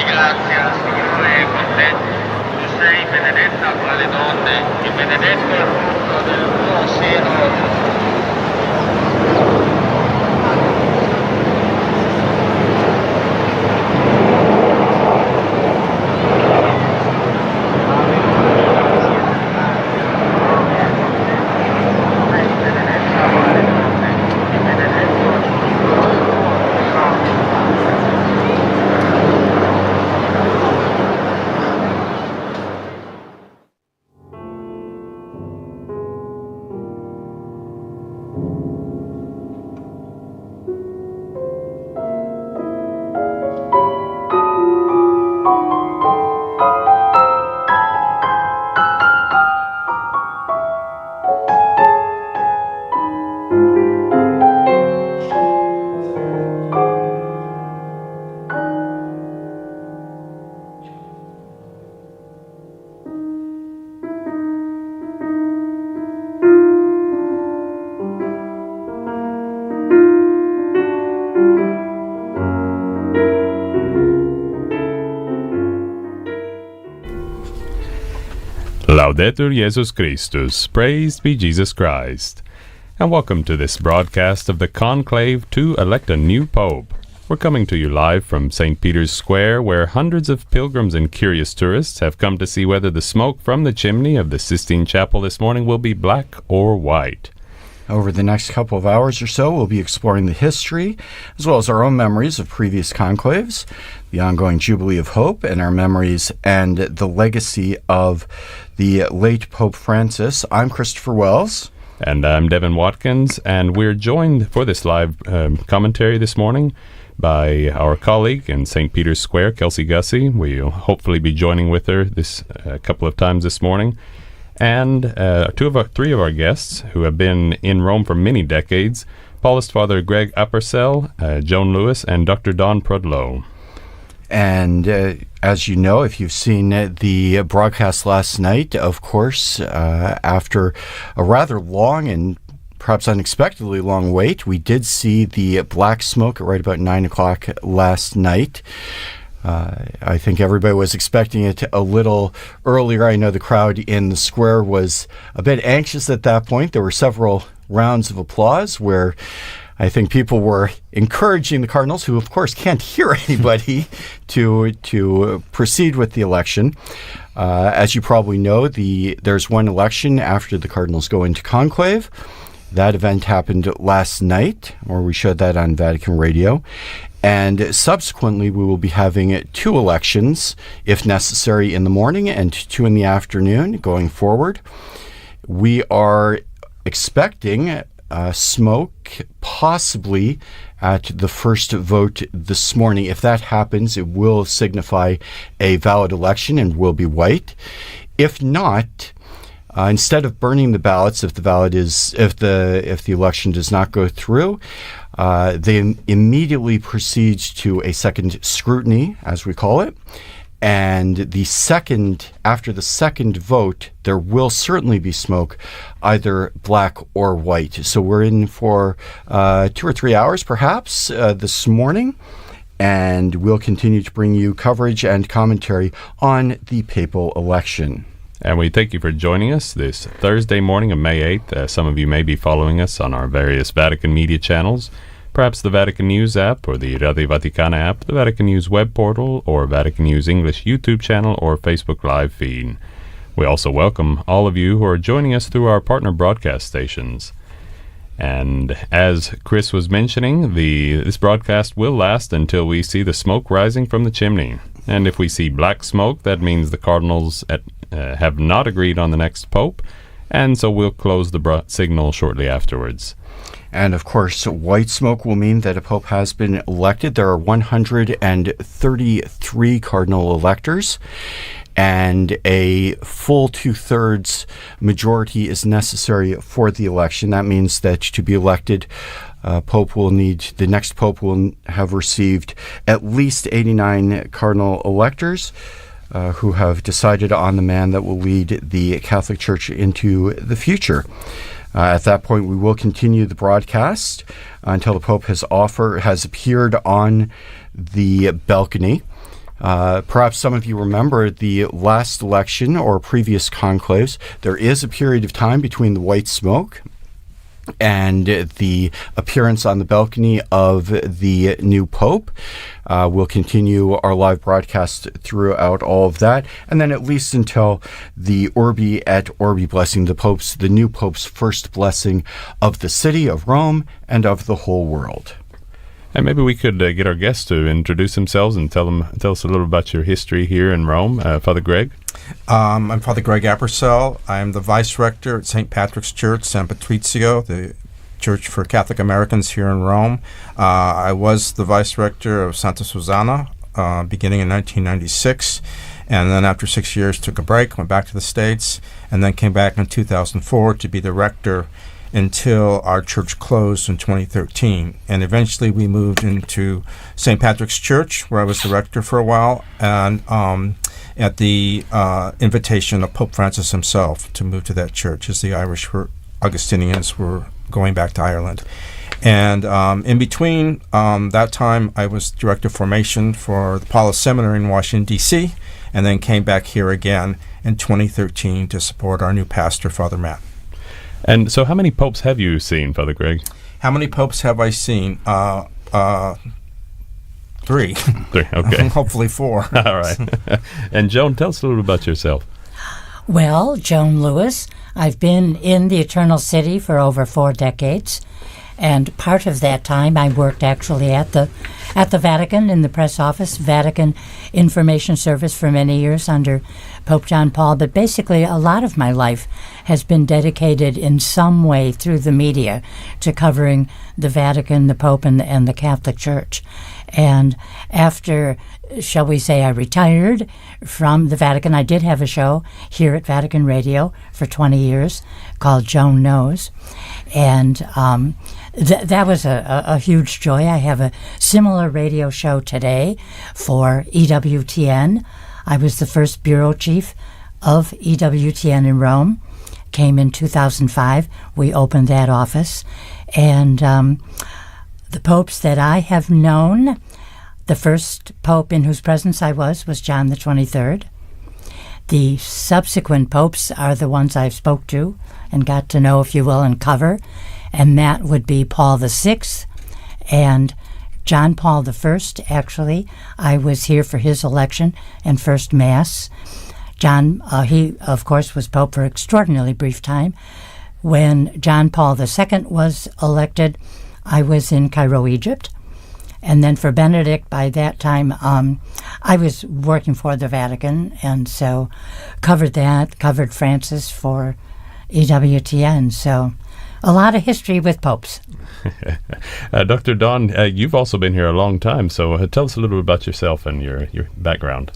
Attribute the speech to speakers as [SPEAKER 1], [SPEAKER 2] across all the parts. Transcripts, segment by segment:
[SPEAKER 1] grazia, Signore è con te. Tu sei benedetta fra le donne, e benedetto è il frutto del tuo seno.
[SPEAKER 2] Laudetur Jesus Christus, praised be Jesus Christ, and welcome to this broadcast of the conclave to elect a new pope. We're coming to you live from St. Peter's Square, where hundreds of pilgrims and curious tourists have come to see whether the smoke from the chimney of the Sistine Chapel this morning will be black or white.
[SPEAKER 3] Over the next couple of hours or so, we'll be exploring the history, as well as our own memories of previous conclaves, the ongoing Jubilee of Hope, and our memories and the legacy of the late Pope Francis. I'm Christopher Wells.
[SPEAKER 2] And I'm Devin Watkins, and we're joined for this live commentary this morning by our colleague in St. Peter's Square, Kelsey Gussie. We'll hopefully be joining with her this couple of times this morning. And three of our guests who have been in Rome for many decades, Paulist Father Greg Appercell, Joan Lewis, and Dr. Don Prudlow.
[SPEAKER 3] And as you know, if you've seen the broadcast last night, of course, after a rather long and perhaps unexpectedly long wait, we did see the black smoke at right about 9 o'clock last night. I think everybody was expecting it a little earlier. I know the crowd in the square was a bit anxious at that point. There were several rounds of applause where I think people were encouraging the Cardinals, who of course can't hear anybody, to proceed with the election. As you probably know, there's one election after the Cardinals go into conclave. That event happened last night, or we showed that on Vatican Radio. And subsequently, we will be having two elections, if necessary, in the morning and two in the afternoon going forward. We are expecting smoke possibly at the first vote this morning. If that happens, it will signify a valid election and will be white. If not, instead of burning the ballots, if the election does not go through, they immediately proceed to a second scrutiny, as we call it. And after the second vote, there will certainly be smoke, either black or white. So we're in for 2 or 3 hours, perhaps, this morning. And we'll continue to bring you coverage and commentary on the papal election.
[SPEAKER 2] And we thank you for joining us this Thursday morning of May 8th. Some of you may be following us on our various Vatican media channels, perhaps the Vatican News app or the Radio Vaticana app, the Vatican News web portal, or Vatican News English YouTube channel or Facebook Live feed. We also welcome all of you who are joining us through our partner broadcast stations. And as Chris was mentioning, this broadcast will last until we see the smoke rising from the chimney. And if we see black smoke, that means the Cardinals have not agreed on the next pope, and so we'll close the signal shortly afterwards.
[SPEAKER 3] And of course, white smoke will mean that a pope has been elected. There are 133 cardinal electors, and a full 2/3 majority is necessary for the election. That means that to be elected, the next pope will have received at least 89 cardinal electors who have decided on the man that will lead the Catholic Church into the future. At that point, we will continue the broadcast until the Pope has appeared on the balcony. Perhaps some of you remember the last election or previous conclaves. There is a period of time between the white smoke and the appearance on the balcony of the new Pope. We'll continue our live broadcast throughout all of that, and then at least until the Urbi et Orbi blessing, the new Pope's first blessing of the city of Rome and of the whole world.
[SPEAKER 2] And maybe we could get our guests to introduce themselves and tell us a little about your history here in Rome. Father Greg?
[SPEAKER 4] I'm Father Greg Appercell. I'm the Vice Rector at St. Patrick's Church, San Patrizio, the Church for Catholic Americans here in Rome. I was the Vice Rector of Santa Susanna beginning in 1996, and then after 6 years took a break, went back to the States, and then came back in 2004 to be the Rector until our church closed in 2013. And eventually we moved into St. Patrick's Church, where I was the rector for a while, and at the invitation of Pope Francis himself to move to that church, as the Irish Augustinians were going back to Ireland. And in between that time, I was director of formation for the Paulus Seminary in Washington, D.C., and then came back here again in 2013 to support our new pastor, Father Matt.
[SPEAKER 2] And so how many popes have you seen, Father Greg?
[SPEAKER 4] How many popes have I seen? 3.
[SPEAKER 2] 3, okay.
[SPEAKER 4] Hopefully 4.
[SPEAKER 2] All right. And Joan, tell us a little about yourself.
[SPEAKER 5] Well, Joan Lewis. I've been in the Eternal City for over 4 decades, and part of that time I worked actually at the Vatican in the press office, Vatican Information Service for many years under Pope John Paul. But basically, a lot of my life has been dedicated in some way through the media to covering the Vatican, the Pope, and the Catholic Church. And after, shall we say, I retired from the Vatican, I did have a show here at Vatican Radio for 20 years called Joan Knows. And that was a huge joy. I have a similar radio show today for EWTN. I was the first bureau chief of EWTN in Rome. Came in 2005. We opened that office. And the popes that I have known, the first pope in whose presence I was John the 23rd. The subsequent popes are the ones I've spoke to and got to know, if you will, and cover. And that would be Paul VI and John Paul I. Actually, I was here for his election and first Mass. John, he, of course, was Pope for an extraordinarily brief time. When John Paul II was elected, I was in Cairo, Egypt. And then for Benedict, by that time, I was working for the Vatican, and so covered Francis for EWTN. So a lot of history with popes.
[SPEAKER 2] Dr. Don, you've also been here a long time, so tell us a little bit about yourself and your background.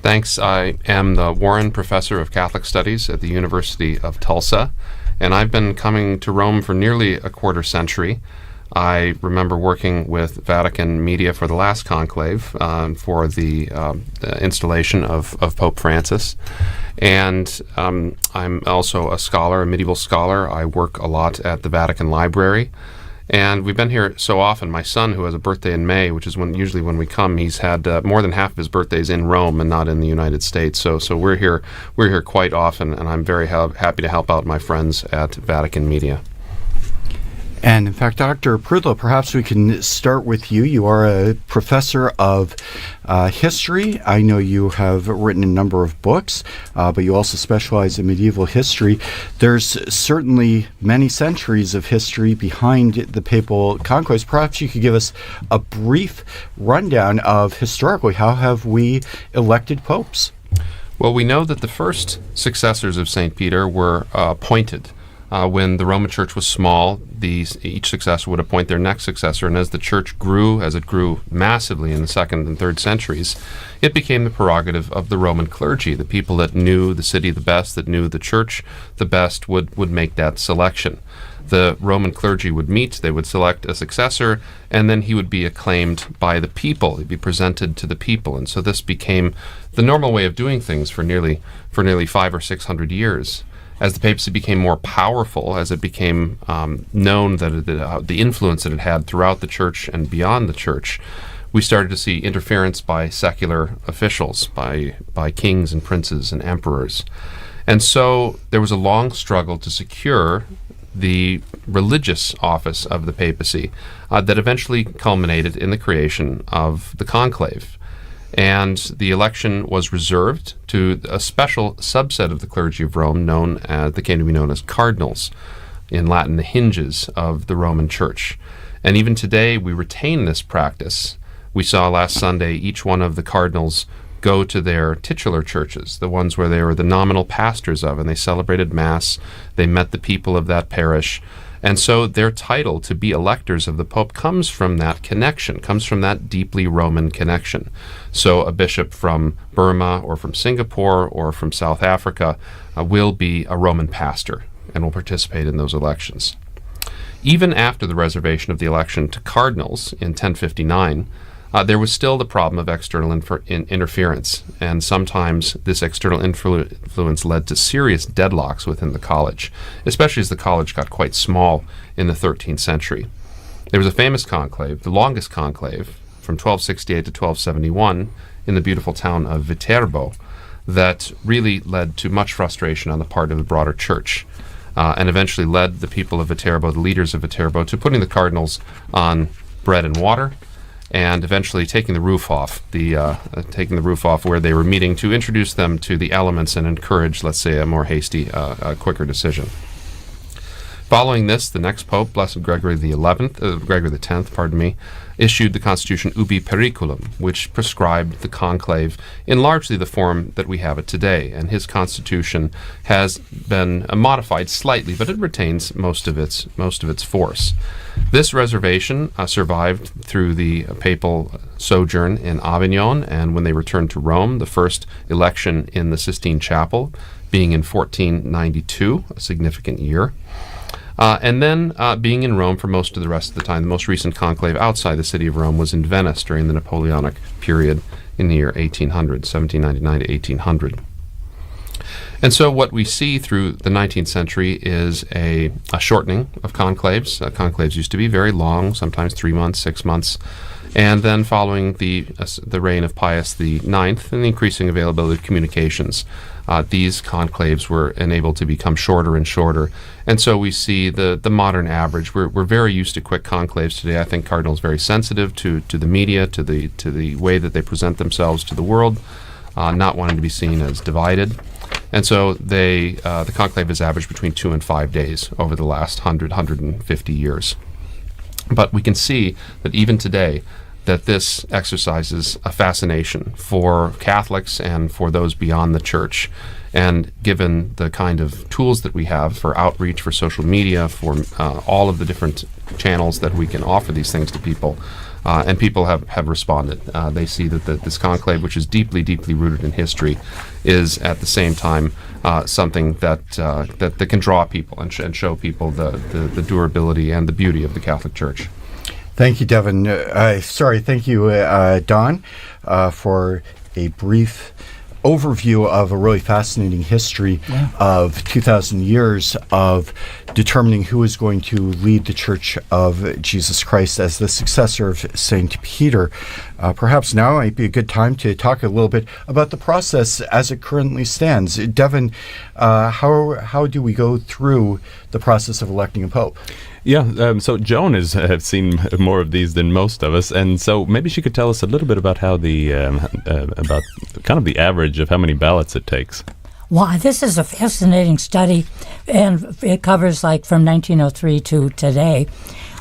[SPEAKER 6] Thanks. I am the Warren Professor of Catholic Studies at the University of Tulsa, and I've been coming to Rome for nearly a quarter century. I remember working with Vatican Media for the last conclave for the installation of Pope Francis. And I'm also a scholar, a medieval scholar. I work a lot at the Vatican Library. And we've been here so often. My son, who has a birthday in May, which is usually when we come, he's had more than half of his birthdays in Rome and not in the United States. So we're here quite often, and I'm very happy to help out my friends at Vatican Media.
[SPEAKER 3] And in fact, Dr. Prudlow, perhaps we can start with you. You are a professor of history. I know you have written a number of books, but you also specialize in medieval history. There's certainly many centuries of history behind the papal conclaves. Perhaps you could give us a brief rundown of historically how have we elected popes?
[SPEAKER 6] Well, we know that the first successors of St. Peter were appointed. When the Roman Church was small, each successor would appoint their next successor, and as the Church grew, as it grew massively in the 2nd and 3rd centuries, it became the prerogative of the Roman clergy. The people that knew the city the best, that knew the Church the best, would make that selection. The Roman clergy would meet, they would select a successor, and then he would be acclaimed by the people. He'd be presented to the people, and so this became the normal way of doing things for nearly 500 or 600 years. As the papacy became more powerful, as it became known that the influence that it had throughout the Church and beyond the Church, we started to see interference by secular officials, by kings and princes and emperors. And so there was a long struggle to secure the religious office of the papacy that eventually culminated in the creation of the conclave. And the election was reserved to a special subset of the clergy of Rome that came to be known as cardinals, in Latin, the hinges of the Roman Church. And even today, we retain this practice. We saw last Sunday each one of the cardinals go to their titular churches, the ones where they were the nominal pastors of, and they celebrated Mass, they met the people of that parish. And so their title to be electors of the Pope comes from that connection, comes from that deeply Roman connection. So a bishop from Burma or from Singapore or from South Africa will be a Roman pastor and will participate in those elections. Even after the reservation of the election to cardinals in 1059, there was still the problem of external interference, and sometimes this external influence led to serious deadlocks within the college, especially as the college got quite small in the 13th century. There was a famous conclave, the longest conclave, from 1268 to 1271, in the beautiful town of Viterbo, that really led to much frustration on the part of the broader church, and eventually led the people of Viterbo, the leaders of Viterbo, to putting the cardinals on bread and water, and eventually taking the roof off where they were meeting to introduce them to the elements and encourage, let's say, a more hasty, quicker decision. Following this, the next pope, Blessed Gregory the Tenth, issued the constitution Ubi Periculum, which prescribed the conclave in largely the form that we have it today. And his constitution has been modified slightly, but it retains most of its force. This reservation survived through the papal sojourn in Avignon, and when they returned to Rome, the first election in the Sistine Chapel being in 1492, a significant year. And then being in Rome for most of the rest of the time. The most recent conclave outside the city of Rome was in Venice during the Napoleonic period in the year 1800, 1799 to 1800. And so what we see through the 19th century is a shortening of conclaves. Conclaves used to be very long, sometimes 3 months, 6 months. And then following the reign of Pius IX and the increasing availability of communications, these conclaves were enabled to become shorter and shorter. And so we see the modern average. We're very used to quick conclaves today. I think Cardinals very sensitive to the media, to the way that they present themselves to the world, not wanting to be seen as divided. And so the conclave has averaged between 2 and 5 days over the last 150 years. But we can see that even today, that this exercises a fascination for Catholics and for those beyond the Church. And given the kind of tools that we have for outreach, for social media, for all of the different channels that we can offer these things to people, and people have responded. They see that this conclave, which is deeply, deeply rooted in history, is at the same time something that can draw people and show people the durability and the beauty of the Catholic Church.
[SPEAKER 3] Thank you, Devin. Thank you, Don, for a brief overview of a really fascinating history of 2,000 years of determining who is going to lead the Church of Jesus Christ as the successor of St. Peter. Perhaps now might be a good time to talk a little bit about the process as it currently stands. Devin, how do we go through the process of electing a pope?
[SPEAKER 2] Yeah, so Joan has seen more of these than most of us, and so maybe she could tell us a little bit about how about kind of the average of how many ballots it takes.
[SPEAKER 5] Well, this is a fascinating study, and it covers like from 1903 to today.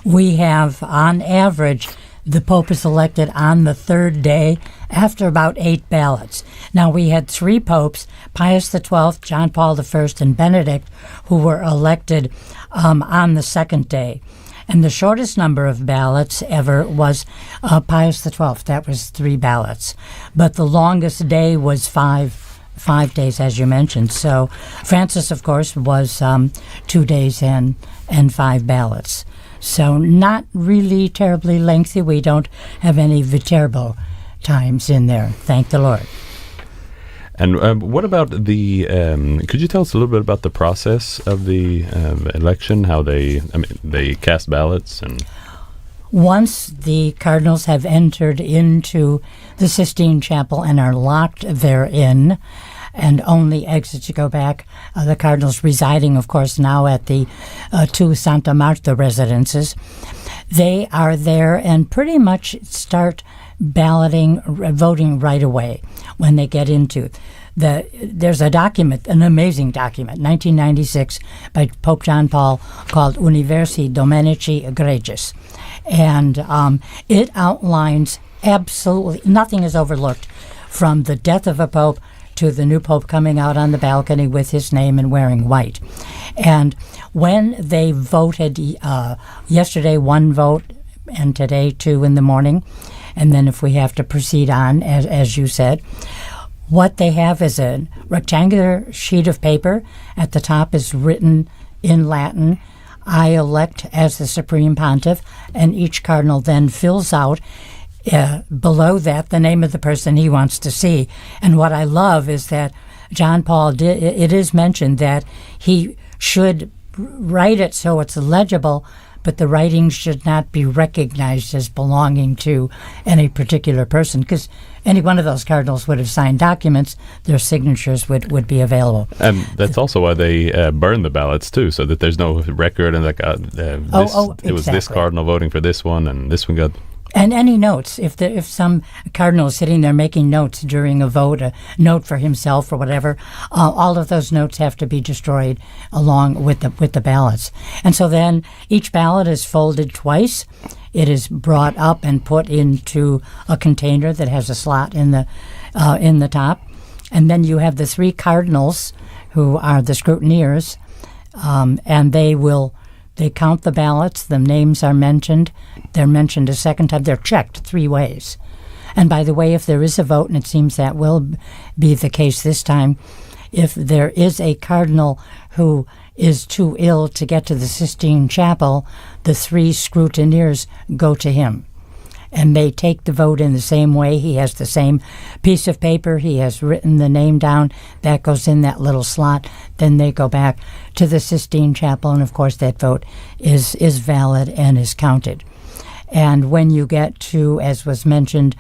[SPEAKER 5] We have, on average, the Pope is elected on the third day after about 8 ballots. Now, we had 3 popes, Pius XII, John Paul I, and Benedict, who were elected on the second day. And the shortest number of ballots ever was Pius XII. That was 3 ballots. But the longest day was 5 days, as you mentioned. So Francis, of course, was 2 days and 5 ballots. So not really terribly lengthy. We don't have any Viterbo times in there, thank the Lord.
[SPEAKER 2] And what about could you tell us a little bit about the process of the election, how they cast ballots?
[SPEAKER 5] once the cardinals have entered into the Sistine Chapel and are locked therein, and only exit to go back, the cardinals residing, of course, now at the two Santa Marta residences, they are there and pretty much start balloting, voting right away when they get into there's a document, an amazing document, 1996, by Pope John Paul, called Universi Dominici Egregius. And it outlines absolutely, nothing is overlooked, from the death of a pope to the new pope coming out on the balcony with his name and wearing white. And when they voted yesterday, one vote, and today 2 in the morning, and then if we have to proceed on, as you said, what they have is a rectangular sheet of paper. At the top is written in Latin, "I elect as the Supreme Pontiff," and each cardinal then fills out below that the name of the person he wants to see. And what I love is that John Paul it is mentioned that he should write it so it's legible, but the writing should not be recognized as belonging to any particular person, because any one of those cardinals would have signed documents, their signatures would be available.
[SPEAKER 2] And that's also why they burn the ballots, too, so that there's no record and like it was this cardinal voting for this one and this one got...
[SPEAKER 5] And any notes, if some cardinal is sitting there making notes during a vote, a note for himself or whatever, all of those notes have to be destroyed along with the ballots. And so then each ballot is folded twice. It is brought up and put into a container that has a slot in the top. And then you have the 3 cardinals who are the scrutineers, and they count the ballots, the names are mentioned, they're mentioned a second time, they're checked 3 ways. And by the way, if there is a vote, and it seems that will be the case this time, if there is a cardinal who is too ill to get to the Sistine Chapel, the 3 scrutineers go to him. And they take the vote in the same way. He has the same piece of paper. He has written the name down. That goes in that little slot. Then they go back to the Sistine Chapel, and of course that vote is valid and is counted. And when you get to, as was mentioned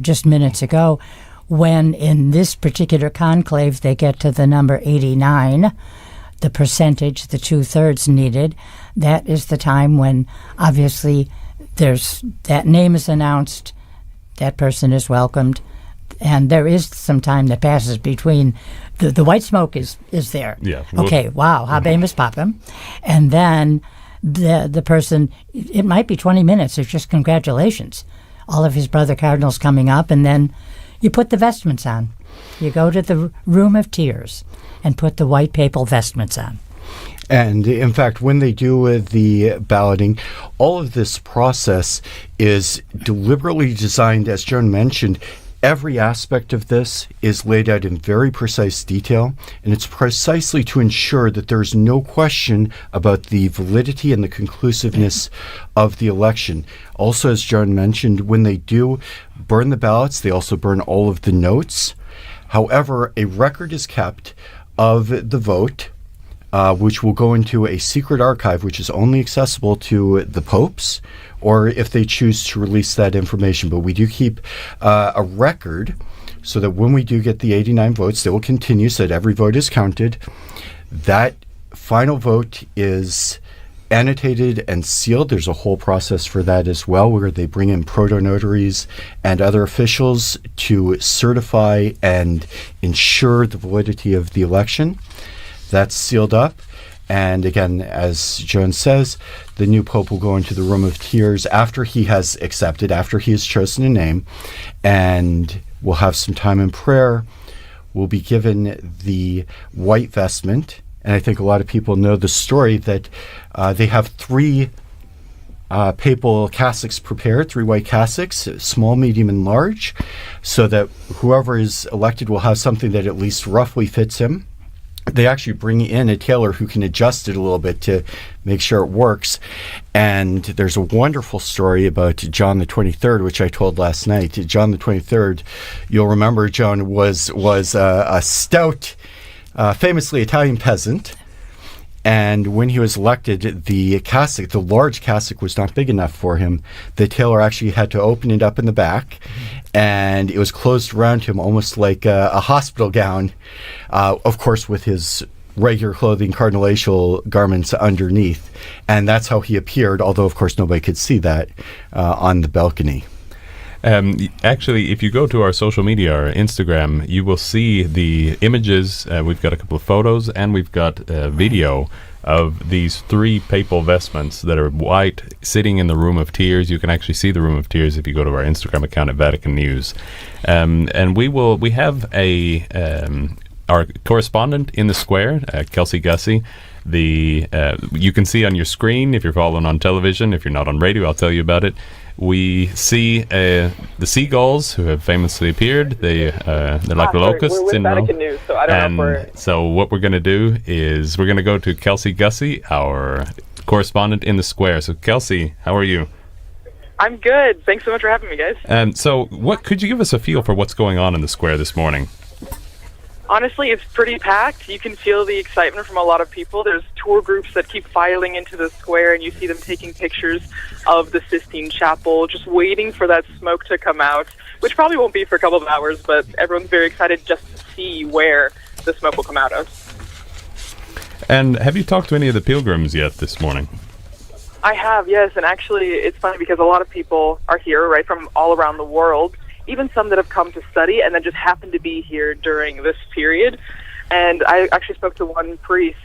[SPEAKER 5] just minutes ago, when in this particular conclave they get to the number 89, the percentage, the 2/3 needed, that is the time when obviously that name is announced, that person is welcomed, and there is some time that passes between the white smoke is there.
[SPEAKER 2] Yeah.
[SPEAKER 5] Okay, wow, Habemus Papam. And then the person, it might be 20 minutes of just congratulations. All of his brother cardinals coming up, and then you put the vestments on. You go to the room of tears and put the white papal vestments on.
[SPEAKER 3] And in fact, when they do the balloting, all of this process is deliberately designed, as Joan mentioned. Every aspect of this is laid out in very precise detail, and it's precisely to ensure that there's no question about the validity and the conclusiveness of the election. Also, as Joan mentioned, when they do burn the ballots, they also burn all of the notes. However, a record is kept of the vote, which will go into a secret archive, which is only accessible to the popes, or if they choose to release that information. But we do keep a record so that when we do get the 89 votes, they will continue so that every vote is counted. That final vote is annotated and sealed. There's a whole process for that as well, where they bring in proto-notaries and other officials to certify and ensure the validity of the election. That's sealed up. And again, as Joan says, the new pope will go into the room of tears after he has accepted, after he has chosen a name, and we'll have some time in prayer. We'll be given the white vestment. And I think a lot of people know the story that they have 3 papal cassocks prepared, 3 white cassocks, small, medium, and large, so that whoever is elected will have something that at least roughly fits him. They actually bring in a tailor who can adjust it a little bit to make sure it works. And there's a wonderful story about John the 23rd, which I told last night. John the 23rd, you'll remember, John was a stout, famously Italian peasant. And when he was elected, the cassock, the large cassock, was not big enough for him. The tailor actually had to open it up in the back, and it was closed around him almost like a hospital gown, of course, with his regular clothing, cardinalatial garments underneath. And that's how he appeared, although, of course, nobody could see that on the balcony.
[SPEAKER 2] Actually, if you go to our social media, our Instagram, you will see the images. We've got a couple of photos, and we've got a video of these 3 papal vestments that are white, sitting in the Room of Tears. You can actually see the Room of Tears if you go to our Instagram account at Vatican News. And we have our correspondent in the square, Kelsey Gussie. You can see on your screen if you're following on television. If you're not on radio, I'll tell you about it. We see the seagulls who have famously appeared. They're like locusts
[SPEAKER 7] we're with
[SPEAKER 2] in
[SPEAKER 7] Vatican
[SPEAKER 2] Rome.
[SPEAKER 7] News, so I don't know if we're...
[SPEAKER 2] So what we're going to do is we're going to go to Kelsey Gussie, our correspondent in the square. So Kelsey, how are you?
[SPEAKER 7] I'm good. Thanks so much for having me, guys.
[SPEAKER 2] So what could you give us a feel for what's going on in the square this morning?
[SPEAKER 7] Honestly, it's pretty packed. You can feel the excitement from a lot of people. There's tour groups that keep filing into the square, and you see them taking pictures of the Sistine Chapel, just waiting for that smoke to come out, which probably won't be for a couple of hours, but everyone's very excited just to see where the smoke will come out of.
[SPEAKER 2] And have you talked to any of the pilgrims yet this morning?
[SPEAKER 7] I have, yes, and actually it's funny because a lot of people are here, right, from all around the world, even some that have come to study and then just happen to be here during this period. And I actually spoke to one priest,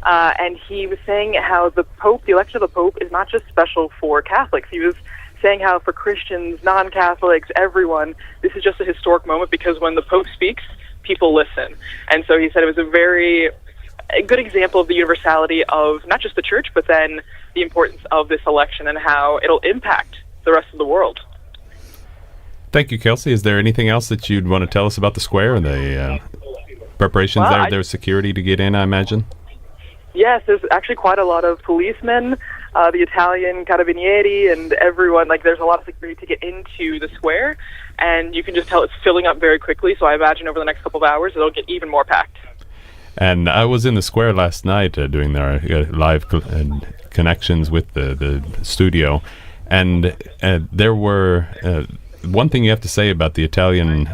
[SPEAKER 7] and he was saying how the Pope, the election of the Pope, is not just special for Catholics. He was saying how for Christians, non-Catholics, everyone, this is just a historic moment because when the Pope speaks, people listen. And so he said it was a good example of the universality of not just the Church, but then the importance of this election and how it'll impact the rest of the world.
[SPEAKER 2] Thank you, Kelsey. Is there anything else that you'd want to tell us about the square and the preparations there? There's security to get in, I imagine?
[SPEAKER 7] Yes, there's actually quite a lot of policemen, the Italian carabinieri, and everyone. Like, there's a lot of security to get into the square, and you can just tell it's filling up very quickly, so I imagine over the next couple of hours it'll get even more packed.
[SPEAKER 2] And I was in the square last night doing their live connections with the studio, and there were... one thing you have to say about the Italian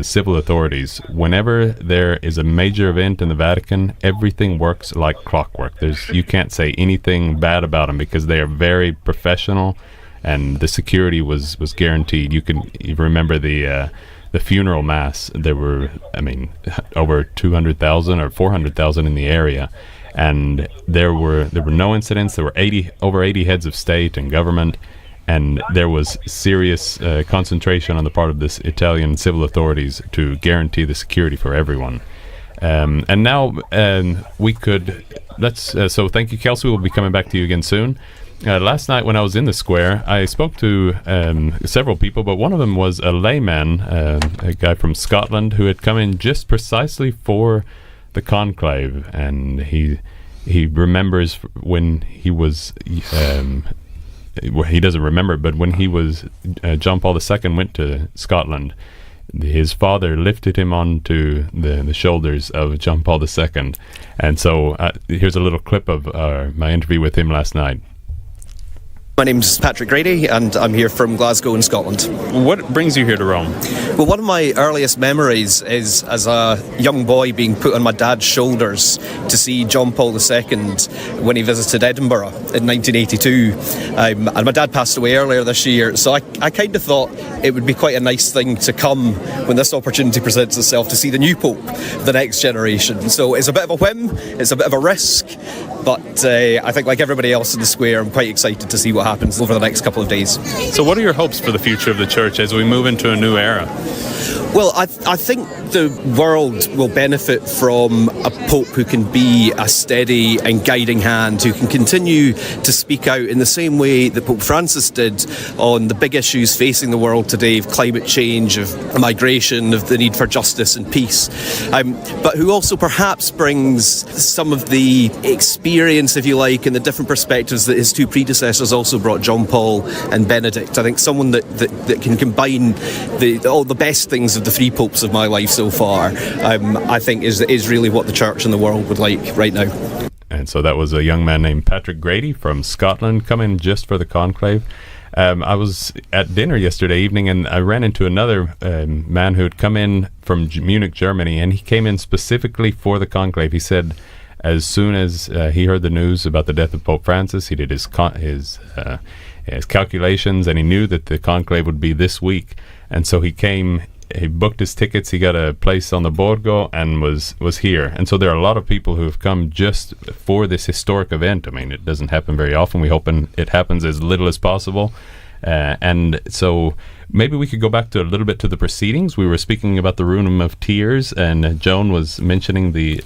[SPEAKER 2] civil authorities, whenever there is a major event in the Vatican, everything works like clockwork. You can't say anything bad about them because they are very professional, and the security was guaranteed. You remember the funeral mass. There were, over 200,000 or 400,000 in the area, and there were no incidents. There were over 80 heads of state and government. And there was serious concentration on the part of this Italian civil authorities to guarantee the security for everyone. And now we could... so thank you, Kelsey. We'll be coming back to you again soon. Last night when I was in the square, I spoke to several people, but one of them was a layman, a guy from Scotland who had come in just precisely for the conclave. And he remembers when he was... he doesn't remember, but when he was John Paul II went to Scotland, his father lifted him onto the shoulders of John Paul II. And so here's a little clip of my interview with him last night.
[SPEAKER 8] My name's Patrick Grady, and I'm here from Glasgow in Scotland.
[SPEAKER 2] What brings you here to Rome?
[SPEAKER 8] Well, one of my earliest memories is as a young boy being put on my dad's shoulders to see John Paul II when he visited Edinburgh in 1982. And my dad passed away earlier this year, so I kind of thought it would be quite a nice thing to come when this opportunity presents itself to see the new Pope, the next generation. So it's a bit of a whim, it's a bit of a risk, but I think like everybody else in the square, I'm quite excited to see what happens over the next couple of days.
[SPEAKER 2] So what are your hopes for the future of the Church as we move into a new era?
[SPEAKER 8] Well, I think the world will benefit from a Pope who can be a steady and guiding hand, who can continue to speak out in the same way that Pope Francis did on the big issues facing the world today, of climate change, of migration, of the need for justice and peace, but who also perhaps brings some of the experience, if you like, and the different perspectives that his two predecessors also brought, John Paul and Benedict. I think someone that can combine all the best things of the three popes of my life so far, I think is really what the Church and the world would like right now.
[SPEAKER 2] And so that was a young man named Patrick Grady from Scotland coming just for the conclave. I was at dinner yesterday evening, and I ran into another man who had come in from Munich, Germany, and he came in specifically for the conclave. He said as soon as he heard the news about the death of Pope Francis, he did his calculations, and he knew that the conclave would be this week. And so he came, he booked his tickets, he got a place on the Borgo, and was here. And so there are a lot of people who have come just for this historic event. I mean, it doesn't happen very often. We hope it happens as little as possible. And so maybe we could go back to a little bit to the proceedings. We were speaking about the Room of Tears, and Joan was mentioning the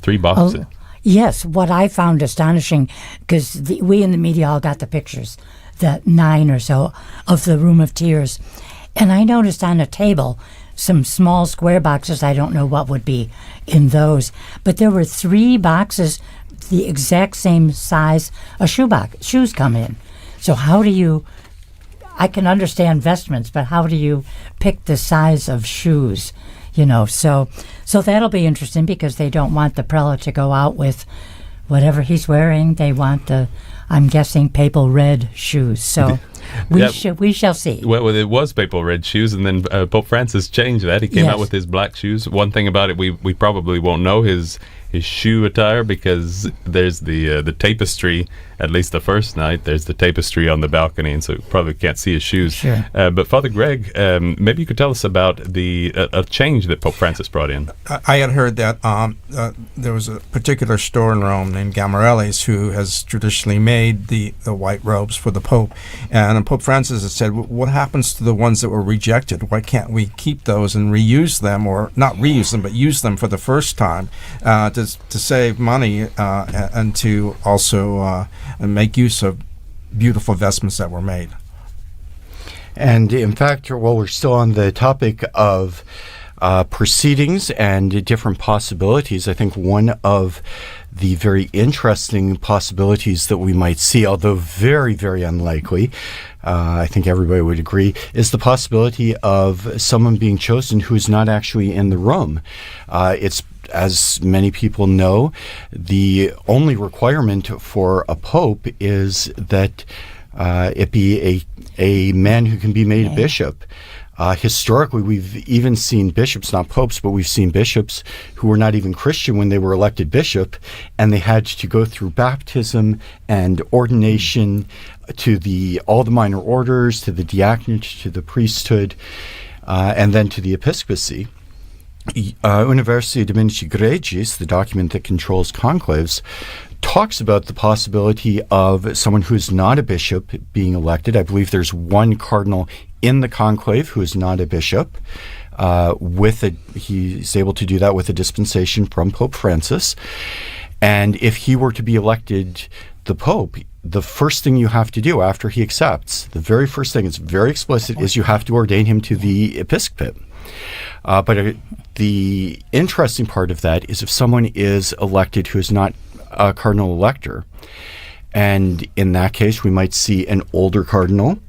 [SPEAKER 2] 3 boxes.
[SPEAKER 5] Oh, yes, what I found astonishing, because we in the media all got the pictures, the 9 or so of the Room of Tears. And I noticed on a table some small square boxes. I don't know what would be in those, but there were 3 boxes the exact same size a shoes come in. So how do you, I can understand vestments, but how do you pick the size of shoes? So that'll be interesting, because they don't want the prelate to go out with whatever he's wearing. They want I'm guessing, papal red shoes. So we shall see.
[SPEAKER 2] Well, it was papal red shoes, and then Pope Francis changed that. He came out with his black shoes. One thing about it, we probably won't know his shoe attire, because there's the tapestry. At least the first night, there's the tapestry on the balcony, and so you probably can't see his shoes.
[SPEAKER 5] Sure.
[SPEAKER 2] But Father Greg, maybe you could tell us about a change that Pope Francis brought in.
[SPEAKER 4] I had heard that there was a particular store in Rome named Gamarelli's who has traditionally made the white robes for the Pope. And Pope Francis has said, what happens to the ones that were rejected? Why can't we keep those and reuse them, or not reuse them, but use them for the first time to save money and to also and make use of beautiful vestments that were made.
[SPEAKER 3] And in fact, while we're still on the topic of proceedings and different possibilities, I think one of the very interesting possibilities that we might see, although very, very unlikely, I think everybody would agree, is the possibility of someone being chosen who's not actually in the room. It's, as many people know, the only requirement for a pope is that it be a man who can be made a bishop. Historically, we've even seen bishops, not popes, but we've seen bishops who were not even Christian when they were elected bishop, and they had to go through baptism and ordination to all the minor orders, to the diaconate, to the priesthood, and then to the episcopacy. Universi Dominici Gregis, the document that controls conclaves, talks about the possibility of someone who's not a bishop being elected. I believe there's one cardinal in the conclave who is not a bishop. He's able to do that with a dispensation from Pope Francis. And if he were to be elected the Pope, the first thing you have to do after he accepts, the very first thing, it's very explicit, is you have to ordain him to the episcopate. But the interesting part of that is if someone is elected who is not a cardinal elector, and in that case we might see an older cardinal.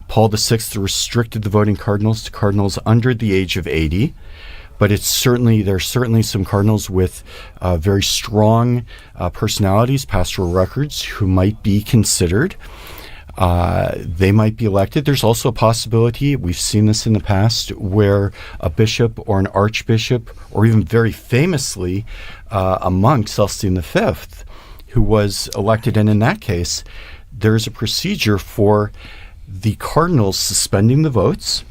[SPEAKER 3] Paul VI restricted the voting cardinals to cardinals under the age of 80, but there's certainly some cardinals with very strong personalities, pastoral records, who might be considered. They might be elected. There's also a possibility, we've seen this in the past, where a bishop or an archbishop, or even very famously a monk, Celestine V, who was elected, and in that case, there's a procedure for the cardinals suspending the votes,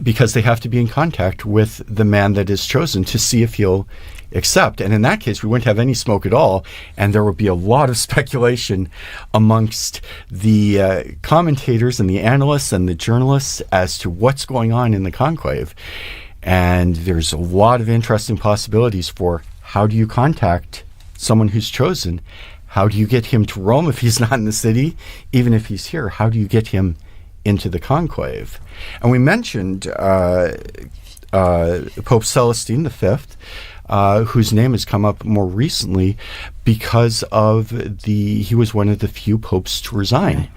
[SPEAKER 3] because they have to be in contact with the man that is chosen to see if he'll accept. And in that case, we wouldn't have any smoke at all, and there would be a lot of speculation amongst the commentators and the analysts and the journalists as to what's going on in the conclave. And there's a lot of interesting possibilities for how do you contact someone who's chosen? How do you get him to Rome if he's not in the city? Even if he's here, how do you get him into the conclave? And we mentioned Pope Celestine V, whose name has come up more recently because he was one of the few popes to resign.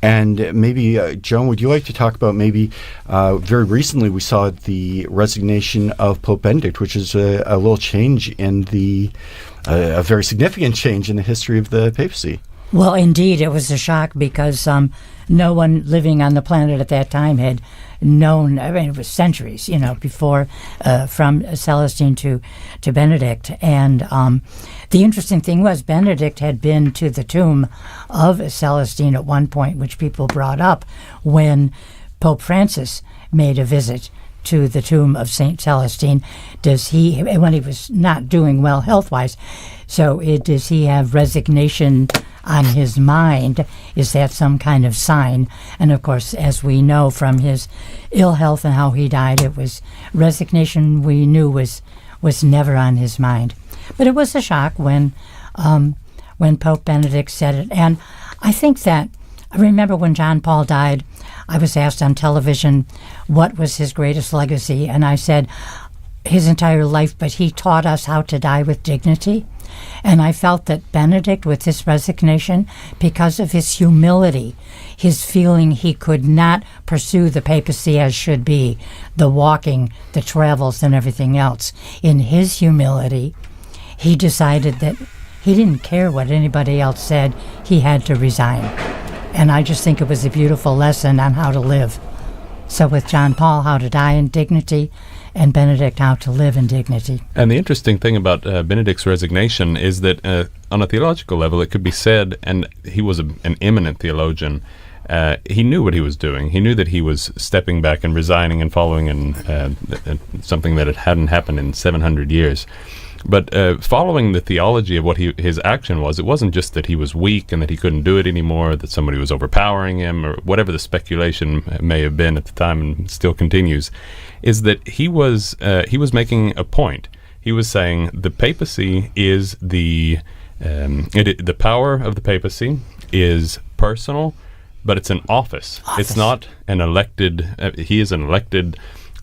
[SPEAKER 3] And maybe, Joan, would you like to talk about maybe very recently we saw the resignation of Pope Benedict, which is a little change in the a very significant change in the history of the papacy.
[SPEAKER 5] Well, indeed, it was a shock because no one living on the planet at that time had known. I mean, it was centuries, before from Celestine to Benedict. And the interesting thing was Benedict had been to the tomb of Celestine at one point, which people brought up when Pope Francis made a visit to the tomb of Saint Celestine. When he was not doing well health-wise, does he have resignation on his mind? Is that some kind of sign? And of course, as we know from his ill health and how he died, it was resignation we knew was never on his mind. But it was a shock when Pope Benedict said it. And I think that I remember when John Paul died, I was asked on television what was his greatest legacy, and I said his entire life, but he taught us how to die with dignity. And I felt that Benedict, with his resignation, because of his humility, his feeling he could not pursue the papacy as should be, the walking, the travels, and everything else, in his humility, he decided that he didn't care what anybody else said, he had to resign. And I just think it was a beautiful lesson on how to live. So with John Paul, how to die in dignity, and Benedict, how to live in dignity.
[SPEAKER 2] And the interesting thing about Benedict's resignation is that on a theological level, it could be said, and he was an eminent theologian, he knew what he was doing. He knew that he was stepping back and resigning and following something that hadn't happened in 700 years. But following the theology of what his action was, it wasn't just that he was weak and that he couldn't do it anymore, that somebody was overpowering him, or whatever the speculation may have been at the time and still continues, is that he was making a point. He was saying the papacy is the power of the papacy is personal, but it's an office. It's not an elected. He is an elected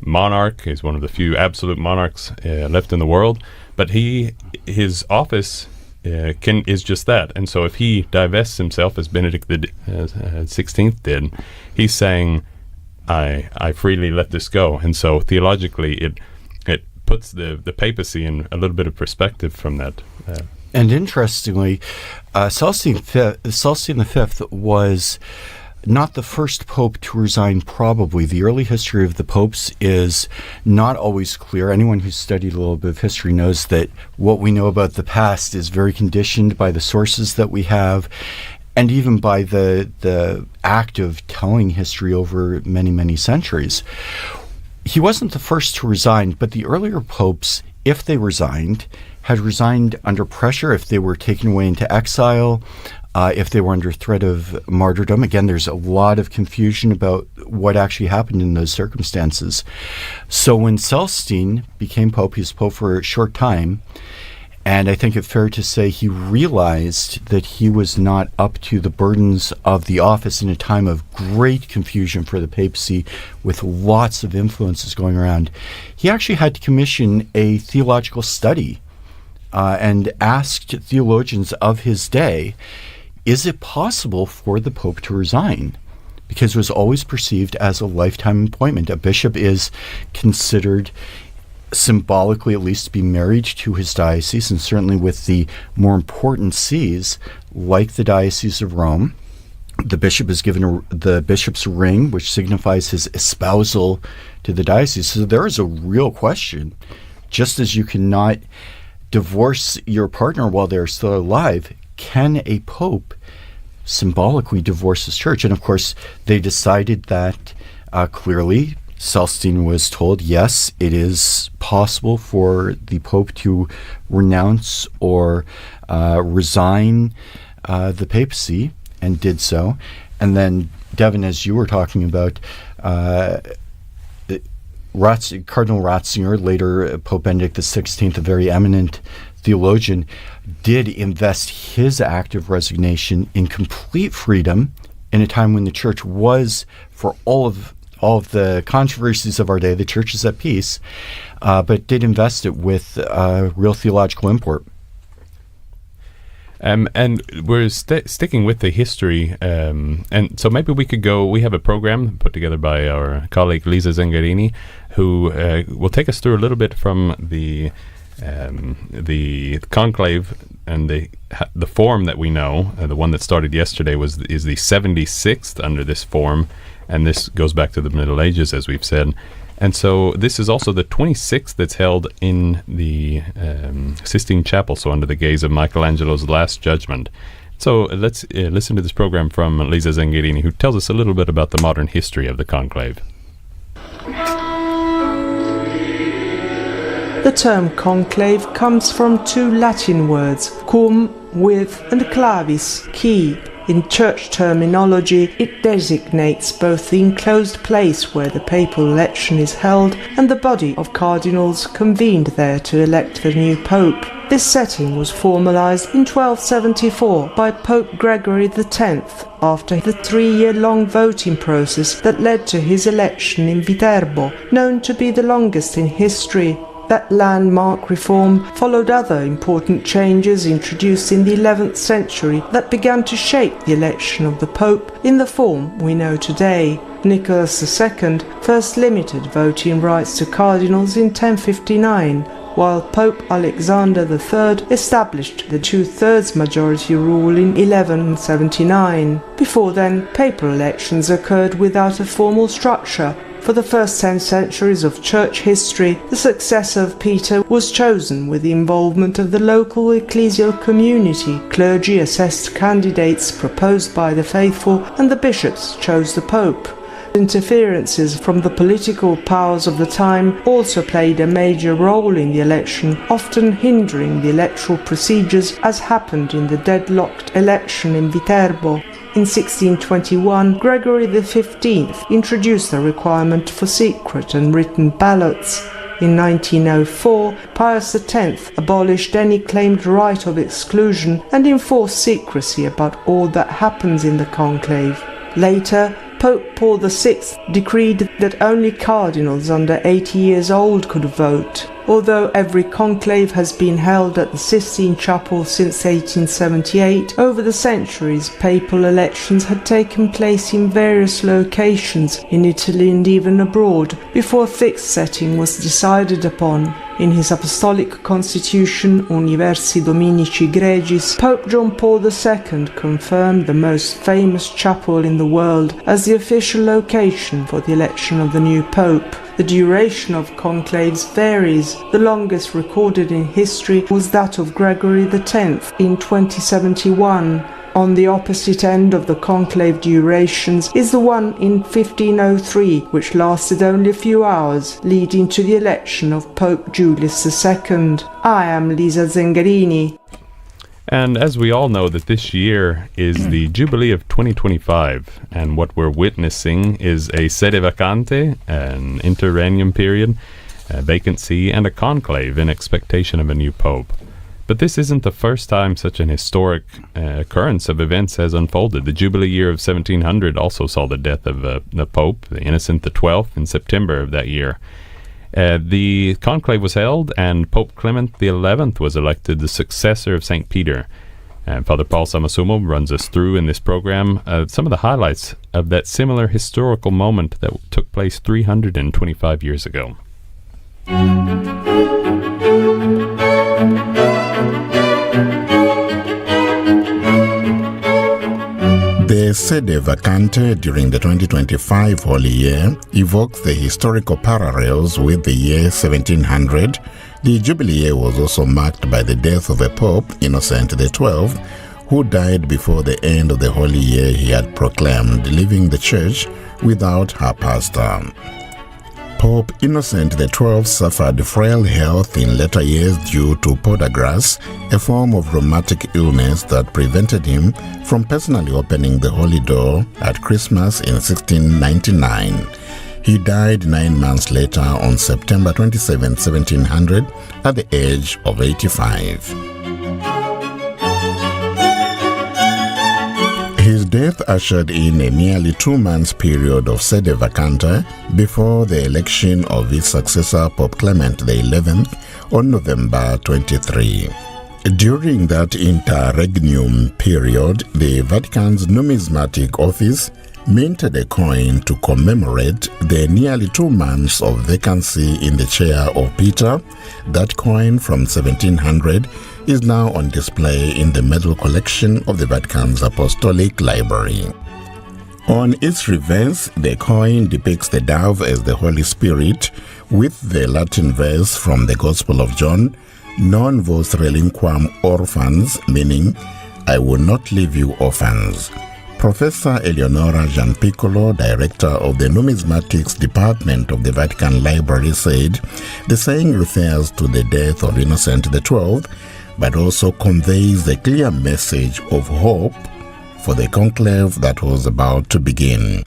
[SPEAKER 2] monarch. He's one of the few absolute monarchs left in the world. But his office is just that. And so if he divests himself, as Benedict the 16th did, he's saying, I freely let this go. And so theologically, it puts the papacy in a little bit of perspective from that.
[SPEAKER 3] And interestingly, Celestine V was not the first pope to resign, probably. The early history of the popes is not always clear. Anyone who's studied a little bit of history knows that what we know about the past is very conditioned by the sources that we have, and even by the act of telling history over many, many centuries. He wasn't the first to resign, but the earlier popes, if they resigned, had resigned under pressure, if they were taken away into exile, if they were under threat of martyrdom. Again, there's a lot of confusion about what actually happened in those circumstances. So when Celestine became pope, he was pope for a short time, and I think it's fair to say he realized that he was not up to the burdens of the office in a time of great confusion for the papacy, with lots of influences going around. He actually had to commission a theological study and asked theologians of his day, is it possible for the Pope to resign? Because it was always perceived as a lifetime appointment. A bishop is considered symbolically, at least, to be married to his diocese, and certainly with the more important sees, like the Diocese of Rome, the bishop is given the bishop's ring, which signifies his espousal to the diocese. So there is a real question. Just as you cannot divorce your partner while they're still alive, can a pope symbolically divorce his church? And of course, they decided that clearly. Celestine was told, yes, it is possible for the pope to renounce or resign the papacy, and did so. And then, Devin, as you were talking about, Cardinal Ratzinger, later Pope Benedict XVI, a very eminent theologian, did invest his act of resignation in complete freedom in a time when the church was, for all of the controversies of our day, the church is at peace, but did invest it with real theological import.
[SPEAKER 2] And we're sticking with the history, and so maybe we could go. We have a program put together by our colleague Lisa Zengarini, who will take us through a little bit from the The conclave and the form that we know, the one that started yesterday, is the 76th under this form, and this goes back to the Middle Ages, as we've said. And so this is also the 26th that's held in the Sistine Chapel, so under the gaze of Michelangelo's Last Judgment. So let's listen to this program from Lisa Zengarini, who tells us a little bit about the modern history of the conclave.
[SPEAKER 9] The term conclave comes from two Latin words, cum, with, and clavis, key. In church terminology, it designates both the enclosed place where the papal election is held and the body of cardinals convened there to elect the new pope. This setting was formalized in 1274 by Pope Gregory X after the 3-year-long voting process that led to his election in Viterbo, known to be the longest in history. That landmark reform followed other important changes introduced in the 11th century that began to shape the election of the Pope in the form we know today. Nicholas II first limited voting rights to cardinals in 1059, while Pope Alexander III established the 2/3 majority rule in 1179. Before then, papal elections occurred without a formal structure. For the first 10 centuries of church history, the successor of Peter was chosen with the involvement of the local ecclesial community. Clergy assessed candidates proposed by the faithful, and the bishops chose the pope. Interferences from the political powers of the time also played a major role in the election, often hindering the electoral procedures, as happened in the deadlocked election in Viterbo. In 1621, Gregory XV introduced a requirement for secret and written ballots. In 1904, Pius X abolished any claimed right of exclusion and enforced secrecy about all that happens in the conclave. Later, Pope Paul VI decreed that only cardinals under 80 years old could vote. Although every conclave has been held at the Sistine Chapel since 1878, over the centuries papal elections had taken place in various locations in Italy and even abroad before a fixed setting was decided upon. In his apostolic constitution, Universi Dominici Gregis, Pope John Paul II confirmed the most famous chapel in the world as the official location for the election of the new pope. The duration of conclaves varies. The longest recorded in history was that of Gregory X in 2071. On the opposite end of the conclave durations is the one in 1503, which lasted only a few hours, leading to the election of Pope Julius II. I am Lisa Zengarini.
[SPEAKER 2] And as we all know, that this year is the Jubilee of 2025, and what we're witnessing is a sede vacante, an interregnum period, a vacancy, and a conclave in expectation of a new pope. But this isn't the first time such an historic occurrence of events has unfolded. The Jubilee year of 1700 also saw the death of the Pope, the Innocent XII, in September of that year. The conclave was held, and Pope Clement XI was elected the successor of St. Peter. And Father Paul Samasumo runs us through in this program some of the highlights of that similar historical moment that took place 325 years ago.
[SPEAKER 10] The sede vacante during the 2025 Holy Year evokes the historical parallels with the year 1700. The Jubilee year was also marked by the death of a Pope, Innocent XII, who died before the end of the Holy Year he had proclaimed, leaving the Church without her pastor. Pope Innocent XII suffered frail health in later years due to podagrass, a form of rheumatic illness that prevented him from personally opening the Holy Door at Christmas in 1699. He died 9 months later on September 27, 1700, at the age of 85. His death ushered in a nearly 2 months period of sede vacante before the election of his successor, Pope Clement XI, on November 23. During that interregnum period, the Vatican's numismatic office minted a coin to commemorate the nearly 2 months of vacancy in the chair of Peter. That coin from 1700 is now on display in the medal collection of the Vatican's Apostolic Library. On its reverse, the coin depicts the dove as the Holy Spirit with the Latin verse from the Gospel of John, Non vos relinquam orphans, meaning, I will not leave you orphans. Professor Eleonora Gianpiccolo, director of the Numismatics Department of the Vatican Library, said the saying refers to the death of Innocent XII, but also conveys a clear message of hope for the conclave that was about to begin.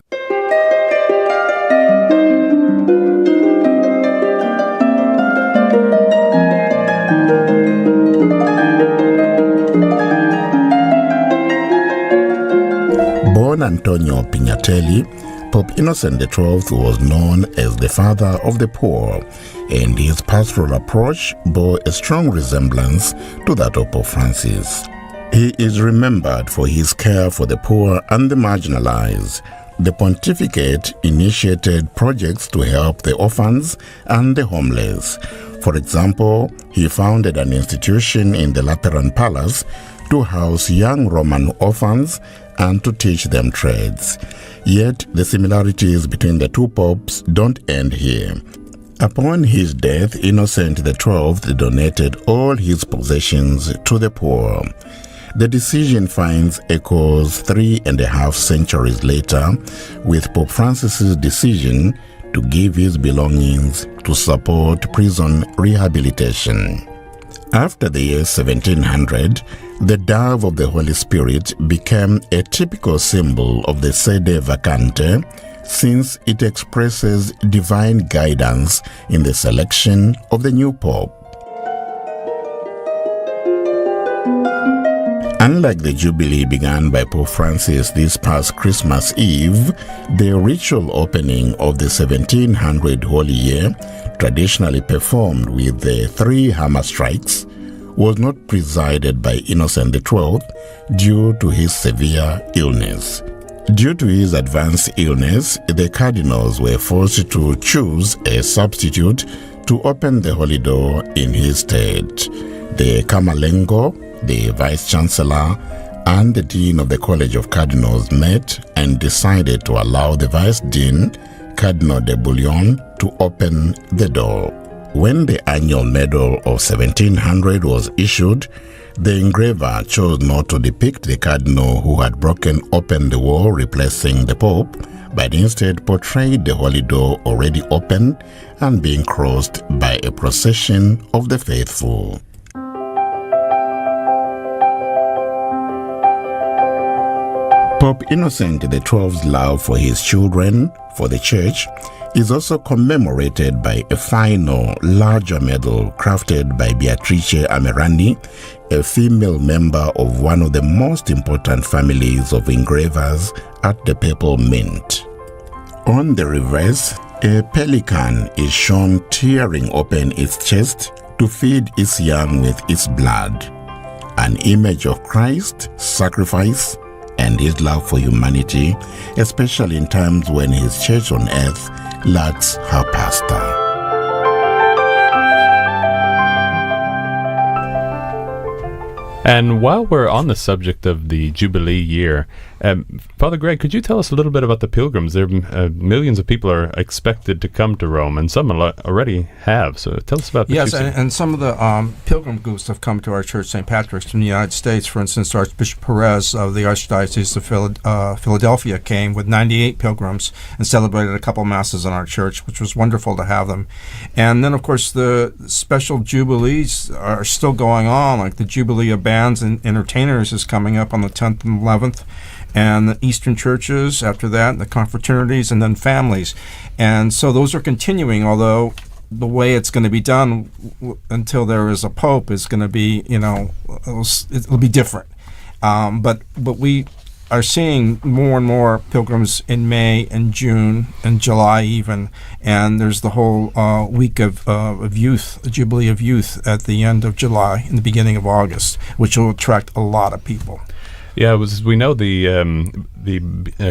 [SPEAKER 10] Born Antonio Pignatelli, Pope Innocent XII was known as the father of the poor, and his pastoral approach bore a strong resemblance to that of Pope Francis. He is remembered for his care for the poor and the marginalized. The pontificate initiated projects to help the orphans and the homeless. For example, he founded an institution in the Lateran Palace to house young Roman orphans and to teach them trades. Yet the similarities between the two popes don't end here. Upon his death, Innocent XII donated all his possessions to the poor. The decision finds echoes 3.5 centuries later with Pope Francis's decision to give his belongings to support prison rehabilitation. After the year 1700, the dove of the Holy Spirit became a typical symbol of the sede vacante, since it expresses divine guidance in the selection of the new pope. Unlike the Jubilee begun by Pope Francis this past Christmas Eve, the ritual opening of the 1700 Holy Year, traditionally performed with the 3 hammer strikes, was not presided by Innocent XII due to his severe illness. Due to his advanced illness, the cardinals were forced to choose a substitute to open the holy door in his stead. The Camerlengo, the Vice-Chancellor, and the Dean of the College of Cardinals met and decided to allow the Vice-Dean, Cardinal de Bouillon, to open the door. When the annual medal of 1700 was issued, the engraver chose not to depict the cardinal who had broken open the wall replacing the Pope, but instead portrayed the holy door already open and being crossed by a procession of the faithful. Pope Innocent XII's love for his children, for the Church, is also commemorated by a final, larger medal crafted by Beatrice Amerani, a female member of one of the most important families of engravers at the Papal Mint. On the reverse, a pelican is shown tearing open its chest to feed its young with its blood, an image of Christ's sacrifice and his love for humanity, especially in times when his church on earth lacks her pastor.
[SPEAKER 2] And while we're on the subject of the Jubilee year, Father Greg, could you tell us a little bit about the pilgrims? There, millions of people are expected to come to Rome, and some already have. So tell us about the
[SPEAKER 4] Yes, and some of the pilgrim groups have come to our church, St. Patrick's, from the United States. For instance, Archbishop Perez of the Archdiocese of Philadelphia came with 98 pilgrims and celebrated a couple masses in our church, which was wonderful to have them. And then, of course, the special Jubilees are still going on, like the Jubilee of Bands and Entertainers is coming up on the 10th and 11th. And the Eastern churches after that, and the confraternities, and then families. And so those are continuing, although the way it's going to be done until there is a pope is going to be, it'll be different. But we are seeing more and more pilgrims in May and June and July even. And there's the whole week of youth, the Jubilee of Youth at the end of July and the beginning of August, which will attract a lot of people.
[SPEAKER 2] Yeah, we know the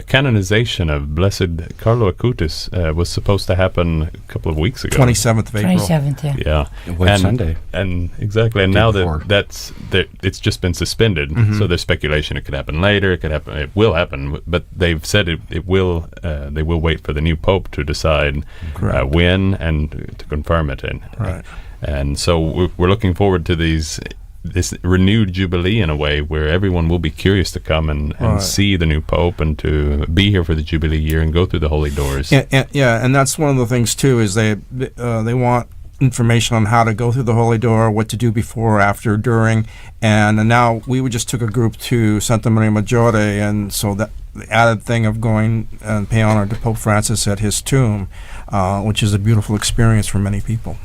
[SPEAKER 2] canonization of Blessed Carlo Acutis was supposed to happen a couple of weeks ago.
[SPEAKER 4] 27th of April.
[SPEAKER 5] 27th, yeah.
[SPEAKER 2] Yeah,
[SPEAKER 3] Sunday.
[SPEAKER 2] And exactly, and
[SPEAKER 3] Day
[SPEAKER 2] now
[SPEAKER 3] before.
[SPEAKER 2] that it's just been suspended. So there's speculation it could happen later. It will happen. But they've said it will. They will wait for the new pope to decide when and to confirm it. And so we're looking forward to this renewed jubilee in a way where everyone will be curious to come and see the new pope and to be here for the jubilee year and go through the holy doors.
[SPEAKER 4] And that's one of the things too is they want information on how to go through the holy door, what to do before, after, during, and now we just took a group to Santa Maria Maggiore, and so that the added thing of going and pay honor to Pope Francis at his tomb, which is a beautiful experience for many people.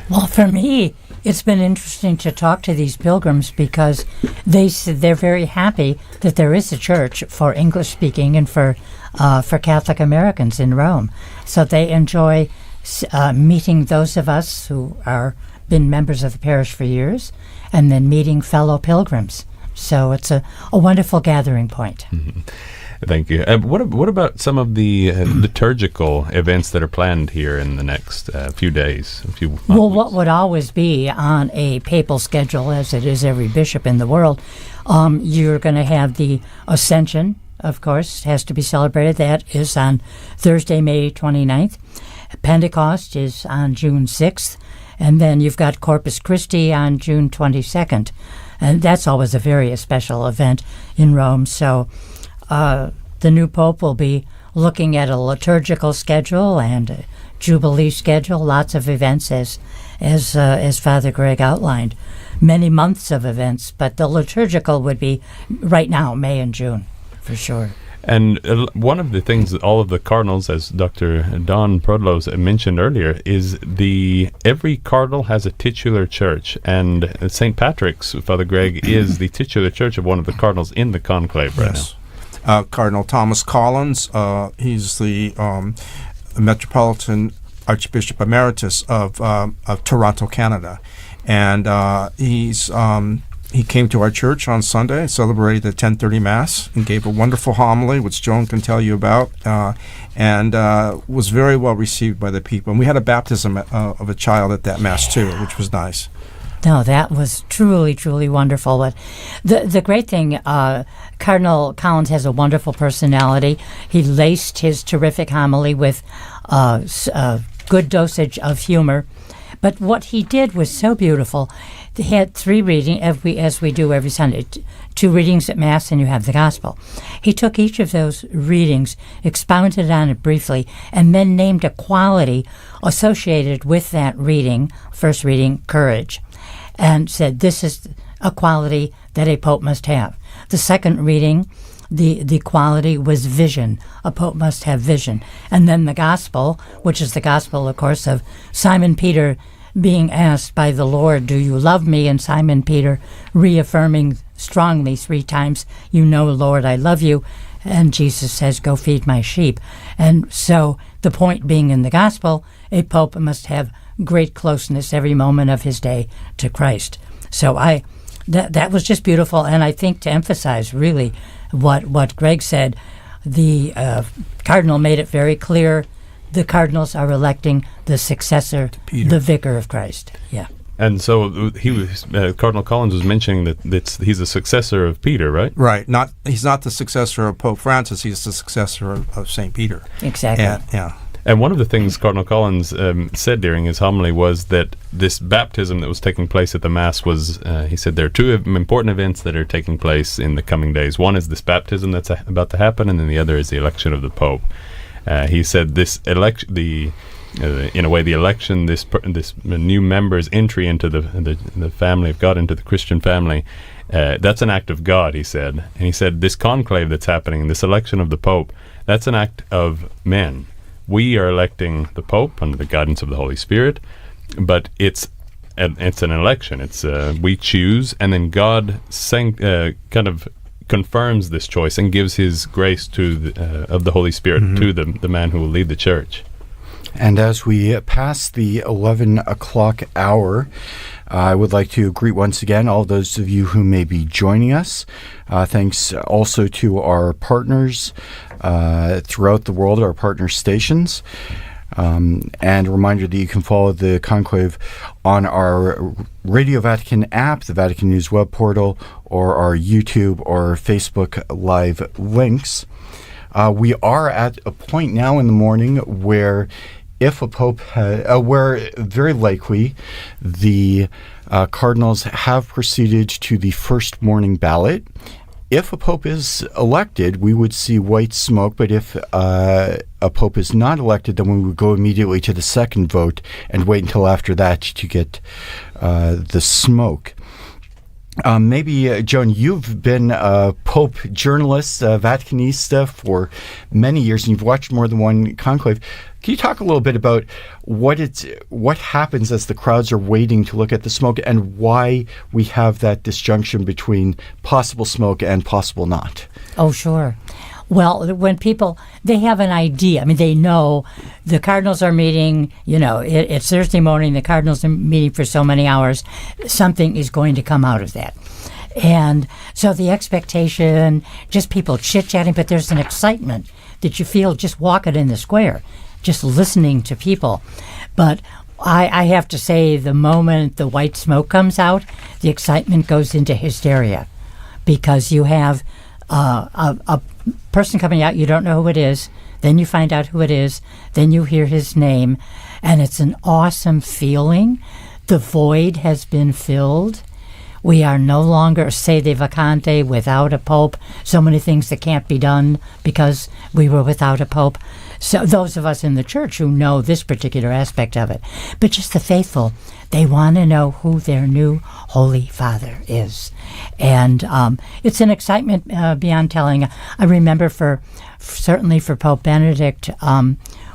[SPEAKER 5] Well, for me, it's been interesting to talk to these pilgrims because they're very happy that there is a church for English speaking and for Catholic Americans in Rome. So they enjoy meeting those of us who are been members of the parish for years, and then meeting fellow pilgrims. So it's a wonderful gathering point.
[SPEAKER 2] Mm-hmm. Thank you. What about some of the liturgical events that are planned here in the next few days?
[SPEAKER 5] Well, what would always be on a papal schedule, as it is every bishop in the world, you're going to have the Ascension, of course, has to be celebrated. That is on Thursday, May 29th. Pentecost is on June 6th. And then you've got Corpus Christi on June 22nd. And that's always a very special event in Rome. So the new pope will be looking at a liturgical schedule and a jubilee schedule, lots of events as Father Greg outlined. Many months of events, but the liturgical would be right now, May and June, for sure.
[SPEAKER 2] And one of the things that all of the cardinals, as Dr. Don Prodlos mentioned earlier, is every cardinal has a titular church, and St. Patrick's, Father Greg, is the titular church of one of the cardinals in the conclave right now.
[SPEAKER 4] Cardinal Thomas Collins, he's the Metropolitan Archbishop Emeritus of Toronto, Canada, and he came to our church on Sunday, celebrated the 10:30 Mass, and gave a wonderful homily, which Joan can tell you about, and was very well received by the people. And we had a baptism of a child at that Mass, too, which was nice.
[SPEAKER 5] No, that was truly, truly wonderful. But the great thing, Cardinal Collins has a wonderful personality. He laced his terrific homily with a good dosage of humor. But what he did was so beautiful. He had 3 readings, as we do every Sunday, 2 readings at Mass, and you have the Gospel. He took each of those readings, expounded on it briefly, and then named a quality associated with that reading, first reading, courage, and said this is a quality that a pope must have. The second reading, the quality was vision. A pope must have vision. And then the Gospel, which is the Gospel, of course, of Simon Peter being asked by the Lord, do you love me? And Simon Peter reaffirming strongly 3 times, you know, Lord, I love you. And Jesus says, go feed my sheep. And so the point being in the Gospel, a pope must have great closeness every moment of his day to Christ. So that was just beautiful. And I think to emphasize really what Greg said, the cardinal made it very clear the cardinals are electing the successor, the vicar of Christ. Yeah.
[SPEAKER 2] And so Cardinal Collins was mentioning that he's the successor of Peter, right?
[SPEAKER 4] Right. He's not the successor of Pope Francis. He's the successor of St. Peter.
[SPEAKER 5] Exactly.
[SPEAKER 2] And one of the things Cardinal Collins said during his homily was that this baptism that was taking place at the Mass was, he said, there are 2 important events that are taking place in the coming days. One is this baptism that's about to happen, and then the other is the election of the Pope. He said this election, in a way, the election, this new member's entry into the family of God, into the Christian family, that's an act of God, he said. And he said this conclave that's happening, this election of the Pope, that's an act of men. We are electing the Pope under the guidance of the Holy Spirit, but it's an election. It's we choose, and then God kind of confirms this choice and gives His grace of the Holy Spirit to the man who will lead the church.
[SPEAKER 3] And as we pass the 11 o'clock hour, I would like to greet once again all those of you who may be joining us. Thanks also to our partners throughout the world, our partner stations. And a reminder that you can follow the conclave on our Radio Vatican app, the Vatican News web portal, or our YouTube or Facebook live links. We are at a point now in the morning where if a pope, where very likely the cardinals have proceeded to the first morning ballot. If a pope is elected, we would see white smoke, but if a pope is not elected, then we would go immediately to the second vote and wait until after that to get the smoke. Maybe, Joan, you've been a Pope journalist, Vaticanista, for many years, and you've watched more than one conclave. Can you talk a little bit about what happens as the crowds are waiting to look at the smoke, and why we have that disjunction between possible smoke and possible not?
[SPEAKER 5] Oh, sure. Well, when people, they have an idea. I mean, they know the cardinals are meeting, it's Thursday morning, the cardinals are meeting for so many hours. Something is going to come out of that. And so the expectation, just people chit-chatting, but there's an excitement that you feel just walking in the square, just listening to people. But I have to say, the moment the white smoke comes out, the excitement goes into hysteria, because you have a person coming out, you don't know who it is, then you find out who it is, then you hear his name, and it's an awesome feeling. The void has been filled. We are no longer sede vacante, without a pope. So many things that can't be done because we were without a pope. So those of us in the church who know this particular aspect of it. But just the faithful, they want to know who their new Holy Father is. And it's an excitement beyond telling. I remember certainly for Pope Benedict,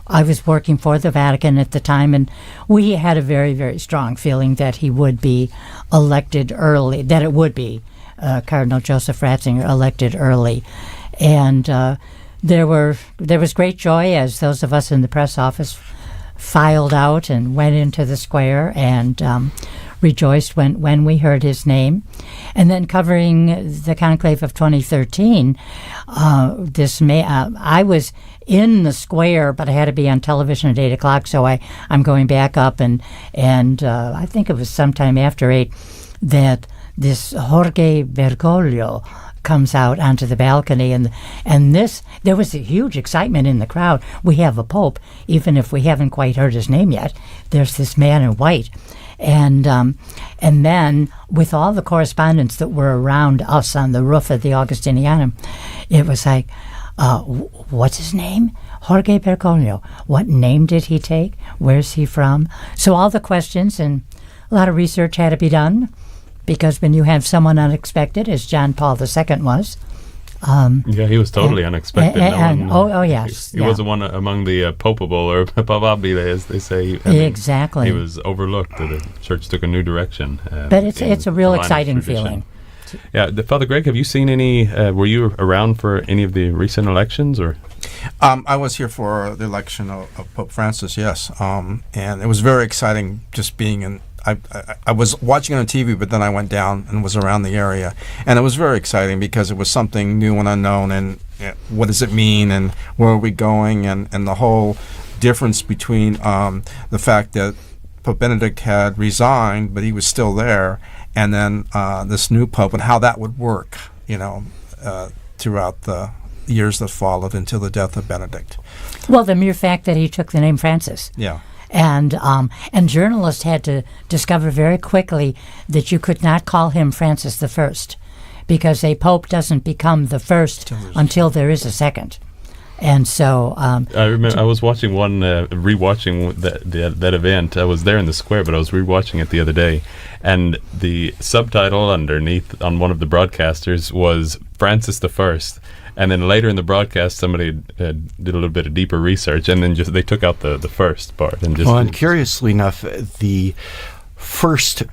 [SPEAKER 5] I was working for the Vatican at the time, and we had a very, very strong feeling that he would be elected early, that it would be Cardinal Joseph Ratzinger elected early. And there was great joy as those of us in the press office filed out and went into the square and rejoiced when we heard his name. And then covering the conclave of 2013, I was in the square, but I had to be on television at 8 o'clock, so I'm going back up, and I think it was sometime after 8 that this Jorge Bergoglio comes out onto the balcony, and there was a huge excitement in the crowd. We have a pope, even if we haven't quite heard his name yet. There's this man in white. And then with all the correspondents that were around us on the roof of the Augustinianum, it was like, what's his name? Jorge Bergoglio. What name did he take? Where's he from? So all the questions, and a lot of research had to be done, because when you have someone unexpected, as John Paul II was.
[SPEAKER 2] He was totally unexpected.
[SPEAKER 5] Yes.
[SPEAKER 2] He wasn't one among the popable or papabile, as they say.
[SPEAKER 5] Exactly.
[SPEAKER 2] He was overlooked. The church took a new direction.
[SPEAKER 5] But it's a real exciting feeling.
[SPEAKER 2] Yeah, Father Greg, have you seen any? Were you around for any of the recent elections, or?
[SPEAKER 4] I was here for the election of Pope Francis. Yes, and it was very exciting just being in. I was watching it on TV, but then I went down and was around the area, and it was very exciting because it was something new and unknown, and what does it mean, and where are we going, and the whole difference between the fact that Pope Benedict had resigned, but he was still there, and then this new pope, and how that would work, throughout the years that followed until the death of Benedict.
[SPEAKER 5] Well, the mere fact that he took the name Francis.
[SPEAKER 4] Yeah.
[SPEAKER 5] And journalists had to discover very quickly that you could not call him Francis the First, because a pope doesn't become the first until there is a second. And so
[SPEAKER 2] I remember I was watching rewatching that event. I was there in the square, but I was rewatching it the other day, and the subtitle underneath on one of the broadcasters was Francis the First. And then later in the broadcast, somebody did a little bit of deeper research, and then they took out the first part. And
[SPEAKER 3] curiously enough, the first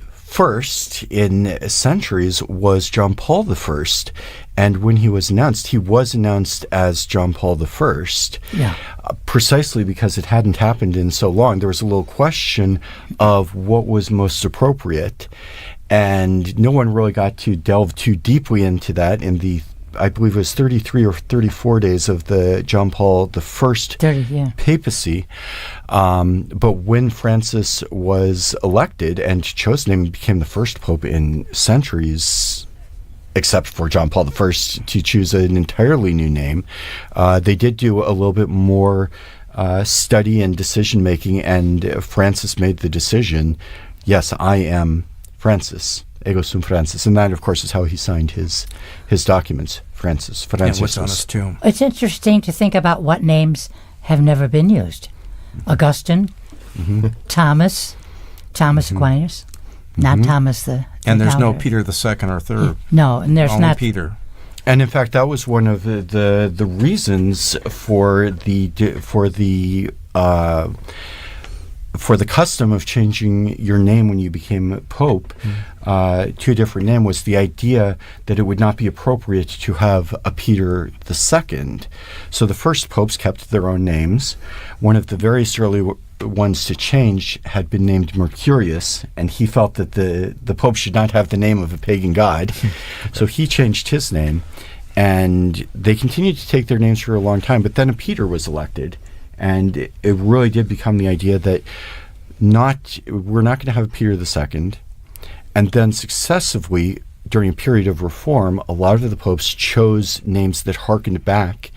[SPEAKER 3] in centuries was John Paul I, And when he was announced as John Paul I.
[SPEAKER 5] Yeah.
[SPEAKER 3] Precisely because it hadn't happened in so long. There was a little question of what was most appropriate, and no one really got to delve too deeply into that in the, I believe it was 33 or 34 days of the John Paul I papacy. But when Francis was elected and chosen and became the first pope in centuries, except for John Paul I, to choose an entirely new name, they did do a little bit more study and decision-making, and Francis made the decision, yes, I am Francis. Ego sum Francis. And that, of course, is how he signed his documents, Francis.
[SPEAKER 4] And what's on his tomb.
[SPEAKER 5] It's interesting to think about what names have never been used. Augustine, Thomas Aquinas, not Thomas the
[SPEAKER 4] And there's no
[SPEAKER 5] founder.
[SPEAKER 4] Peter II or III.
[SPEAKER 5] No, and there's
[SPEAKER 4] Only
[SPEAKER 5] not
[SPEAKER 4] Peter.
[SPEAKER 3] And in fact, that was one of the reasons for the custom of changing your name when you became pope to a different name, was the idea that it would not be appropriate to have a Peter II. So the first popes kept their own names. One of the various early ones to change had been named Mercurius, and he felt that the pope should not have the name of a pagan god. So he changed his name, and they continued to take their names for a long time. But then a Peter was elected, and it really did become the idea that we're not going to have a Peter II. And then successively, during a period of reform, a lot of the popes chose names that harkened back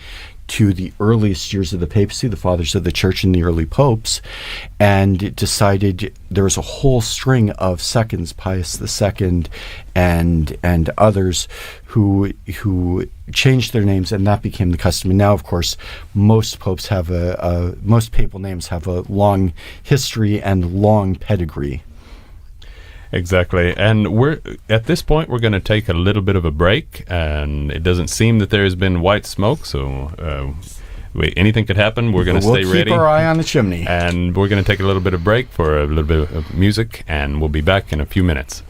[SPEAKER 3] to the earliest years of the papacy, the fathers of the church and the early popes, and decided there was a whole string of seconds, Pius II and others, who changed their names, and that became the custom. And now, of course, most popes have most papal names have a long history and long pedigree.
[SPEAKER 2] Exactly. And we're at this point, we're going to take a little bit of a break, and it doesn't seem that there has been white smoke, so anything could happen. We're going to stay ready.
[SPEAKER 3] We'll keep our eye on the chimney.
[SPEAKER 2] And we're going to take a little bit of break for a little bit of music, and we'll be back in a few minutes.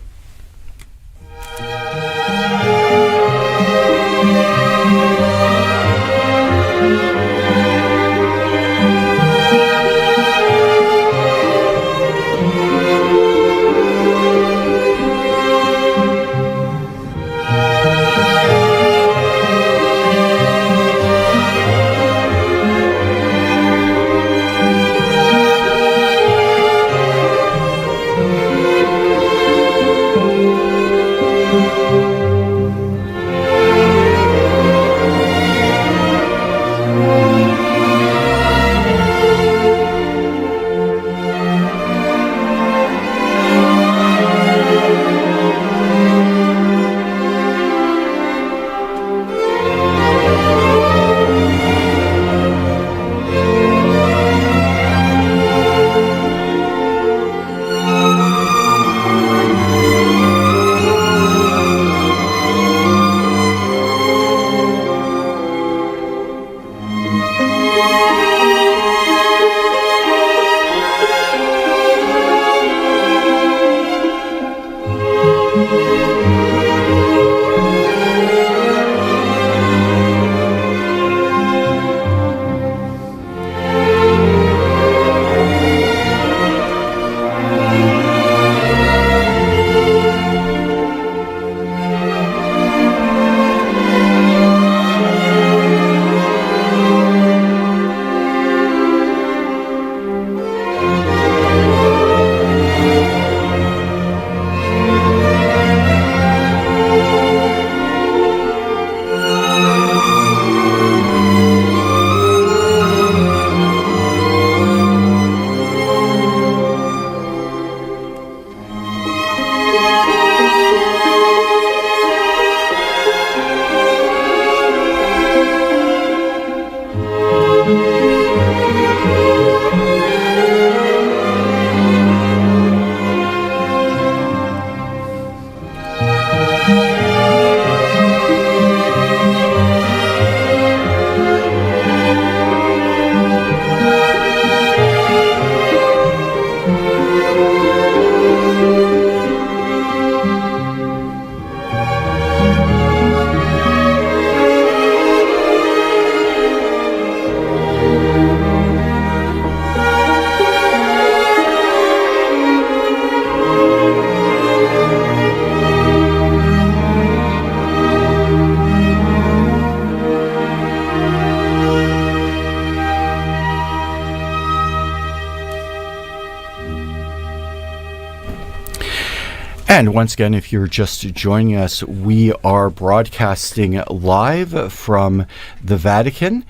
[SPEAKER 3] And once again, if you're just joining us, we are broadcasting live from the Vatican.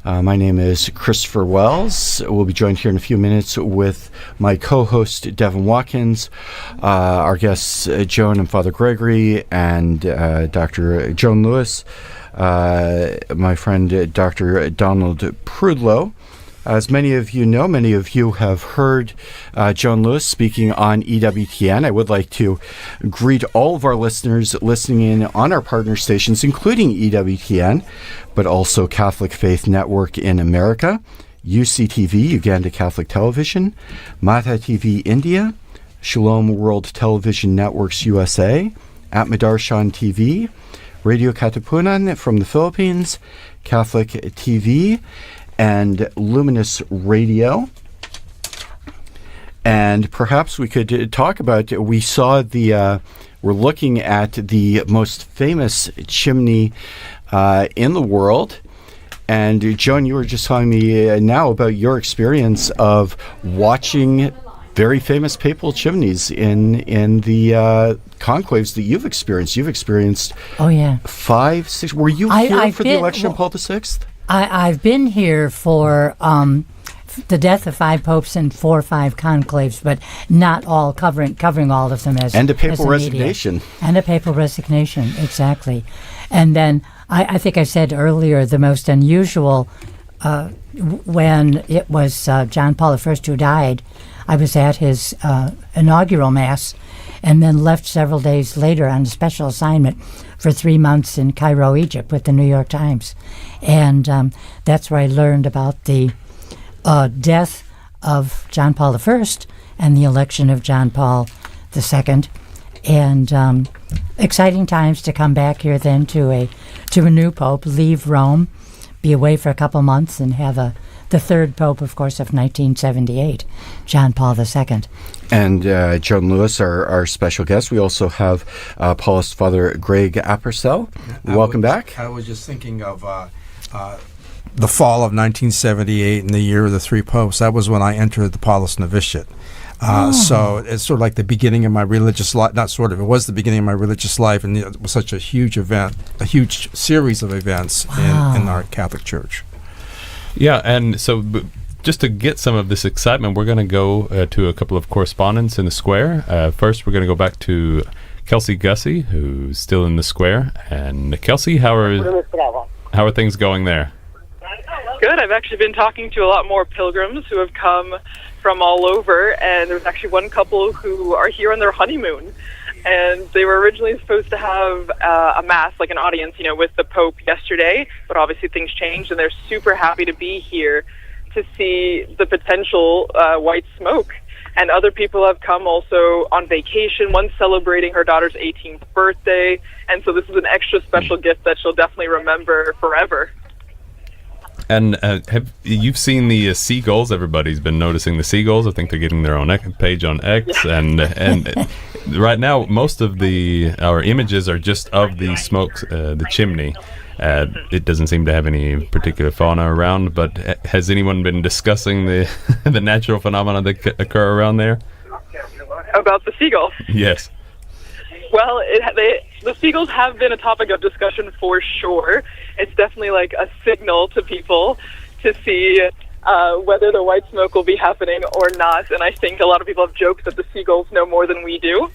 [SPEAKER 3] My name is Christopher Wells. We'll be joined here in a few minutes with my co-host, Devin Watkins, our guests, Joan and Father Gregory, and Dr. Joan Lewis, my friend, Dr. Donald Prudlow. As many of you know, many of you have heard Joan Lewis speaking on EWTN. I would like to greet all of our listeners listening in on our partner stations, including EWTN, but also Catholic Faith Network in America, UCTV, Uganda Catholic Television, Mata TV India, Shalom World Television Networks USA, Atmadarshan TV, Radio Katipunan from the Philippines, Catholic TV, and Luminous Radio. And perhaps we could talk about, we saw we're looking at the most famous chimney in the world. And Joan, you were just telling me now about your experience of watching very famous papal chimneys in the conclaves that you've experienced. You've experienced 5, 6. Were you here for the election of Paul VI?
[SPEAKER 5] I've been here for the death of 5 popes and 4 or 5 conclaves, but not all covering all of them as
[SPEAKER 3] and a papal
[SPEAKER 5] as
[SPEAKER 3] resignation.
[SPEAKER 5] And a papal resignation, exactly. And then I think I said earlier the most unusual when it was John Paul I who died. I was at his inaugural mass, and then left several days later on a special assignment for 3 months in Cairo, Egypt, with the New York Times. And that's where I learned about the death of John Paul I and the election of John Paul II. And exciting times to come back here then to a new pope, leave Rome, be away for a couple months, and have the third pope, of course, of 1978, John Paul II.
[SPEAKER 3] And Joan Lewis, our special guest. We also have Paulist Father Greg Appercell. Welcome back.
[SPEAKER 4] I was just thinking of the fall of 1978 and the year of the 3 popes. That was when I entered the Paulist novitiate. So it's sort of like the beginning of my religious life. Not sort of. It was the beginning of my religious life, and it was such a huge event, a huge series of events in our Catholic Church.
[SPEAKER 2] Yeah, and so just to get some of this excitement, we're going to go to a couple of correspondents in the square. First, we're going to go back to Kelsey Gussie, who's still in the square. And Kelsey, how are things going there?
[SPEAKER 7] Good. I've actually been talking to a lot more pilgrims who have come from all over, and there's actually one couple who are here on their honeymoon. And they were originally supposed to have a mass, like an audience, with the Pope yesterday, but obviously things changed, and they're super happy to be here to see the potential white smoke. And other people have come also on vacation, one celebrating her daughter's 18th birthday, and so this is an extra special gift that she'll definitely remember forever.
[SPEAKER 2] And have you've seen the seagulls? Everybody's been noticing the seagulls. I think they're getting their own page on X, and right now most of our images are just of the smoke, the chimney. It doesn't seem to have any particular fauna around, but has anyone been discussing the the natural phenomena that occur around there?
[SPEAKER 7] About the seagull?
[SPEAKER 2] Yes.
[SPEAKER 7] Well, the seagulls have been a topic of discussion for sure. It's definitely like a signal to people to see whether the white smoke will be happening or not. And I think a lot of people have joked that the seagulls know more than we do,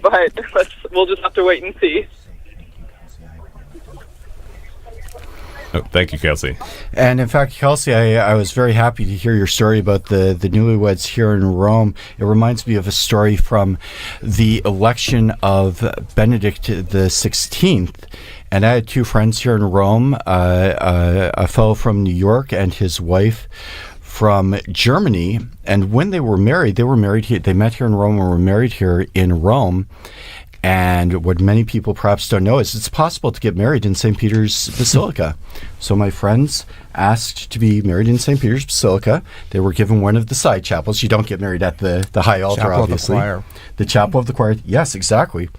[SPEAKER 7] but we'll just have to wait and see.
[SPEAKER 2] Oh, thank you, Kelsey.
[SPEAKER 3] And in fact, Kelsey, I was very happy to hear your story about the newlyweds here in Rome. It reminds me of a story from the election of Benedict the 16th. And I had 2 friends here in Rome, a fellow from New York and his wife from Germany. And when they were married here. They met here in Rome and were married here in Rome. And what many people perhaps don't know is it's possible to get married in St. Peter's Basilica. So my friends asked to be married in St. Peter's Basilica. They were given one of the side chapels. You don't get married at the high altar,
[SPEAKER 4] Chapel
[SPEAKER 3] obviously.
[SPEAKER 4] Of the choir.
[SPEAKER 3] The chapel of the choir. Yes, exactly.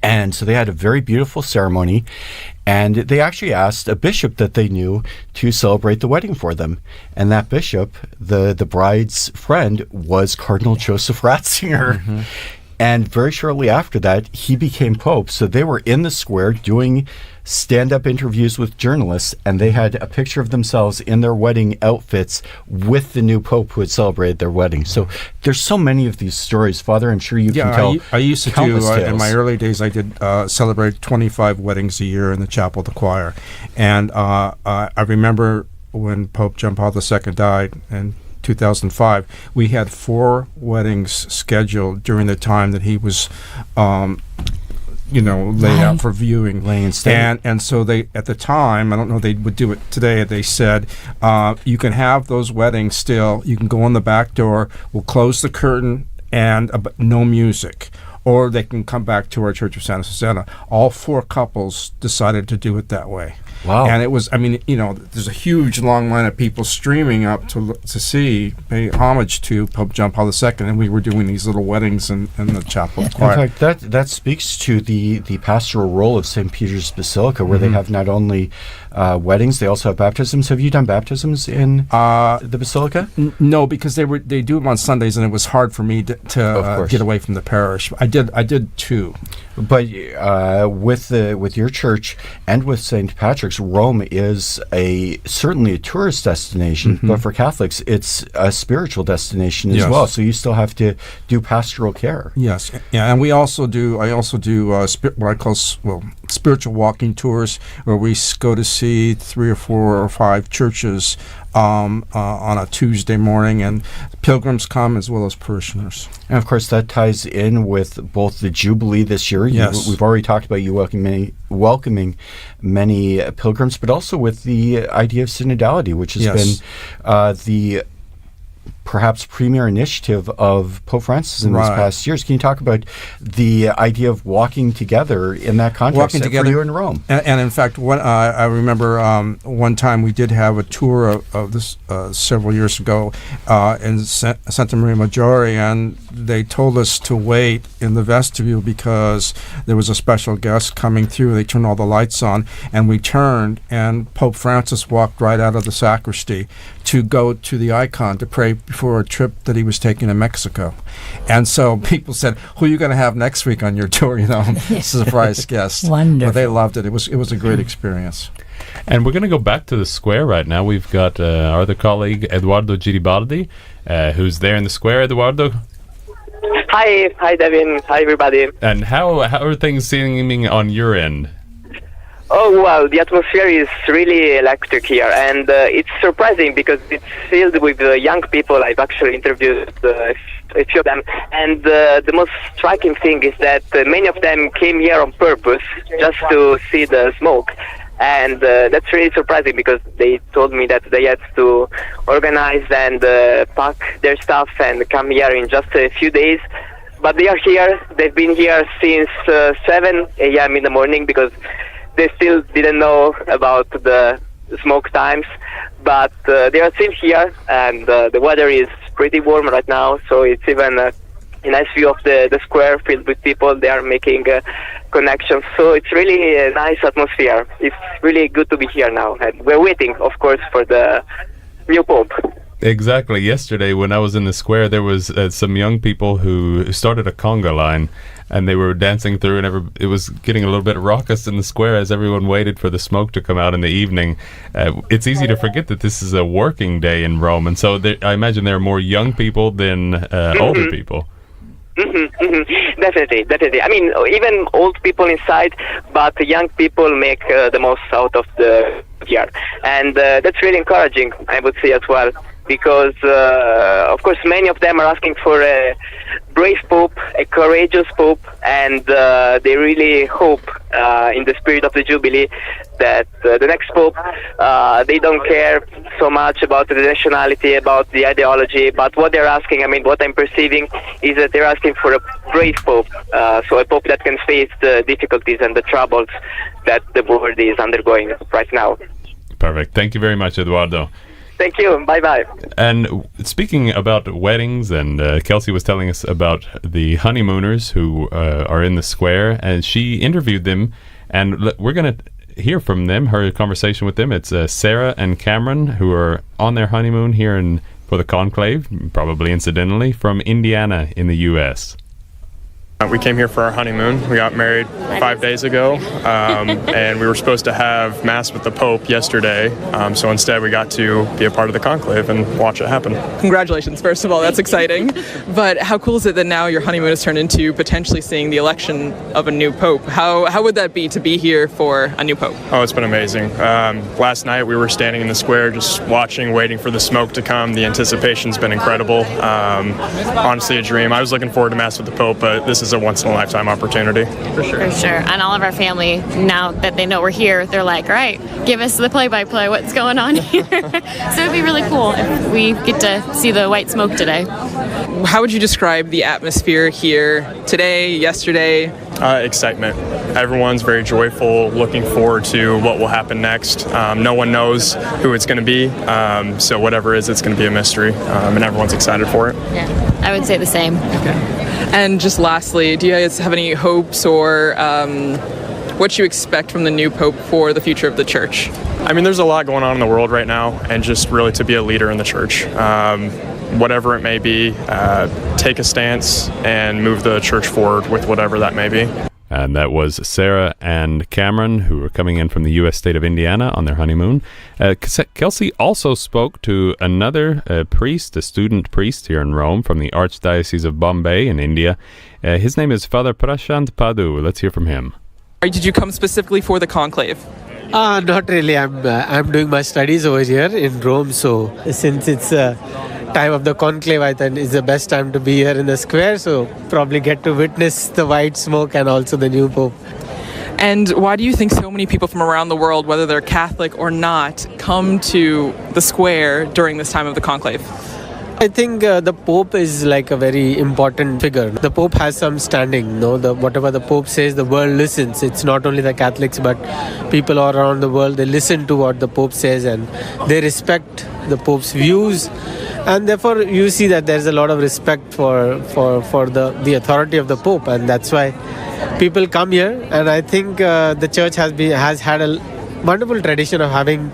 [SPEAKER 3] And so they had a very beautiful ceremony, and they actually asked a bishop that they knew to celebrate the wedding for them. And that bishop, the bride's friend, was Cardinal Joseph Ratzinger. Mm-hmm. And very shortly after that, he became Pope. So they were in the square doing stand-up interviews with journalists, and they had a picture of themselves in their wedding outfits with the new Pope who had celebrated their wedding. So there's so many of these stories. Father, I'm sure you can tell.
[SPEAKER 4] I used to do,
[SPEAKER 3] countless tales.
[SPEAKER 4] in my early days, I did celebrate 25 weddings a year in the chapel of the choir. And I remember when Pope John Paul II died in 2005, we had 4 weddings scheduled during the time that he was laid out for viewing.
[SPEAKER 3] Laying in state.
[SPEAKER 4] And so they, at the time, I don't know if they would do it today, they said, you can have those weddings still. You can go in the back door, we'll close the curtain, and no music. Or they can come back to our Church of Santa Susana. All 4 couples decided to do it that way.
[SPEAKER 3] Wow.
[SPEAKER 4] And it was, there's a huge long line of people streaming up to pay homage to Pope John Paul II, and we were doing these little weddings in the chapel choir.
[SPEAKER 3] In fact, that speaks to the pastoral role of St. Peter's Basilica, where they have not only weddings, they also have baptisms. Have you done baptisms in the Basilica?
[SPEAKER 4] No, because they do them on Sundays, and it was hard for me to get away from the parish. I did 2.
[SPEAKER 3] But with your church and with St. Patrick's, Rome is certainly a tourist destination, but for Catholics, it's a spiritual destination as well. So you still have to do pastoral care.
[SPEAKER 4] Yes, yeah, and I also do what I call spiritual walking tours, where we go to see 3 or 4 or 5 churches on a Tuesday morning, and pilgrims come as well as parishioners.
[SPEAKER 3] And of course, that ties in with both the Jubilee this year.
[SPEAKER 4] Yes.
[SPEAKER 3] We've already talked about you welcoming many pilgrims, but also with the idea of synodality, which has been the perhaps premier initiative of Pope Francis in these past years. Can you talk about the idea of walking together in that context for you in Rome?
[SPEAKER 4] And in fact, I remember one time we did have a tour of this several years ago in Santa Maria Maggiore, and they told us to wait in the vestibule because there was a special guest coming through. They turned all the lights on, and we turned, and Pope Francis walked right out of the sacristy to go to the icon to pray before a trip that he was taking to Mexico. And so people said, who are you going to have next week on your tour? Surprise guest.
[SPEAKER 5] Wonderful.
[SPEAKER 4] But they loved it. It was a great experience.
[SPEAKER 2] And we're going to go back to the square right now. We've got our other colleague, Eduardo Giribaldi, who's there in the square. Eduardo?
[SPEAKER 11] Hi, Devin. Hi, everybody.
[SPEAKER 2] And how are things seeming on your end?
[SPEAKER 11] Oh, well, the atmosphere is really electric here, and it's surprising because it's filled with young people. I've actually interviewed a few of them, and the most striking thing is that many of them came here on purpose just to see the smoke. And that's really surprising because they told me that they had to organize and pack their stuff and come here in just a few days. But they are here. They've been here since 7 a.m. in the morning because they still didn't know about the smoke times. But they are still here, and the weather is pretty warm right now, so it's even a nice view of the square filled with people. They are making connections, so it's really a nice atmosphere. It's really good to be here now, and we're waiting, of course, for the new Pope.
[SPEAKER 2] Exactly. Yesterday, when I was in the square, there was some young people who started a conga line, and they were dancing through, and it was getting a little bit raucous in the square as everyone waited for the smoke to come out in the evening. It's easy to forget that this is a working day in Rome, and so I imagine there are more young people than older people.
[SPEAKER 11] Definitely. I mean, even old people inside, but young people make the most out of the year, and that's really encouraging, I would say as well, because of course many of them are asking for a brave pope, a courageous pope, and they really hope in the spirit of the Jubilee that the next pope, they don't care so much about the nationality, about the ideology, but what they're asking, I mean, what I'm perceiving is that they're asking for a brave pope, so a pope that can face the difficulties and the troubles that the world is undergoing right now.
[SPEAKER 2] Perfect. Thank you very much, Eduardo.
[SPEAKER 11] Thank you. Bye-bye.
[SPEAKER 2] And speaking about weddings, and Kelsey was telling us about the honeymooners who are in the square, and she interviewed them, and we're going to hear from them, her conversation with them. It's Sarah and Cameron, who are on their honeymoon here for the conclave, probably incidentally, from Indiana in the U.S.
[SPEAKER 12] We came here for our honeymoon. We got married 5 days ago, and we were supposed to have Mass with the Pope yesterday. So instead, we got to be a part of the conclave and watch it happen.
[SPEAKER 13] Congratulations, first of all. That's exciting. But how cool is it that now your honeymoon has turned into potentially seeing the election of a new Pope? How would that be to be here for a new Pope?
[SPEAKER 12] Oh, it's been amazing. Last night, we were standing in the square just watching, waiting for the smoke to come. The anticipation's been incredible. Honestly, a dream. I was looking forward to Mass with the Pope, but this is a once-in-a-lifetime opportunity.
[SPEAKER 13] For sure.
[SPEAKER 14] For sure. And all of our family, now that they know we're here, they're like, all right, give us the play-by-play, what's going on here? So it'd be really cool if we get to see the white smoke today.
[SPEAKER 13] How would you describe the atmosphere here today, yesterday?
[SPEAKER 12] Excitement. Everyone's very joyful, looking forward to what will happen next. No one knows who it's going to be, so whatever it is, it's going to be a mystery, and everyone's excited for it.
[SPEAKER 14] Yeah, I would say the same.
[SPEAKER 13] Okay. And just lastly, do you guys have any hopes or what you expect from the new Pope for the future of the Church?
[SPEAKER 12] I mean, there's a lot going on in the world right now, and just really to be a leader in the Church. Whatever it may be, take a stance and move the Church forward with whatever that may be.
[SPEAKER 2] And that was Sarah and Cameron, who were coming in from the U.S. state of Indiana on their honeymoon. Kelsey also spoke to another priest, a student priest here in Rome from the Archdiocese of Bombay in India. His name is Father Prashant Padu. Let's hear from him.
[SPEAKER 13] Did you come specifically for the conclave?
[SPEAKER 15] Not really. I'm doing my studies over here in Rome, so since it's time of the conclave, I thought it's the best time to be here in the square, so probably get to witness the white smoke and also the new Pope.
[SPEAKER 13] And why do you think so many people from around the world, whether they're Catholic or not, come to the square during this time of the conclave?
[SPEAKER 15] I think the Pope is like a very important figure. The Pope has some standing, whatever the Pope says, the world listens. It's not only the Catholics, but people all around the world, they listen to what the Pope says and they respect the Pope's views. And therefore, you see that there's a lot of respect for the authority of the Pope, and that's why people come here. And I think the Church has had a wonderful tradition of having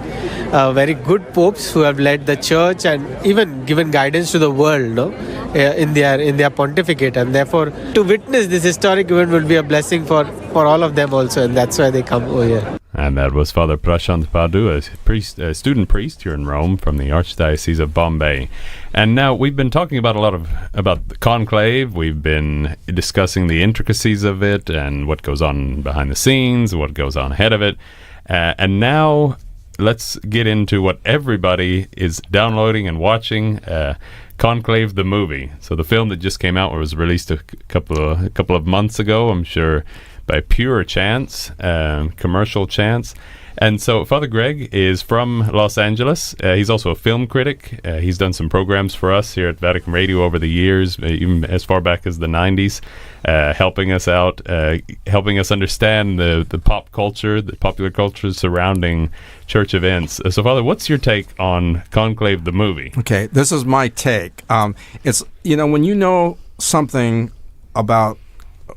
[SPEAKER 15] very good popes who have led the Church and even given guidance to the world, in their pontificate. And therefore, to witness this historic event will be a blessing for all of them also, and that's why they come over here.
[SPEAKER 2] And that was Father Prashant Padu, a student priest here in Rome from the Archdiocese of Bombay. And now we've been talking about about the conclave. We've been discussing the intricacies of it and what goes on behind the scenes, what goes on ahead of it. And now let's get into what everybody is downloading and watching, Conclave the movie. So the film that just came out was released a couple of months ago, I'm sure by pure chance, commercial chance. And so Father Greg is from Los Angeles. He's also a film critic. He's done some programs for us here at Vatican Radio over the years, even as far back as the 90s, helping us out, helping us understand the pop culture, the popular culture surrounding church events. So Father, what's your take on Conclave the movie?
[SPEAKER 4] Okay, this is my take. It's, when you know something about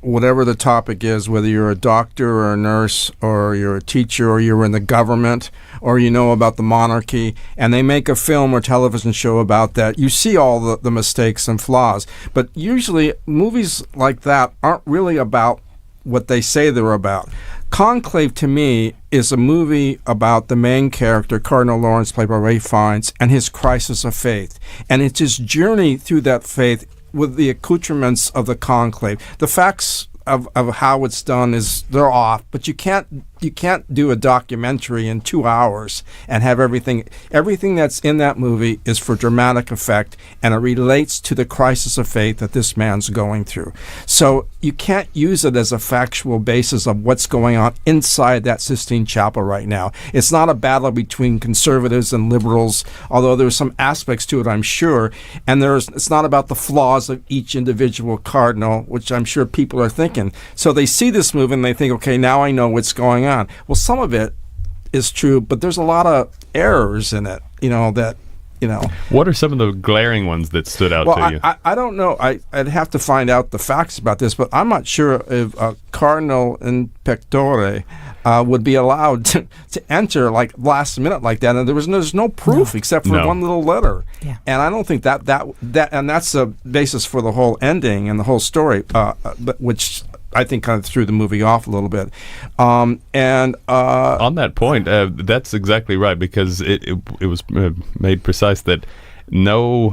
[SPEAKER 4] whatever the topic is, whether you're a doctor or a nurse or you're a teacher or you're in the government or you know about the monarchy, and they make a film or television show about that, you see all the mistakes and flaws. But usually movies like that aren't really about what they say they're about. Conclave, to me, is a movie about the main character, Cardinal Lawrence, played by Ralph Fiennes, and his crisis of faith. And it's his journey through that faith with the accoutrements of the conclave. The facts of how it's done they're off, but you can't do a documentary in 2 hours and have everything that's in that movie is for dramatic effect, and it relates to the crisis of faith that this man's going through. So you can't use it as a factual basis of what's going on inside that Sistine Chapel right now. It's not a battle between conservatives and liberals, although there's some aspects to it, I'm sure, and it's not about the flaws of each individual cardinal, which I'm sure people are thinking. So they see this movie and they think, okay, now I know what's going on. Well, some of it is true, but there's a lot of errors in it, that
[SPEAKER 2] What are some of the glaring ones that stood out to you?
[SPEAKER 4] I don't know. I'd have to find out the facts about this, but I'm not sure if Cardinal Inspectore would be allowed to enter like last minute like that. And there's no proof except for one little letter.
[SPEAKER 5] Yeah.
[SPEAKER 4] And I don't think that and that's the basis for the whole ending and the whole story, but which I think kind of threw the movie off a little bit. On
[SPEAKER 2] that point, that's exactly right, because it was made precise that no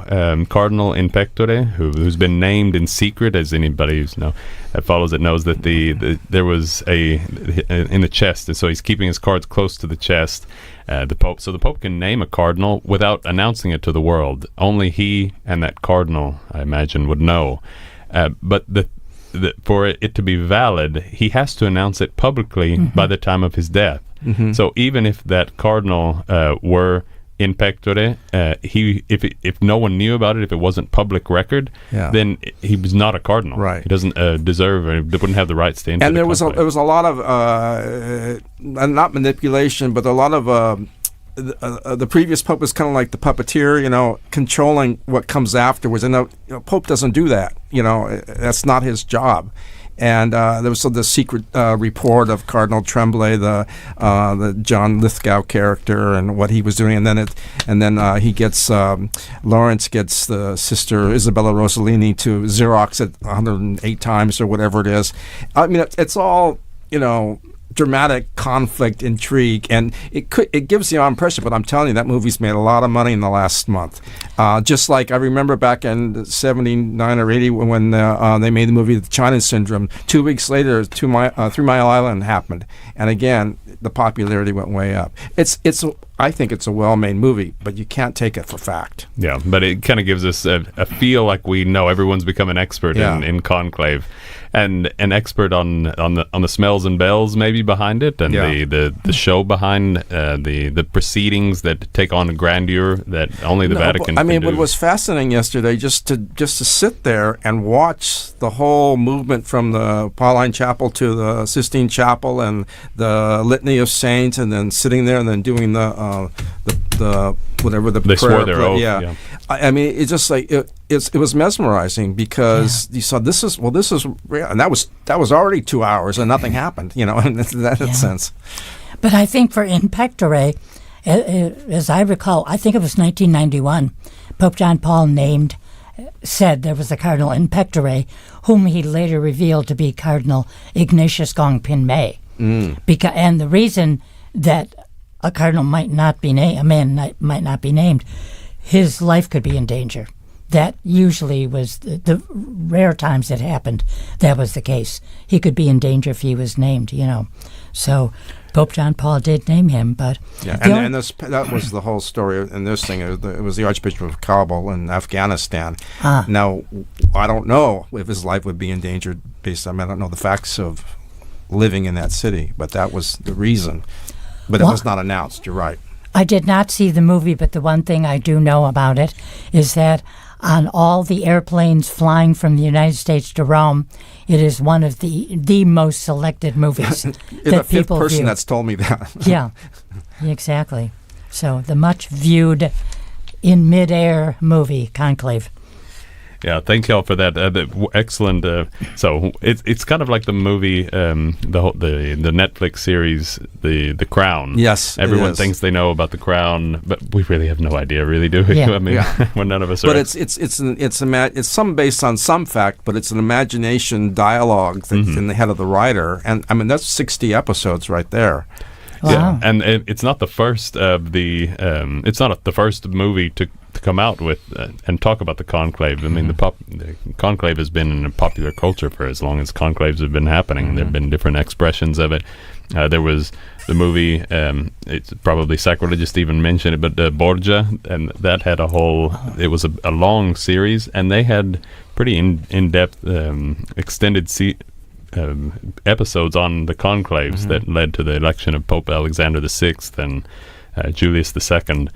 [SPEAKER 2] Cardinal Inspectore, who's been named in secret, as anybody who's follows it knows that there was in the chest, and so he's keeping his cards close to the chest. The Pope can name a cardinal without announcing it to the world. Only he and that cardinal, I imagine, would know. But for it to be valid, he has to announce it publicly by the time of his death. Mm-hmm. So even if that cardinal were in pectore, if no one knew about it, if it wasn't public record, then he was not a cardinal.
[SPEAKER 4] Right.
[SPEAKER 2] He doesn't deserve, or wouldn't have the rights to enter.
[SPEAKER 4] And there was
[SPEAKER 2] a
[SPEAKER 4] lot of not manipulation, but a lot of. The previous pope was kind of like the puppeteer, controlling what comes afterwards. And Pope doesn't do that. That's not his job. And there was the secret report of Cardinal Tremblay, the John Lithgow character, and what he was doing. And then he gets Lawrence gets the sister Isabella Rossellini to Xerox it 108 times or whatever it is. I mean, it's all dramatic conflict, intrigue, and it gives the impression. But I'm telling you, that movie's made a lot of money in the last month. Just like I remember back in '79 or '80 when they made the movie The China Syndrome. 2 weeks later, 3 Mile Island happened, and again the popularity went way up. I think it's a well-made movie, but you can't take it for fact.
[SPEAKER 2] Yeah, but it kind of gives us a feel like we know everyone's become an expert in conclave, and an expert on the smells and bells maybe behind it, and the show behind the proceedings that take on a grandeur that only the Vatican can do.
[SPEAKER 4] What was fascinating yesterday, just to sit there and watch the whole movement from the Pauline Chapel to the Sistine Chapel and the Litany of Saints, and then sitting there and then doing the whatever the
[SPEAKER 2] they
[SPEAKER 4] prayer.
[SPEAKER 2] Swore their oath. Yeah.
[SPEAKER 4] I mean, it's just like it was mesmerizing, because you saw this is real, and that was already 2 hours and nothing happened. In that sense.
[SPEAKER 5] But I think for In Pectore, as I recall, I think it was 1991, Pope John Paul said there was a Cardinal in Pectore, whom he later revealed to be Cardinal Ignatius Gong Pin Mei. And the reason that a cardinal might not be named, a man might not be named, his life could be in danger. That usually was the rare times it happened. That was the case. He could be in danger if he was named. So Pope John Paul did name him, but
[SPEAKER 4] that was the whole story in this thing. It was the Archbishop of Kabul in Afghanistan. Now, I don't know if his life would be endangered based on, I don't know the facts of living in that city, but that was the reason. But it was not announced. You're right.
[SPEAKER 5] I did not see the movie, but the one thing I do know about it is that on all the airplanes flying from the United States to Rome, it is one of the most selected movies that
[SPEAKER 4] the fifth
[SPEAKER 5] people
[SPEAKER 4] person
[SPEAKER 5] view.
[SPEAKER 4] that's told me that.
[SPEAKER 5] Yeah, exactly. So the much viewed in midair movie, Conclave.
[SPEAKER 2] Yeah, thank y'all for that. Excellent. So it's kind of like the movie, the Netflix series, The Crown.
[SPEAKER 4] Yes,
[SPEAKER 2] everyone thinks they know about The Crown, but we really have no idea, really, do we?
[SPEAKER 5] Yeah.
[SPEAKER 2] I mean, well, none of us are.
[SPEAKER 4] But it's some based on some fact, but it's an imagination dialogue that's in the head of the writer, and I mean that's 60 episodes right there.
[SPEAKER 5] Wow.
[SPEAKER 2] Yeah, and it's not the first of the. It's not the first movie to come out with and talk about the conclave. I mean, the conclave has been in popular culture for as long as conclaves have been happening. There have been different expressions of it. There was the movie. It's probably sacrilegious to even mention it, but Borgia, and that had a whole. It was a long series, and they had pretty in-depth, extended episodes on the conclaves that led to the election of Pope Alexander VI and Julius II,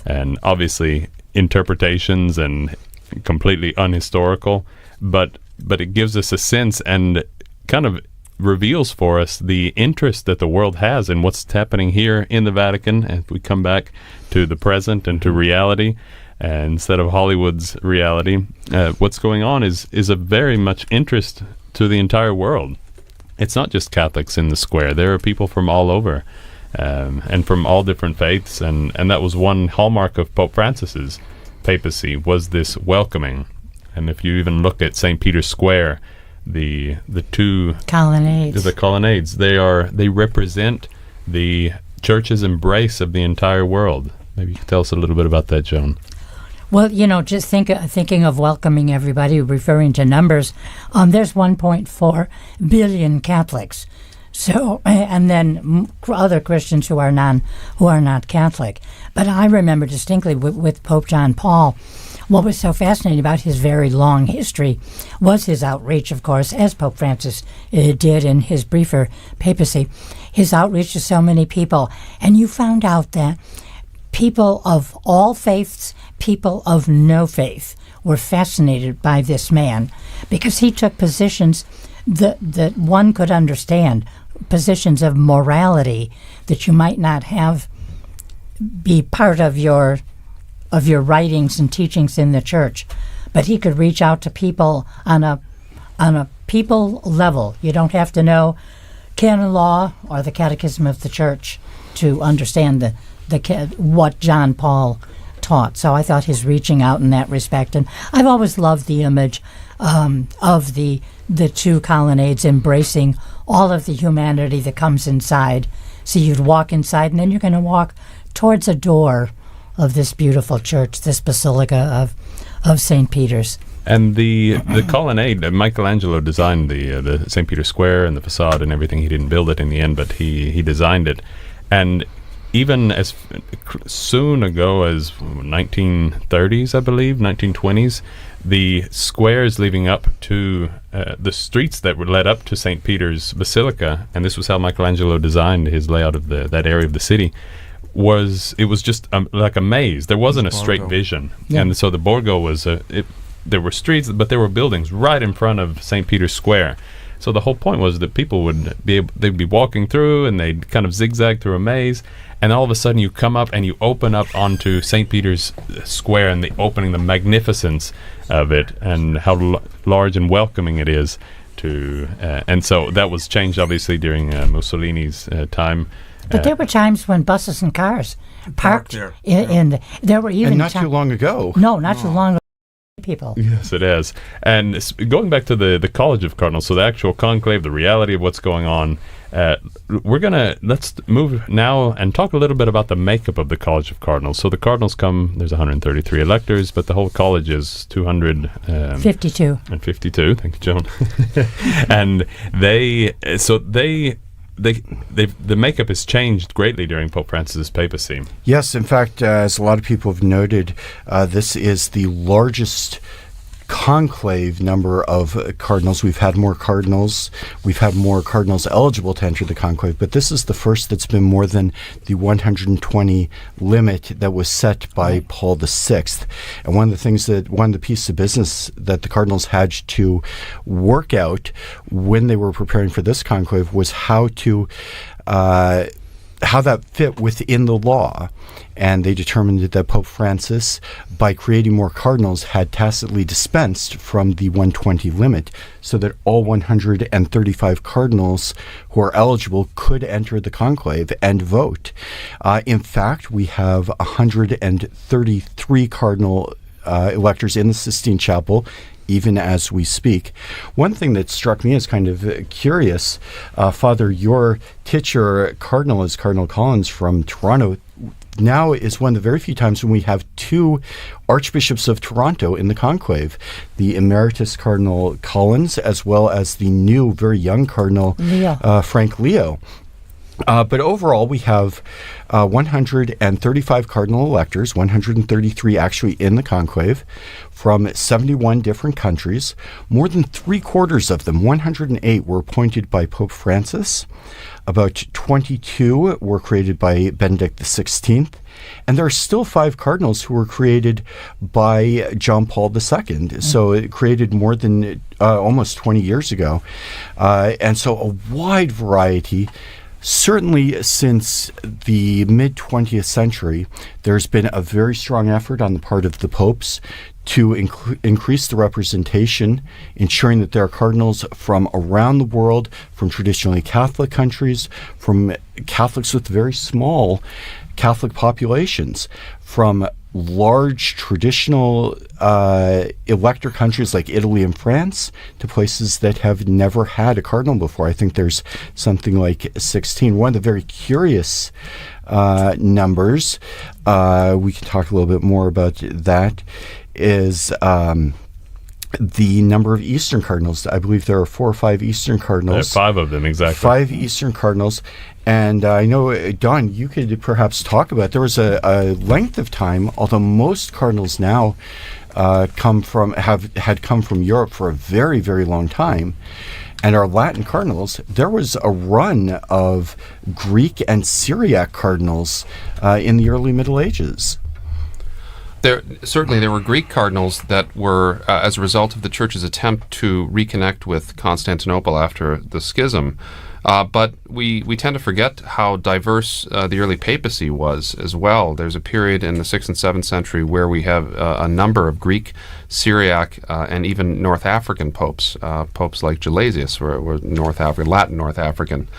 [SPEAKER 2] and obviously interpretations and completely unhistorical, but it gives us a sense and kind of reveals for us the interest that the world has in what's happening here in the Vatican as we come back to the present and to reality. instead of Hollywood's reality. What's going on is of very much interest to the entire world. It's not just Catholics in the square. There are people from all over and from all different faiths, and that was one hallmark of Pope Francis's papacy, was this welcoming. And if you even look at St. Peter's Square, the two colonnades, they represent the Church's embrace of the entire world. Maybe you could tell us a little bit about that, Joan.
[SPEAKER 5] Well, just thinking of welcoming everybody, referring to numbers, there's 1.4 billion Catholics. So, and then other Christians who are not Catholic. But I remember distinctly with Pope John Paul, what was so fascinating about his very long history was his outreach, of course, as Pope Francis did in his briefer papacy, his outreach to so many people. And you found out that people of all faiths, people of no faith, were fascinated by this man because he took positions that one could understand, positions of morality that you might not have be part of your writings and teachings in the church, but he could reach out to people on a people level. You don't have to know canon law or the catechism of the church to understand what John Paul taught. So I thought his reaching out in that respect, and I've always loved the image of the two colonnades embracing all of the humanity that comes inside. So you'd walk inside, and then you're going to walk towards a door of this beautiful church, this basilica of St. Peter's.
[SPEAKER 2] And the colonnade, Michelangelo designed the St. Peter's Square and the facade and everything. He didn't build it in the end, but he designed it. And even as soon ago as 1930s, I believe, 1920s, the squares leading up to the streets that were led up to St. Peter's Basilica, and this was how Michelangelo designed his layout of that area of the city, was just like a maze. There wasn't a straight vision. Yeah. And so the Borgo was, there were streets, but there were buildings right in front of St. Peter's Square. So the whole point was that people they'd be walking through, and they'd kind of zigzag through a maze, and all of a sudden you come up and you open up onto St. Peter's Square, and the magnificence of it, and how large and welcoming it is to, and so that was changed obviously during Mussolini's time.
[SPEAKER 5] But there were times when buses and cars parked there. There were even
[SPEAKER 3] and not too long ago.
[SPEAKER 5] No, not too long ago. People.
[SPEAKER 2] Yes, it is. And going back to the College of Cardinals, so the actual conclave, the reality of what's going on, let's move now and talk a little bit about the makeup of the College of Cardinals. So the Cardinals there's 133 electors, but the whole college is 252. And 52, thank you, Joan. And the makeup has changed greatly during Pope Francis's papacy.
[SPEAKER 3] Yes, in fact, as a lot of people have noted, this is the largest conclave number of cardinals. We've had more cardinals. We've had more cardinals eligible to enter the conclave, but this is the first that's been more than the 120 limit that was set by Paul VI. And one of the pieces of business that the cardinals had to work out when they were preparing for this conclave was how that fit within the law. And they determined that Pope Francis, by creating more cardinals, had tacitly dispensed from the 120 limit, so that all 135 cardinals who are eligible could enter the conclave and vote. In fact, we have 133 cardinal electors in the Sistine Chapel, even as we speak. One thing that struck me as kind of curious, Father, your titular cardinal is Cardinal Collins from Toronto. Now is one of the very few times when we have two archbishops of Toronto in the conclave, the emeritus Cardinal Collins, as well as the new, very young Cardinal Frank Leo. But overall, we have 135 cardinal electors, 133 actually in the conclave, from 71 different countries. More than 3/4 of them, 108, were appointed by Pope Francis. About 22 were created by Benedict XVI. And there are still 5 cardinals who were created by John Paul II. So it created more than almost 20 years ago. And so a wide variety, Certainly, since the mid-20th century, there's been a very strong effort on the part of the popes to increase the representation, ensuring that there are cardinals from around the world, from traditionally Catholic countries, from Catholics with very small Catholic populations, from large traditional elector countries like Italy and France to places that have never had a cardinal before. I think there's something like 16. One of the very curious numbers, we can talk a little bit more about that, is the number of Eastern Cardinals. I believe there are 4 or 5 Eastern Cardinals.
[SPEAKER 2] 5 of them, exactly. 5
[SPEAKER 3] Eastern Cardinals. And I know, Don, you could perhaps talk about, there was a length of time, although most cardinals now had come from Europe for a very, very long time, and our Latin cardinals, there was a run of Greek and Syriac cardinals in the early Middle Ages.
[SPEAKER 6] There were Greek cardinals that were, as a result of the Church's attempt to reconnect with Constantinople after the schism, but we tend to forget how diverse the early papacy was as well. There's a period in the 6th and 7th century where we have a number of Greek, Syriac, and even North African popes. Popes like Gelasius were Latin North African.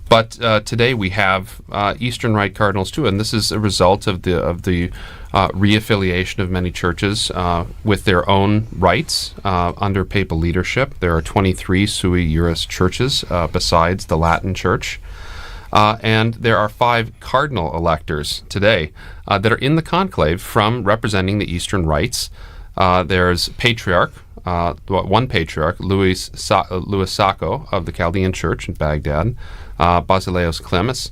[SPEAKER 6] But today we have Eastern Rite cardinals too, and this is a result of the reaffiliation of many churches with their own rites under papal leadership. There are 23 sui juris churches besides the Latin Church, and there are 5 cardinal electors today that are in the conclave from representing the Eastern rites. There's patriarch. One patriarch, Louis Sacco of the Chaldean Church in Baghdad, Basileus Clemis,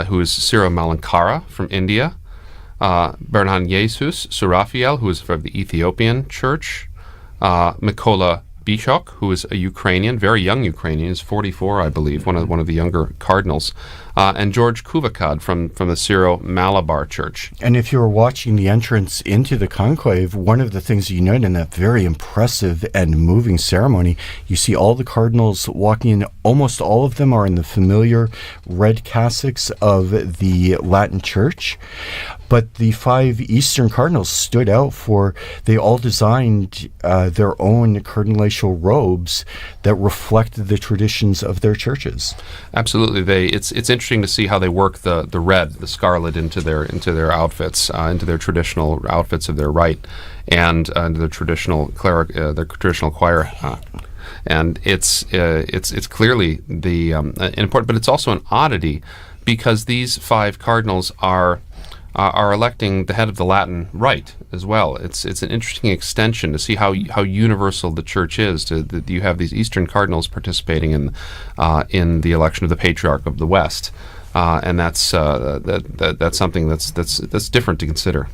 [SPEAKER 6] who is Syro-Malankara from India, Bernhan Jesus Surafiel, who is from the Ethiopian Church, Mykola Bishok, who is a Ukrainian, very young Ukrainian, is 44, I believe, one of the younger cardinals, and George Kuvakad from the Syro-Malabar Church.
[SPEAKER 3] And if you were watching the entrance into the conclave, one of the things you note in that very impressive and moving ceremony, you see all the cardinals walking in. Almost all of them are in the familiar red cassocks of the Latin Church. But the 5 Eastern cardinals stood out for, they all designed their own cardinalatial robes that reflected the traditions of their churches.
[SPEAKER 6] Absolutely. It's interesting to see how they work the red, the scarlet into their outfits, into their traditional outfits of their rite, and their traditional choir. And it's clearly the important, but it's also an oddity because these 5 cardinals are electing the head of the Latin Rite as well. It's an interesting extension to see how universal the Church is. You have these Eastern cardinals participating in the election of the Patriarch of the West, and that's something that's different to consider.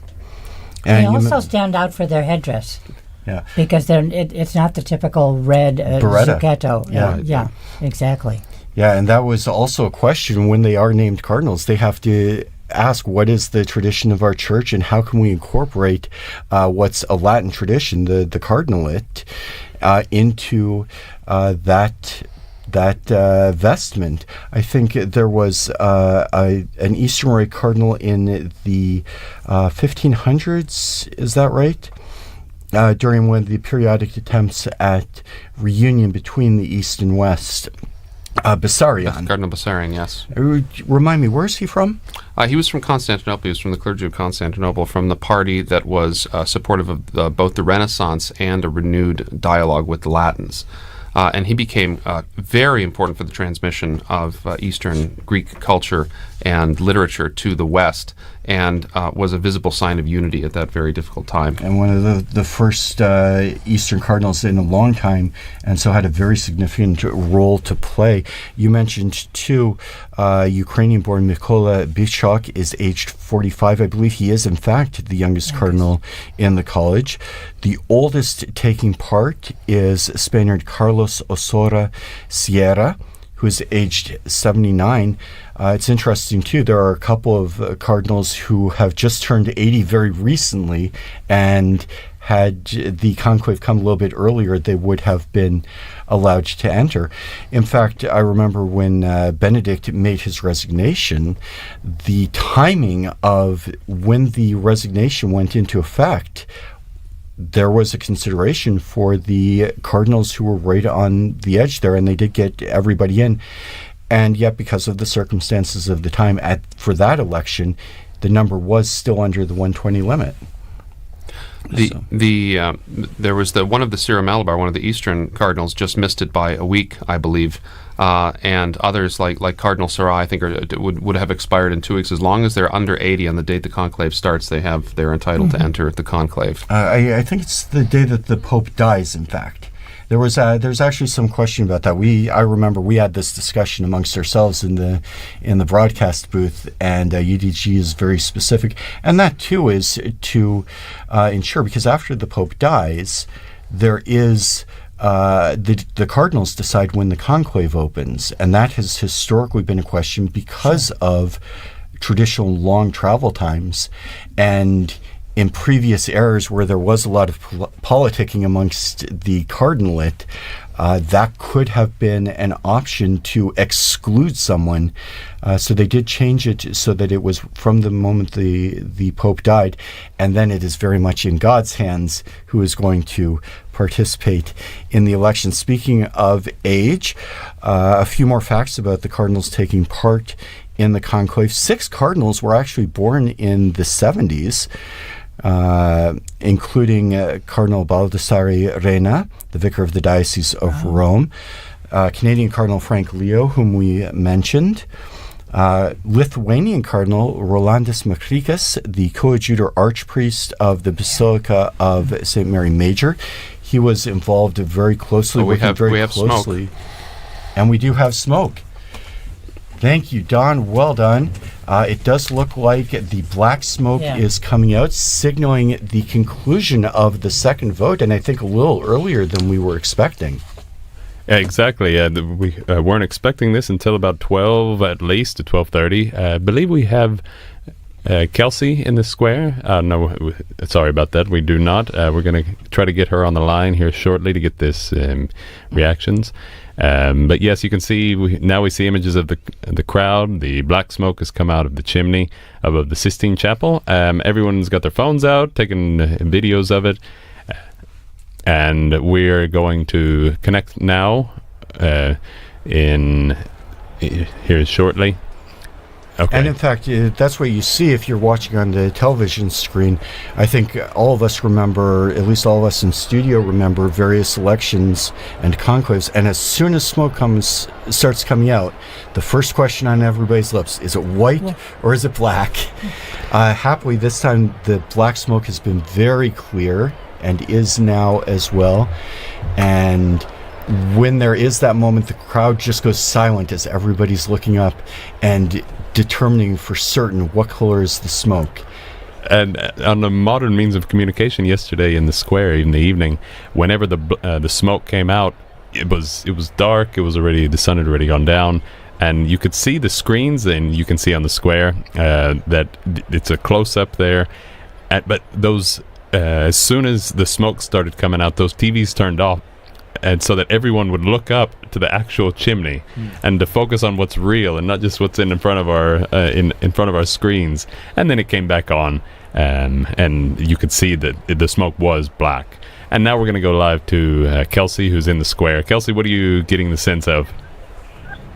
[SPEAKER 5] And they also stand out for their headdress.
[SPEAKER 3] Yeah,
[SPEAKER 5] because it's not the typical red zucchetto. Yeah, exactly.
[SPEAKER 3] Yeah, and that was also a question when they are named cardinals. They have to ask, what is the tradition of our church and how can we incorporate what's a Latin tradition, the cardinalate, into that vestment. I think there was an Eastern Rite cardinal in the 1500s, is that right? During one of the periodic attempts at reunion between the East and West. Bessarion.
[SPEAKER 6] Cardinal Bessarion, yes.
[SPEAKER 3] Remind me, where is he from?
[SPEAKER 6] He was from Constantinople. He was from the clergy of Constantinople, from the party that was supportive of both the Renaissance and a renewed dialogue with the Latins. And he became very important for the transmission of Eastern Greek culture and literature to the West, and was a visible sign of unity at that very difficult time. And
[SPEAKER 3] one of the first Eastern cardinals in a long time, and so had a very significant role to play. You mentioned, too, Ukrainian-born Mykola Bishok is aged 45. I believe he is, in fact, the youngest cardinal in the college. The oldest taking part is Spaniard Carlos Osora Sierra, who is aged 79. It's interesting, too, there are a couple of cardinals who have just turned 80 very recently and had the conclave come a little bit earlier, they would have been allowed to enter. In fact, I remember when Benedict made his resignation, the timing of when the resignation went into effect, there was a consideration for the cardinals who were right on the edge there, and they did get everybody in. And yet, because of the circumstances of the time for that election, the number was still under the 120 limit.
[SPEAKER 6] There was one of the Syro Malabar, one of the Eastern cardinals, just missed it by a week, I believe, and others like Cardinal Sarah, I think, would have expired in 2 weeks. As long as they're under 80 on the date the conclave starts, they're entitled to enter the conclave.
[SPEAKER 3] I think it's the day that the Pope dies. In fact, there's actually some question about that. I remember we had this discussion amongst ourselves in the broadcast booth, and UDG is very specific, and that too is to ensure, because after the Pope dies, there is the cardinals decide when the conclave opens, and that has historically been a question because of traditional long travel times. And in previous eras where there was a lot of politicking amongst the cardinalate, that could have been an option to exclude someone. So they did change it so that it was from the moment the Pope died, and then it is very much in God's hands who is going to participate in the election. Speaking of age, a few more facts about the cardinals taking part in the conclave. 6 cardinals were actually born in the 70s. Including Cardinal Baldassare Reina, the vicar of the Diocese of Rome, Canadian Cardinal Frank Leo, whom we mentioned, Lithuanian Cardinal Rolandas Makrikas, the coadjutor archpriest of the Basilica of St. Mary Major. He was involved very closely.
[SPEAKER 6] We have
[SPEAKER 3] closely.
[SPEAKER 6] smoke.
[SPEAKER 3] And we do have smoke. Thank you, Don. Well done. It does look like the black smoke is coming out, signaling the conclusion of the second vote, and I think a little earlier than we were expecting.
[SPEAKER 2] Exactly. We weren't expecting this until about 12, at least, to 12:30. I believe we have Kelsey in the square. No, sorry about that. We do not. We're going to try to get her on the line here shortly to get this reactions. But yes, you can see now we see images of the crowd. The black smoke has come out of the chimney above the Sistine Chapel. Everyone's got their phones out, taking videos of it, and we're going to connect now here shortly. Okay.
[SPEAKER 3] And in fact, that's what you see if you're watching on the television screen. I think all of us remember, at least all of us in studio remember, various elections and conclaves. And as soon as smoke starts coming out, the first question on everybody's lips, is it white or is it black? Happily, this time the black smoke has been very clear and is now as well. And when there is that moment, the crowd just goes silent as everybody's looking up and determining for certain what color is the smoke.
[SPEAKER 2] And on the modern means of communication yesterday in the square in the evening, whenever the smoke came out, it was dark. The sun had already gone down, and you could see the screens, and you can see on the square that it's a close up there. But those as soon as the smoke started coming out, those TVs turned off. And so that everyone would look up to the actual chimney and to focus on what's real and not just what's in front of our in front of our screens. And then it came back on, and you could see that the smoke was black. And now we're going to go live to Kelsey, who's in the square. Kelsey, what are you getting the sense of?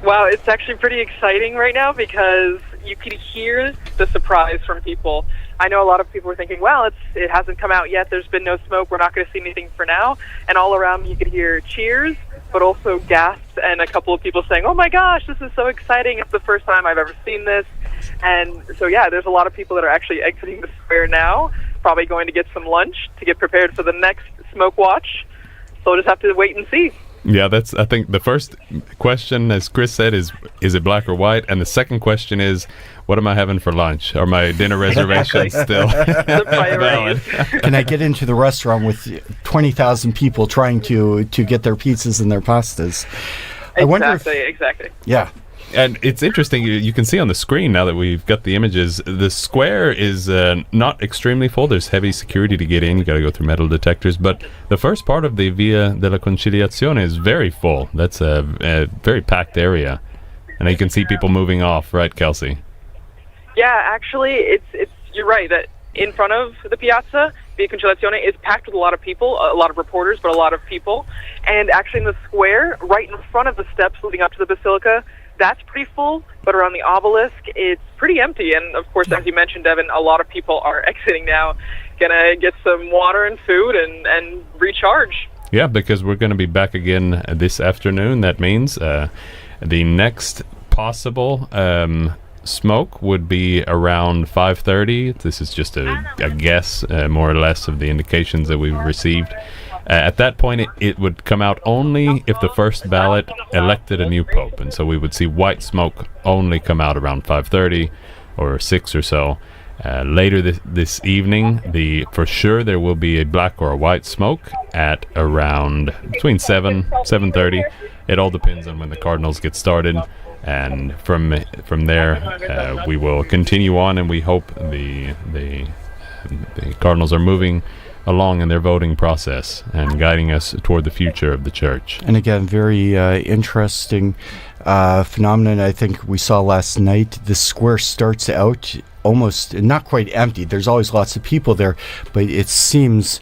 [SPEAKER 7] Wow, it's actually pretty exciting right now because you can hear the surprise from people. I know a lot of people are thinking, well, it hasn't come out yet. There's been no smoke. We're not going to see anything for now. And all around me, you could hear cheers, but also gasps and a couple of people saying, oh my gosh, this is so exciting. It's the first time I've ever seen this. And so, yeah, there's a lot of people that are actually exiting the square now, probably going to get some lunch to get prepared for the next smoke watch. So we'll just have to wait and see.
[SPEAKER 2] Yeah, I think the first question, as Chris said, is it black or white? And the second question is, what am I having for lunch? Are my dinner reservations still valid?
[SPEAKER 3] Can I get into the restaurant with 20,000 people trying to get their pizzas and their pastas?
[SPEAKER 7] Exactly.
[SPEAKER 3] Yeah.
[SPEAKER 2] And it's interesting, you can see on the screen now that we've got the images, the square is not extremely full. There's heavy security to get in. You got to go through metal detectors. But the first part of the Via della Conciliazione is very full. That's a very packed area. And you can see people moving off, right, Kelsey?
[SPEAKER 7] Yeah, actually, it's you're right that in front of the piazza, Via Conciliazione is packed with a lot of people, a lot of reporters, but a lot of people. And actually in the square, right in front of the steps leading up to the basilica, that's pretty full, but around the obelisk, it's pretty empty. And, of course, as you mentioned, Devin, a lot of people are exiting now, going to get some water and food and recharge.
[SPEAKER 2] Yeah, because we're going to be back again this afternoon. That means the next possible smoke would be around 5:30. This is just a guess, more or less, of the indications that we've received. At that point, it would come out only if the first ballot elected a new pope. And so we would see white smoke only come out around 5:30 or 6 or so. Later this evening, for sure there will be a black or a white smoke at around between 7:30. It all depends on when the cardinals get started. And from there, we will continue on, and we hope the cardinals are moving along in their voting process and guiding us toward the future of the church.
[SPEAKER 3] And again, very interesting phenomenon I think we saw last night. The square starts out almost not quite empty. There's always lots of people there, but it seems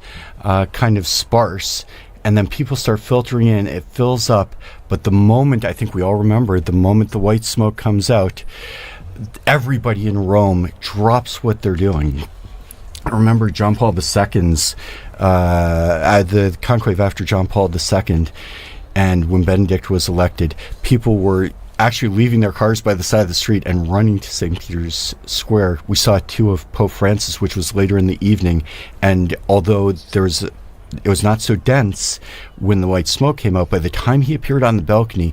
[SPEAKER 3] kind of sparse. And then people start filtering in. It fills up. But the moment, I think we all remember, the moment the white smoke comes out, everybody in Rome drops what they're doing. I remember John Paul II's, the conclave after John Paul II, and when Benedict was elected, people were actually leaving their cars by the side of the street and running to St. Peter's Square. We saw it too of Pope Francis, which was later in the evening, and although it was not so dense when the white smoke came out, by the time he appeared on the balcony,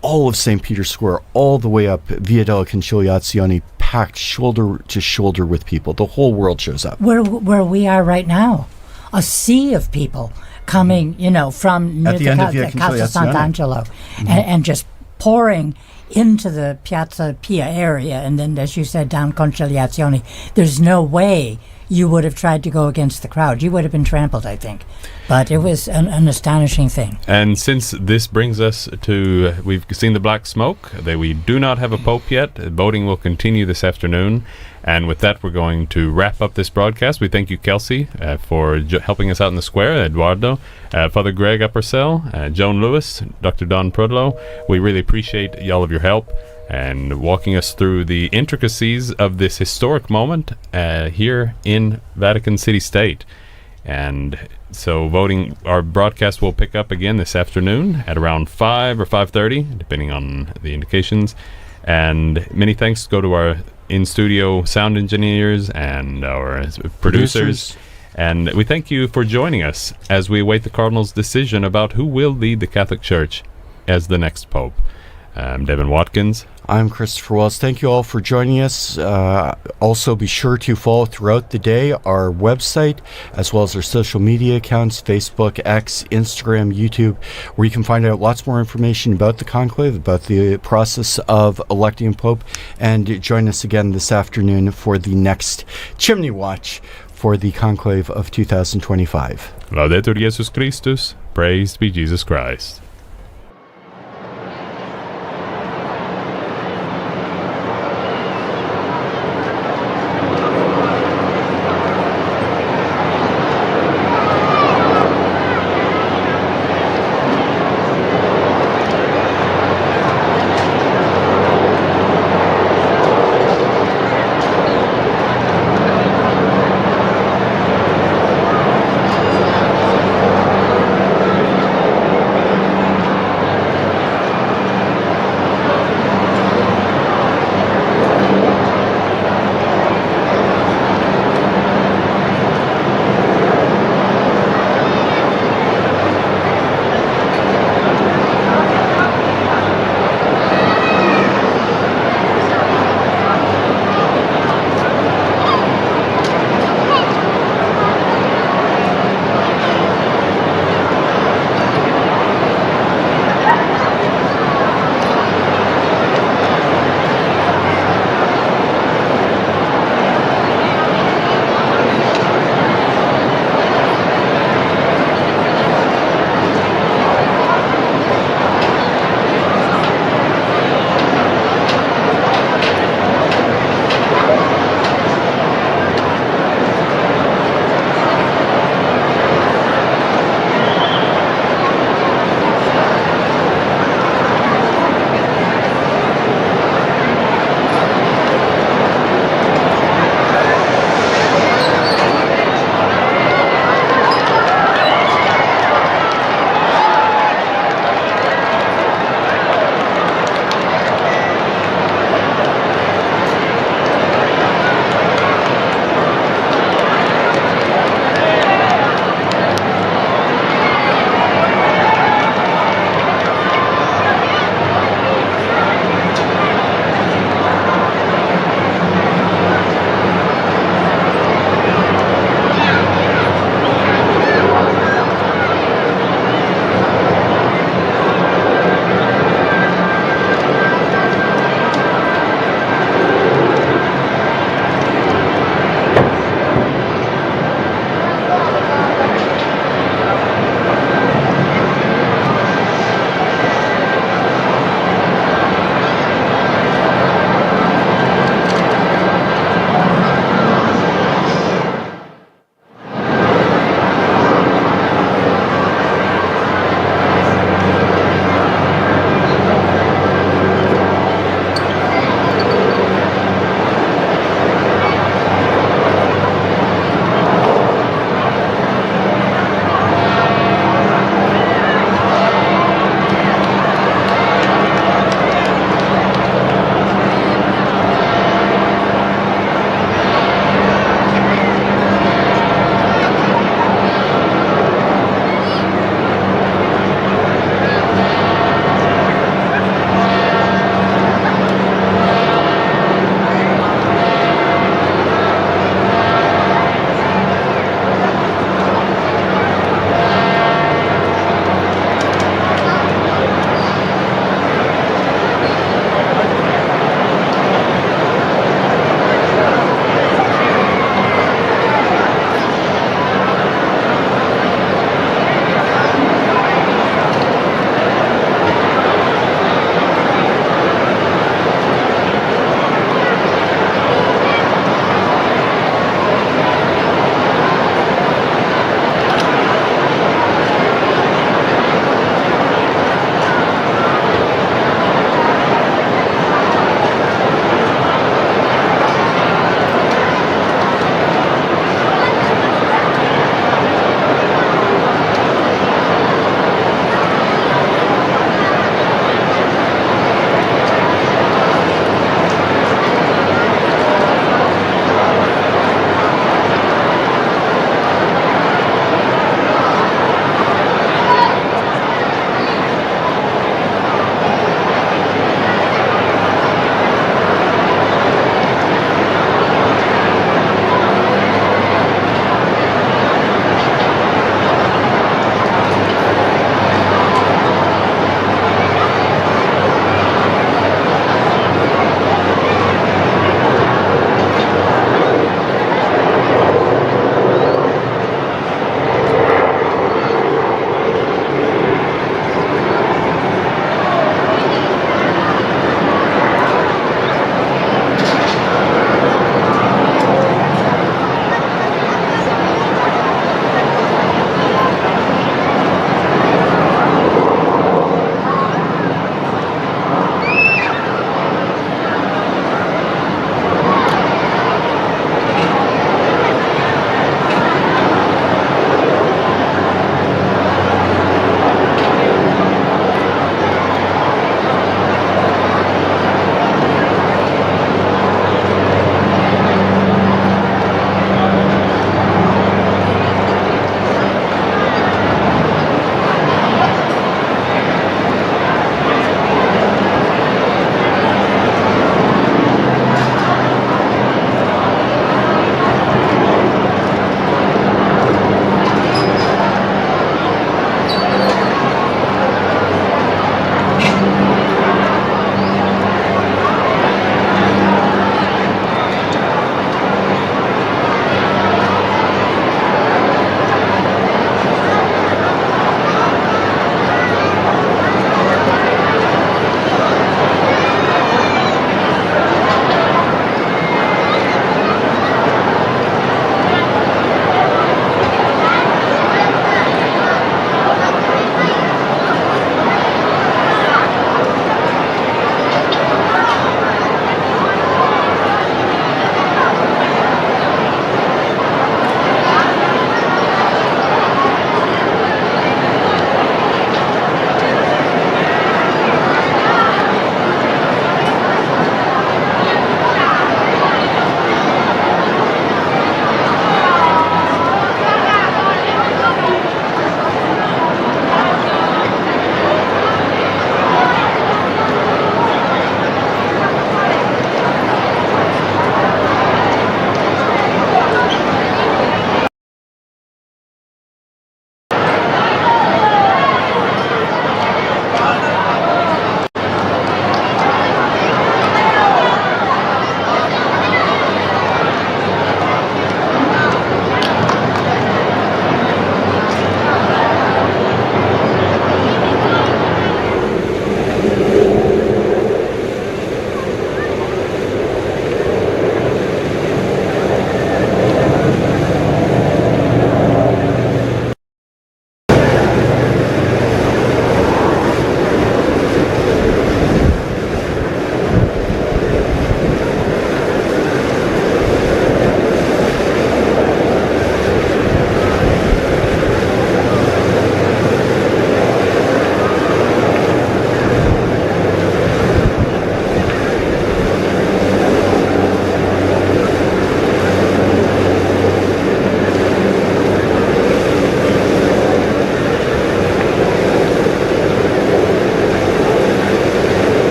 [SPEAKER 3] all of St. Peter's Square, all the way up Via della Conciliazione, packed shoulder to shoulder with people. The whole world shows up.
[SPEAKER 5] Where we are right now, a sea of people coming, from
[SPEAKER 3] At the end of Via
[SPEAKER 5] Casa
[SPEAKER 3] Conciliazione.
[SPEAKER 5] Sant'Angelo, and just pouring into the Piazza Pia area, and then, as you said, down Conciliazione. There's no way you would have tried to go against the crowd. You would have been trampled, I think. But it was an astonishing thing.
[SPEAKER 2] And since this brings us to, we've seen the black smoke, that we do not have a pope yet. Voting will continue this afternoon. And with that, we're going to wrap up this broadcast. We thank you, Kelsey, for helping us out in the square, Eduardo, Father Greg Uppersell, Joan Lewis, Dr. Don Prudlow. We really appreciate all of your help and walking us through the intricacies of this historic moment here in Vatican City State. And so our broadcast will pick up again this afternoon at around 5 or 5:30, depending on the indications. And many thanks go to our in-studio sound engineers and our producers. And we thank you for joining us as we await the Cardinals' decision about who will lead the Catholic Church as the next Pope. I'm Devin Watkins.
[SPEAKER 3] I'm Christopher Wells. Thank you all for joining us. Also, be sure to follow throughout the day our website, as well as our social media accounts, Facebook, X, Instagram, YouTube, where you can find out lots more information about the conclave, about the process of electing a pope, and join us again this afternoon for the next Chimney Watch for the conclave of 2025.
[SPEAKER 2] Laudetur Jesus Christus. Praised be Jesus Christ.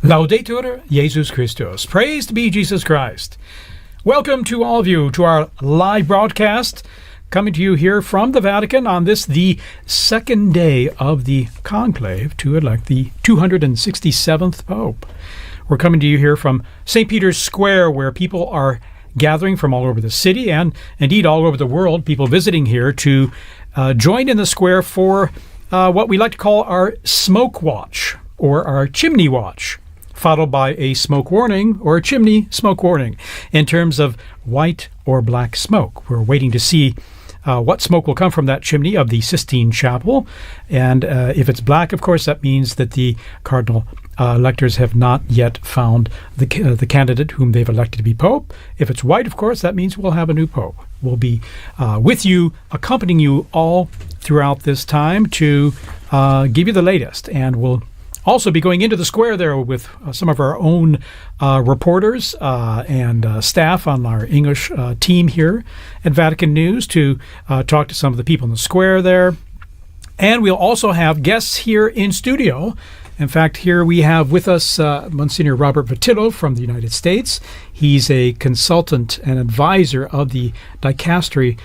[SPEAKER 16] Laudetur Jesus Christus. Praised be Jesus Christ. Welcome to all of you to our live broadcast, coming to you here from the Vatican on this, the second day of the conclave to elect the 267th Pope. We're coming to you here from St. Peter's Square, where people are gathering from all over the city and indeed all over the world, people visiting here to join in the square for what we like to call our smoke watch or our chimney watch, followed by a smoke warning or a chimney smoke warning in terms of white or black smoke. We're waiting to see what smoke will come from that chimney of the Sistine Chapel. And if it's black, of course, that means that the cardinal electors have not yet found the candidate whom they've elected to be Pope. If it's white, of course, that means we'll have a new Pope. We'll be with you, accompanying you all throughout this time to give you the latest. And we'll also be going into the square there with some of our own reporters and staff on our English team here at Vatican News to talk to some of the people in the square there. And we'll also have guests here in studio. In fact, here we have with us Monsignor Robert Vitillo from the United States. He's a consultant and advisor of the Dicastery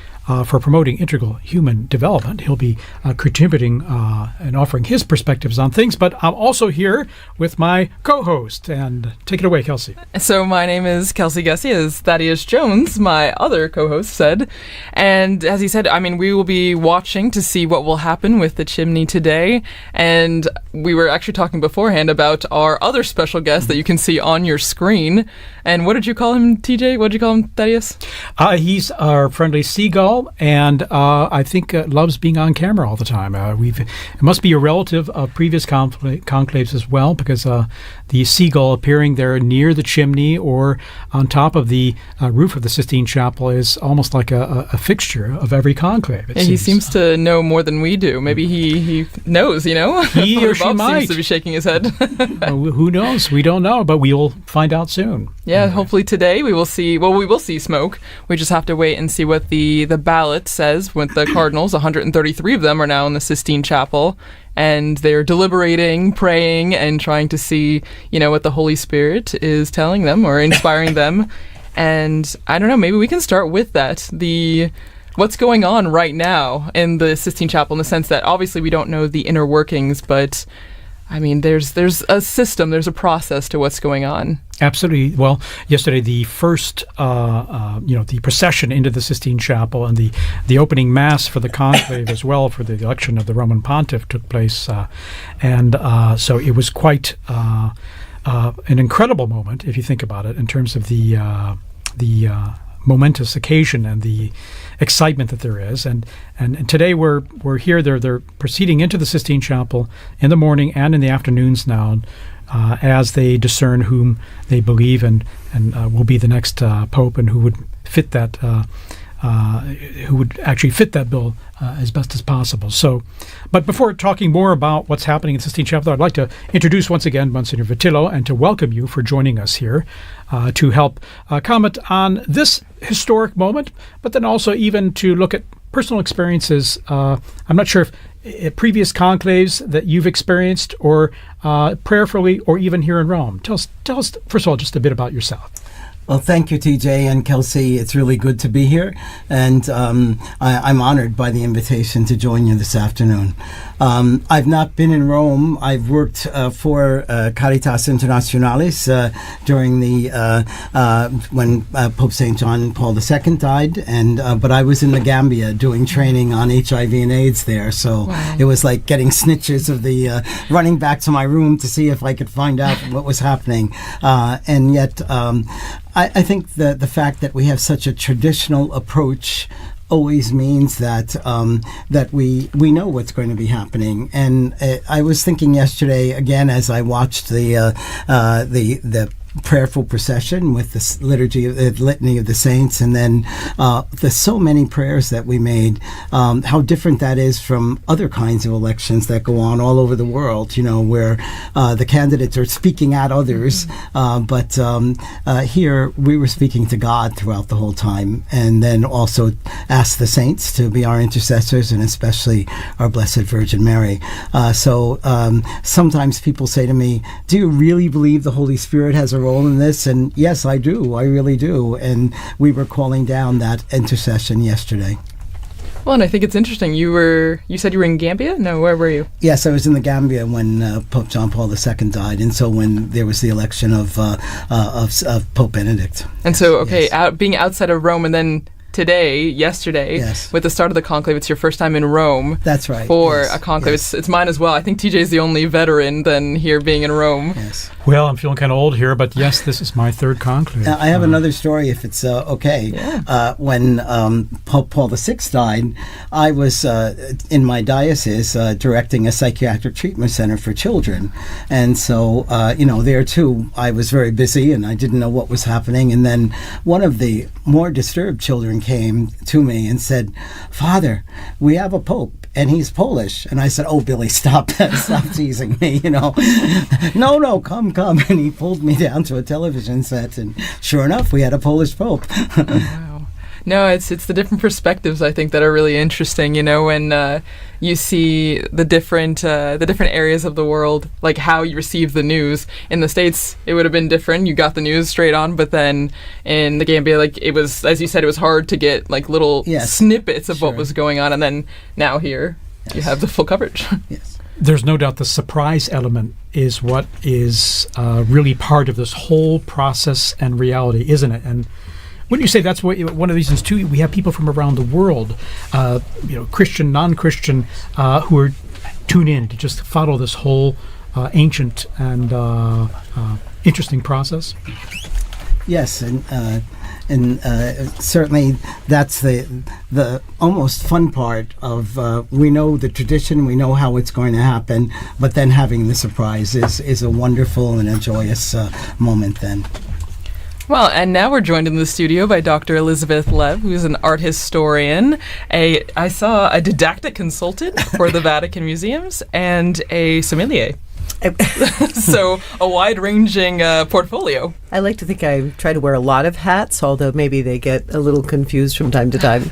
[SPEAKER 16] for promoting integral human development. He'll be contributing and offering his perspectives on things, but I'm also here with my co-host. And take it away, Kelsey.
[SPEAKER 13] So my name is Kelsey Gussie, as Thaddeus Jones, my other co-host, said. And as he said, we will be watching to see what will happen with the chimney today. And we were actually talking beforehand about our other special guest that you can see on your screen. And what did you call him, TJ? What did you call him, Thaddeus?
[SPEAKER 16] He's our friendly seagull, and I think loves being on camera all the time. It must be a relative of previous conclaves as well, because the seagull appearing there near the chimney or on top of the roof of the Sistine Chapel is almost like a fixture of every conclave.
[SPEAKER 13] He seems to know more than we do. Maybe he knows,
[SPEAKER 16] He or she
[SPEAKER 13] Bob
[SPEAKER 16] might.
[SPEAKER 13] seems to be shaking his head.
[SPEAKER 16] Who knows? We don't know, but we'll find out soon.
[SPEAKER 13] Yeah, hopefully today we will see smoke. We just have to wait and see what the ballot says with the cardinals. 133 of them are now in the Sistine Chapel, and they're deliberating, praying, and trying to see, what the Holy Spirit is telling them or inspiring them. And I don't know, maybe we can start with that. What's going on right now in the Sistine Chapel, in the sense that obviously we don't know the inner workings, but there's a system, there's a process to what's going on.
[SPEAKER 16] Absolutely. Well, yesterday the first, the procession into the Sistine Chapel and the opening mass for the conclave as well for the election of the Roman Pontiff took place, so it was quite an incredible moment if you think about it in terms of the momentous occasion and the excitement that there is, and today we're here. They're proceeding into the Sistine Chapel in the morning and in the afternoons now, as they discern whom they believe and will be the next Pope, and who would fit that bill as best as possible. So, but before talking more about what's happening in the Sistine Chapel, I'd like to introduce once again Monsignor Vitillo and to welcome you for joining us here to help comment on this historic moment, but then also even to look at personal experiences. I'm not sure if previous conclaves that you've experienced or prayerfully or even here in Rome. Tell us, first of all, just a bit about yourself.
[SPEAKER 17] Well, thank you, TJ and Kelsey. It's really good to be here, and I'm honored by the invitation to join you this afternoon. I've not been in Rome. I've worked for Caritas Internationalis during when Pope St. John Paul II died, but I was in the Gambia doing training on HIV and AIDS there, so It was like getting snitches of the running back to my room to see if I could find out what was happening, and yet I think the fact that we have such a traditional approach always means that we know what's going to be happening. And I was thinking yesterday again as I watched the prayerful procession with the liturgy, litany of the saints, and then the so many prayers that we made. How different that is from other kinds of elections that go on all over the world. Where the candidates are speaking at others, but here we were speaking to God throughout the whole time, and then also ask the saints to be our intercessors, and especially our Blessed Virgin Mary. So sometimes people say to me, do you really believe the Holy Spirit has a role in this? And yes, I do. I really do. And we were calling down that intercession yesterday.
[SPEAKER 13] Well, and I think it's interesting. You said you were in Gambia? No, where were you?
[SPEAKER 17] Yes, I was in the Gambia when Pope John Paul II died, and so when there was the election of Pope Benedict.
[SPEAKER 13] And so, being outside of Rome, and then yesterday, with the start of the conclave, it's your first time in Rome.
[SPEAKER 17] That's right.
[SPEAKER 13] For a conclave. It's mine as well. I think TJ is the only veteran then here being in Rome.
[SPEAKER 17] Yes.
[SPEAKER 16] Well, I'm feeling kind of old here, but yes, this is my third conclave.
[SPEAKER 17] I have another story, if it's okay.
[SPEAKER 13] Yeah.
[SPEAKER 17] When Pope Paul VI died, I was in my diocese directing a psychiatric treatment center for children. And so, there too, I was very busy and I didn't know what was happening. And then one of the more disturbed children came to me and said, "Father, we have a pope and he's Polish." And I said, "Oh, Billy, stop teasing me, No, come. And he pulled me down to a television set, and sure enough, we had a Polish pope.
[SPEAKER 13] Wow. No, it's the different perspectives, I think, that are really interesting, when you see the different areas of the world, like how you receive the news. In the States, it would have been different. You got the news straight on, but then in the Gambia, it was, as you said, it was hard to get little snippets of what was going on, and then now here you have the full coverage.
[SPEAKER 17] Yes.
[SPEAKER 16] There's no doubt the surprise element is what is really part of this whole process and reality, isn't it? And wouldn't you say that's one of the reasons too? We have people from around the world, Christian, non-Christian, who are tuned in to just follow this whole ancient and interesting process.
[SPEAKER 17] Yes, and certainly that's the almost fun part of we know the tradition, we know how it's going to happen, but then having the surprise is a wonderful and a joyous moment then.
[SPEAKER 13] Well, and now we're joined in the studio by Dr. Elizabeth Lev, who's an art historian, I saw a didactic consultant for the Vatican Museums, and a sommelier. So a wide-ranging portfolio.
[SPEAKER 18] I like to think I try to wear a lot of hats, although maybe they get a little confused from time to time.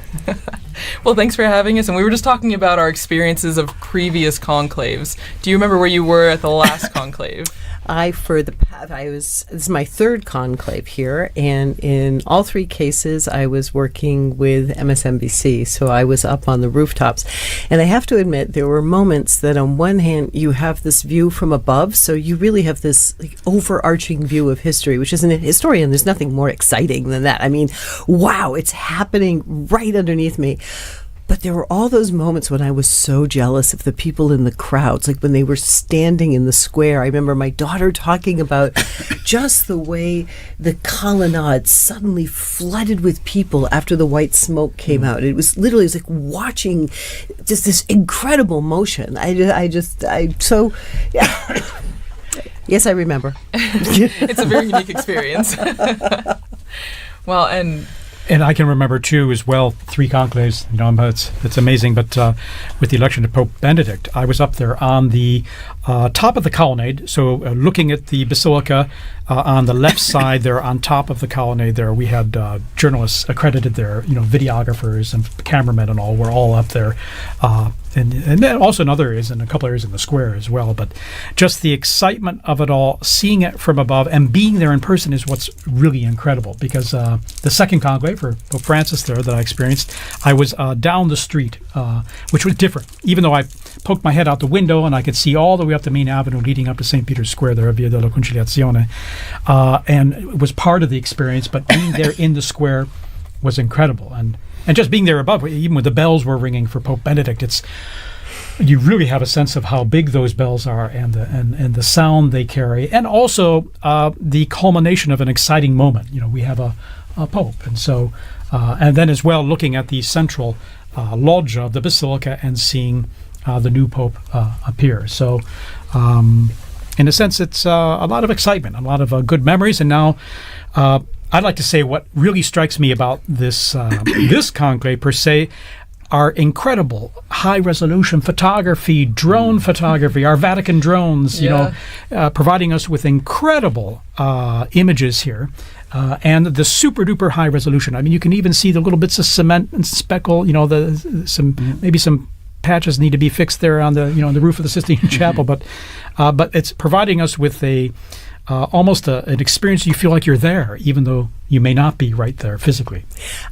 [SPEAKER 13] Well, thanks for having us. And we were just talking about our experiences of previous conclaves. Do you remember where you were at the last conclave?
[SPEAKER 18] This is my third conclave here, and in all three cases I was working with MSNBC, so I was up on the rooftops. And I have to admit, there were moments that on one hand you have this view from above, so you really have this overarching view of history, which as a historian, there's nothing more exciting than that. I mean, wow, it's happening right underneath me. But there were all those moments when I was so jealous of the people in the crowds, like when they were standing in the square. I remember my daughter talking about just the way the colonnade suddenly flooded with people after the white smoke came out. It was like watching just this incredible motion. Yes, I remember.
[SPEAKER 13] It's a very unique experience. Well,
[SPEAKER 16] And I can remember too, as well, 3 conclaves. It's amazing. But with the election of Pope Benedict, I was up there on the top of the colonnade. So looking at the basilica on the left side there, on top of the colonnade there, we had journalists accredited there. Videographers and cameramen and all were all up there. And then also in other areas, and a couple areas in the square as well. But just the excitement of it all, seeing it from above and being there in person is what's really incredible. Because the second conclave for Pope Francis there that I experienced, I was down the street, which was different. Even though I poked my head out the window and I could see all the way up the main avenue leading up to St. Peter's Square there, Via della Conciliazione, and it was part of the experience. But being there in the square was incredible. And just being there above, even when the bells were ringing for Pope Benedict, you really have a sense of how big those bells are and the sound they carry, and also the culmination of an exciting moment. We have a pope, and so and then as well looking at the central loggia of the basilica and seeing the new pope appear. So. in a sense, it's a lot of excitement, a lot of good memories. And now I'd like to say what really strikes me about this this conclave per se are incredible high-resolution photography, drone photography, our Vatican drones, providing us with incredible images here. And the super-duper high resolution. I mean, you can even see the little bits of cement and speckle, maybe some patches need to be fixed there on the, on the roof of the Sistine Chapel, but it's providing us with almost an experience. You feel like you're there, even though you may not be right there physically.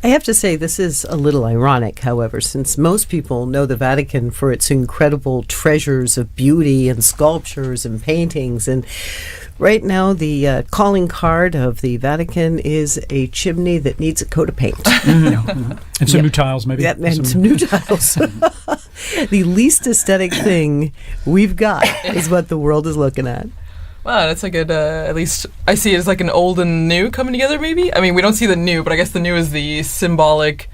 [SPEAKER 18] I have to say this is a little ironic, however, since most people know the Vatican for its incredible treasures of beauty and sculptures and paintings. And right now, the calling card of the Vatican is a chimney that needs a coat of paint.
[SPEAKER 16] And some new tiles, maybe.
[SPEAKER 18] Yeah, and some new tiles. The least aesthetic thing we've got is what the world is looking at.
[SPEAKER 13] Wow, that's like at least I see it as like an old and new coming together, maybe? I mean, we don't see the new, but I guess the new is the symbolic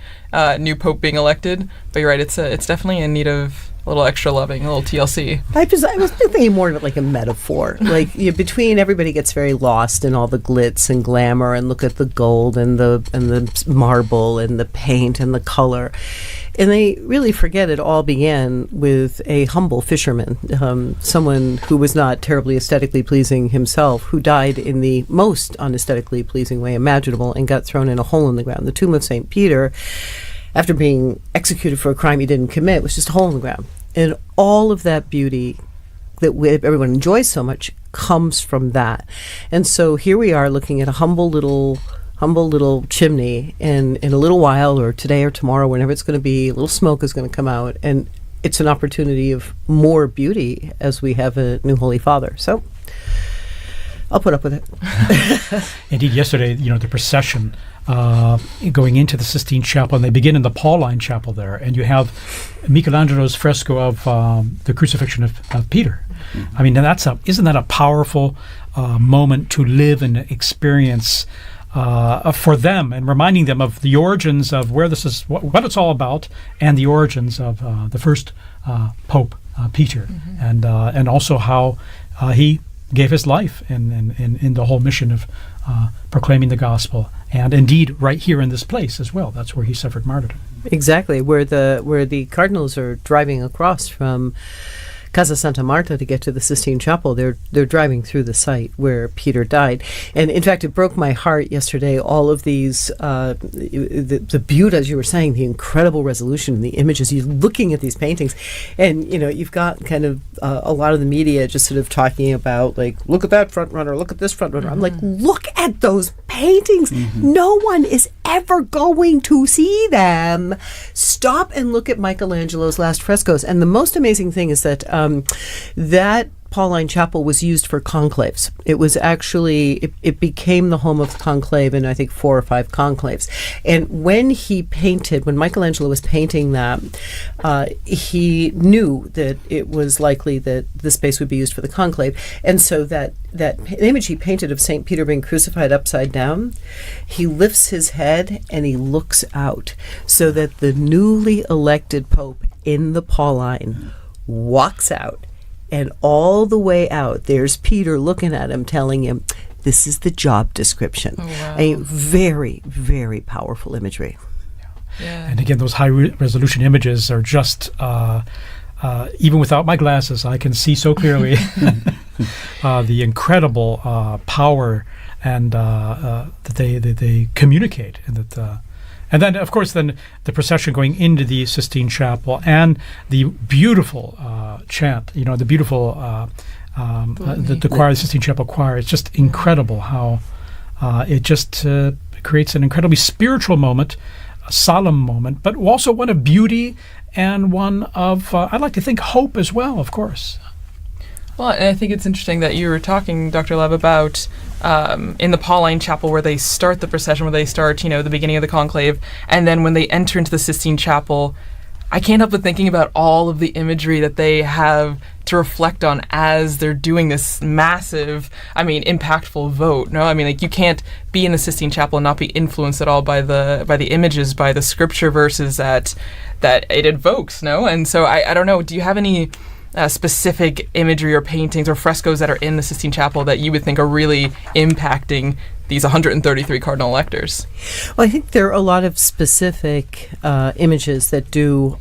[SPEAKER 13] new pope being elected. But you're right, it's definitely in need of a little extra loving, a little TLC.
[SPEAKER 18] I was thinking more of it like a metaphor. Like between everybody gets very lost in all the glitz and glamour and look at the gold and the marble and the paint and the color. And they really forget it all began with a humble fisherman, someone who was not terribly aesthetically pleasing himself, who died in the most unaesthetically pleasing way imaginable and got thrown in a hole in the ground. The tomb of St. Peter, after being executed for a crime he didn't commit, was just a hole in the ground. And all of that beauty that everyone enjoys so much comes from that. And so here we are looking at a humble little chimney, and in a little while, or today or tomorrow, whenever it's going to be, a little smoke is going to come out, and it's an opportunity of more beauty as we have a new Holy Father. So I'll put up with it.
[SPEAKER 16] Indeed, yesterday, the procession going into the Sistine Chapel, and they begin in the Pauline Chapel there, and you have Michelangelo's fresco of the crucifixion of Peter. I mean, isn't that a powerful moment to live and experience for them, and reminding them of the origins of where this is, what it's all about, and the origins of the first Pope Peter, and also how he gave his life in the whole mission of proclaiming the gospel, and indeed right here in this place as well. That's where he suffered martyrdom.
[SPEAKER 18] Exactly, where the cardinals are driving across from Casa Santa Marta to get to the Sistine Chapel. They're driving through the site where Peter died, and in fact, it broke my heart yesterday. All of these, the beauty, as you were saying, the incredible resolution, the images. You're looking at these paintings, and you've got kind of a lot of the media just sort of talking about, like, look at that front runner, look at this front runner. I'm like, look at those paintings. No one is ever going to see them. Stop and look at Michelangelo's last frescoes. And the most amazing thing is that that Pauline Chapel was used for conclaves. It was actually, it became the home of the conclave in, I think, 4 or 5 conclaves. And when Michelangelo was painting that, he knew that it was likely that the space would be used for the conclave. And so that image he painted of St. Peter being crucified upside down, he lifts his head and he looks out so that the newly elected Pope in the Pauline walks out. And all the way out, there's Peter looking at him, telling him, this is the job description. Oh, wow. A very, very powerful imagery.
[SPEAKER 16] Yeah. And again, those high-resolution images are just, even without my glasses, I can see so clearly the incredible power and that they communicate. And then, of course, the procession going into the Sistine Chapel and the beautiful chant, the beautiful the choir, the Sistine Chapel choir. It's just incredible how it just creates an incredibly spiritual moment, a solemn moment, but also one of beauty and one of, I'd like to think, hope as well, of course.
[SPEAKER 13] Well, and I think it's interesting that you were talking, Dr. Lev, about in the Pauline Chapel where they start the procession, where they start, the beginning of the conclave, and then when they enter into the Sistine Chapel, I can't help but thinking about all of the imagery that they have to reflect on as they're doing this massive, impactful vote. No, you can't be in the Sistine Chapel and not be influenced at all by the images, by the scripture verses that it evokes. No, and so I don't know. Do you have any specific imagery or paintings or frescoes that are in the Sistine Chapel that you would think are really impacting these 133 cardinal electors?
[SPEAKER 18] Well, I think there are a lot of specific images that do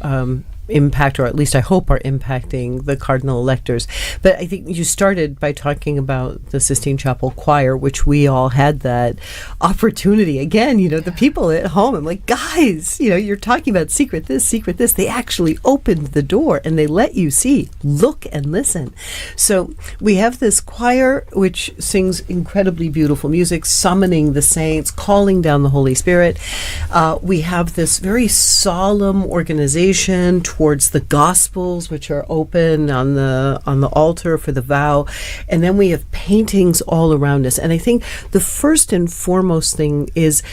[SPEAKER 18] impact, or at least I hope are impacting the cardinal electors. But I think you started by talking about the Sistine Chapel choir, which we all had that opportunity. Again, the people at home, I'm like, guys, you're talking about secret this. They actually opened the door and they let you see, look and listen. So we have this choir which sings incredibly beautiful music, summoning the saints, calling down the Holy Spirit. We have this very solemn organization towards the Gospels, which are open on the altar for the vow, and then we have paintings all around us. And I think the first and foremost thing is,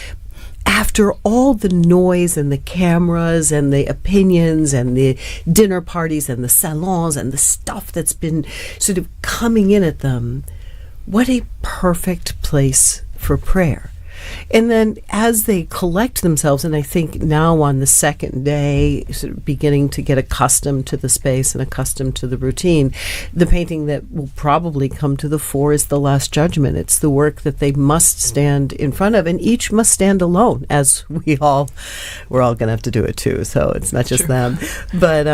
[SPEAKER 18] after all the noise and the cameras and the opinions and the dinner parties and the salons and the stuff that's been sort of coming in at them, what a perfect place for prayer. And then as they collect themselves, and I think now on the second day, sort of beginning to get accustomed to the space and accustomed to the routine, the painting that will probably come to the fore is the Last Judgment. It's the work that they must stand in front of, and each must stand alone, as we're all going to have to do it too, so it's not just them. But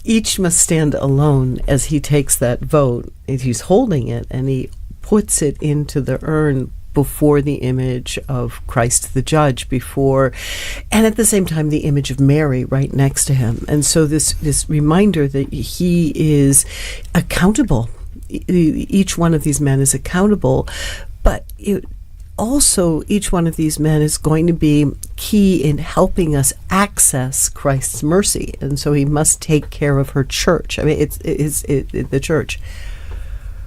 [SPEAKER 18] each must stand alone as he takes that vote. He's holding it, and he puts it into the urn before the image of Christ the Judge, and at the same time the image of Mary right next to him. And so this reminder that he is accountable. Each one of these men is accountable, but also each one of these men is going to be key in helping us access Christ's mercy, and so he must take care of her church. I mean, it's the church.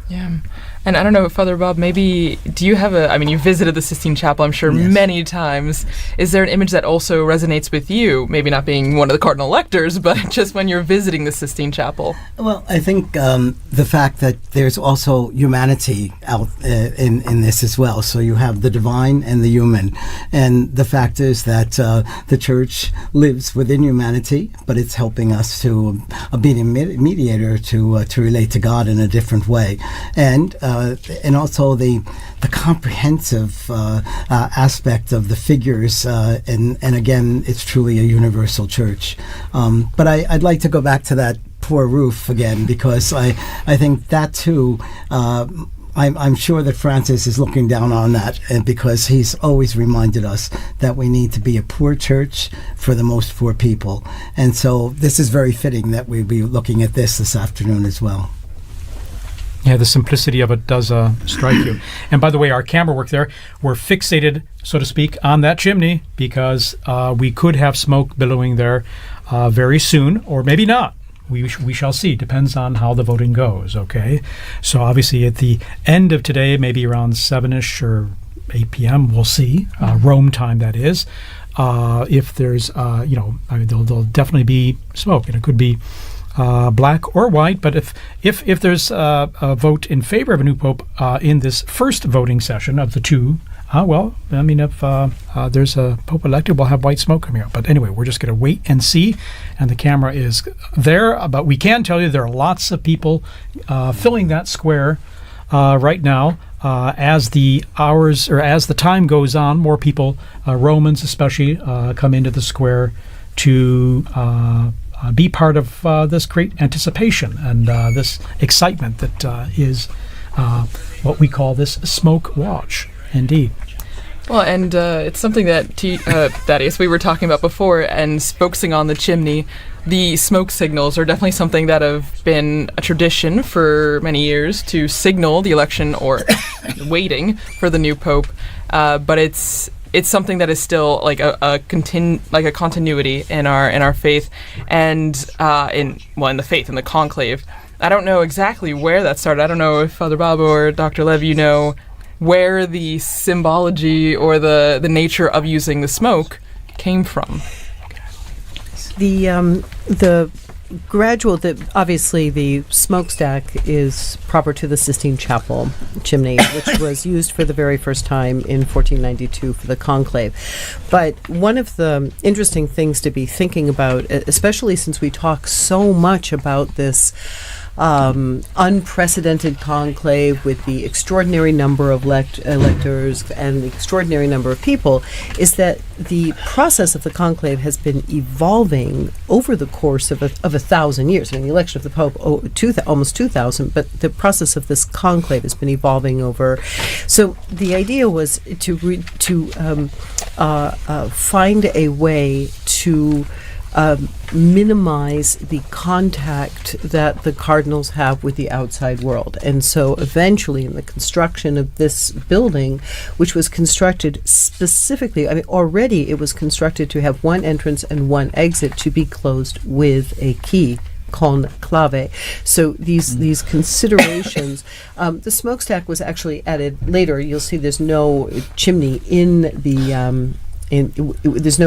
[SPEAKER 13] Yeah. And I don't know, Father Bob, maybe, do you have you visited the Sistine Chapel, I'm sure,
[SPEAKER 17] yes,
[SPEAKER 13] many times. Is there an image that also resonates with you? Maybe not being one of the cardinal electors, but just when you're visiting the Sistine Chapel?
[SPEAKER 17] Well, I think the fact that there's also humanity out in this as well. So you have the divine and the human. And the fact is that the church lives within humanity, but it's helping us to be a mediator to relate to God in a different way. And also the comprehensive aspect of the figures, and again, it's truly a universal church. But I'd like to go back to that poor roof again, because I think that too, I'm sure that Francis is looking down on that, because he's always reminded us that we need to be a poor church for the most poor people. And so this is very fitting that we'll be looking at this afternoon as well.
[SPEAKER 16] Yeah, the simplicity of it does strike you. And by the way, our camera work there, we're fixated, so to speak, on that chimney, because we could have smoke billowing there very soon, or maybe not. We shall see. Depends on how the voting goes, okay? So obviously at the end of today, maybe around 7-ish or 8 p.m., we'll see. Rome time, that is. If there's, there'll definitely be smoke, and it could be black or white, but if there's a vote in favor of a new pope in this first voting session of the two, if there's a pope elected, we'll have white smoke coming out. But anyway, we're just going to wait and see, and the camera is there. But we can tell you there are lots of people filling that square right now. As the hours, or as the time goes on, more people, Romans especially, come into the square to be part of this great anticipation and this excitement that is what we call this smoke watch, indeed.
[SPEAKER 13] Well, and it's something that Thaddeus, we were talking about before, and focusing on the chimney, the smoke signals are definitely something that have been a tradition for many years to signal the election or waiting for the new pope, but it's something that is still like a continuity in our faith, and in the faith, in the conclave. I don't know exactly where that started. I don't know if Father Bob or Dr. Lev, you know where the symbology or the nature of using the smoke came from.
[SPEAKER 18] The gradual, obviously the smokestack is proper to the Sistine Chapel chimney, which was used for the very first time in 1492 for the conclave. But one of the interesting things to be thinking about, especially since we talk so much about this unprecedented conclave with the extraordinary number of electors and the extraordinary number of people is that the process of the conclave has been evolving over the course of 1,000 years. I mean, the election of the Pope, almost 2,000, but the process of this conclave has been evolving over. So the idea was to find a way to minimize the contact that the cardinals have with the outside world. And so eventually in the construction of this building, which was constructed specifically, I mean, already it was constructed to have one entrance and one exit to be closed with a key, con clave. So these considerations, the smokestack was actually added later. You'll see there's no chimney in the there's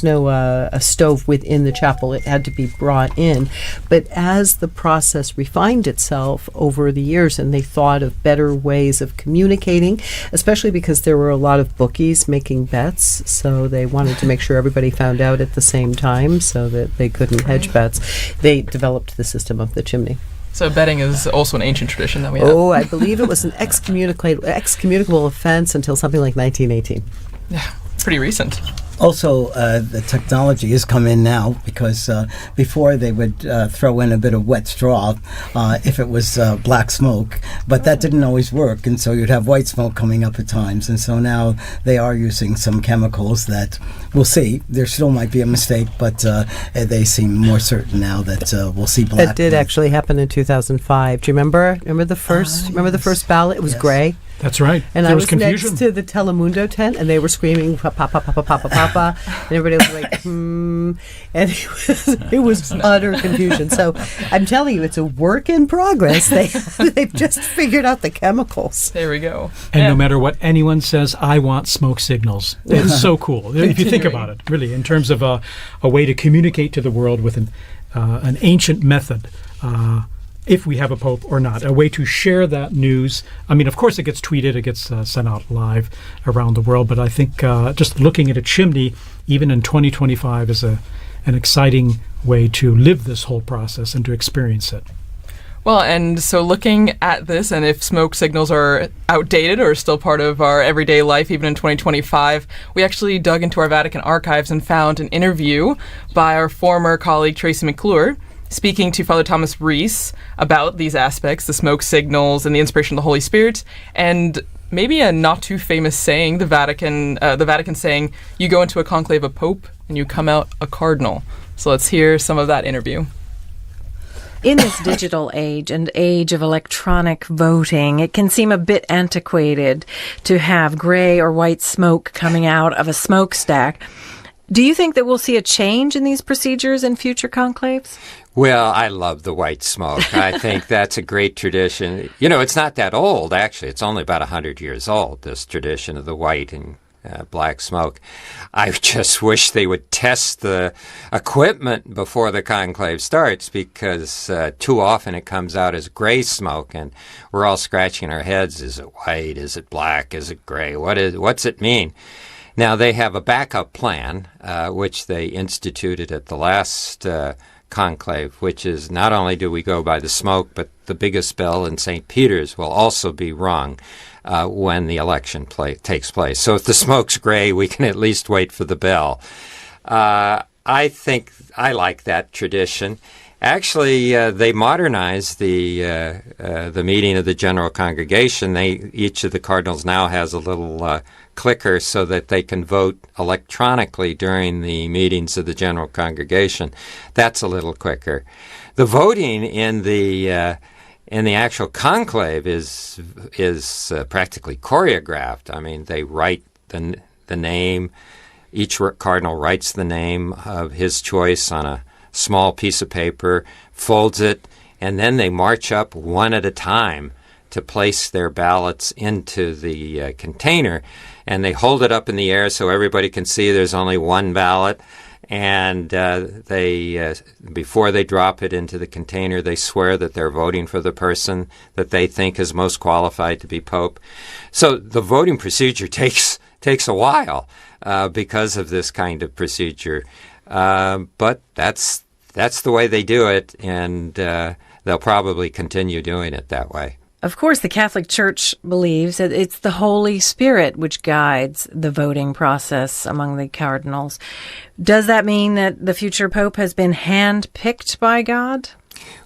[SPEAKER 18] no a stove within the chapel. It had to be brought in. But as the process refined itself over the years, and they thought of better ways of communicating, especially because there were a lot of bookies making bets, so they wanted to make sure everybody found out at the same time so that they couldn't hedge bets. They developed the system of the chimney.
[SPEAKER 13] So betting is also an ancient tradition that we have.
[SPEAKER 18] Oh, I believe it was an excommunicable offense until something like 1918.
[SPEAKER 13] Yeah. Pretty recent.
[SPEAKER 17] Also, the technology has come in now because before they would throw in a bit of wet straw if it was black smoke, but that didn't always work, and so you'd have white smoke coming up at times. And so now they are using some chemicals that we'll see. There still might be a mistake, but they seem more certain now that we'll see black.
[SPEAKER 18] That did actually happen in 2005. Do you remember? Remember the first? Remember the first ballot? It was gray.
[SPEAKER 16] That's right.
[SPEAKER 18] And
[SPEAKER 16] there
[SPEAKER 18] I was
[SPEAKER 16] confusion.
[SPEAKER 18] next to the Telemundo tent, and they were screaming "Papa, Papa, Papa, Papa," and everybody was like, and it was utter confusion. So I'm telling you, it's a work in progress. They've just figured out the chemicals.
[SPEAKER 13] There we go.
[SPEAKER 16] And no matter what anyone says, I want smoke signals. It's so cool. If you think about it, really, in terms of a way to communicate to the world with an ancient method. If we have a pope or not, a way to share that news. I mean, of course, it gets tweeted, it gets sent out live around the world, but I think just looking at a chimney, even in 2025, is an exciting way to live this whole process and to experience it.
[SPEAKER 13] Well, and so looking at this, and if smoke signals are outdated or still part of our everyday life, even in 2025, we actually dug into our Vatican archives and found an interview by our former colleague, Tracy McClure, speaking to Father Thomas Rees about these aspects, the smoke signals and the inspiration of the Holy Spirit, and maybe a not too famous saying, the Vatican saying, you go into a conclave a pope and you come out a cardinal. So let's hear some of that interview.
[SPEAKER 19] In this digital age and age of electronic voting, it can seem a bit antiquated to have gray or white smoke coming out of a smokestack. Do you think that we'll see a change in these procedures in future conclaves?
[SPEAKER 20] Well, I love the white smoke. I think that's a great tradition. You know, it's not that old, actually. It's only about 100 years old, this tradition of the white and black smoke. I just wish they would test the equipment before the conclave starts, because too often it comes out as gray smoke, and we're all scratching our heads. Is it white? Is it black? Is it gray? What's it mean? Now, they have a backup plan, which they instituted at the last conclave, which is not only do we go by the smoke, but the biggest bell in St. Peter's will also be rung when the election takes place. So if the smoke's gray, we can at least wait for the bell. I think I like that tradition. Actually, they modernized the meeting of the general congregation. Each of the cardinals now has a little clicker so that they can vote electronically during the meetings of the general congregation. That's a little quicker. The voting in the actual conclave is practically choreographed. I mean, they write the name. Each cardinal writes the name of his choice on a small piece of paper, folds it, and then they march up one at a time to place their ballots into the container. And they hold it up in the air so everybody can see there's only one ballot. And before they drop it into the container, they swear that they're voting for the person that they think is most qualified to be pope. So the voting procedure takes a while because of this kind of procedure. But that's the way they do it, and they'll probably continue doing it that way.
[SPEAKER 19] Of course, the Catholic Church believes that it's the Holy Spirit which guides the voting process among the cardinals. Does that mean that the future pope has been handpicked by God?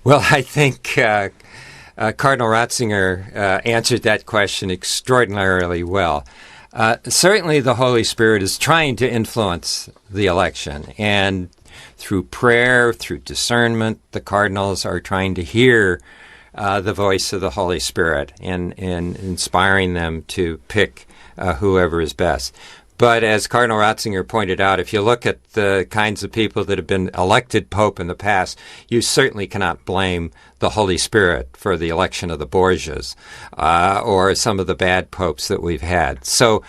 [SPEAKER 20] Well, I think Cardinal Ratzinger answered that question extraordinarily well. Certainly the Holy Spirit is trying to influence the election, and through prayer, through discernment, the cardinals are trying to hear the voice of the Holy Spirit and inspiring them to pick whoever is best. But as Cardinal Ratzinger pointed out, if you look at the kinds of people that have been elected pope in the past, you certainly cannot blame the Holy Spirit for the election of the Borgias or some of the bad popes that we've had. So,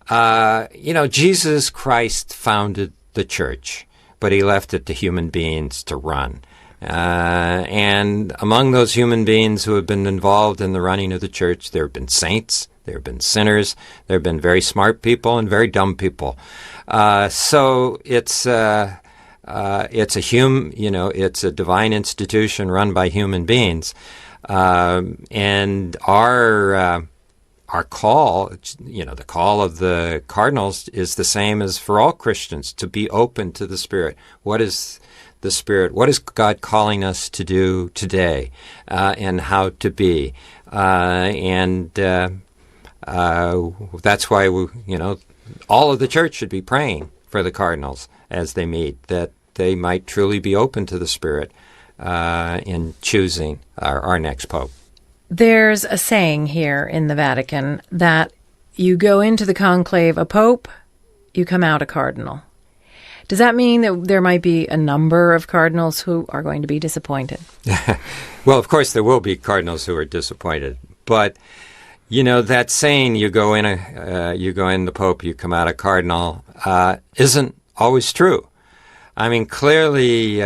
[SPEAKER 20] Jesus Christ founded the church, but he left it to human beings to run. And among those human beings who have been involved in the running of the church, there have been saints, there have been sinners, there have been very smart people and very dumb people. So it's a it's a divine institution run by human beings, and our call, the call of the cardinals is the same as for all Christians, to be open to the Spirit. What is the Spirit? What is God calling us to do today, and how to be? That's why all of the church should be praying for the cardinals as they meet, that they might truly be open to the Spirit in choosing our next pope.
[SPEAKER 19] There's a saying here in the Vatican that you go into the conclave a pope, you come out a cardinal. Does that mean that there might be a number of cardinals who are going to be disappointed?
[SPEAKER 20] Well, of course, there will be cardinals who are disappointed. But, that saying, you go in the pope, you come out a cardinal, isn't always true. I mean, clearly,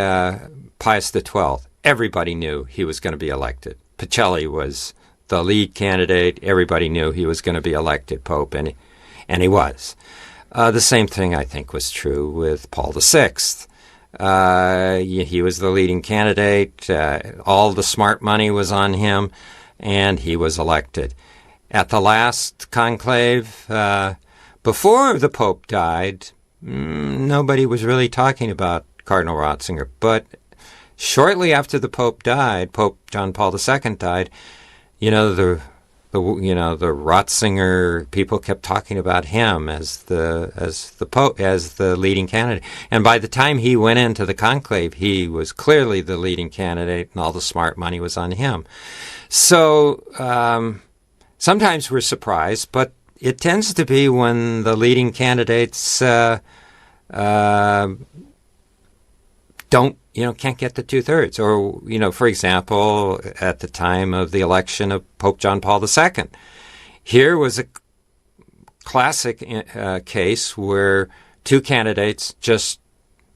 [SPEAKER 20] Pius XII, everybody knew he was going to be elected. Pacelli was the lead candidate. Everybody knew he was going to be elected pope, and he was. The same thing, I think, was true with Paul VI. He was the leading candidate. All the smart money was on him, and he was elected. At the last conclave, before the Pope died, nobody was really talking about Cardinal Ratzinger. But shortly after the Pope died, Pope John Paul II died, the Ratzinger people kept talking about him as the Pope, as the leading candidate. And by the time he went into the conclave, he was clearly the leading candidate, and all the smart money was on him. So sometimes we're surprised, but it tends to be when the leading candidates can't get the 2/3. Or, for example, at the time of the election of Pope John Paul II, here was a classic case where two candidates just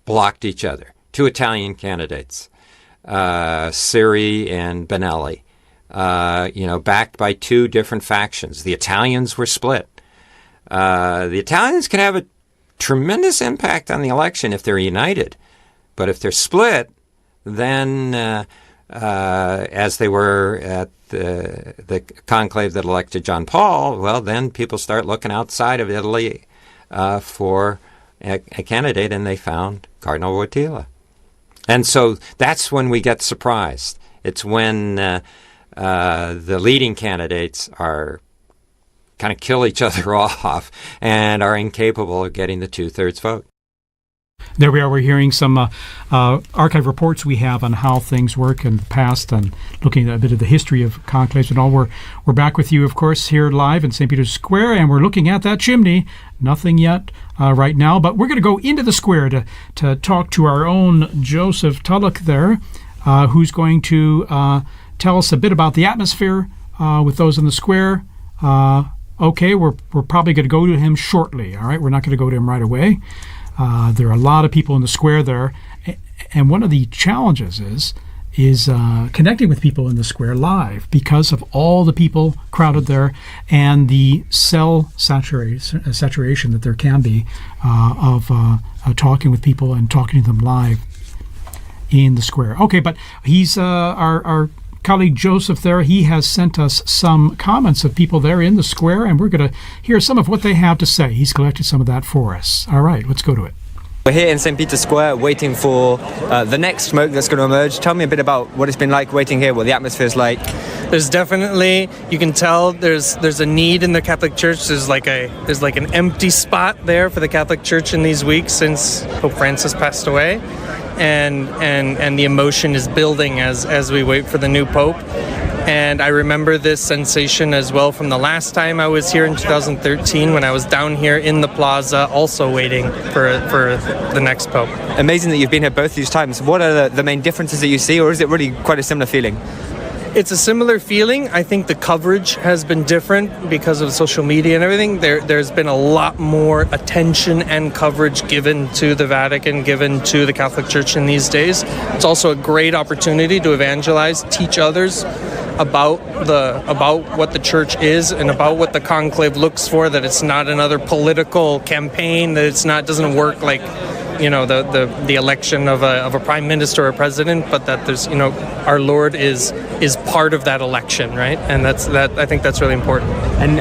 [SPEAKER 20] blocked each other. Two Italian candidates, Siri and Benelli, backed by two different factions. The Italians were split. The Italians can have a tremendous impact on the election if they're united. But if they're split, then, as they were at the conclave that elected John Paul, well, then people start looking outside of Italy for a candidate, and they found Cardinal Wojtyla. And so that's when we get surprised. It's when the leading candidates are kind of kill each other off and are incapable of getting the 2/3 vote.
[SPEAKER 16] There we are. We're hearing some archive reports we have on how things work in the past and looking at a bit of the history of conclaves and all. We're back with you, of course, here live in St. Peter's Square, and we're looking at that chimney. Nothing yet right now, but we're going to go into the square to talk to our own Joseph Tulloch there, who's going to tell us a bit about the atmosphere with those in the square. Okay, we're probably going to go to him shortly, all right? We're not going to go to him right away. There are a lot of people in the square there, and one of the challenges is connecting with people in the square live because of all the people crowded there and the cell saturation that there can be of talking with people and talking to them live. in the square. Okay, but he's our colleague Joseph there. He has sent us some comments of people there in the square, and we're going to hear some of what they have to say. He's collected some of that for us. All right, let's go to it.
[SPEAKER 21] We're here in St. Peter's Square waiting for the next smoke that's going to emerge. Tell me a bit about what it's been like waiting here, what the atmosphere's like.
[SPEAKER 22] There's definitely, you can tell there's a need in the Catholic Church. There's like an empty spot there for the Catholic Church in these weeks since Pope Francis passed away. And the emotion is building as we wait for the new Pope. And I remember this sensation as well from the last time I was here in 2013 when I was down here in the plaza also waiting for the next Pope.
[SPEAKER 21] Amazing that you've been here both these times. What are the main differences that you see, or is it really quite a similar feeling?
[SPEAKER 22] It's a similar feeling. I think the coverage has been different because of social media and everything. There's been a lot more attention and coverage given to the Vatican, given to the Catholic Church in these days. It's also a great opportunity to evangelize, teach others about what the Church is and about what the conclave looks for, that it's not another political campaign, that doesn't work like the election of a prime minister or president, but that there's our Lord is part of that election, right? And I think that's really important.
[SPEAKER 21] And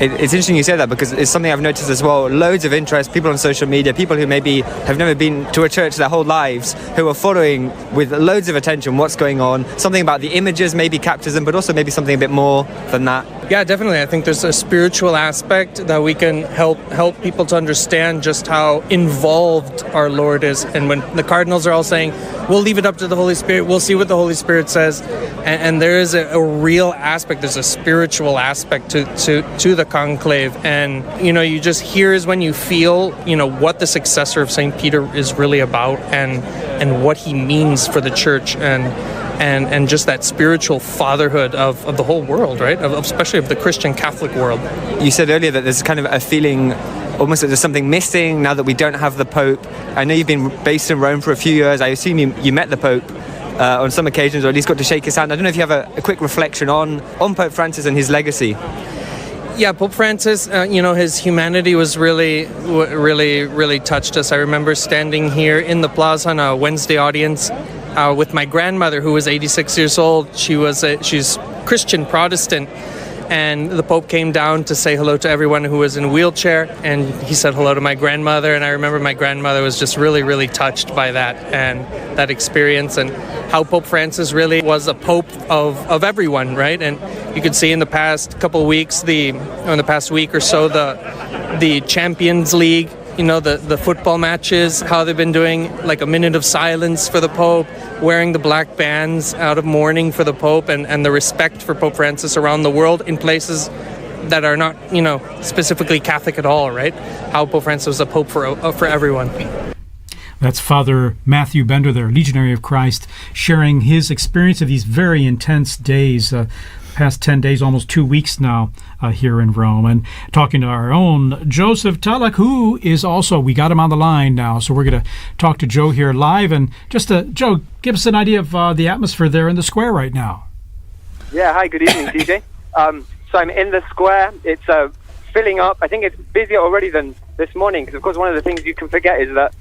[SPEAKER 21] it's interesting you say that, because it's something I've noticed as well. Loads of interest, people on social media, people who maybe have never been to a church their whole lives, who are following with loads of attention what's going on. Something about the images maybe captures them, but also maybe something a bit more than that.
[SPEAKER 22] Yeah, definitely. I think there's a spiritual aspect that we can help people to understand just how involved our Lord is. And when the cardinals are all saying, we'll leave it up to the Holy Spirit, we'll see what the Holy Spirit says, and there is a real aspect, there's a spiritual aspect to the conclave. And, you just hear is when you feel, what the successor of St. Peter is really about and what he means for the Church and just that spiritual fatherhood of the whole world, right? Especially of the Christian Catholic world.
[SPEAKER 21] You said earlier that there's kind of a feeling almost that there's something missing now that we don't have the Pope. I know you've been based in Rome for a few years. I assume you met the Pope on some occasions, or at least got to shake his hand. I don't know if you have a quick reflection on Pope Francis and his legacy.
[SPEAKER 22] Yeah, Pope Francis, his humanity was really touched us. I remember standing here in the plaza on a Wednesday audience with my grandmother, who was 86 years old. She's Christian Protestant, and the Pope came down to say hello to everyone who was in a wheelchair, and he said hello to my grandmother. And I remember my grandmother was just really touched by that and that experience, and how Pope Francis really was a pope of everyone, right? And you could see in the past couple of weeks, in the past week or so, the Champions League, the football matches, how they've been doing like a minute of silence for the Pope, wearing the black bands out of mourning for the Pope, and the respect for Pope Francis around the world in places that are not, specifically Catholic at all, right? How Pope Francis was a pope for everyone.
[SPEAKER 16] That's Father Matthew Bender there, Legionary of Christ, sharing his experience of these very intense days, past 10 days, almost 2 weeks now here in Rome, and talking to our own Joseph Tulloch, who is also, we got him on the line now, so we're going to talk to Joe here live. And just, Joe, give us an idea of the atmosphere there in the square right now.
[SPEAKER 23] Yeah, hi, good evening, DJ. So I'm in the square. It's filling up. I think it's busier already than this morning, because, of course, one of the things you can forget is that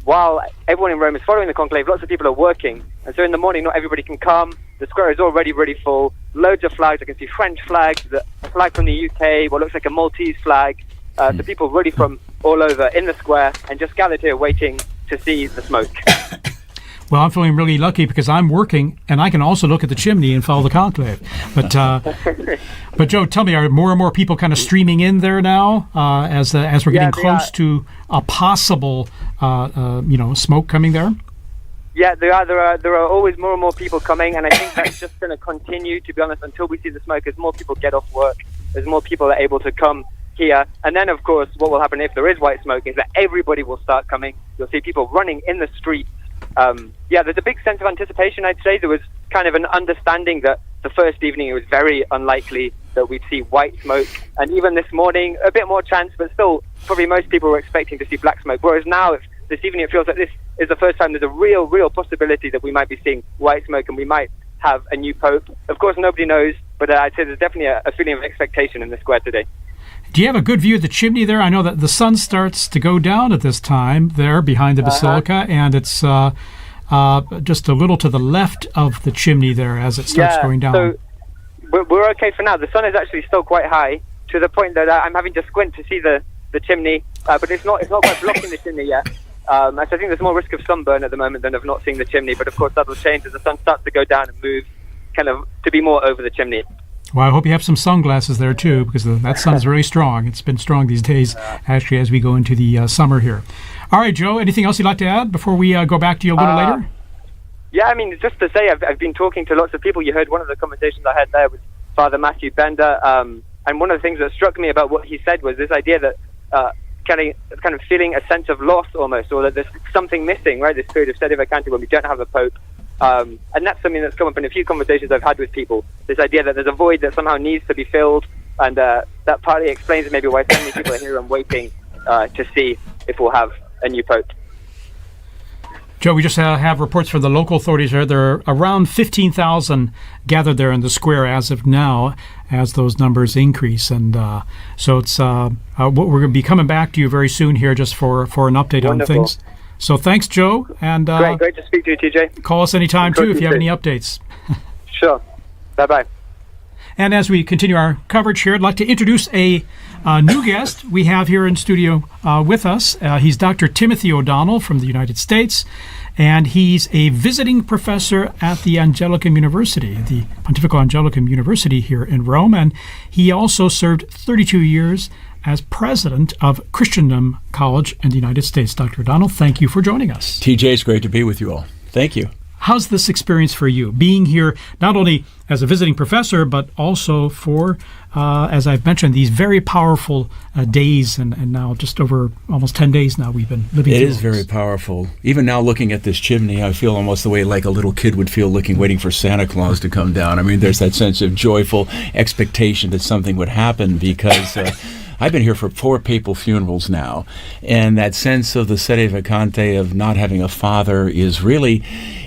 [SPEAKER 23] while everyone in Rome is following the conclave, lots of people are working. And so in the morning, not everybody can come. The square is already really full. Loads of flags. I can see French flags, a flag from the UK, what looks like a Maltese flag. So people really from all over in the square and just gathered here waiting to see the smoke.
[SPEAKER 16] Well, I'm feeling really lucky because I'm working and I can also look at the chimney and follow the conclave. But Joe, tell me, are more and more people kind of streaming in there now as we're getting close to a possible, smoke coming there?
[SPEAKER 23] Yeah, there are always more and more people coming, and I think that's just going to continue, to be honest, until we see the smoke. As more people get off work, as more people are able to come here. And then, of course, what will happen if there is white smoke is that everybody will start coming. You'll see people running in the streets. There's a big sense of anticipation, I'd say. There was kind of an understanding that the first evening it was very unlikely that we'd see white smoke. And even this morning, a bit more chance, but still, probably most people were expecting to see black smoke. Whereas now, this evening, it feels like this is the first time there's a real possibility that we might be seeing white smoke and we might have a new pope. Of course, nobody knows, but I'd say there's definitely a feeling of expectation in the square today.
[SPEAKER 16] Do you have a good view of the chimney there? I know that the sun starts to go down at this time there behind the basilica, and it's just a little to the left of the chimney there as it starts going down.
[SPEAKER 23] So we're okay for now. The sun is actually still quite high, to the point that I'm having to squint to see the chimney, but it's not quite blocking the chimney yet. So I think there's more risk of sunburn at the moment than of not seeing the chimney, but of course that'll change as the sun starts to go down and move kind of to be more over the chimney.
[SPEAKER 16] Well, I hope you have some sunglasses there too, because that sun is really strong. It's been strong these days, actually, as we go into the summer here. All right, Joe, anything else you'd like to add before we go back to you a little later?
[SPEAKER 23] Yeah, I mean, just to say, I've been talking to lots of people. You heard one of the conversations I had there with Father Matthew Bender, and one of the things that struck me about what he said was this idea that kind of feeling a sense of loss almost, or that there's something missing, right? This period of sede vacante when we don't have a pope. And that's something that's come up in a few conversations I've had with people, this idea that there's a void that somehow needs to be filled, and that partly explains maybe why so many people are here and waiting to see if we'll have a new pope.
[SPEAKER 16] Joe, we just have reports from the local authorities there. There are around 15,000 gathered there in the square as of now, as those numbers increase. And so it's we're going to be coming back to you very soon here just for an update on things. So thanks, Joe. And
[SPEAKER 23] Great to speak to you, TJ.
[SPEAKER 16] Call us anytime, too, if you have any updates.
[SPEAKER 23] Sure. Bye-bye.
[SPEAKER 16] And as we continue our coverage here, I'd like to introduce a new guest we have here in studio with us. He's Dr. Timothy O'Donnell from the United States, and he's a visiting professor at the Angelicum University, the Pontifical Angelicum University here in Rome, and he also served 32 years as president of Christendom College in the United States. Dr. O'Donnell, thank you for joining us.
[SPEAKER 1] TJ, it's great to be with you all. Thank you.
[SPEAKER 16] How's this experience for you, being here not only as a visiting professor, but also for, as I've mentioned, these very powerful days, and now just over almost 10 days now we've been living through.
[SPEAKER 1] It is very powerful. Even now looking at this chimney, I feel almost the way like a little kid would feel waiting for Santa Claus to come down. I mean, there's that sense of joyful expectation that something would happen because I've been here for 4 papal funerals now, and that sense of the sede vacante of not having a father is really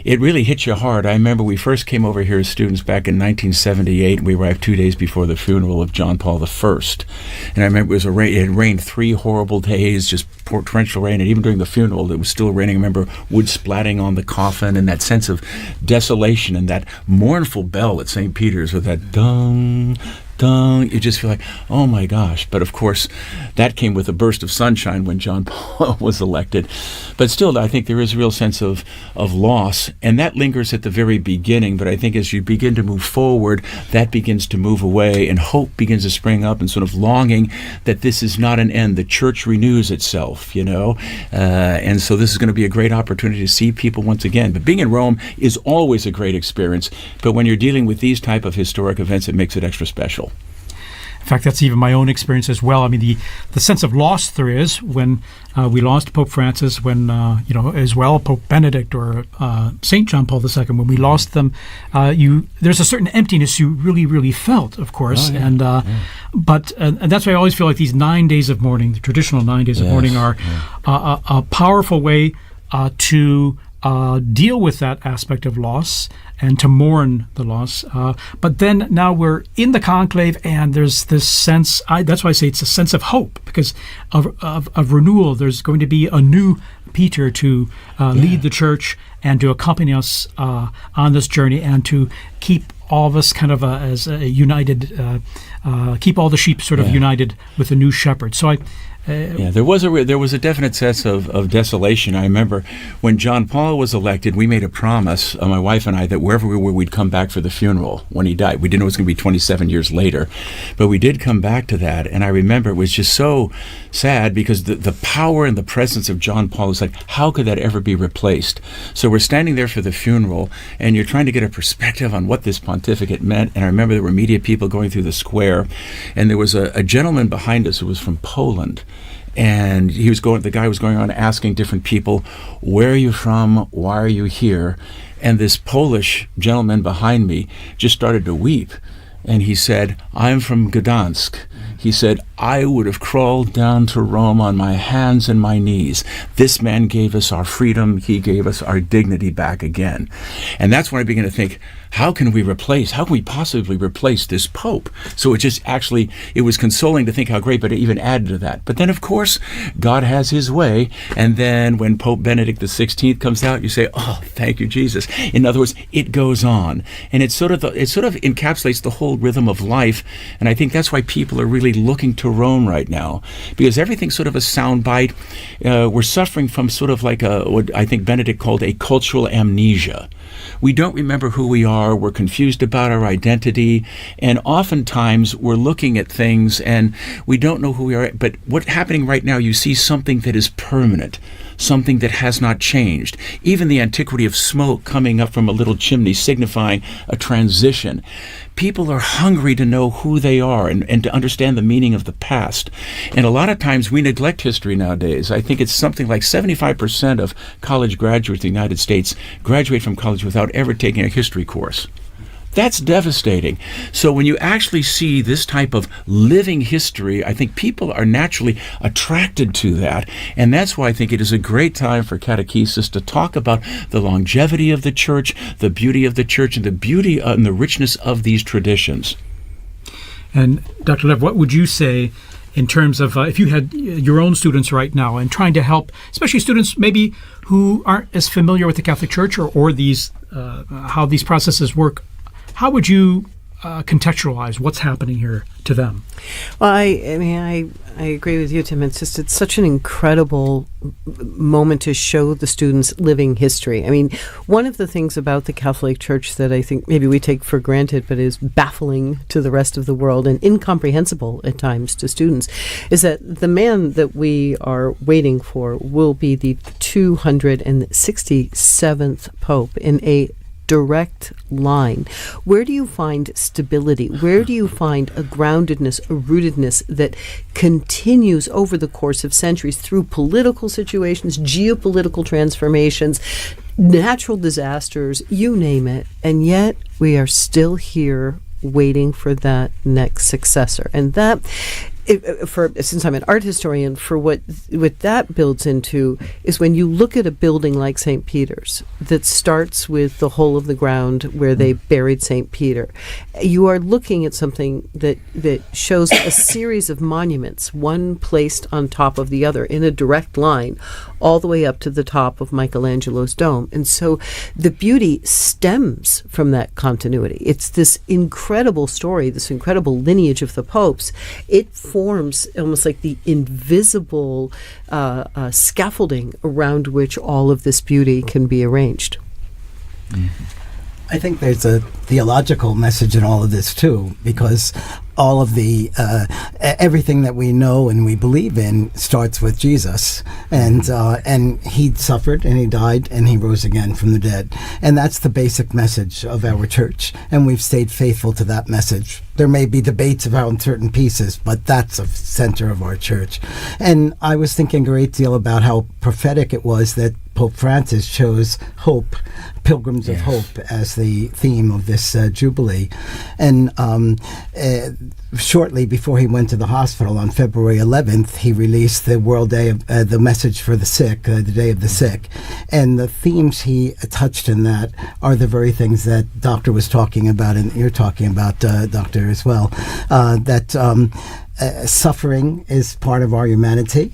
[SPEAKER 1] hits you hard. I remember we first came over here as students back in 1978. We arrived 2 days before the funeral of John Paul I. And I remember it had rained 3 horrible days, just torrential rain, and even during the funeral it was still raining. I remember wood splatting on the coffin, and that sense of desolation, and that mournful bell at St. Peter's with that dung, you just feel like, oh my gosh. But of course, that came with a burst of sunshine when John Paul was elected. But still, I think there is a real sense of loss, and that lingers at the very beginning. But I think as you begin to move forward, that begins to move away, and hope begins to spring up, and sort of longing that this is not an end. The church renews itself, and so this is going to be a great opportunity to see people once again. But being in Rome is always a great experience. But when you're dealing with these type of historic events, it makes it extra special.
[SPEAKER 16] In fact, that's even my own experience as well. I mean, the sense of loss there is when we lost Pope Francis, when, as well, Pope Benedict or St. John Paul II, when we lost them, there's a certain emptiness you really, really felt, of course. Oh, yeah. But that's why I always feel like these 9 days of mourning, the traditional 9 days of mourning, are a powerful way to deal with that aspect of loss and to mourn the loss. But then now we're in the conclave, and there's this sense, that's why I say it's a sense of hope, because of renewal. There's going to be a new Peter to lead the church and to accompany us on this journey, and to keep all of us kind of as a united, keep all the sheep sort of united with a new shepherd. So
[SPEAKER 1] there was a definite sense of desolation. I remember when John Paul was elected, we made a promise, my wife and I, that wherever we were, we'd come back for the funeral when he died. We didn't know it was going to be 27 years later, but we did come back to that. And I remember it was just so sad, because the power and the presence of John Paul is like, how could that ever be replaced? So we're standing there for the funeral, and you're trying to get a perspective on what this pontificate meant. And I remember there were media people going through the square, and there was a gentleman behind us who was from Poland. And the guy was going on asking different people, where are you from? Why are you here? And this Polish gentleman behind me just started to weep. And he said, I'm from Gdansk. He said, I would have crawled down to Rome on my hands and my knees. This man gave us our freedom. He gave us our dignity back again. And that's when I began to think, how can we possibly replace this Pope? So it was consoling to think how great, but it even added to that. But then, of course, God has his way, and then when Pope Benedict XVI comes out, you say, oh, thank you, Jesus. In other words, it goes on, and it sort of encapsulates the whole rhythm of life, and I think that's why people are really looking to Rome right now, because everything's sort of a soundbite. We're suffering from sort of like what I think Benedict called a cultural amnesia. We don't remember who we are, we're confused about our identity, and oftentimes we're looking at things and we don't know who we are. But what's happening right now, you see something that is permanent, something that has not changed. Even the antiquity of smoke coming up from a little chimney signifying a transition. People are hungry to know who they are and to understand the meaning of the past. And a lot of times we neglect history nowadays. I think it's something like 75% of college graduates in the United States graduate from college without ever taking a history course. That's devastating. So when you actually see this type of living history, I think people are naturally attracted to that. And that's why I think it is a great time for catechesis to talk about the longevity of the church, the beauty of the church, and the beauty and the richness of these traditions.
[SPEAKER 16] And Dr. Lev, what would you say in terms of if you had your own students right now and trying to help, especially students maybe who aren't as familiar with the Catholic Church or these how these processes work, how would you contextualize what's happening here to them?
[SPEAKER 18] Well, I agree with you, Tim. It's such an incredible moment to show the students living history. I mean, one of the things about the Catholic Church that I think maybe we take for granted, but is baffling to the rest of the world and incomprehensible at times to students, is that the man that we are waiting for will be the 267th Pope in a direct line. Where do you find stability? Where do you find a groundedness, a rootedness that continues over the course of centuries through political situations, geopolitical transformations, natural disasters, you name it, and yet we are still here waiting for that next successor. And that, since I'm an art historian, for what that builds into is when you look at a building like St. Peter's that starts with the hole of the ground where they buried St. Peter, you are looking at something that shows a series of monuments, one placed on top of the other in a direct line, all the way up to the top of Michelangelo's dome. And so the beauty stems from that continuity. It's this incredible story, this incredible lineage of the popes. It forms almost like the invisible scaffolding around which all of this beauty can be arranged.
[SPEAKER 17] I think there's a theological message in all of this too, because all of the everything that we know and we believe in starts with Jesus, and he suffered and he died and he rose again from the dead, and that's the basic message of our church, and we've stayed faithful to that message. There may be debates about certain pieces, but that's the center of our church. And I was thinking a great deal about how prophetic it was that Pope Francis chose hope, Pilgrims of Hope, as the theme of this Jubilee. And shortly before he went to the hospital on February 11th, he released the World Day of the Message for the Sick, the Day of the Sick. And the themes he touched in that are the very things that Doctor was talking about, and you're talking about, Doctor, as well, that suffering is part of our humanity.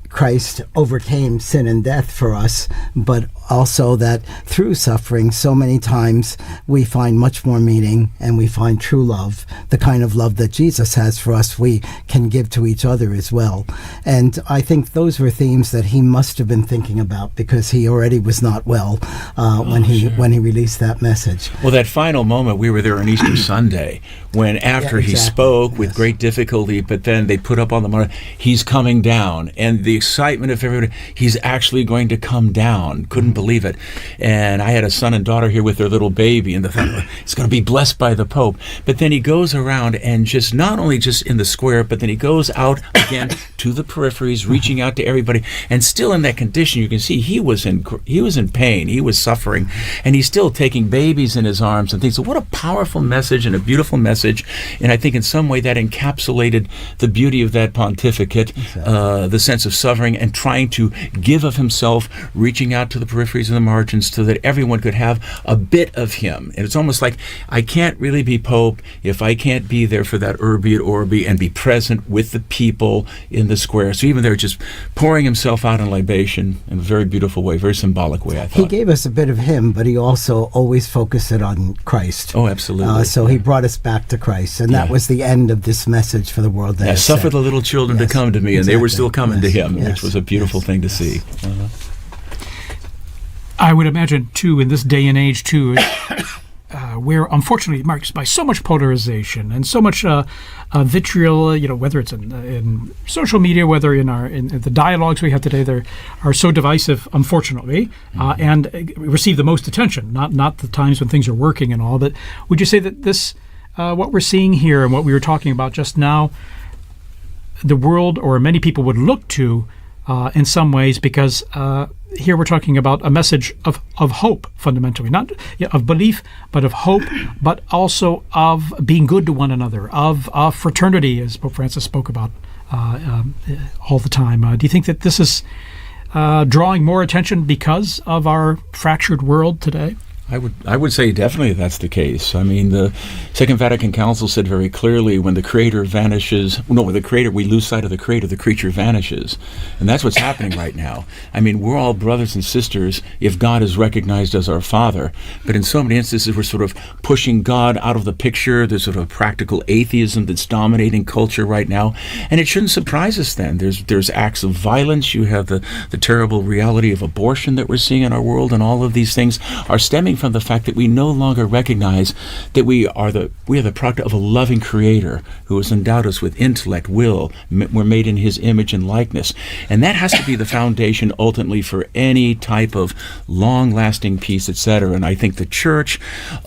[SPEAKER 17] Christ overcame sin and death for us, but also that through suffering, so many times we find much more meaning and we find true love, the kind of love that Jesus has for us, we can give to each other as well. And I think those were themes that he must have been thinking about, because he already was not well when he released that message.
[SPEAKER 1] Well, that final moment, we were there on Easter Sunday, when after he spoke with great difficulty, but then they put up on the monitor, he's coming down, and the excitement of everybody, he's actually going to come down. Couldn't believe it. And I had a son and daughter here with their little baby, and the thought, it's going to be blessed by the Pope. But then he goes around and just not only just in the square, but then he goes out again to the peripheries, reaching out to everybody, and still in that condition. You can see he was in pain, he was suffering, and he's still taking babies in his arms and things. So what a powerful message and a beautiful message message. And I think in some way that encapsulated the beauty of that pontificate, the sense of suffering and trying to give of himself, reaching out to the peripheries and the margins so that everyone could have a bit of him. And it's almost like I can't really be Pope if I can't be there for that Urbi et Orbi and be present with the people in the square. So even there, just pouring himself out in libation in a very beautiful way, very symbolic way, I thought.
[SPEAKER 17] He gave us a bit of him, but he also always focused it on Christ.
[SPEAKER 1] Oh, absolutely.
[SPEAKER 17] So he brought us back to Christ, and that was the end of this message for the world. That
[SPEAKER 1] suffer the little children to come to me, and they were still coming to him,
[SPEAKER 17] Yes.
[SPEAKER 1] which was a beautiful thing to see.
[SPEAKER 16] I would imagine, too, in this day and age, too, where unfortunately marked by so much polarization and so much vitriol, whether it's in social media, whether in the dialogues we have today, they are so divisive, unfortunately, and receive the most attention. Not the times when things are working and all, but would you say that this, what we're seeing here and what we were talking about just now, the world or many people would look to in some ways, because here we're talking about a message of hope, fundamentally, not of belief, but of hope, but also of being good to one another, of fraternity, as Pope Francis spoke about all the time. Do you think that this is drawing more attention because of our fractured world today?
[SPEAKER 1] I would say definitely that's the case. I mean, the Second Vatican Council said very clearly, when the Creator vanishes, when the Creator, we lose sight of the Creator, the creature vanishes. And that's what's happening right now. I mean, we're all brothers and sisters if God is recognized as our Father. But in so many instances, we're sort of pushing God out of the picture. There's sort of practical atheism that's dominating culture right now. And it shouldn't surprise us then. There's acts of violence. You have the terrible reality of abortion that we're seeing in our world, and all of these things are stemming from the fact that we no longer recognize that we are the product of a loving Creator who has endowed us with intellect, will. We're made in His image and likeness, and that has to be the foundation ultimately for any type of long-lasting peace, etc. And I think the Church,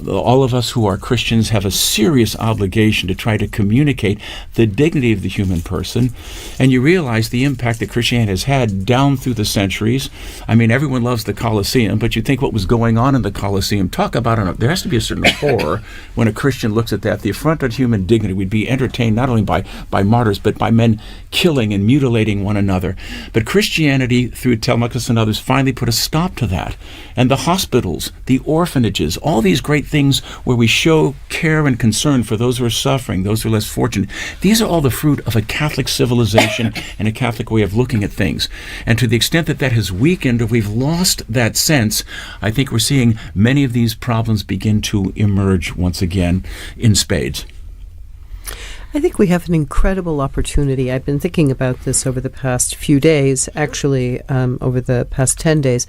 [SPEAKER 1] all of us who are Christians, have a serious obligation to try to communicate the dignity of the human person. And you realize the impact that Christianity has had down through the centuries. I mean, everyone loves the Colosseum, but you think what was going on in the Colosseum, talk about there has to be a certain horror when a Christian looks at that. The affront of human dignity. We'd be entertained not only by martyrs, but by men killing and mutilating one another. But Christianity, through Telemachus and others, finally put a stop to that. And the hospitals, the orphanages, all these great things where we show care and concern for those who are suffering, those who are less fortunate, these are all the fruit of a Catholic civilization and a Catholic way of looking at things. And to the extent that has weakened, or we've lost that sense, I think we're seeing many of these problems begin to emerge once again in spades.
[SPEAKER 18] I think we have an incredible opportunity. I've been thinking about this over the past few days, actually, over the past 10 days.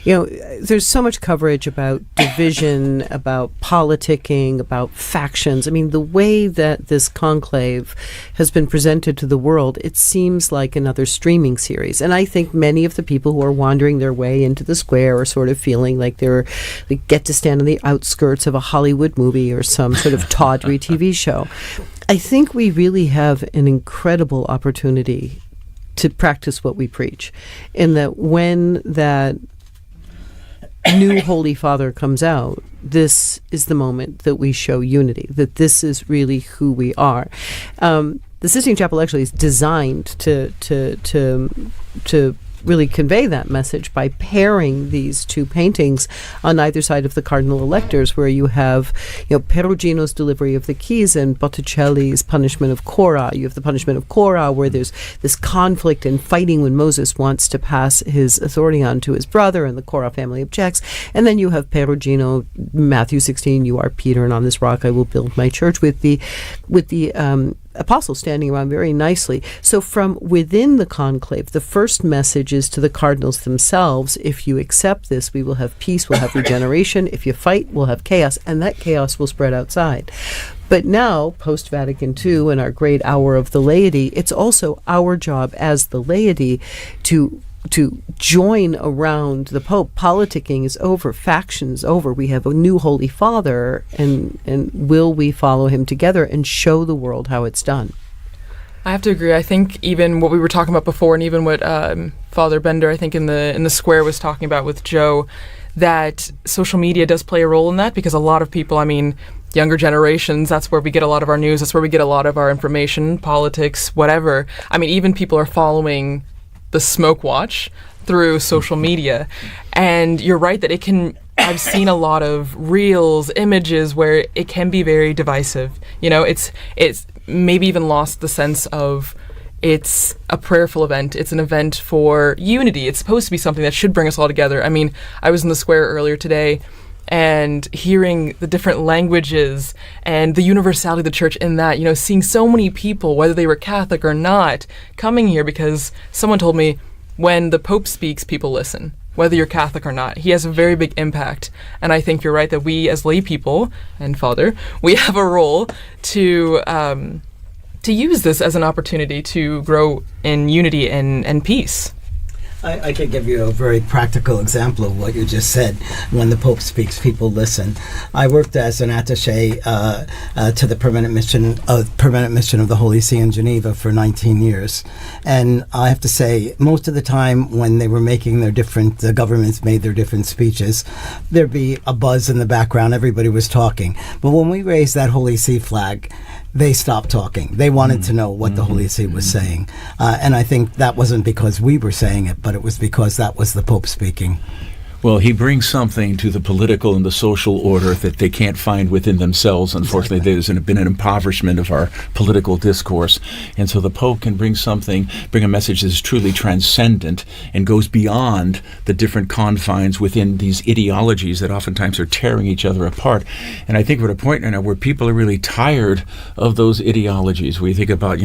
[SPEAKER 18] There's so much coverage about division, about politicking, about factions. I mean, the way that this conclave has been presented to the world, it seems like another streaming series. And I think many of the people who are wandering their way into the square are sort of feeling like they get to stand on the outskirts of a Hollywood movie or some sort of tawdry TV show. I think we really have an incredible opportunity to practice what we preach, in that when that new Holy Father comes out, this is the moment that we show unity, that this is really who we are. The Sistine Chapel actually is designed to really convey that message by pairing these two paintings on either side of the cardinal electors, where you have Perugino's delivery of the keys and Botticelli's punishment of Cora. You have the punishment of Cora, where there's this conflict and fighting when Moses wants to pass his authority on to his brother, and the Cora family objects. And then you have Perugino, Matthew 16, you are Peter, and on this rock I will build my church, with the apostles standing around very nicely. So from within the conclave, the first message is to the cardinals themselves: if you accept this, we will have peace, we'll have regeneration. If you fight, we'll have chaos, and that chaos will spread outside. But now, post-Vatican II and our great hour of the laity, it's also our job as the laity to join around the Pope. Politicking is over, factions over. We have a new Holy Father, and will we follow him together and show the world how it's done?
[SPEAKER 13] I have to agree. I think even what we were talking about before, and even what Father Bender, I think in the square, was talking about with Joe, that social media does play a role in that, because a lot of people, I mean, younger generations, that's where we get a lot of our news, that's where we get a lot of our information, politics, whatever. I mean, even people are following the smoke watch through social media. And you're right that I've seen a lot of reels, images where it can be very divisive. You know, it's maybe even lost the sense of it's a prayerful event. It's an event for unity. It's supposed to be something that should bring us all together. I mean, I was in the square earlier today and hearing the different languages and the universality of the church in that, you know, seeing so many people, whether they were Catholic or not, coming here because someone told me when the Pope speaks, people listen, whether you're Catholic or not. He has a very big impact. And I think you're right that we as lay people, and Father, we have a role to use this as an opportunity to grow in unity and peace.
[SPEAKER 17] I could give you a very practical example of what you just said. When the Pope speaks, people listen. I worked as an attaché to the permanent mission of the Holy See in Geneva for 19 years, and I have to say, most of the time when they were making the governments made their different speeches, there'd be a buzz in the background. Everybody was talking, but when we raised that Holy See flag, they stopped talking. They wanted to know what the Holy See was saying. And I think that wasn't because we were saying it, but it was because that was the Pope speaking.
[SPEAKER 1] Well, he brings something to the political and the social order that they can't find within themselves. Unfortunately, there's been an impoverishment of our political discourse. And so the Pope can bring a message that is truly transcendent and goes beyond the different confines within these ideologies that oftentimes are tearing each other apart. And I think we're at a point now where people are really tired of those ideologies. We think about,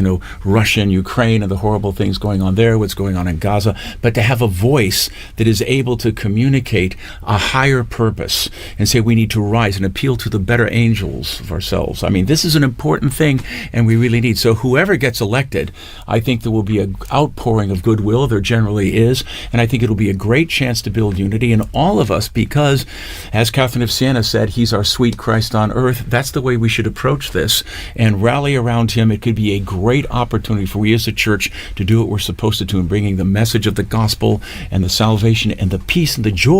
[SPEAKER 1] Russia and Ukraine and the horrible things going on there, what's going on in Gaza, but to have a voice that is able to communicate a higher purpose and say we need to rise and appeal to the better angels of ourselves. I mean, this is an important thing, and we really need. So whoever gets elected, I think there will be an outpouring of goodwill. There generally is, and I think it'll be a great chance to build unity in all of us because, as Catherine of Siena said, he's our sweet Christ on earth. That's the way we should approach this and rally around him. It could be a great opportunity for we as a church to do what we're supposed to do in bringing the message of the gospel and the salvation and the peace and the joy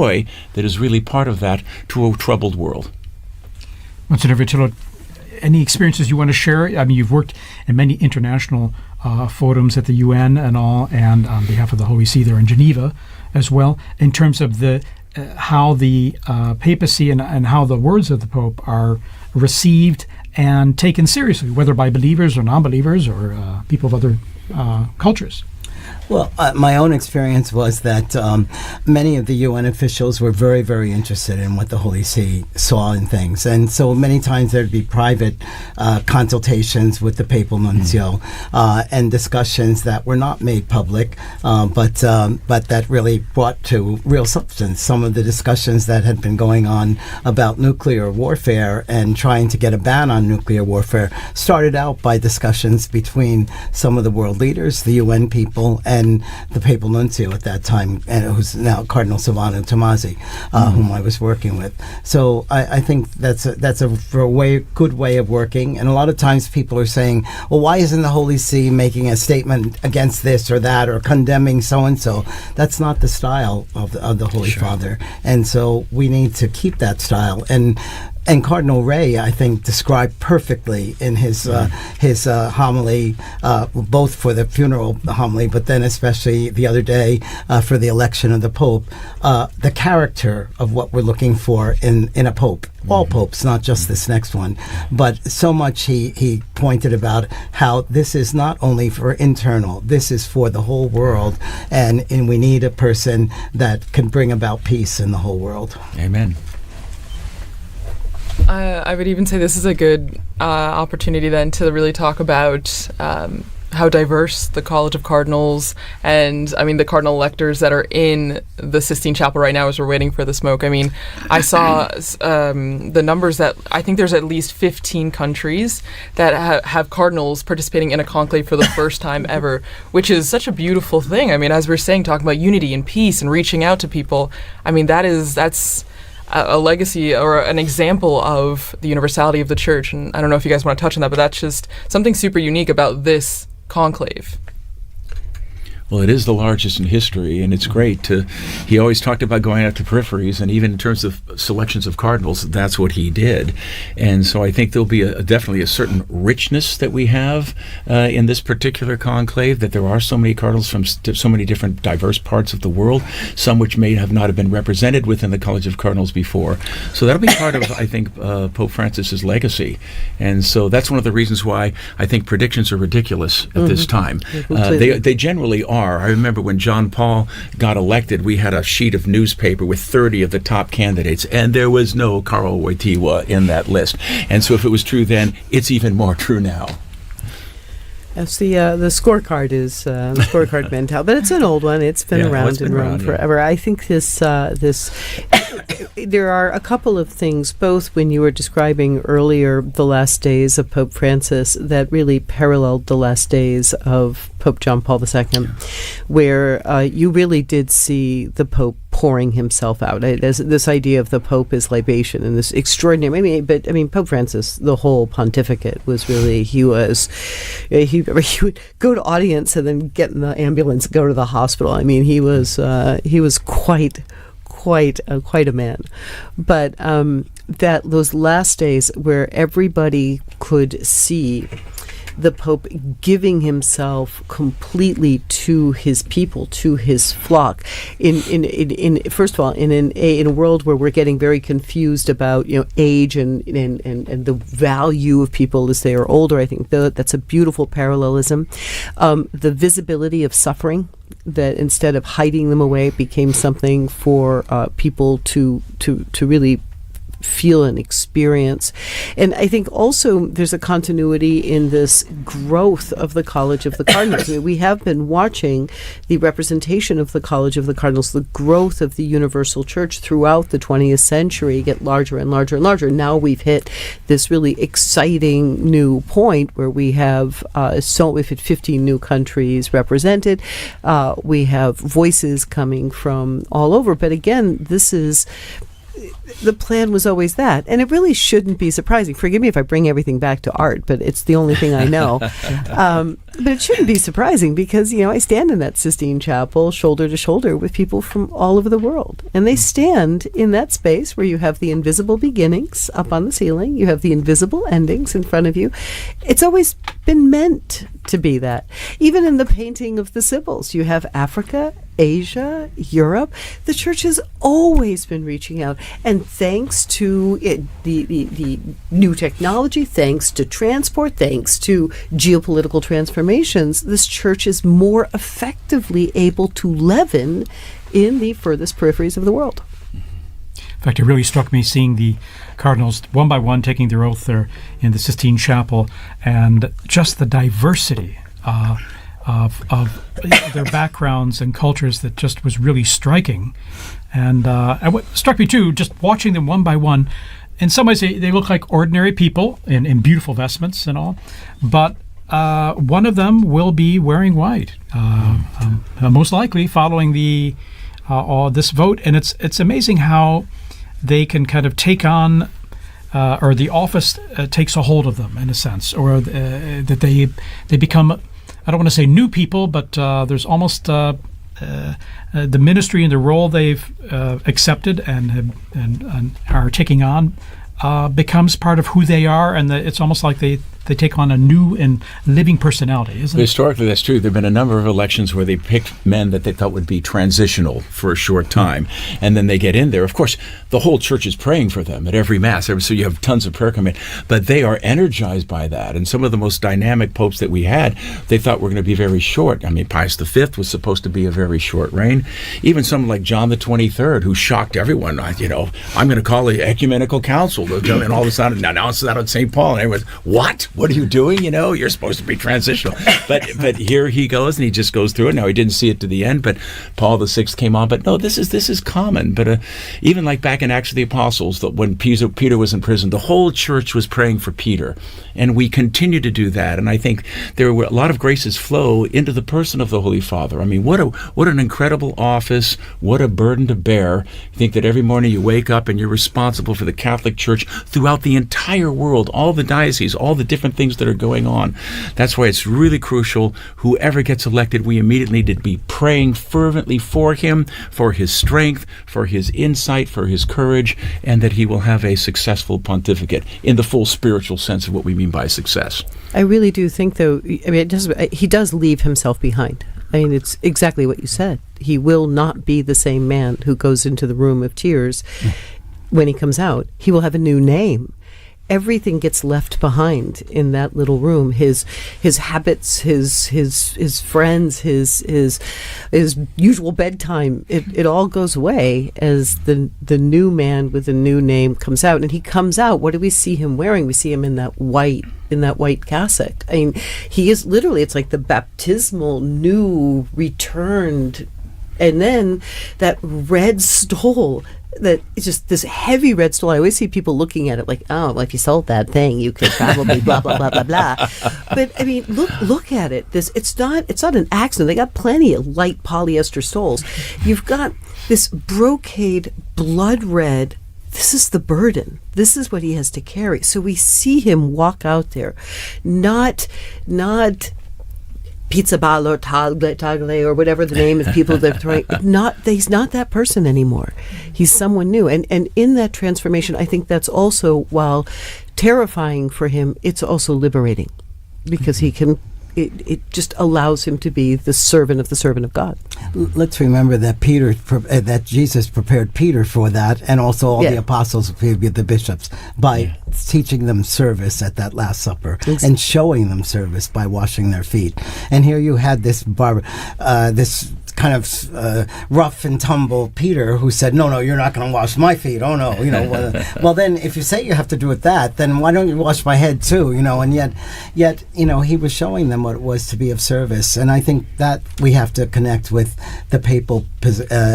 [SPEAKER 1] that is really part of that to a troubled world.
[SPEAKER 16] Monsignor Vitello, any experiences you want to share? I mean, you've worked in many international forums at the UN and all, and on behalf of the Holy See there in Geneva as well, in terms of the how the papacy and how the words of the Pope are received and taken seriously, whether by believers or non-believers or people of other cultures.
[SPEAKER 17] Well, my own experience was that many of the UN officials were very, very interested in what the Holy See saw in things. And so many times there'd be private consultations with the papal nuncio and discussions that were not made public, but that really brought to real substance. Some of the discussions that had been going on about nuclear warfare and trying to get a ban on nuclear warfare started out by discussions between some of the world leaders, the UN people, and the papal nuncio at that time, and who's now Cardinal Silvano Tomasi, whom I was working with. So I think that's a good way of working. And a lot of times people are saying, well, why isn't the Holy See making a statement against this or that or condemning so-and-so? That's not the style of the Holy Father. And so we need to keep that style. And Cardinal Ray, I think, described perfectly in his homily, both for the funeral homily, but then especially the other day for the election of the Pope, the character of what we're looking for in a Pope. All popes, not just this next one. But so much he pointed about how this is not only for internal, this is for the whole world, and we need a person that can bring about peace in the whole world.
[SPEAKER 1] Amen.
[SPEAKER 13] I would even say this is a good opportunity then to really talk about how diverse the College of Cardinals and, I mean, the cardinal electors that are in the Sistine Chapel right now as we're waiting for the smoke. I mean, I saw the numbers that I think there's at least 15 countries that have cardinals participating in a conclave for the first time ever, which is such a beautiful thing. I mean, as we're saying, talking about unity and peace and reaching out to people, I mean, that's a legacy or an example of the universality of the church. And I don't know if you guys want to touch on that, but that's just something super unique about this conclave.
[SPEAKER 1] Well, it is the largest in history, and it's great to. He always talked about going out to peripheries, and even in terms of selections of cardinals, that's what he did. And so I think there'll be definitely a certain richness that we have in this particular conclave, that there are so many cardinals from so many different diverse parts of the world, some which may have not have been represented within the College of Cardinals before. So that'll be part of, I think, Pope Francis's legacy. And so that's one of the reasons why I think predictions are ridiculous at this time. They generally are. I remember when John Paul got elected, we had a sheet of newspaper with 30 of the top candidates, and there was no Karl Wojtyła in that list. And so if it was true then, it's even more true now.
[SPEAKER 18] Yes, the scorecard is the scorecard mentality, but it's an old one. It's been around in Rome forever. I think this there are a couple of things, both when you were describing earlier the last days of Pope Francis, that really paralleled the last days of Pope John Paul II, where you really did see the Pope pouring himself out. There's this idea of the Pope as libation and this extraordinary. I mean, Pope Francis, the whole pontificate was really. He would go to audience and then get in the ambulance, and go to the hospital. I mean, he was quite a man. But that those last days where everybody could see the Pope giving himself completely to his people, to his flock. First of all, in a world where we're getting very confused about age and the value of people as they are older, I think that's a beautiful parallelism. The visibility of suffering, that instead of hiding them away, it became something for people to really feel and experience. And I think also there's a continuity in this growth of the College of the Cardinals. I mean, we have been watching the representation of the College of the Cardinals, the growth of the Universal Church throughout the 20th century get larger and larger and larger. Now we've hit this really exciting new point where we have we've hit 15 new countries represented. We have voices coming from all over. But again, the plan was always that, and it really shouldn't be surprising. Forgive me if I bring everything back to art, but it's the only thing I know. But it shouldn't be surprising because, I stand in that Sistine Chapel shoulder to shoulder with people from all over the world, and they stand in that space where you have the invisible beginnings up on the ceiling, you have the invisible endings in front of you. It's always been meant to be that. Even in the painting of the Sibyls, you have Africa, Asia, Europe. The church has always been reaching out, and thanks to the new technology, thanks to transport, thanks to geopolitical transformations, this church is more effectively able to leaven in the furthest peripheries of the world.
[SPEAKER 16] In fact, it really struck me seeing the cardinals one by one taking their oath there in the Sistine Chapel, and just the diversity of their backgrounds and cultures that just was really striking. And what struck me too, just watching them one by one, in some ways they look like ordinary people in beautiful vestments and all, but one of them will be wearing white, most likely following this vote. And it's amazing how they can kind of take on, or the office takes a hold of them in a sense, or that they become, I don't want to say new people, but there's almost the ministry and the role they've accepted and are taking on becomes part of who they are, and it's almost like they take on a new and living personality, isn't it?
[SPEAKER 1] Historically, that's true. There have been a number of elections where they picked men that they thought would be transitional for a short time, and then they get in there. Of course, the whole church is praying for them at every Mass, so you have tons of prayer coming in, but they are energized by that. And some of the most dynamic popes that we had, they thought were going to be very short. I mean, Pius V was supposed to be a very short reign. Even someone like John the 23rd, who shocked everyone, I'm going to call the ecumenical council, and all of a sudden, now it's out on St. Paul, and everyone's, what? What are you doing? You're supposed to be transitional. But here he goes, and he just goes through it. Now, he didn't see it to the end, but Paul VI came on. But no, this is common. But even like back in Acts of the Apostles, when Peter was in prison, the whole church was praying for Peter. And we continue to do that. And I think there were a lot of graces flow into the person of the Holy Father. I mean, what an incredible office, what a burden to bear. You think that every morning you wake up and you're responsible for the Catholic Church throughout the entire world, all the dioceses, all the different different things that are going on. That's why it's really crucial, whoever gets elected, we immediately need to be praying fervently for him, for his strength, for his insight, for his courage, and that he will have a successful pontificate in the full spiritual sense of what we mean by success.
[SPEAKER 18] I really do think, though, I mean, he does leave himself behind. I mean, it's exactly what you said. He will not be the same man who goes into the room of tears when he comes out. He will have a new name. Everything gets left behind in that little room. His habits, his friends, his usual bedtime. It all goes away as the new man with a new name comes out. And he comes out. What do we see him wearing? We see him in that white cassock. I mean, he is literally. It's like the baptismal new returned, and then that red stole. That it's just this heavy red stole. I always see people looking at it like, oh, well, if you sold that thing, you could probably blah blah blah blah blah. But I mean, look at it. It's not an accident. They got plenty of light polyester stoles. You've got this brocade blood red. This is the burden. This is what he has to carry. So we see him walk out there, not Pizza Ball or Tagle or whatever the name of people they're throwing. He's not that person anymore. He's someone new. And in that transformation, I think that's also, while terrifying for him, it's also liberating, because he can. It just allows him to be the servant of God.
[SPEAKER 17] Let's remember that that Jesus prepared Peter for that, and also all the apostles, the bishops, by teaching them service at that Last Supper and showing them service by washing their feet. And here you had this this kind of rough and tumble Peter who said, no, you're not going to wash my feet. Oh no, well then if you say you have to do it then why don't you wash my head too? And yet he was showing them what it was to be of service. And I think that we have to connect with the papal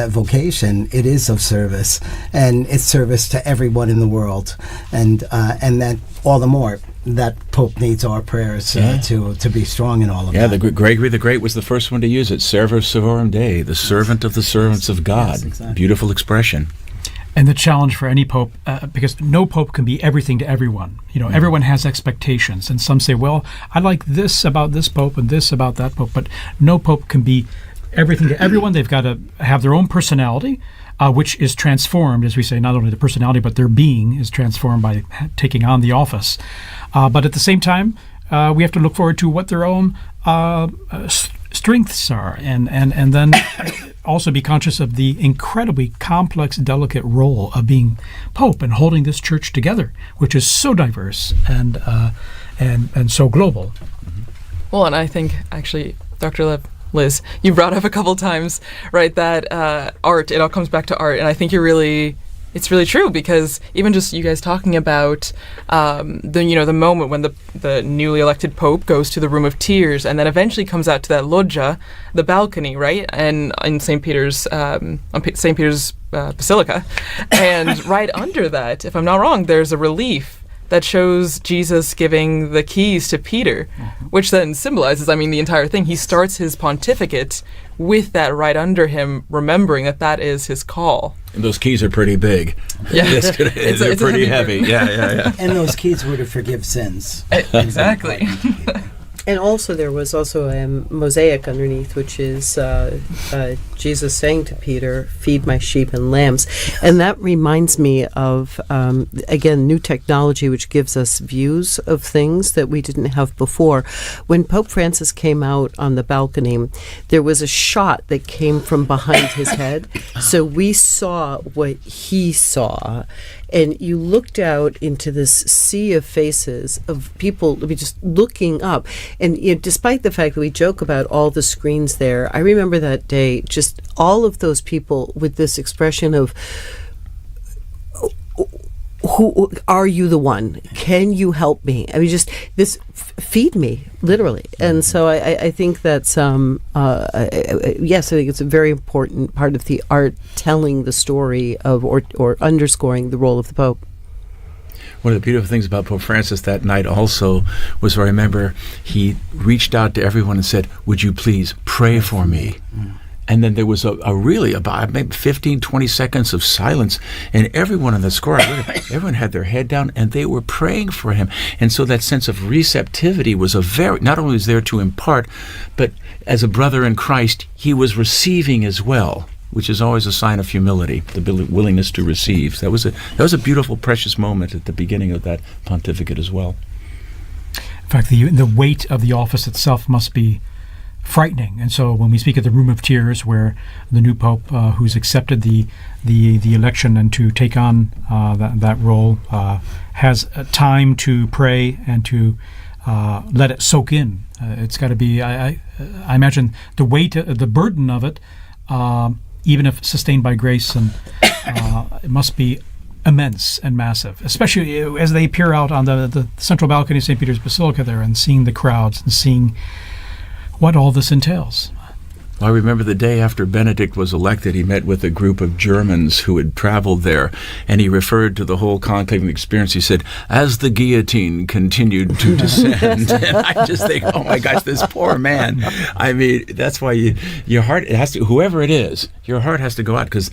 [SPEAKER 17] vocation. It is of service, and it's service to everyone in the world, and that all the more that Pope needs our prayers to be strong in all of that.
[SPEAKER 1] Yeah, Gregory the Great was the first one to use it. Servus servorum Dei, the servant of the servants of God.
[SPEAKER 17] Yes, exactly.
[SPEAKER 1] Beautiful expression.
[SPEAKER 16] And the challenge for any pope, because no pope can be everything to everyone. Everyone has expectations, and some say, well, I like this about this pope and this about that pope, but no pope can be everything to everyone. They've got to have their own personality, which is transformed, as we say, not only the personality, but their being is transformed by taking on the office. But at the same time, we have to look forward to what their own strengths are, and then also be conscious of the incredibly complex, delicate role of being Pope and holding this church together, which is so diverse and so global.
[SPEAKER 13] Well, and I think, actually, Dr. Liz, you brought up a couple times, right, that art, it all comes back to art, and I think it's really true, because even just you guys talking about the moment when the newly elected Pope goes to the Room of Tears and then eventually comes out to that loggia, the balcony, right, and in St. Peter's Basilica, and right under that, if I'm not wrong, there's a relief that shows Jesus giving the keys to Peter, which then symbolizes, the entire thing. He starts his pontificate with that right under him, remembering that is his call.
[SPEAKER 1] And those keys are pretty big.
[SPEAKER 13] Yeah.
[SPEAKER 1] They're pretty heavy. Yeah.
[SPEAKER 17] And those keys were to forgive sins.
[SPEAKER 13] Exactly.
[SPEAKER 18] And also there was also a mosaic underneath, which is Jesus saying to Peter, feed my sheep and lambs. And that reminds me of, again, new technology, which gives us views of things that we didn't have before. When Pope Francis came out on the balcony, there was a shot that came from behind his head. So we saw what he saw. And you looked out into this sea of faces of people just looking up. And despite the fact that we joke about all the screens there, I remember that day, just all of those people with this expression of, who are you the one? Can you help me? Just this, feed me, literally. And so I think that's, yes, I think it's a very important part of the art, telling the story of, or underscoring the role of the Pope.
[SPEAKER 1] One of the beautiful things about Pope Francis that night also was, I remember he reached out to everyone and said, would you please pray for me? And then there was a really about maybe 15, 20 seconds of silence, and everyone in the square, everyone had their head down, and they were praying for him. And so that sense of receptivity was not only was there to impart, but as a brother in Christ, he was receiving as well, which is always a sign of humility, the willingness to receive. That was a beautiful, precious moment at the beginning of that pontificate as well.
[SPEAKER 16] In fact, the weight of the office itself must be frightening. And so when we speak of the room of tears, where the new pope who's accepted the election and to take on that role has time to pray and to let it soak in, it's got to be, I imagine the weight, the burden of it, even if sustained by grace, and it must be immense and massive, especially as they peer out on the central balcony of St. Peter's Basilica there and seeing the crowds and seeing what all this entails.
[SPEAKER 1] I remember the day after Benedict was elected, he met with a group of Germans who had traveled there, and he referred to the whole conclave experience. He said, as the guillotine continued to descend. And I just think, oh my gosh, this poor man. I mean, that's why your heart, it has to, whoever it is, your heart has to go out, because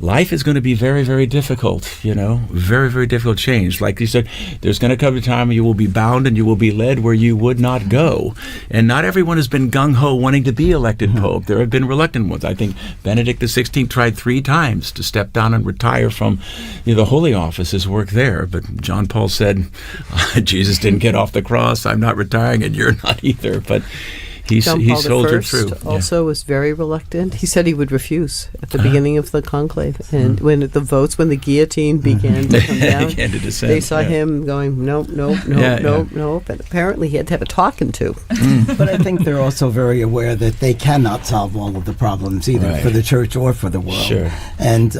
[SPEAKER 1] life is going to be very, very difficult, very, very difficult change. Like you said, there's going to come a time when you will be bound and you will be led where you would not go. And not everyone has been gung-ho wanting to be elected pope. There have been reluctant ones. I think Benedict XVI tried 3 times to step down and retire from the Holy Office, his work there. But John Paul said, Jesus didn't get off the cross. I'm not retiring, and you're not either. But he soldiered through.
[SPEAKER 18] Also was very reluctant. He said he would refuse at the beginning of the conclave, and when the guillotine began to come down,
[SPEAKER 1] began to descend,
[SPEAKER 18] they saw him going nope, and apparently he had to have a talking to.
[SPEAKER 17] But I think they're also very aware that they cannot solve all of the problems either for the church or for the world.
[SPEAKER 1] Sure.
[SPEAKER 17] And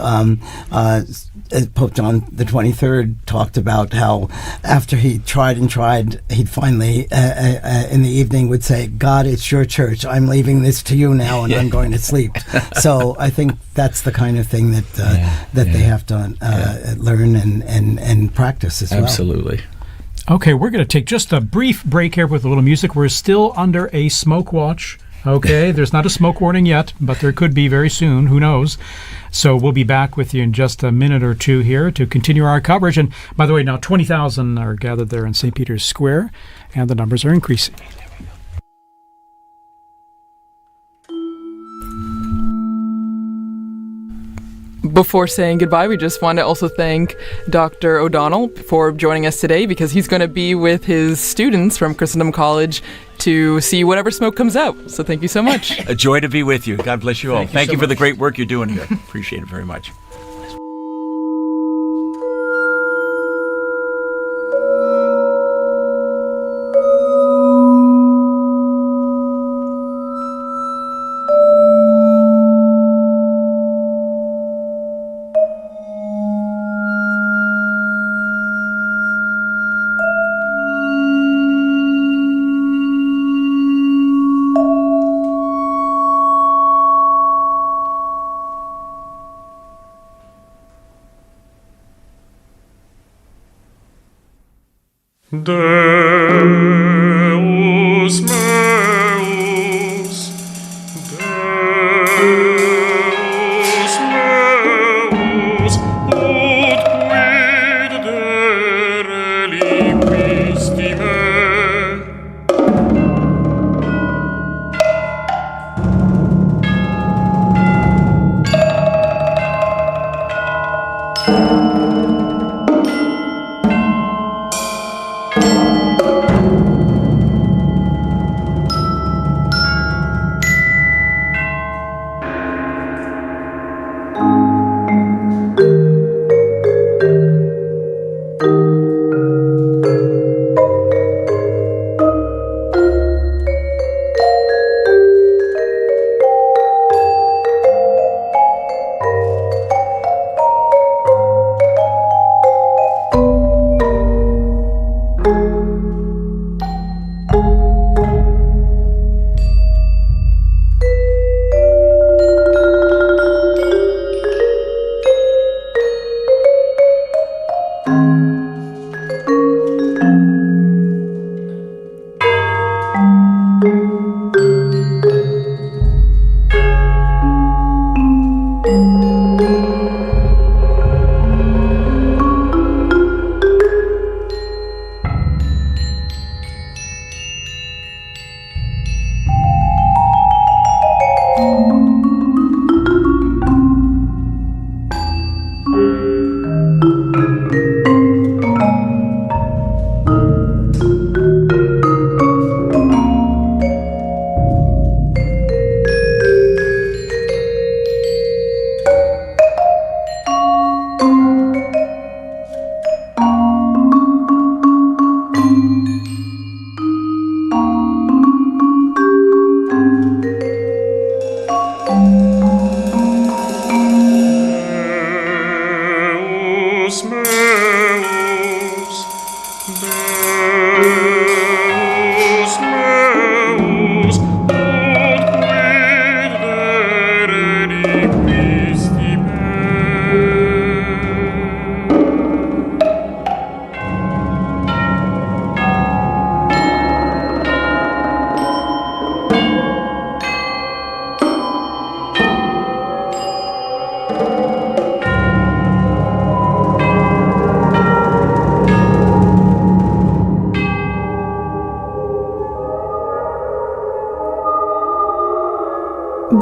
[SPEAKER 17] Pope John the 23rd talked about how after he tried, he'd finally in the evening would say, God, it's your church. I'm leaving this to you now, and I'm going to sleep. So I think that's the kind of thing that they have to learn and practice as well.
[SPEAKER 1] Absolutely.
[SPEAKER 16] Okay, we're going to take just a brief break here with a little music. We're still under a smoke watch. Okay, there's not a smoke warning yet, but there could be very soon. Who knows? So we'll be back with you in just a minute or two here to continue our coverage. And by the way, now 20,000 are gathered there in St. Peter's Square, and the numbers are increasing.
[SPEAKER 13] Before saying goodbye, we just want to also thank Dr. O'Donnell for joining us today, because he's going to be with his students from Christendom College to see whatever smoke comes out. So thank you so much.
[SPEAKER 1] A joy to be with you. God bless you all. Thank you
[SPEAKER 16] so
[SPEAKER 1] for the
[SPEAKER 16] much.
[SPEAKER 1] great work you're doing here. Appreciate it very much.
[SPEAKER 8] Deus meus, Deus meus, ut quid de reliquisti me?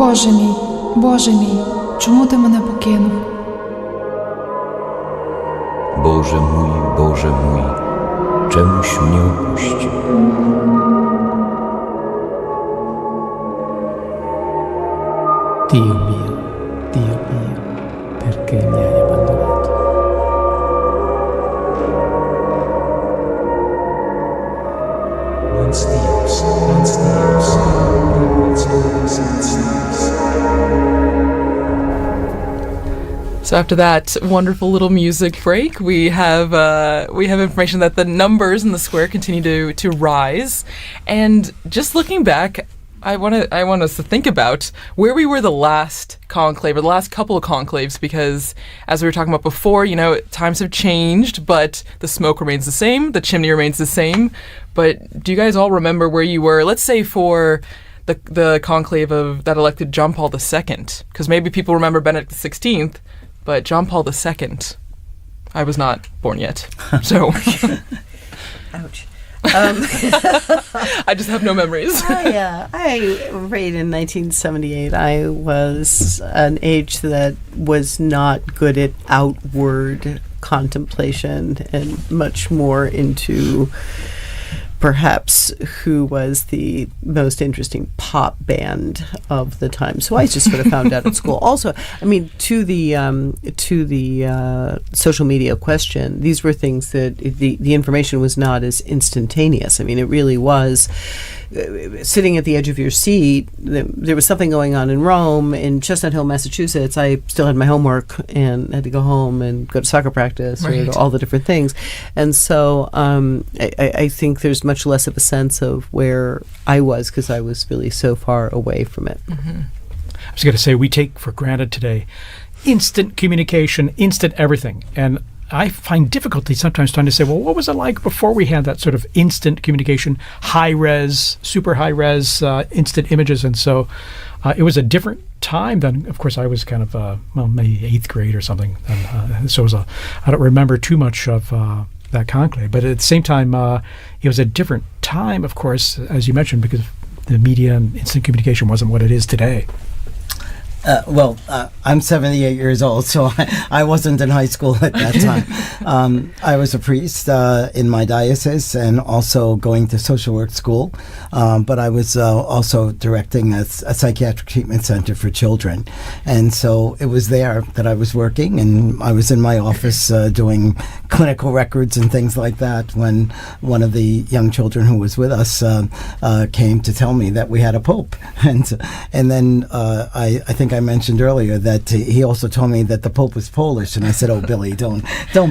[SPEAKER 9] Боже мій, чому ти мене покинув?
[SPEAKER 10] Boże mój, czemuś mnie opuścił?
[SPEAKER 11] Dio mio, perché mi hai abbandonato?
[SPEAKER 10] Mans Dios,
[SPEAKER 13] So after that wonderful little music break, we have information that the numbers in the square continue to rise, and just looking back, I want us to think about where we were the last conclave or the last couple of conclaves, because as we were talking about before, times have changed, but the smoke remains the same, the chimney remains the same. But do you guys all remember where you were? Let's say for the conclave that elected John Paul II, because maybe people remember Benedict XVI. But John Paul II, I was not born yet, so.
[SPEAKER 18] Ouch.
[SPEAKER 13] I just have no memories.
[SPEAKER 18] I read in 1978. I was an age that was not good at outward contemplation and much more into perhaps who was the most interesting pop band of the time. So I just sort of found out at school. Also, I mean, to the social media question, these were things that the information was not as instantaneous. I mean, it really was sitting at the edge of your seat. There was something going on in Rome, in Chestnut Hill, Massachusetts. I still had my homework and had to go home and go to soccer practice or all the different things. And so I think there's much less of a sense of where I was because I was really so far away from it.
[SPEAKER 16] Mm-hmm. I was going to say, we take for granted today instant communication, instant everything. And I find difficulty sometimes trying to say, well, what was it like before we had that sort of instant communication, high-res, super high-res, instant images? And so it was a different time than, of course, I was kind of, maybe 8th grade or something. And so I don't remember too much of that conclave. But at the same time, it was a different time, of course, as you mentioned, because the media and instant communication wasn't what it is today.
[SPEAKER 17] I'm 78 years old, so I wasn't in high school at that time. I was a priest in my diocese and also going to social work school, but I was also directing a psychiatric treatment center for children. And so it was there that I was working, and I was in my office doing clinical records and things like that when one of the young children who was with us came to tell me that we had a pope. And then I think I mentioned earlier that he also told me that the Pope was Polish, and I said, "Oh, Billy, don't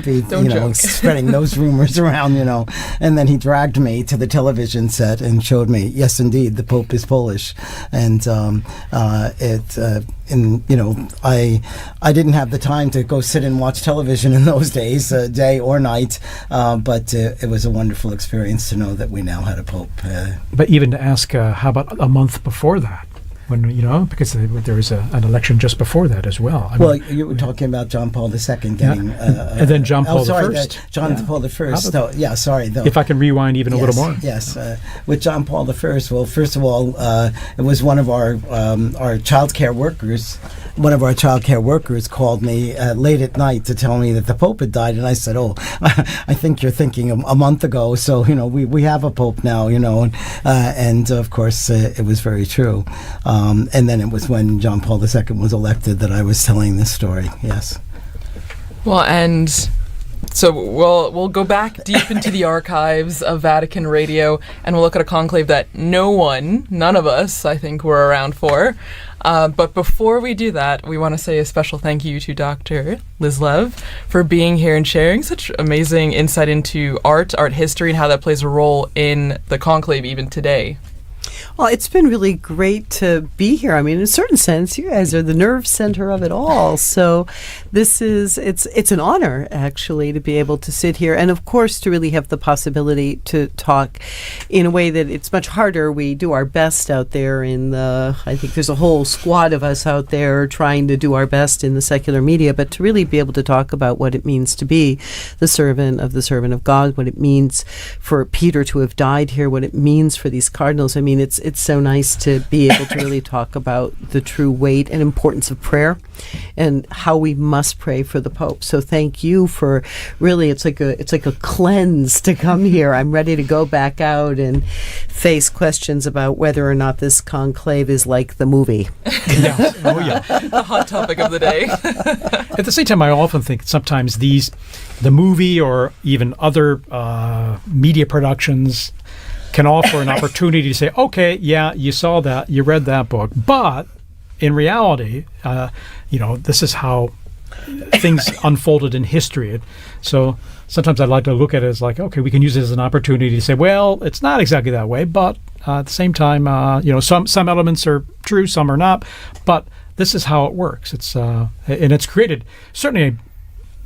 [SPEAKER 17] be spreading those rumors around, And then he dragged me to the television set and showed me, yes, indeed, the Pope is Polish, and I didn't have the time to go sit and watch television in those days, day or night, but it was a wonderful experience to know that we now had a Pope.
[SPEAKER 16] But even to ask, how about a month before that? When because there was an election just before that as well.
[SPEAKER 17] You were talking about John Paul II getting,
[SPEAKER 16] and then John Paul I.
[SPEAKER 17] John Paul I. Though.
[SPEAKER 16] If I can rewind even a little more.
[SPEAKER 17] Yes, with John Paul I. Well, first of all, it was one of our child care workers. One of our child care workers called me late at night to tell me that the Pope had died, and I said, "Oh, I think you're thinking a month ago." So we have a Pope now, and of course it was very true. And then it was when John Paul II was elected that I was telling this story. Yes.
[SPEAKER 13] Well, and so we'll go back deep into the archives of Vatican Radio, and we'll look at a conclave that none of us, I think, were around for. But before we do that, we want to say a special thank you to Dr. Liz Lev for being here and sharing such amazing insight into art history, and how that plays a role in the conclave even today.
[SPEAKER 18] Well, it's been really great to be here. I mean, in a certain sense, you guys are the nerve center of it all. So it's an honor, actually, to be able to sit here and, of course, to really have the possibility to talk in a way that it's much harder. We do our best out there I think there's a whole squad of us out there trying to do our best in the secular media, but to really be able to talk about what it means to be the servant of God, what it means for Peter to have died here, what it means for these cardinals. I mean, mean, it's so nice to be able to really talk about the true weight and importance of prayer and how we must pray for the Pope. So thank you for really, it's like a cleanse to come here. I'm ready to go back out and face questions about whether or not this conclave is like the movie.
[SPEAKER 16] Yeah. Oh, yeah.
[SPEAKER 13] The hot topic of the day.
[SPEAKER 16] At the same time, I often think sometimes the movie or even other media productions can offer an opportunity to say, okay, yeah, you saw that, you read that book, but in reality, this is how things unfolded in history. So sometimes I'd like to look at it as like, okay, we can use it as an opportunity to say, well, it's not exactly that way, but at the same time, some elements are true, some are not, but this is how it works. It's and it's created certainly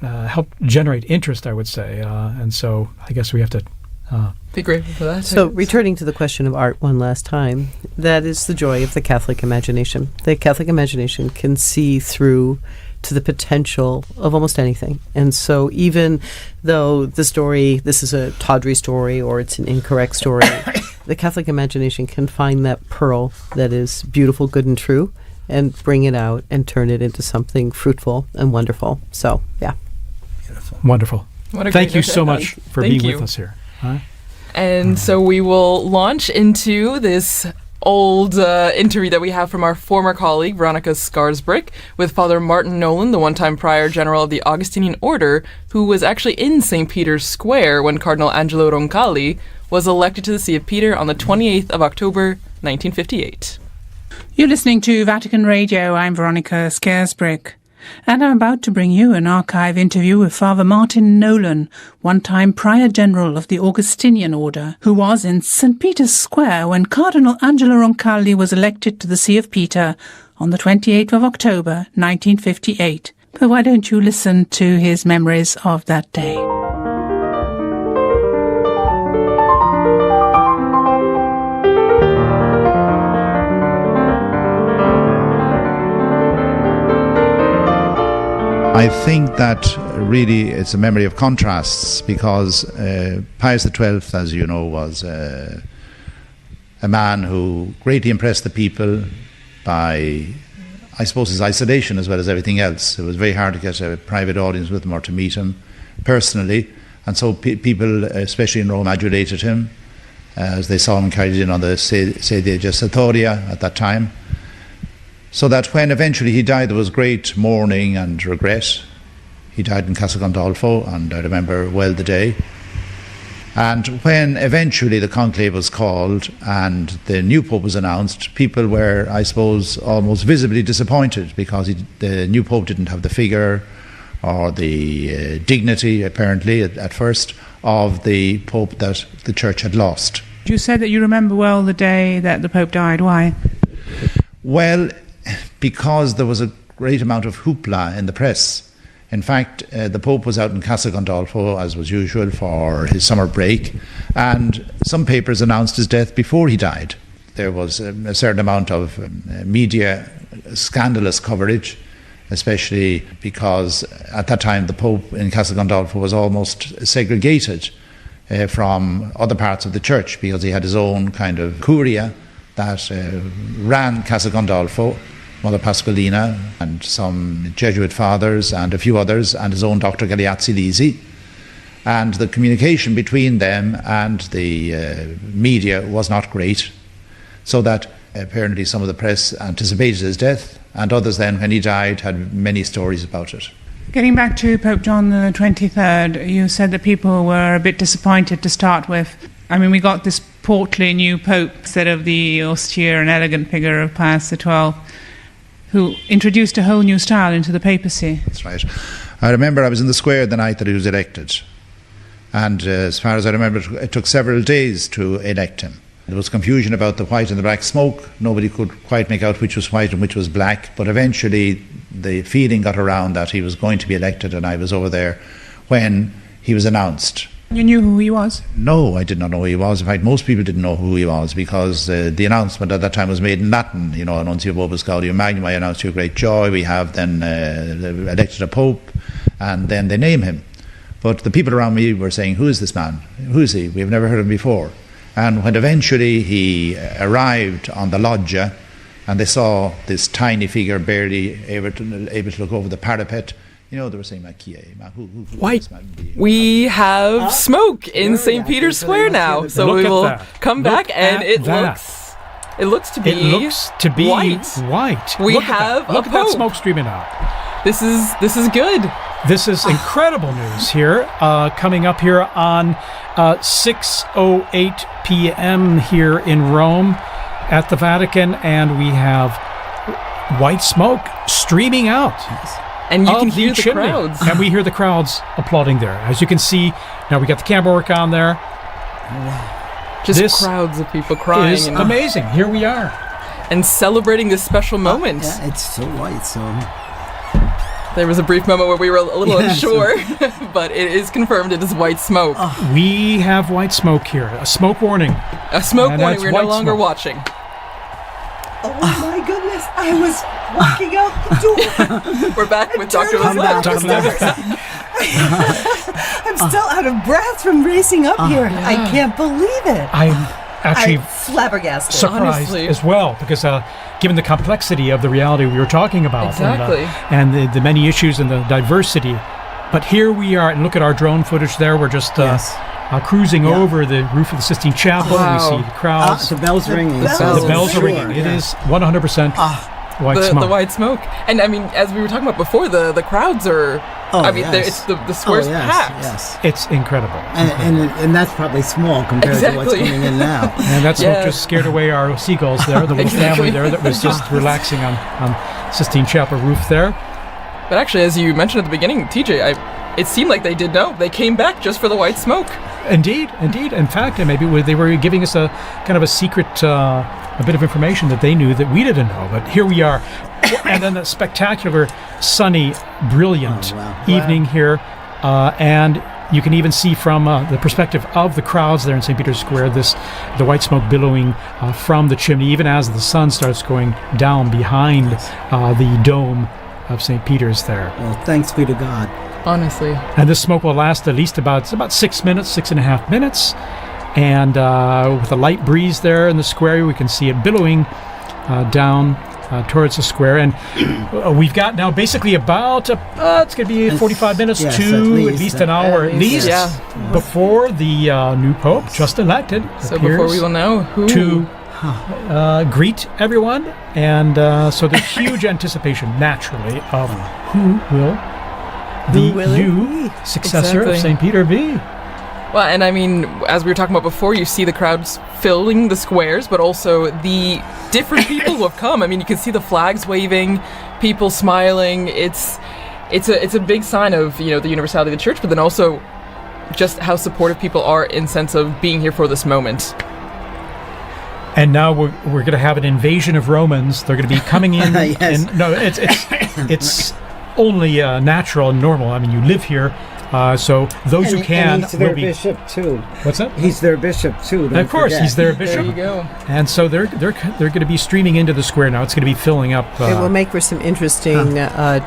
[SPEAKER 16] helped generate interest, I would say, and so I guess we have to
[SPEAKER 13] be grateful for that.
[SPEAKER 18] So, returning to the question of art one last time, that is the joy of the Catholic imagination. The Catholic imagination can see through to the potential of almost anything. And so, even though this is a tawdry story or it's an incorrect story, the Catholic imagination can find that pearl that is beautiful, good, and true, and bring it out and turn it into something fruitful and wonderful. So, yeah.
[SPEAKER 16] Beautiful. Wonderful. Thank you so much for being with us here.
[SPEAKER 13] And so we will launch into this old interview that we have from our former colleague, Veronica Skarsbrick, with Father Martin Nolan, the one-time prior general of the Augustinian Order, who was actually in St. Peter's Square when Cardinal Angelo Roncalli was elected to the See of Peter on the 28th of October, 1958.
[SPEAKER 12] You're listening to Vatican Radio. I'm Veronica Skarsbrick. And I'm about to bring you an archive interview with Father Martin Nolan, one-time Prior General of the Augustinian Order, who was in St. Peter's Square when Cardinal Angelo Roncalli was elected to the See of Peter on the 28th of October, 1958. But why don't you listen to his memories of that day?
[SPEAKER 14] I think that really it's a memory of contrasts because Pius XII, as you know, was a man who greatly impressed the people by, I suppose, his isolation as well as everything else. It was very hard to get a private audience with him or to meet him personally, and so people, especially in Rome, adulated him as they saw him carried in on the Sedia Gestatoria at that time. So that when eventually he died, there was great mourning and regret. He died in Casa Gandolfo, and I remember well the day. And when eventually the conclave was called and the new pope was announced, people were, I suppose, almost visibly disappointed because the new pope didn't have the figure or the dignity, apparently, at first, of the pope that the church had lost.
[SPEAKER 12] You said that you remember well the day that the Pope died. Why?
[SPEAKER 14] Well, because there was a great amount of hoopla in the press. In fact, the Pope was out in Casa Gandolfo, as was usual, for his summer break, and some papers announced his death before he died. There was a certain amount of media scandalous coverage, especially because at that time the Pope in Casa Gandolfo was almost segregated from other parts of the church because he had his own kind of curia that ran Casa Gandolfo, Mother Pasqualina and some Jesuit fathers and a few others, and his own Dr. Galeazzi Lisi. And the communication between them and the media was not great, so that apparently some of the press anticipated his death, and others then, when he died, had many stories about it.
[SPEAKER 12] Getting back to Pope John the 23rd, you said that people were a bit disappointed to start with. I mean, we got this portly new pope instead of the austere and elegant figure of Pius XII, who introduced a whole new style into the papacy.
[SPEAKER 14] That's right. I remember I was in the square the night that he was elected. And as far as I remember, it took several days to elect him. There was confusion about the white and the black smoke. Nobody could quite make out which was white and which was black. But eventually the feeling got around that he was going to be elected, and I was over there when he was announced.
[SPEAKER 12] You knew who he was?
[SPEAKER 14] No, I did not know who he was. In fact, most people didn't know who he was because the announcement at that time was made in Latin. You know, Annuncio Vobis Gaudium Magnum, I announce to your great joy. We have then elected a pope, and then they name him. But the people around me were saying, who is this man? Who is he? We have never heard of him before. And when eventually he arrived on the loggia and they saw this tiny figure barely able to look over the parapet, they were saying,
[SPEAKER 13] White. We have smoke in St. Peter's Square now. So we will come back and it looks to be
[SPEAKER 16] white.
[SPEAKER 13] We
[SPEAKER 16] look
[SPEAKER 13] have
[SPEAKER 16] look at that smoke streaming out.
[SPEAKER 13] This is good.
[SPEAKER 16] This is incredible news here, coming up here on 6:08 p.m. here in Rome at the Vatican, and we have white smoke streaming out.
[SPEAKER 13] And you can hear the
[SPEAKER 16] chimney.
[SPEAKER 13] crowds.
[SPEAKER 16] And we hear the crowds applauding there. As you can see, now we got the camera work on there.
[SPEAKER 13] Just crowds of people crying.
[SPEAKER 16] Is amazing. Here we are.
[SPEAKER 13] And celebrating this special moment.
[SPEAKER 17] Yeah, it's so white, so...
[SPEAKER 13] There was a brief moment where we were a little unsure, but it is confirmed it is white smoke.
[SPEAKER 16] We have white smoke here. A smoke warning.
[SPEAKER 13] A smoke warning. We're no
[SPEAKER 16] white
[SPEAKER 13] longer
[SPEAKER 16] smoke.
[SPEAKER 13] watching.
[SPEAKER 4] Oh my goodness, I was walking out the door.
[SPEAKER 13] We're back with Dr. Lizette.
[SPEAKER 4] I'm still out of breath from racing up here.
[SPEAKER 13] Yeah.
[SPEAKER 4] I can't believe it.
[SPEAKER 16] I'm actually
[SPEAKER 4] flabbergasted.
[SPEAKER 16] surprised
[SPEAKER 13] Honestly.
[SPEAKER 16] as well, because given the complexity of the reality we were talking about,
[SPEAKER 13] Exactly.
[SPEAKER 16] and the many issues and the diversity, but here we are, and look at our drone footage there. We're just cruising over the roof of the Sistine Chapel.
[SPEAKER 13] Wow.
[SPEAKER 16] We see the crowds.
[SPEAKER 17] The bell's ringing.
[SPEAKER 16] The bells are ringing. It is 100% white smoke.
[SPEAKER 13] The white smoke. And I mean, as we were talking about before, the crowds are... it's the square's packed.
[SPEAKER 17] Yes.
[SPEAKER 16] It's incredible.
[SPEAKER 17] And that's probably small compared to what's coming in now.
[SPEAKER 16] And that smoke just scared away our seagulls there, the little family there that was just relaxing on Sistine Chapel roof there.
[SPEAKER 13] But actually, as you mentioned at the beginning, TJ, it seemed like they did know. They came back just for the white smoke.
[SPEAKER 16] Indeed. In fact, maybe they were giving us a kind of a secret, a bit of information that they knew that we didn't know. But here we are. And then a spectacular, sunny, brilliant evening here. And you can even see from the perspective of the crowds there in St. Peter's Square, the white smoke billowing from the chimney, even as the sun starts going down behind the dome of St. Peter's there.
[SPEAKER 17] Well, thanks be to God.
[SPEAKER 13] Honestly.
[SPEAKER 16] And this smoke will last at least about 6 minutes, 6.5 minutes. And with a light breeze there in the square, we can see it billowing down towards the square. And we've got now basically about, it's going to be 45 minutes to at least an hour at least before the new Pope, just elected,
[SPEAKER 13] So before we will know who...
[SPEAKER 16] to greet everyone. And so there's huge anticipation, naturally, of who will the new successor of St. Peter be.
[SPEAKER 13] Well, and I mean, as we were talking about before, you see the crowds filling the squares, but also the different people who have come. I mean, you can see the flags waving, people smiling. It's a big sign of, the universality of the church, but then also just how supportive people are in sense of being here for this moment.
[SPEAKER 16] And now we're going to have an invasion of Romans. They're going to be coming in.
[SPEAKER 17] Yes.
[SPEAKER 16] And no, it's only natural and normal. I mean, you live here, so those who can
[SPEAKER 17] he's their
[SPEAKER 16] will be.
[SPEAKER 17] bishop too.
[SPEAKER 16] What's that?
[SPEAKER 17] He's their bishop too.
[SPEAKER 16] Of course, he's their bishop.
[SPEAKER 13] There you go.
[SPEAKER 16] And so they're going to be streaming into the square now. It's going to be filling up.
[SPEAKER 18] It will make for some interesting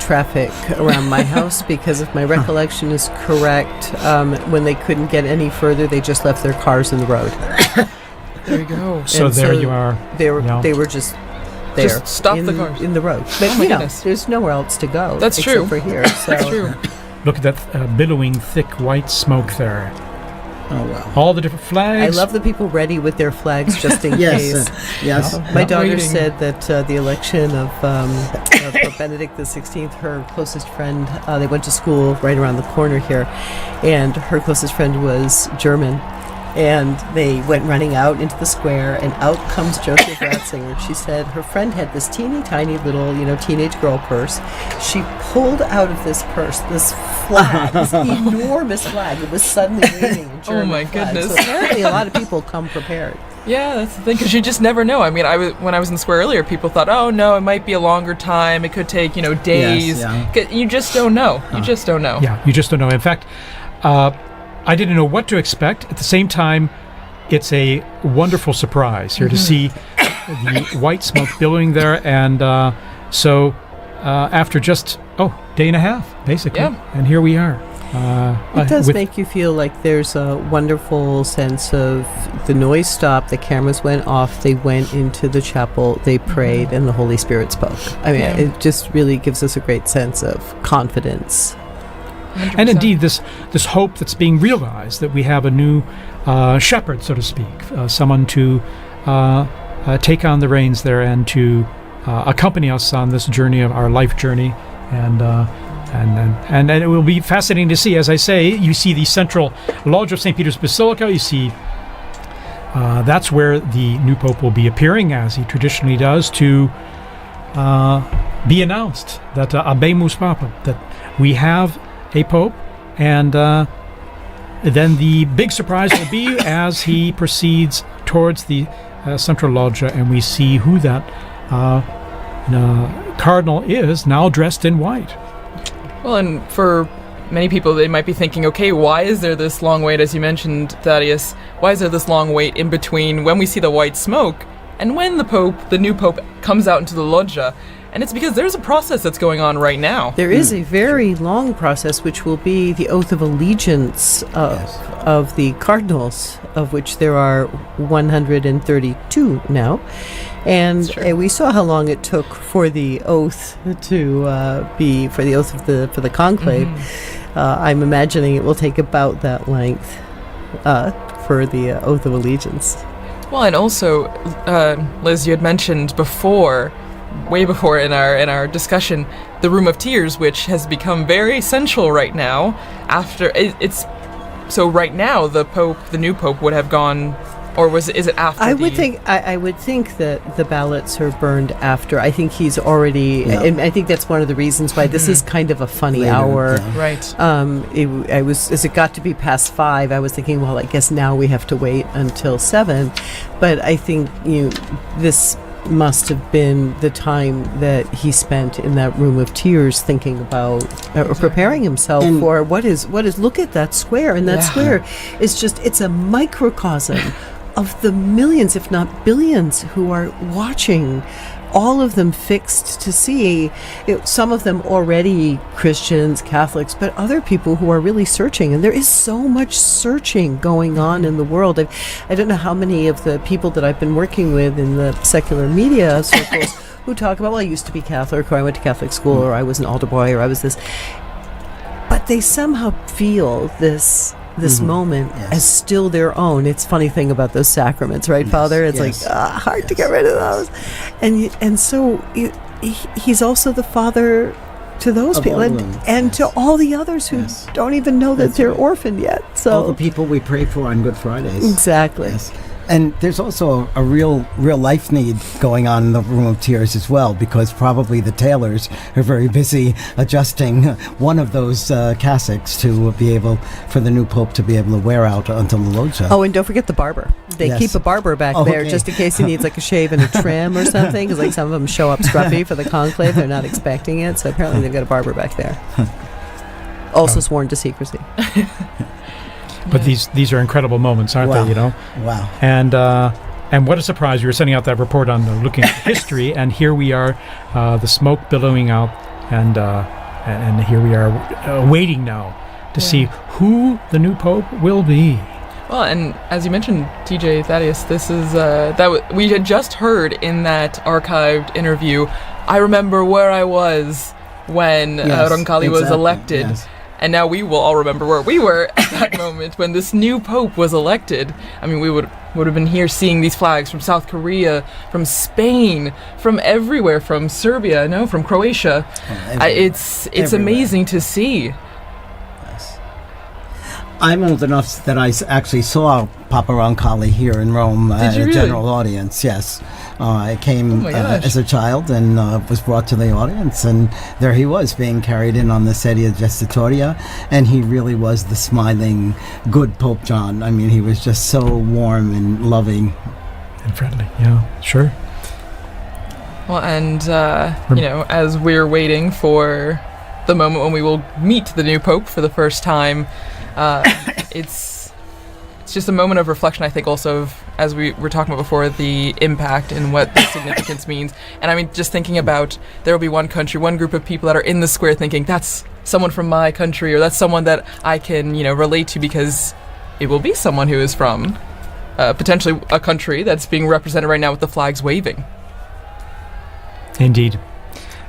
[SPEAKER 18] traffic around my house because if my recollection is correct, when they couldn't get any further, they just left their cars in the road.
[SPEAKER 13] There you go.
[SPEAKER 16] So there you are.
[SPEAKER 18] They were just there.
[SPEAKER 13] Just stop the cars
[SPEAKER 18] in the road. But
[SPEAKER 13] my goodness.
[SPEAKER 18] There's nowhere else to go.
[SPEAKER 13] That's
[SPEAKER 18] except
[SPEAKER 13] true.
[SPEAKER 18] for here. So.
[SPEAKER 13] That's true.
[SPEAKER 16] Look at that billowing, thick white smoke there.
[SPEAKER 17] Oh wow!
[SPEAKER 16] All the different flags.
[SPEAKER 18] I love the people ready with their flags just in case.
[SPEAKER 17] Yes.
[SPEAKER 18] My daughter said that the election of Pope Benedict XVI, her closest friend, they went to school right around the corner here, and her closest friend was German. And they went running out into the square, and out comes Joseph Ratzinger. She said her friend had this teeny tiny little, teenage girl purse. She pulled out of this purse this flag, this enormous flag. It was suddenly waving in German.
[SPEAKER 13] Oh my goodness!
[SPEAKER 18] So apparently, a lot of people come prepared.
[SPEAKER 13] Yeah, that's the thing, because you just never know. I mean, when I was in the square earlier, people thought, oh no, it might be a longer time. It could take, days.
[SPEAKER 17] Yes,
[SPEAKER 13] You just don't know. You just don't know.
[SPEAKER 16] Yeah, you just don't know. In fact, I didn't know what to expect. At the same time, it's a wonderful surprise here to see the white smoke billowing there. And so after just, day and a half, basically.
[SPEAKER 13] Yeah.
[SPEAKER 16] And here we are.
[SPEAKER 18] It does make you feel like there's a wonderful sense of the noise stopped, the cameras went off, they went into the chapel, they prayed, and the Holy Spirit spoke. I mean, it just really gives us a great sense of confidence.
[SPEAKER 16] 100%. And indeed, this hope that's being realized, that we have a new shepherd, so to speak, someone to take on the reins there and to accompany us on this journey of our life journey, and it will be fascinating to see. As I say, you see the central lodge of St. Peter's Basilica. You see that's where the new pope will be appearing, as he traditionally does, to be announced that Habemus Papam, that we have a pope, and then the big surprise will be as he proceeds towards the central loggia, and we see who that cardinal is, now dressed in white.
[SPEAKER 13] Well, and for many people, they might be thinking, okay, why is there this long wait, as you mentioned, Thaddeus? Why is there this long wait in between when we see the white smoke and when the new pope, comes out into the loggia? And it's because there's a process that's going on right now.
[SPEAKER 18] There is a very long process, which will be the oath of allegiance of the cardinals, of which there are 132 now. And we saw how long it took for the oath to be, for the oath of for the conclave. I'm imagining it will take about that length for the oath of allegiance.
[SPEAKER 13] Well, and also, Liz, you had mentioned before, way before in our discussion, the Room of Tears, which has become very essential right now. After so right now the new pope would have gone, or is it after?
[SPEAKER 18] I would think that the ballots are burned after. I think he's already, and I think that's one of the reasons why this is kind of a funny
[SPEAKER 13] later,
[SPEAKER 18] hour.
[SPEAKER 13] Yeah. Right.
[SPEAKER 18] As it got to be past 5, I was thinking, well, I guess now we have to wait until 7. But I think this must have been the time that he spent in that Room of Tears thinking about or preparing himself for what is look at that square, and that square is just, it's a microcosm of the millions, if not billions, who are watching, all of them fixed to see, some of them already Christians, Catholics, but other people who are really searching. And there is so much searching going on in the world. I don't know how many of the people that I've been working with in the secular media circles who talk about, well, I used to be Catholic, or I went to Catholic school, or I was an altar boy, or I was this. But they somehow feel this moment as still their own. It's a funny thing about those sacraments, right, Father? It's like hard to get rid of those. And so he's also the father to those people, and to all the others who don't even know that they're orphaned yet. So
[SPEAKER 17] all the people we pray for on Good Fridays.
[SPEAKER 18] Exactly.
[SPEAKER 17] Yes. And there's also a real life need going on in the Room of Tears as well, because probably the tailors are very busy adjusting one of those cassocks to be able, for the new pope to be able to wear out until the loggia.
[SPEAKER 18] Oh, and don't forget the barber. They keep a barber back there just in case he needs like a shave and a trim or something, because like some of them show up scruffy for the conclave. They're not expecting it, so apparently they've got a barber back there. Also sworn to secrecy.
[SPEAKER 16] But these are incredible moments, aren't they?
[SPEAKER 17] Wow.
[SPEAKER 16] And what a surprise! We were sending out that report on looking at history, and here we are, the smoke billowing out, and here we are waiting now to see who the new pope will be.
[SPEAKER 13] Well, and as you mentioned, TJ Thaddeus, this is we had just heard in that archived interview. I remember where I was when Roncalli was elected. Yes. And now we will all remember where we were at that moment when this new pope was elected. I mean, we would have been here seeing these flags from South Korea, from Spain, from everywhere, from Serbia, from Croatia. It's amazing to see.
[SPEAKER 17] Yes. I'm old enough that I actually saw Papa Roncalli here in Rome at a general audience. Yes. I came as a child and was brought to the audience, and there he was being carried in on the sedia gestatoria, and he really was the smiling, good Pope John. I mean, he was just so warm and loving.
[SPEAKER 16] And friendly, sure.
[SPEAKER 13] Well, and, as we're waiting for the moment when we will meet the new Pope for the first time, it's just a moment of reflection, I think, also of as we were talking about before, the impact and what the significance means. And I mean, just thinking about, there will be one country, one group of people that are in the square thinking, that's someone from my country, or that's someone that I can, relate to, because it will be someone who is from potentially a country that's being represented right now with the flags waving.
[SPEAKER 16] Indeed.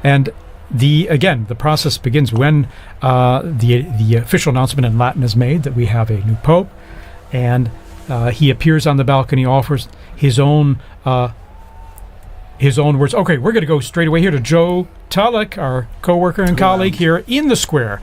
[SPEAKER 16] And the process begins when the official announcement in Latin is made that we have a new pope, and he appears on the balcony, offers his own words. Okay, we're going to go straight away here to Joe Tulloch, our co-worker and colleague here in the square.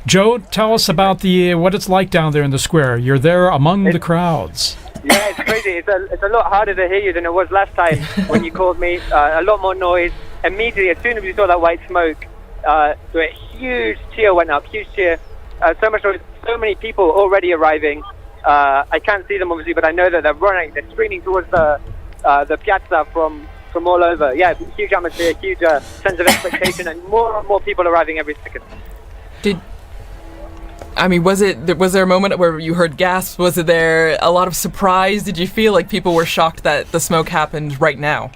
[SPEAKER 16] Joe, tell us about what it's like down there in the square. You're there among the crowds.
[SPEAKER 23] Yeah, it's crazy. It's a lot harder to hear you than it was last time when you called me. A lot more noise. Immediately, as soon as we saw that white smoke, a huge cheer went up. Huge cheer. So much noise. So many people already arriving. I can't see them obviously, but I know that they're running. They're screaming towards the piazza from all over. Yeah, huge atmosphere, huge sense of expectation, and more people arriving every second.
[SPEAKER 13] Was there a moment where you heard gasps? Was there a lot of surprise? Did you feel like people were shocked that the smoke happened right now?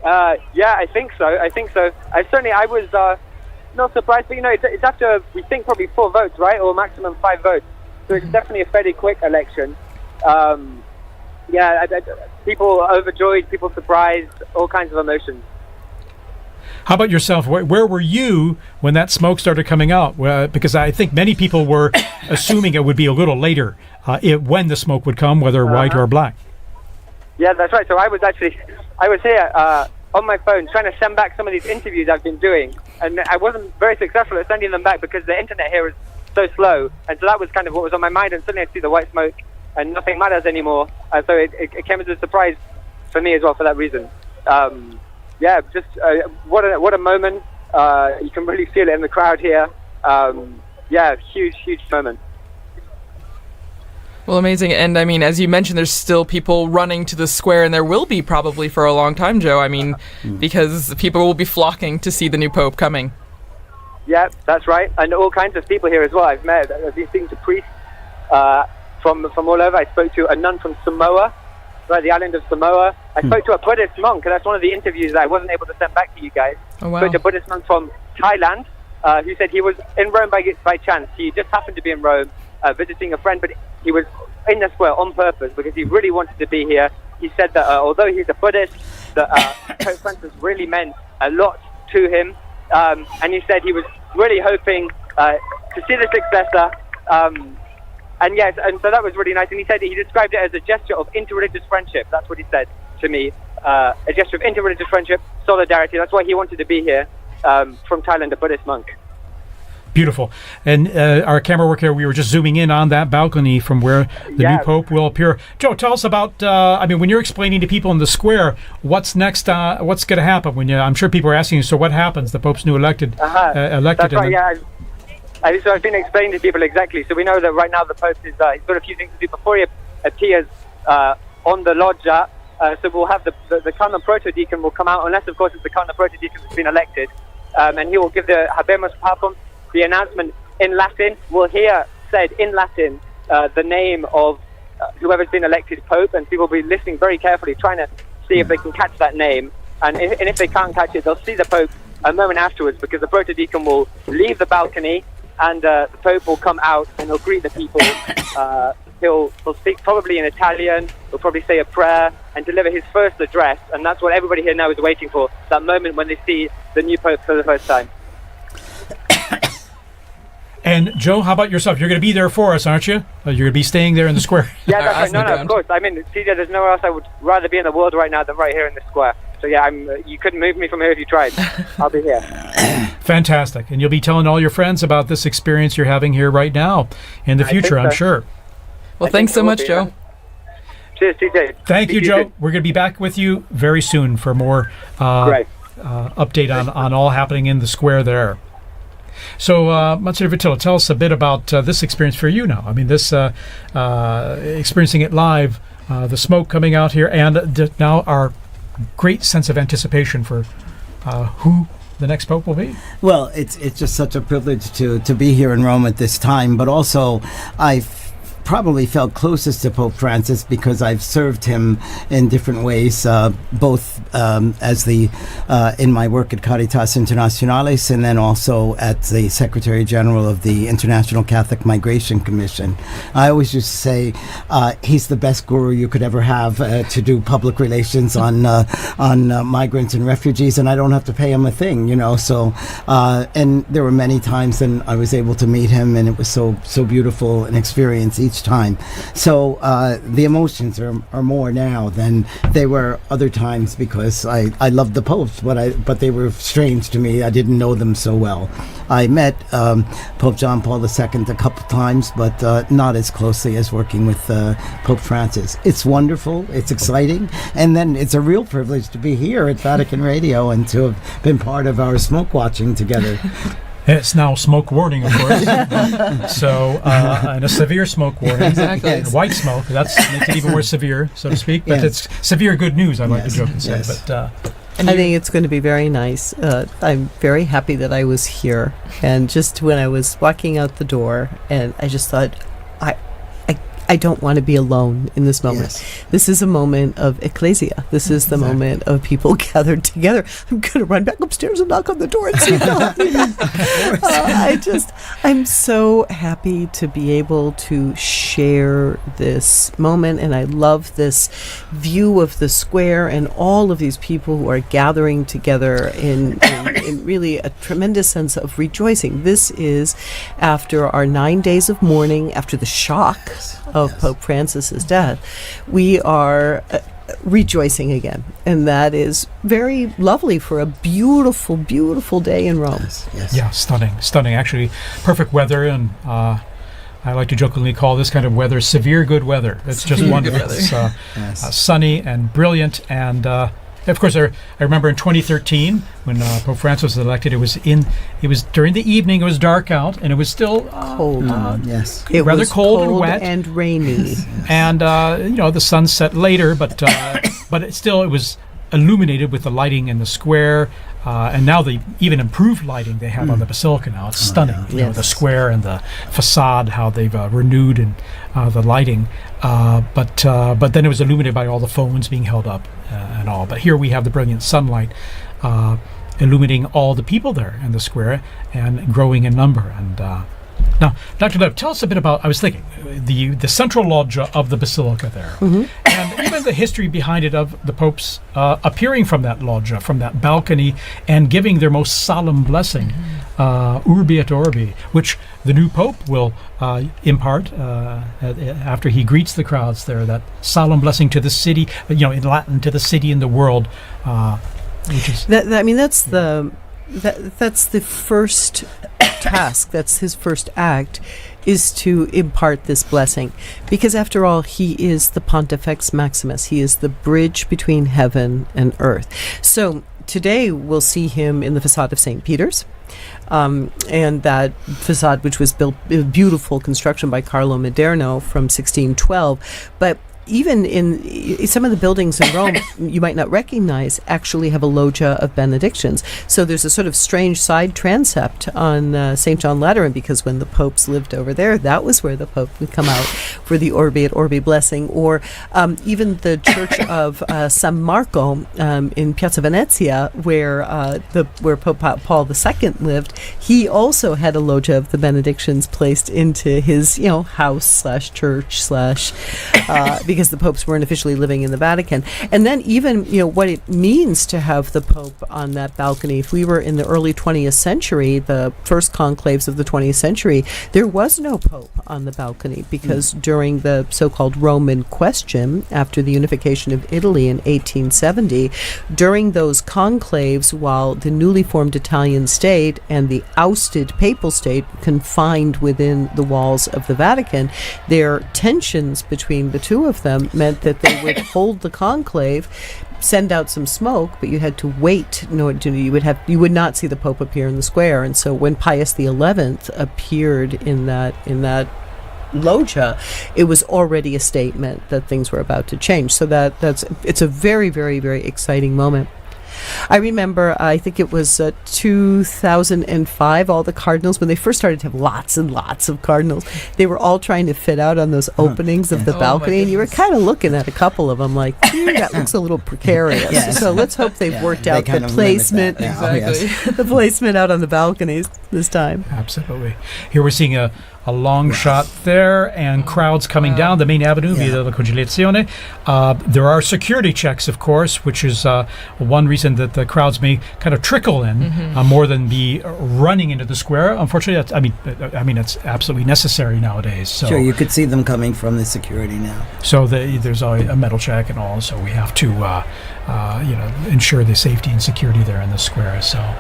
[SPEAKER 23] Yeah, I think so. I was not surprised, but it's after, we think, probably 4 votes, right, or maximum 5 votes. So it's definitely a fairly quick election. People overjoyed, people surprised, all kinds of emotions.
[SPEAKER 16] How about yourself? Where were you when that smoke started coming out? Because I think many people were assuming it would be a little later when the smoke would come, whether white or black.
[SPEAKER 23] Yeah, that's right. So I was here on my phone trying to send back some of these interviews I've been doing, and I wasn't very successful at sending them back because the internet here is so slow, and so that was kind of what was on my mind, and suddenly I see the white smoke and nothing matters anymore, so it came as a surprise for me as well for that reason. What a moment. You can really feel it in the crowd here. Huge moment.
[SPEAKER 13] Well, amazing. And I mean, as you mentioned, there's still people running to the square, and there will be probably for a long time, Joe. I mean, because people will be flocking to see the new pope coming.
[SPEAKER 23] Yeah, that's right. And all kinds of people here as well. I've been speaking to priests from all over. I spoke to a nun from Samoa, right, the island of Samoa. I spoke to a Buddhist monk, and that's one of the interviews that I wasn't able to send back to you guys.
[SPEAKER 13] Oh, wow.
[SPEAKER 23] I spoke to a Buddhist monk from Thailand who said he was in Rome by chance. He just happened to be in Rome visiting a friend, but he was in the square on purpose because he really wanted to be here. He said that although he's a Buddhist, that Pope Francis really meant a lot to him. And he said he was really hoping to see the successor. And so that was really nice. And he said he described it as a gesture of interreligious friendship. That's what he said to me. A gesture of interreligious friendship, solidarity. That's why he wanted to be here from Thailand, a Buddhist monk.
[SPEAKER 16] Beautiful. And our camera work here, we were just zooming in on that balcony from where the new pope will appear. Joe, tell us about, when you're explaining to people in the square, what's next, what's going to happen? I'm sure people are asking you, so what happens? The pope's new elected.
[SPEAKER 23] That's right, yeah. So I've been explaining to people exactly. So we know that right now the pope is, he's got a few things to do before he appears on the loggia. So we'll have the Cardinal Proto-Deacon will come out, unless of course it's the Cardinal Proto-Deacon that's been elected. And he will give the Habemus Papam, the announcement in Latin. We'll hear said in Latin the name of whoever's been elected Pope, and people will be listening very carefully, trying to see if they can catch that name. And if they can't catch it, they'll see the Pope a moment afterwards, because the Proto-Deacon will leave the balcony, and the Pope will come out and he'll greet the people. He'll speak probably in Italian, he'll probably say a prayer and deliver his first address, and that's what everybody here now is waiting for, that moment when they see the new Pope for the first time.
[SPEAKER 16] And Joe, how about yourself? You're going to be there for us, aren't you? You're going to be staying there in the square.
[SPEAKER 23] Yeah, that's right. No, of course. I mean, CJ, there's nowhere else I would rather be in the world right now than right here in the square. So yeah, you couldn't move me from here if you tried. I'll be here.
[SPEAKER 16] Fantastic. And you'll be telling all your friends about this experience you're having here right now in the future, I'm sure.
[SPEAKER 13] Well, thanks so much, Joe.
[SPEAKER 23] Cheers, CJ.
[SPEAKER 16] Thank you, Joe. We're going to be back with you very soon for more update on all happening in the square there. So, Monsignor Vitilla, tell us a bit about this experience for you now. I mean, this experiencing it live, the smoke coming out here, and now our great sense of anticipation for who the next pope will be.
[SPEAKER 17] Well, it's just such a privilege to be here in Rome at this time, but also I probably felt closest to Pope Francis because I've served him in different ways, both as the in my work at Caritas Internationalis and then also at the Secretary General of the International Catholic Migration Commission. I always used to say he's the best guru you could ever have to do public relations on migrants and refugees, and I don't have to pay him a thing, you know. So and there were many times when I was able to meet him, and it was so beautiful an experience each time. So the emotions are more now than they were other times because I loved the popes, but they were strange to me. I didn't know them so well. I met Pope John Paul II a couple times, but not as closely as working with Pope Francis. It's wonderful. It's exciting. And then it's a real privilege to be here at Vatican Radio and to have been part of our smoke watching together.
[SPEAKER 16] It's now smoke warning, of course. So, and a severe smoke warning.
[SPEAKER 13] Exactly.
[SPEAKER 16] And white smoke, that's makes it even more severe, so to speak. But it's severe good news, I like to joke and say. But
[SPEAKER 18] I think it's going to be very nice. I'm very happy that I was here. And just when I was walking out the door, and I just thought, I don't want to be alone in this moment. Yes. This is a moment of ecclesia. This is the moment of people gathered together. I'm going to run back upstairs and knock on the door and see if they'll help me back. I'm so happy to be able to share this moment, and I love this view of the square and all of these people who are gathering together in really a tremendous sense of rejoicing. This is after our 9 days of mourning, after the shock of Pope Francis's death. We are rejoicing again, and that is very lovely for a beautiful, beautiful day in Rome.
[SPEAKER 17] Yes.
[SPEAKER 16] Yeah, stunning. Actually, perfect weather, and I like to jokingly call this kind of weather severe good weather. It's just wonderful. It's sunny and brilliant, and of course, I remember in 2013 when Pope Francis was elected. It was during the evening. It was dark out, and it was still
[SPEAKER 18] cold.
[SPEAKER 16] It rather
[SPEAKER 18] was
[SPEAKER 16] cold and wet
[SPEAKER 18] and rainy.
[SPEAKER 16] And the sun set later, but it was illuminated with the lighting in the square. And now they even improved lighting they have on the basilica now. It's stunning. You know, the square and the facade, how they've renewed and the lighting. But then it was illuminated by all the phones being held up and all. But here we have the brilliant sunlight illuminating all the people there in the square and growing in number. And now, Dr. Lev, tell us a bit about, I was thinking, the central loggia of the basilica there. And even the history behind it of the popes appearing from that loggia, from that balcony, and giving their most solemn blessing, Urbi et Orbi, which the new pope will impart after he greets the crowds there, that solemn blessing to the city, in Latin, to the city and the world. Which is
[SPEAKER 18] that's the first task, that's his first act, is to impart this blessing, because after all, he is the Pontifex Maximus. He is the bridge between heaven and earth. So today we'll see him in the facade of St. Peter's, and that facade, which was built, beautiful construction by Carlo Maderno from 1612, but even in some of the buildings in Rome you might not recognize actually have a loggia of benedictions. So there's a sort of strange side transept on St. John Lateran, because when the popes lived over there, that was where the pope would come out for the Orbi et Orbi blessing. Or even the church of San Marco in Piazza Venezia, where Pope Paul II lived, he also had a loggia of the benedictions placed into his house/church/ because the popes weren't officially living in the Vatican. And then even, what it means to have the Pope on that balcony. If we were in the early 20th century, the first conclaves of the 20th century, there was no Pope on the balcony, because during the so-called Roman question, after the unification of Italy in 1870, during those conclaves, while the newly formed Italian state and the ousted papal state confined within the walls of the Vatican, their tensions between the two of them meant that they would hold the conclave, send out some smoke, but you had to wait. You would not see the Pope appear in the square. And so when Pius XI appeared in that loggia, it was already a statement that things were about to change. So it's a very, very, very exciting moment. I remember, I think it was 2005, all the cardinals, when they first started to have lots and lots of cardinals, they were all trying to fit out on those openings of the balcony, and you were kind of looking at a couple of them like, that looks a little precarious.
[SPEAKER 17] Yes.
[SPEAKER 18] So let's hope they've worked out
[SPEAKER 17] kind
[SPEAKER 18] the
[SPEAKER 17] of
[SPEAKER 18] placement,
[SPEAKER 17] limit that now, yes.
[SPEAKER 18] the placement out on the balconies this time.
[SPEAKER 16] Absolutely. Here we're seeing a long shot there and crowds coming down the main avenue, Via della Conciliazione. There are security checks, of course, which is one reason that the crowds may kind of trickle in more than be running into the square. Unfortunately, it's absolutely necessary nowadays. So,
[SPEAKER 17] sure, you could see them coming from the security now.
[SPEAKER 16] So there's a metal check and all, so we have to ensure the safety and security there in the square. So.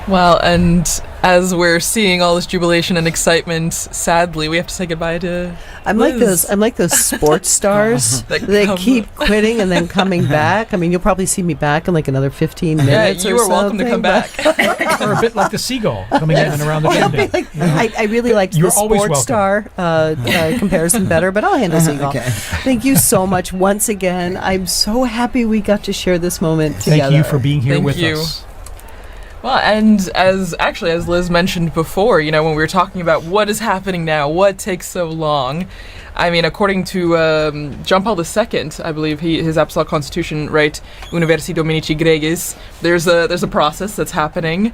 [SPEAKER 13] Well, and as we're seeing all this jubilation and excitement, sadly, we have to say goodbye to Liz.
[SPEAKER 18] I'm like those sports stars that keep quitting and then coming back. I mean, you'll probably see me back in like another 15 minutes.
[SPEAKER 13] Yeah, you are welcome to come back.
[SPEAKER 16] Or a bit like the seagull coming in and around the chimney.
[SPEAKER 18] I really liked the sports star comparison better, but I'll handle seagull.
[SPEAKER 17] Okay.
[SPEAKER 18] Thank you so much once again. I'm so happy we got to share this moment together.
[SPEAKER 16] Thank you for being here with us.
[SPEAKER 13] Well, and as Liz mentioned before, when we were talking about what is happening now, what takes so long, I mean, according to John Paul II, I believe his Apostolic Constitution, right, Universi Dominici Gregis, there's a process that's happening,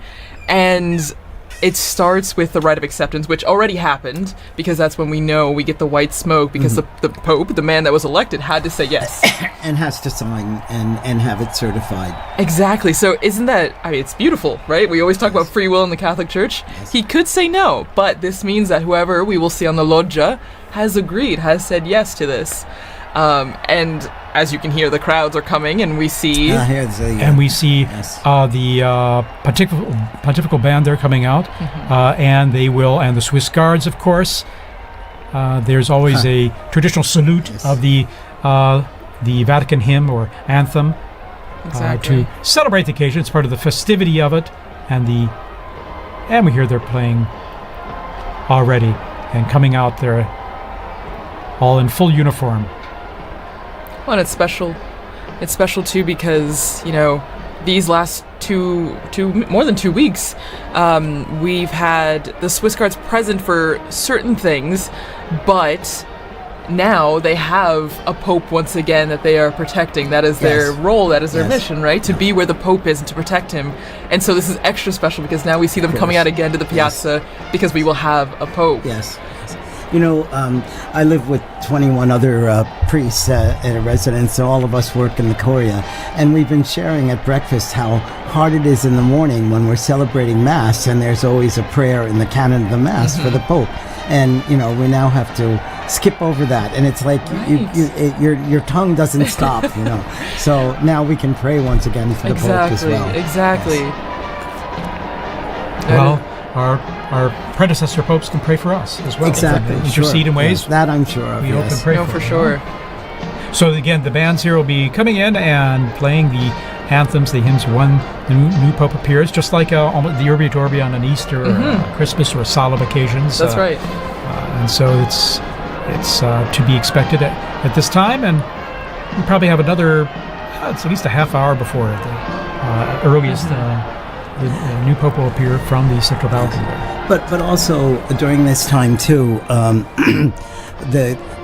[SPEAKER 13] and it starts with the rite of acceptance, which already happened, because that's when we know we get the white smoke, because the Pope, the man that was elected, had to say yes.
[SPEAKER 17] And has to sign and have it certified.
[SPEAKER 13] Exactly. So isn't that, it's beautiful, right? We always talk about free will in the Catholic Church. Yes. He could say no, but this means that whoever we will see on the loggia has agreed, has said yes to this. And as you can hear, the crowds are coming, and we see
[SPEAKER 16] the pontifical band there coming out, and and the Swiss Guards, of course. There's always a traditional salute of the Vatican hymn or anthem to celebrate the occasion. It's part of the festivity of it, and we hear they're playing already and coming out there, all in full uniform.
[SPEAKER 13] Well, and it's special. It's special too because these last more than 2 weeks, we've had the Swiss Guards present for certain things, but now they have a Pope once again that they are protecting. That is their role. That is their mission, right? To be where the Pope is and to protect him. And so this is extra special because now we see them coming out again to the piazza because we will have a Pope.
[SPEAKER 17] Yes. I live with 21 other priests at a residence, so all of us work in the Curia, and we've been sharing at breakfast how hard it is in the morning when we're celebrating Mass, and there's always a prayer in the canon of the Mass for the Pope. And, we now have to skip over that, and it's like your tongue doesn't stop, So now we can pray once again for the Pope as well.
[SPEAKER 13] Exactly.
[SPEAKER 16] Well, our predecessor popes can pray for us as well.
[SPEAKER 17] Exactly.
[SPEAKER 16] Intercede in ways.
[SPEAKER 17] Yes, that I'm sure of.
[SPEAKER 16] We hope and pray
[SPEAKER 13] for sure.
[SPEAKER 16] So again, the bands here will be coming in and playing the anthems, the hymns when the new Pope appears, just like almost the Urbi et Orbi on an Easter or Christmas or solemn occasions.
[SPEAKER 13] That's right.
[SPEAKER 16] And so it's to be expected at this time, and we probably have another, it's at least a half hour before the earliest the new Pope will appear from the central balcony.
[SPEAKER 17] But also during this time too,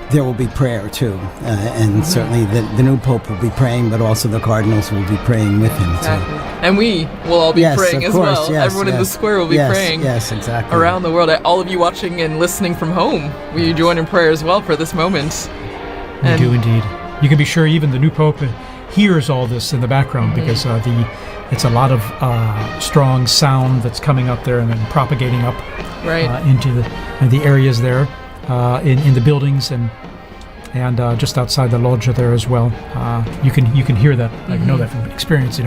[SPEAKER 17] there will be prayer too, and certainly the new Pope will be praying, but also the cardinals will be praying with him too.
[SPEAKER 13] And we will all be praying as well.
[SPEAKER 17] Yes,
[SPEAKER 13] everyone in the square will be praying.
[SPEAKER 17] Yes, exactly.
[SPEAKER 13] Around the world, all of you watching and listening from home, we join in prayer as well for this moment.
[SPEAKER 16] We do indeed. You can be sure even the new Pope hears all this in the background because it's a lot of strong sound that's coming up there and then propagating up into the areas there in the buildings and just outside the loggia there as well. You can hear that. I know that from experience.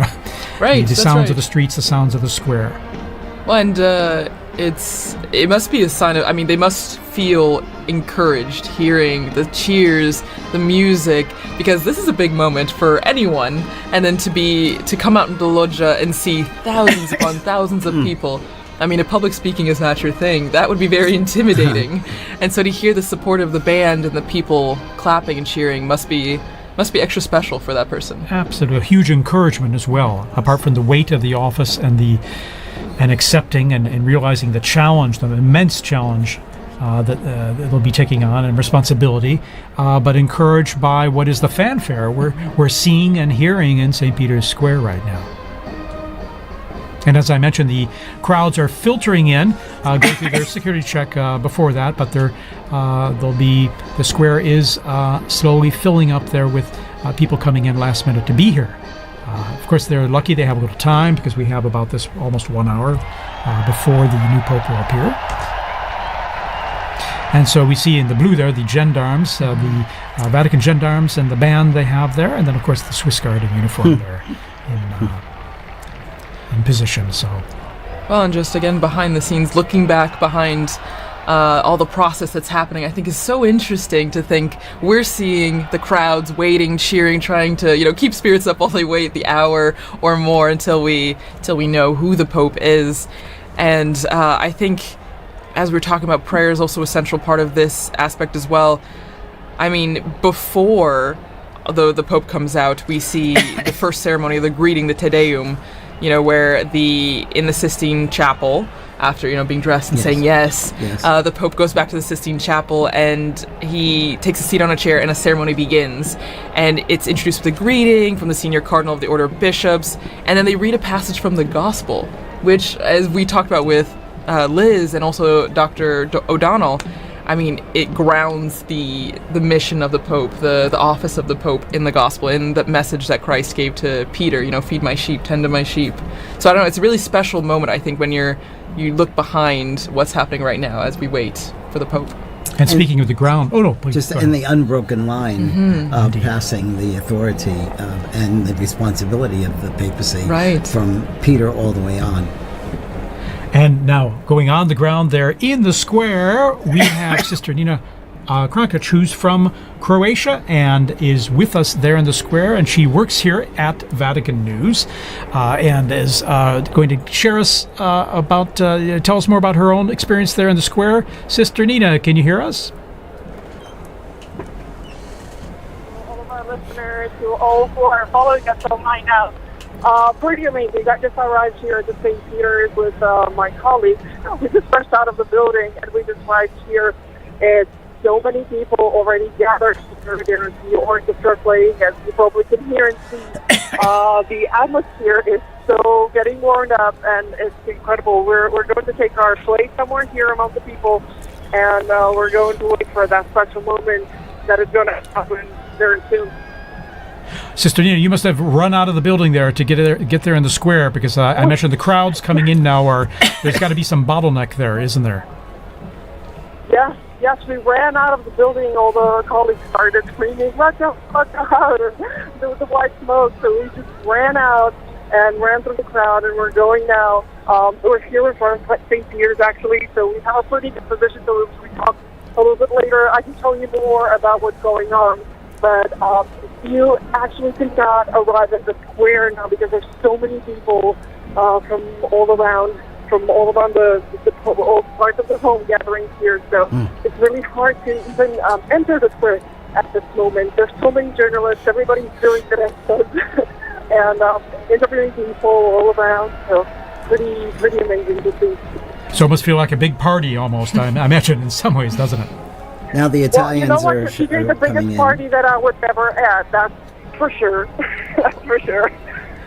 [SPEAKER 13] Right.
[SPEAKER 16] The sounds of the streets, the sounds of the square.
[SPEAKER 13] Well, and it must be a sign of. I mean, they must feel encouraged hearing the cheers, the music, because this is a big moment for anyone. And then to come out into the loggia and see thousands upon thousands of people. I mean, if public speaking is not your thing, that would be very intimidating. And so to hear the support of the band and the people clapping and cheering must be must be extra special for that person.
[SPEAKER 16] Absolutely, a huge encouragement as well. Apart from the weight of the office and accepting and realizing the challenge, the immense challenge that they'll be taking on and responsibility, but encouraged by what is the fanfare we're seeing and hearing in St. Peter's Square right now. And as I mentioned, the crowds are filtering in, go through their security check before that, but the square is slowly filling up there with people coming in last minute to be here. Of course, they're lucky they have a little time because we have about this almost 1 hour before the new Pope will appear. And so we see in the blue there the gendarmes, the Vatican gendarmes and the band they have there, and then of course the Swiss Guard in uniform there in position. So,
[SPEAKER 13] well, and just again behind the scenes, looking back behind all the process that's happening, I think is so interesting to think we're seeing the crowds waiting, cheering, trying to keep spirits up while they wait the hour or more until we know who the Pope is. And I think, as we're talking about, prayer is also a central part of this aspect as well. I mean, before the Pope comes out, we see the first ceremony, the greeting, the Te Deum, where in the Sistine Chapel, after being dressed and saying yes. The Pope goes back to the Sistine Chapel and he takes a seat on a chair and a ceremony begins. And it's introduced with a greeting from the senior cardinal of the Order of Bishops, and then they read a passage from the Gospel, which, as we talked about with Liz and also Dr. O'Donnell, I mean, it grounds the mission of the Pope, the office of the Pope in the Gospel, in the message that Christ gave to Peter, feed my sheep, tend to my sheep. So I don't know, it's a really special moment, I think, when you look behind what's happening right now as we wait for the Pope.
[SPEAKER 16] And speaking of the ground, please,
[SPEAKER 17] just in the unbroken line of passing the authority and the responsibility of the papacy from Peter all the way on.
[SPEAKER 16] And now, going on the ground there in the square, we have Sister Nina Krankic, who's from Croatia and is with us there in the square, and she works here at Vatican News and is going to share us tell us more about her own experience there in the square. Sister Nina, can you hear us?
[SPEAKER 6] All of our listeners, to all who are following us online now. Pretty amazing. I just arrived here at the St. Peter's with my colleagues. We just rushed out of the building and we just arrived here. It's so many people already gathered here. There's the orchestra playing, as you probably can hear and see. The atmosphere is so getting warmed up, and it's incredible. We're going to take our place somewhere here among the people, and we're going to wait for that special moment that is going to happen very soon.
[SPEAKER 16] Sister Nina, you must have run out of the building there to get there in the square, because I mentioned the crowds coming in now there's got to be some bottleneck there, isn't there?
[SPEAKER 6] Yes, we ran out of the building. All the colleagues started screaming, "Watch out, watch out!" There was a white smoke, so we just ran out and ran through the crowd, and we're going now. We're here in front of St. Peter's, actually, so we have a pretty good position, so we talk a little bit later. I can tell you more about what's going on. But you actually cannot arrive at the square now because there's so many people from all around all parts of the home gatherings here. So it's really hard to even enter the square at this moment. There's so many journalists. Everybody's doing directions and interviewing people all around. So pretty amazing to see.
[SPEAKER 16] So it must feel like a big party almost. I imagine in some ways, doesn't it?
[SPEAKER 17] Now the Italians
[SPEAKER 6] are the biggest party that I would ever add. That's for sure. That's for sure.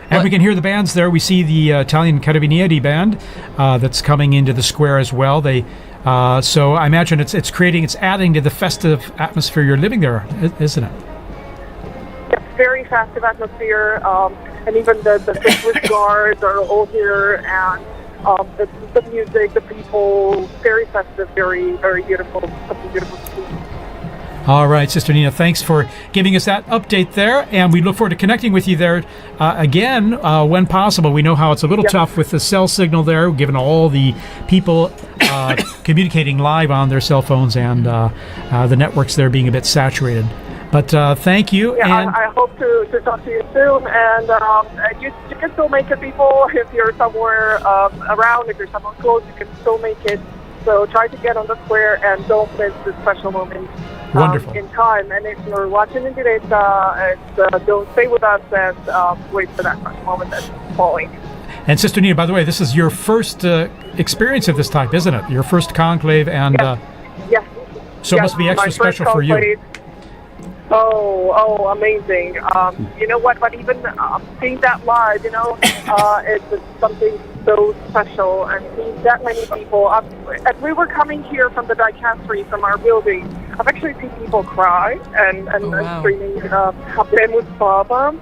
[SPEAKER 16] And we can hear the bands there. We see the Italian Carabinieri band that's coming into the square as well. So I imagine it's adding to the festive atmosphere you're living there, isn't it?
[SPEAKER 6] It's very festive atmosphere, and even the Swiss guards are all here, and the music, the people, very festive, very, very beautiful, something beautiful to see.
[SPEAKER 16] All right, Sister Nina, thanks for giving us that update there, and we look forward to connecting with you there again when possible. We know how it's a little tough with the cell signal there, given all the people communicating live on their cell phones and the networks there being a bit saturated. But thank you.
[SPEAKER 6] Yeah,
[SPEAKER 16] and
[SPEAKER 6] I hope to talk to you soon, and you can still make it, people, if you're somewhere around, if you're somewhere close, you can still make it. So try to get on the square and don't miss this special moment.
[SPEAKER 16] Wonderful.
[SPEAKER 6] in time. And if you're watching in direct, don't stay with us and wait for that moment that's falling.
[SPEAKER 16] And Sister Nina, by the way, this is your first experience of this type, isn't it? Your first conclave, and
[SPEAKER 6] Yes.
[SPEAKER 16] so it must be extra
[SPEAKER 6] my first
[SPEAKER 16] special for you.
[SPEAKER 6] conclave. Oh, amazing. You know what, but even seeing that live, it's something so special, and seeing that many people. As we were coming here from the dicastery, from our building, I've actually seen people cry and screaming, HABEMUS PAPAM,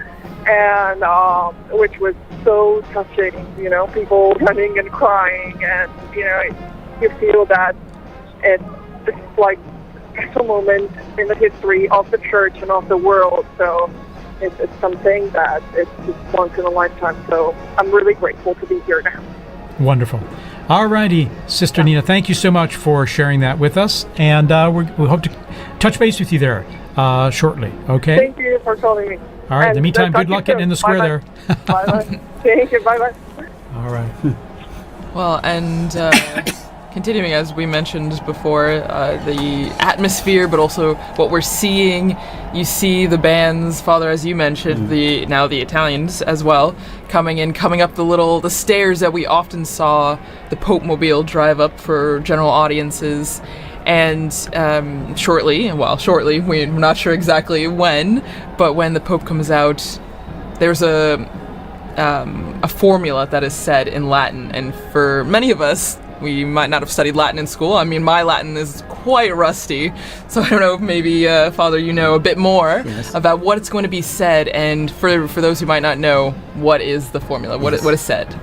[SPEAKER 6] and which was so touching, people running and crying, and, you feel that it's like special moment in the history of the church and of the world. So it's something that it's just once in a lifetime. So I'm really grateful to be here now.
[SPEAKER 16] Wonderful. All righty, Sister Nina, thank you so much for sharing that with us, and we hope to touch base with you there shortly, okay?
[SPEAKER 6] Thank you for calling me.
[SPEAKER 16] All right, in the
[SPEAKER 6] And
[SPEAKER 16] meantime,
[SPEAKER 6] talk
[SPEAKER 16] good
[SPEAKER 6] to you
[SPEAKER 16] luck getting in the
[SPEAKER 6] soon.
[SPEAKER 16] square
[SPEAKER 6] Bye-bye.
[SPEAKER 16] there.
[SPEAKER 6] Bye-bye. Thank you. Bye-bye.
[SPEAKER 16] All right.
[SPEAKER 13] Well, and continuing, as we mentioned before, the atmosphere, but also what we're seeing. You see the bands, Father, as you mentioned, the Italians as well, coming up the stairs that we often saw the Pope Mobile drive up for general audiences. And shortly, we're not sure exactly when, but when the Pope comes out, there's a formula that is said in Latin, and for many of us, we might not have studied Latin in school. I mean, my Latin is quite rusty, so I don't know if maybe, Father, you know a bit more about what's going to be said, and for those who might not know, what is the formula? What is said?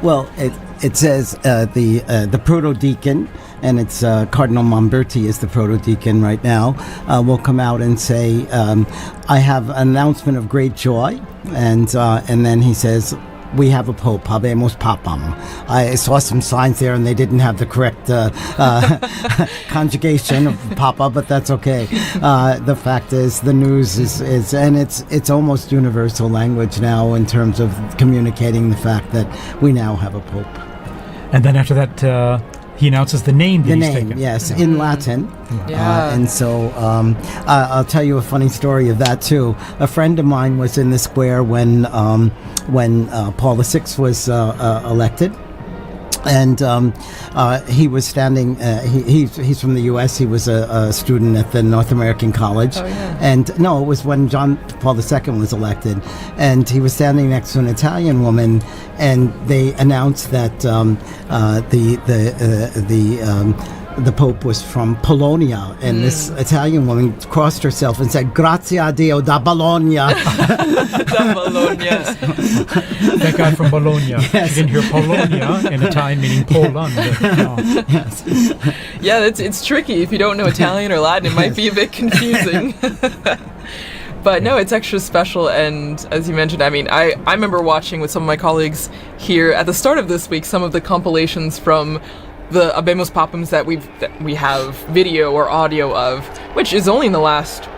[SPEAKER 17] Well, it says the proto-deacon, and it's Cardinal Momberti is the proto-deacon right now, will come out and say, I have an announcement of great joy, and then he says, we have a pope, HABEMUS PAPAM. I saw some signs there, and they didn't have the correct conjugation of papa, but that's okay. The fact is, the news is and it's almost universal language now in terms of communicating the fact that we now have a pope.
[SPEAKER 16] And then after that, he announces the name that he's taken.
[SPEAKER 17] Yes, in Latin.
[SPEAKER 13] Yeah.
[SPEAKER 17] And so I'll tell you a funny story of that too. A friend of mine was in the square when Paul VI was elected. And he was standing. He's from the U.S. He was a student at the North American College.
[SPEAKER 13] Oh, yeah.
[SPEAKER 17] And no, it was when John Paul II was elected, and he was standing next to an Italian woman, and they announced that the Pope was from Polonia, and this Italian woman crossed herself and said, "Grazie a Dio da Bologna."
[SPEAKER 13] Da Bologna.
[SPEAKER 16] That guy from Bologna.
[SPEAKER 17] Yes.
[SPEAKER 16] She didn't hear Polonia in Italian, meaning Poland.
[SPEAKER 17] Yes.
[SPEAKER 13] Yeah, it's tricky. If you don't know Italian or Latin, it might be a bit confusing. But no, it's extra special, and as you mentioned, I mean, I remember watching with some of my colleagues here at the start of this week some of the compilations from the HABEMUS PAPAMs that we have video or audio of, which is only in the last,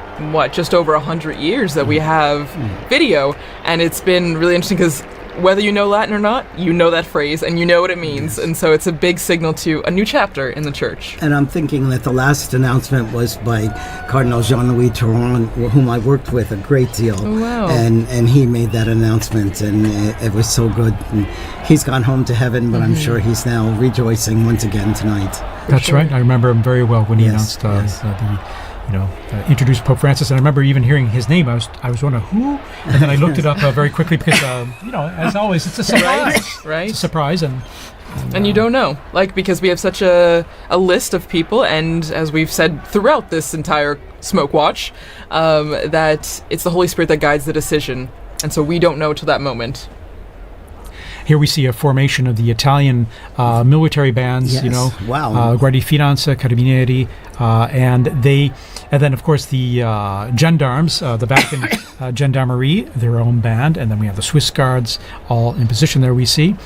[SPEAKER 13] just over 100 years that we have video, and it's been really interesting because whether you know Latin or not, you know that phrase and you know what it means, and so it's a big signal to a new chapter in the church.
[SPEAKER 17] And I'm thinking that the last announcement was by Cardinal Jean-Louis Touron, whom I worked with a great deal.
[SPEAKER 13] Oh, wow.
[SPEAKER 17] And he made that announcement, and it was so good. And he's gone home to heaven, but I'm sure he's now rejoicing once again tonight.
[SPEAKER 16] That's right. I remember him very well when he announced introduced Pope Francis, and I remember even hearing his name. I was wondering who, and then I looked it up very quickly because as always, it's a surprise.
[SPEAKER 13] Right.
[SPEAKER 16] It's a surprise, and
[SPEAKER 13] you don't know, because we have such a list of people, and as we've said throughout this entire Smoke Watch, that it's the Holy Spirit that guides the decision, and so we don't know till that moment.
[SPEAKER 16] Here we see a formation of the Italian military bands,
[SPEAKER 17] Yes. Wow.
[SPEAKER 16] Guardia Finanza, Carabinieri, and then of course the gendarmes, the Vatican Gendarmerie, their own band, and then we have the Swiss Guards all in position there. We see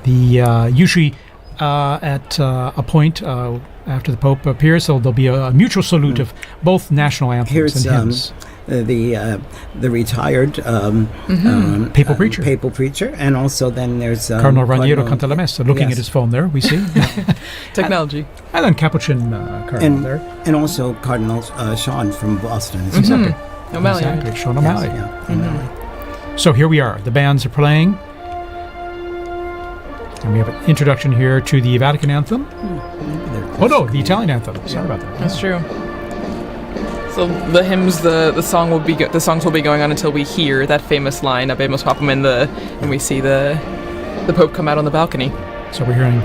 [SPEAKER 16] the usually at a point after the Pope appears, so there'll be a mutual salute of both national anthems and hymns.
[SPEAKER 17] the retired papal preacher, and also then there's
[SPEAKER 16] Cardinal Raniero Cantalamessa looking at his phone there. We see
[SPEAKER 13] technology,
[SPEAKER 16] and then Capuchin Cardinal there,
[SPEAKER 17] and also Cardinal Sean from Boston.
[SPEAKER 16] Exactly.
[SPEAKER 13] O'Malley.
[SPEAKER 16] Exactly. Sean O'Malley.
[SPEAKER 17] Yes, yeah.
[SPEAKER 13] Mm-hmm.
[SPEAKER 16] So here we are. The bands are playing. And we have an introduction here to the Vatican anthem. Oh no, the Italian anthem. Sorry about that.
[SPEAKER 13] That's true. So the hymns, the songs will be going on until we hear that famous line, "Habemus Papam," and we see the Pope come out on the balcony.
[SPEAKER 16] So we're hearing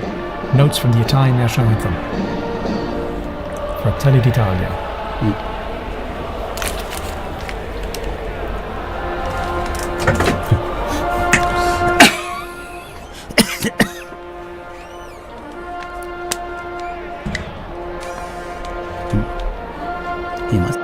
[SPEAKER 16] notes from the Italian national anthem, Fratelli d'Italia.
[SPEAKER 17] He must.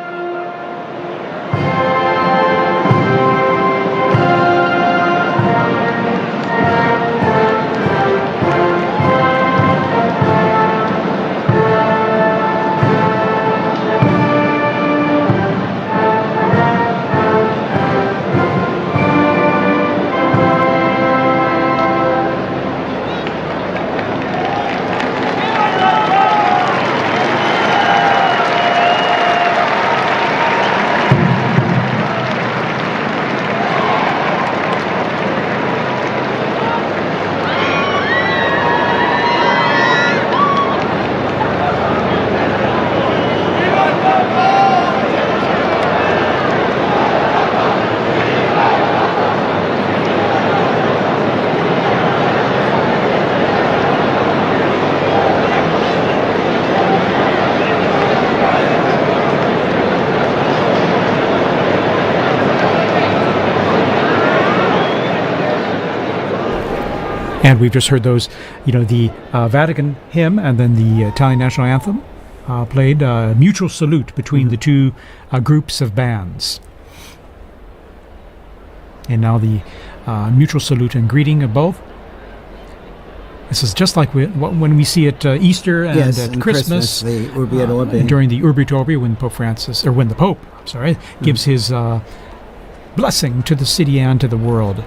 [SPEAKER 16] And we've just heard those, the Vatican hymn and then the Italian national anthem played, mutual salute between the two groups of bands. And now the mutual salute and greeting of both. This is just like when we see at Easter and at Christmas,
[SPEAKER 17] the Urbi et Orbi.
[SPEAKER 16] During the Urbi et Orbi, when the Pope gives his blessing to the city and to the world.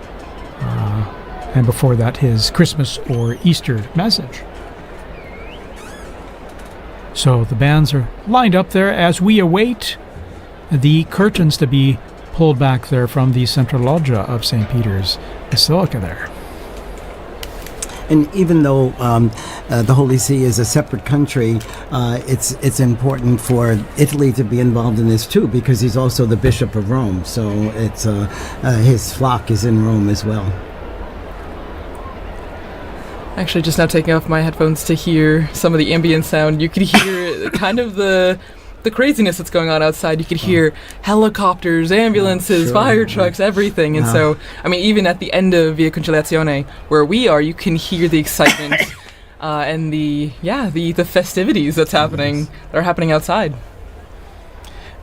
[SPEAKER 16] And before that, his Christmas or Easter message. So the bands are lined up there as we await the curtains to be pulled back there from the central loggia of St. Peter's Basilica there.
[SPEAKER 17] And even though the Holy See is a separate country, it's important for Italy to be involved in this too, because he's also the Bishop of Rome. So it's his flock is in Rome as well.
[SPEAKER 13] Actually, just now taking off my headphones to hear some of the ambient sound, you could hear kind of the craziness that's going on outside. You could hear helicopters, ambulances, fire trucks, everything. And so, even at the end of Via Conciliazione, where we are, you can hear the excitement and the festivities that are happening outside.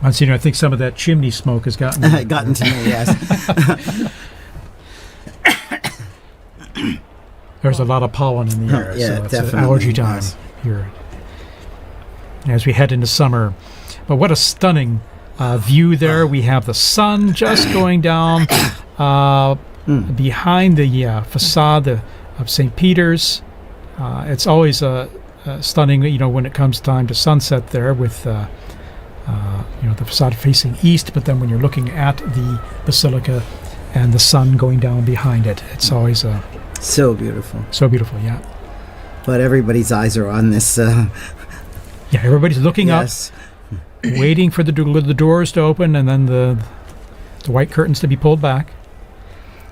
[SPEAKER 16] Monsignor, I think some of that chimney smoke has gotten
[SPEAKER 17] to me, yes.
[SPEAKER 16] There's a lot of pollen in the air, so it's
[SPEAKER 17] definitely.
[SPEAKER 16] Allergy time here as we head into summer. But what a stunning view there. We have the sun just going down behind the facade of St. Peter's. It's always stunning, when it comes time to sunset there with the facade facing east, but then when you're looking at the basilica and the sun going down behind it, it's always
[SPEAKER 17] so beautiful.
[SPEAKER 16] So beautiful, yeah.
[SPEAKER 17] But everybody's eyes are on this.
[SPEAKER 16] Everybody's looking up, waiting for the doors to open and then the white curtains to be pulled back.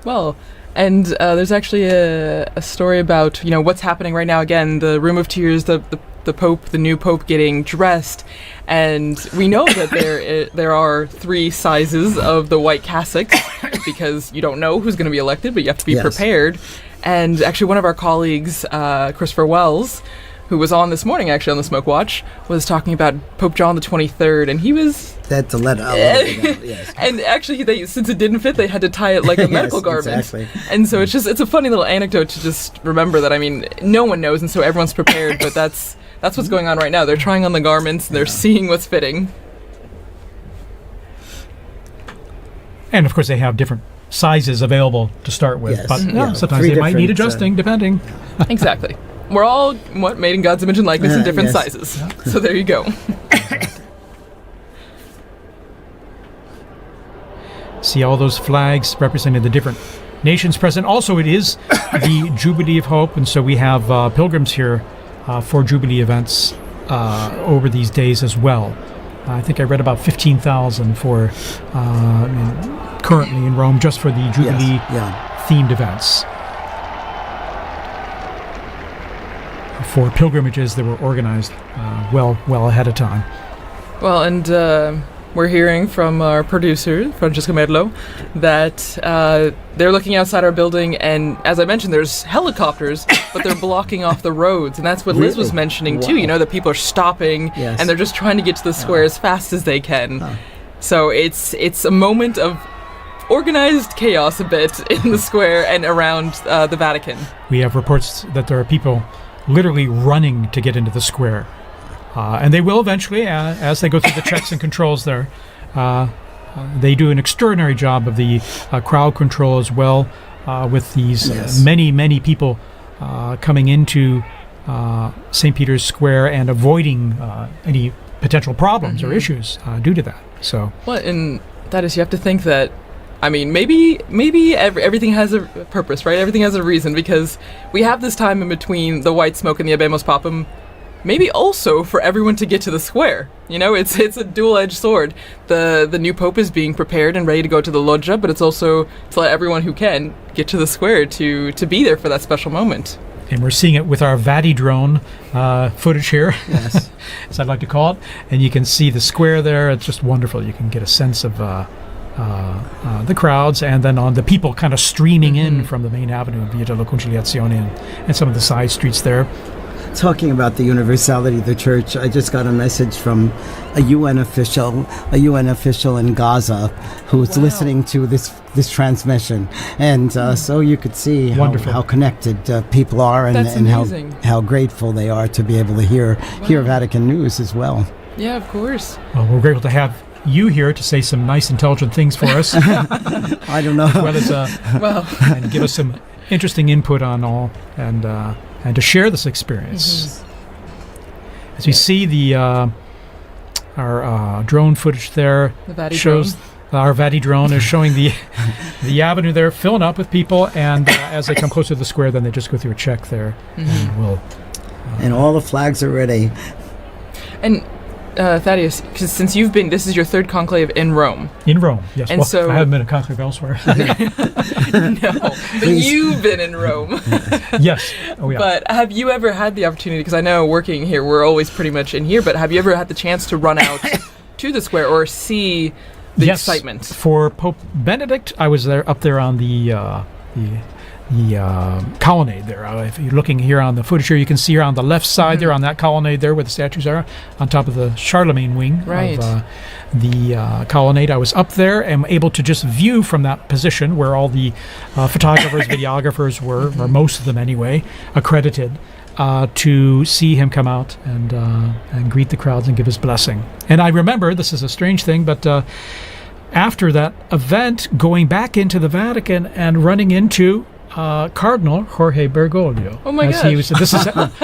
[SPEAKER 13] Well, and there's actually a story about what's happening right now. Again, the Room of Tears, the Pope, the new Pope getting dressed, and we know that there are 3 sizes of the white cassocks because you don't know who's going to be elected, but you have to be prepared. And actually, one of our colleagues, Christopher Wells, who was on this morning actually on the Smoke Watch, was talking about Pope John the 23rd, and he was
[SPEAKER 17] that to let out. Yes.
[SPEAKER 13] And actually, since it didn't fit, they had to tie it like a medical garment.
[SPEAKER 17] Exactly.
[SPEAKER 13] And so it's a funny little anecdote to just remember that. No one knows, and so everyone's prepared. But that's what's going on right now. They're trying on the garments, and they're seeing what's fitting.
[SPEAKER 16] And of course, they have different sizes available to start with,
[SPEAKER 17] Yes.
[SPEAKER 16] but
[SPEAKER 17] Yeah.
[SPEAKER 16] sometimes
[SPEAKER 17] 3
[SPEAKER 16] they might need
[SPEAKER 17] different,
[SPEAKER 16] adjusting depending.
[SPEAKER 13] Exactly. We're all made in God's image and likeness in different
[SPEAKER 17] Yes.
[SPEAKER 13] sizes. So there you go.
[SPEAKER 16] See all those flags representing the different nations present. Also, it is the Jubilee of Hope, and so we have pilgrims here for Jubilee events over these days as well. I think I read about 15,000 for currently in Rome just for the Jubilee themed events. For pilgrimages that were organized well ahead of time.
[SPEAKER 13] Well, and we're hearing from our producer, Francesco Merlo, that they're looking outside our building, and as I mentioned, there's helicopters, but they're blocking off the roads, and that's what Liz was mentioning too. You know, that people are stopping, and they're just trying to get to the square as fast as they can. So it's a moment of organized chaos a bit in the square and around the Vatican.
[SPEAKER 16] We have reports that there are people literally running to get into the square. And they will eventually, as they go through the checks and controls there. They do an extraordinary job of the crowd control as well, with these many people coming into St. Peter's Square and avoiding any potential problems or issues due to that. So,
[SPEAKER 13] well, and that is, you have to think that, I mean, maybe everything has a purpose, right? Everything has a reason, because we have this time in between the white smoke and the HABEMUS PAPAM, maybe also for everyone to get to the square. You know, it's a dual-edged sword. The new pope is being prepared and ready to go to the loggia, but it's also to let everyone who can get to the square to be there for that special moment.
[SPEAKER 16] And we're seeing it with our Vati drone footage here, as I'd like to call it. And you can see the square there. It's just wonderful. You can get a sense of the crowds, and then on the people kind of streaming in from the main avenue, Via della Conciliazione, and some of the side streets there.
[SPEAKER 17] Talking about the universality of the church, I just got a message from a UN official in Gaza who's listening to this transmission, and so you could see how connected people are, and how grateful they are to be able to hear Vatican news as well.
[SPEAKER 13] Yeah, of course.
[SPEAKER 16] Well, we're grateful to have you here to say some nice, intelligent things for us.
[SPEAKER 17] I don't know.
[SPEAKER 16] As well as and give us some interesting input on all, and to share this experience. As we see the our drone footage there, shows our Vati drone is showing the avenue there filling up with people, and as they come closer to the square, then they just go through a check there,
[SPEAKER 17] and all the flags are ready.
[SPEAKER 13] And Thaddeus, because since you've been, this is your third conclave in Rome.
[SPEAKER 16] In Rome, yes.
[SPEAKER 13] And so
[SPEAKER 16] I haven't been a conclave elsewhere.
[SPEAKER 13] No, but you've been in Rome.
[SPEAKER 16] Yes. Oh, yeah.
[SPEAKER 13] But have you ever had the opportunity, because I know working here, we're always pretty much in here, but have you ever had the chance to run out to the square or see the excitement?
[SPEAKER 16] For Pope Benedict, I was up there on the colonnade there. If you're looking here on the footage here, you can see here on the left side there on that colonnade there where the statues are, on top of the Charlemagne wing of the colonnade. I was up there and able to just view from that position where all the photographers, videographers were, or most of them anyway, accredited, to see him come out and greet the crowds and give his blessing. And I remember, this is a strange thing, but after that event, going back into the Vatican and running into Cardinal Jorge Bergoglio.
[SPEAKER 13] Oh my gosh!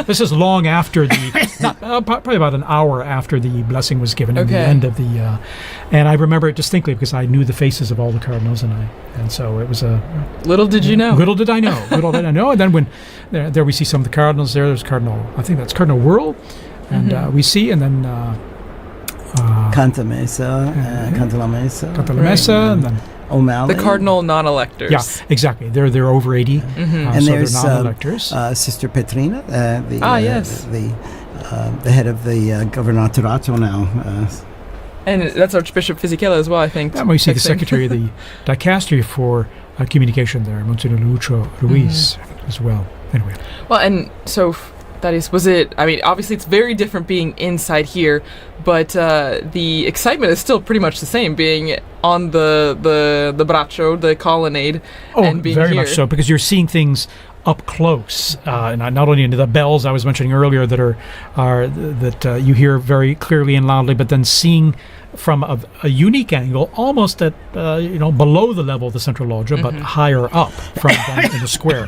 [SPEAKER 16] This is long after probably about an hour after the blessing was given at the end of the. And I remember it distinctly because I knew the faces of all the cardinals, and so it was a.
[SPEAKER 13] Little did you know.
[SPEAKER 16] Little did I know. Little did I know. And then when there we see some of the cardinals there. There's Cardinal. I think that's Cardinal Whirl, and we see, and then.
[SPEAKER 17] Canta Mesa, Canta la Mesa,
[SPEAKER 16] and then.
[SPEAKER 17] O'Malley.
[SPEAKER 13] The cardinal non-electors.
[SPEAKER 16] Yeah, exactly. They're over 80,
[SPEAKER 17] and
[SPEAKER 16] so
[SPEAKER 17] there's
[SPEAKER 16] they're non-electors.
[SPEAKER 17] Sister Petrina,
[SPEAKER 13] yes,
[SPEAKER 17] the head of the Governatorato now.
[SPEAKER 13] And that's Archbishop Fisichella as well, I think.
[SPEAKER 16] And we see the secretary of the dicastery for communication there, Monsignor Lucio Ruiz, as well. Anyway.
[SPEAKER 13] Well, and so was it, I mean, obviously it's very different being inside here, but the excitement is still pretty much the same, being on the braccio, the colonnade, and being
[SPEAKER 16] very
[SPEAKER 13] here.
[SPEAKER 16] much so, because you're seeing things up close, and not only into the bells I was mentioning earlier that you hear very clearly and loudly, but then seeing from a unique angle, almost at below the level of the central loggia, but higher up from down in the square.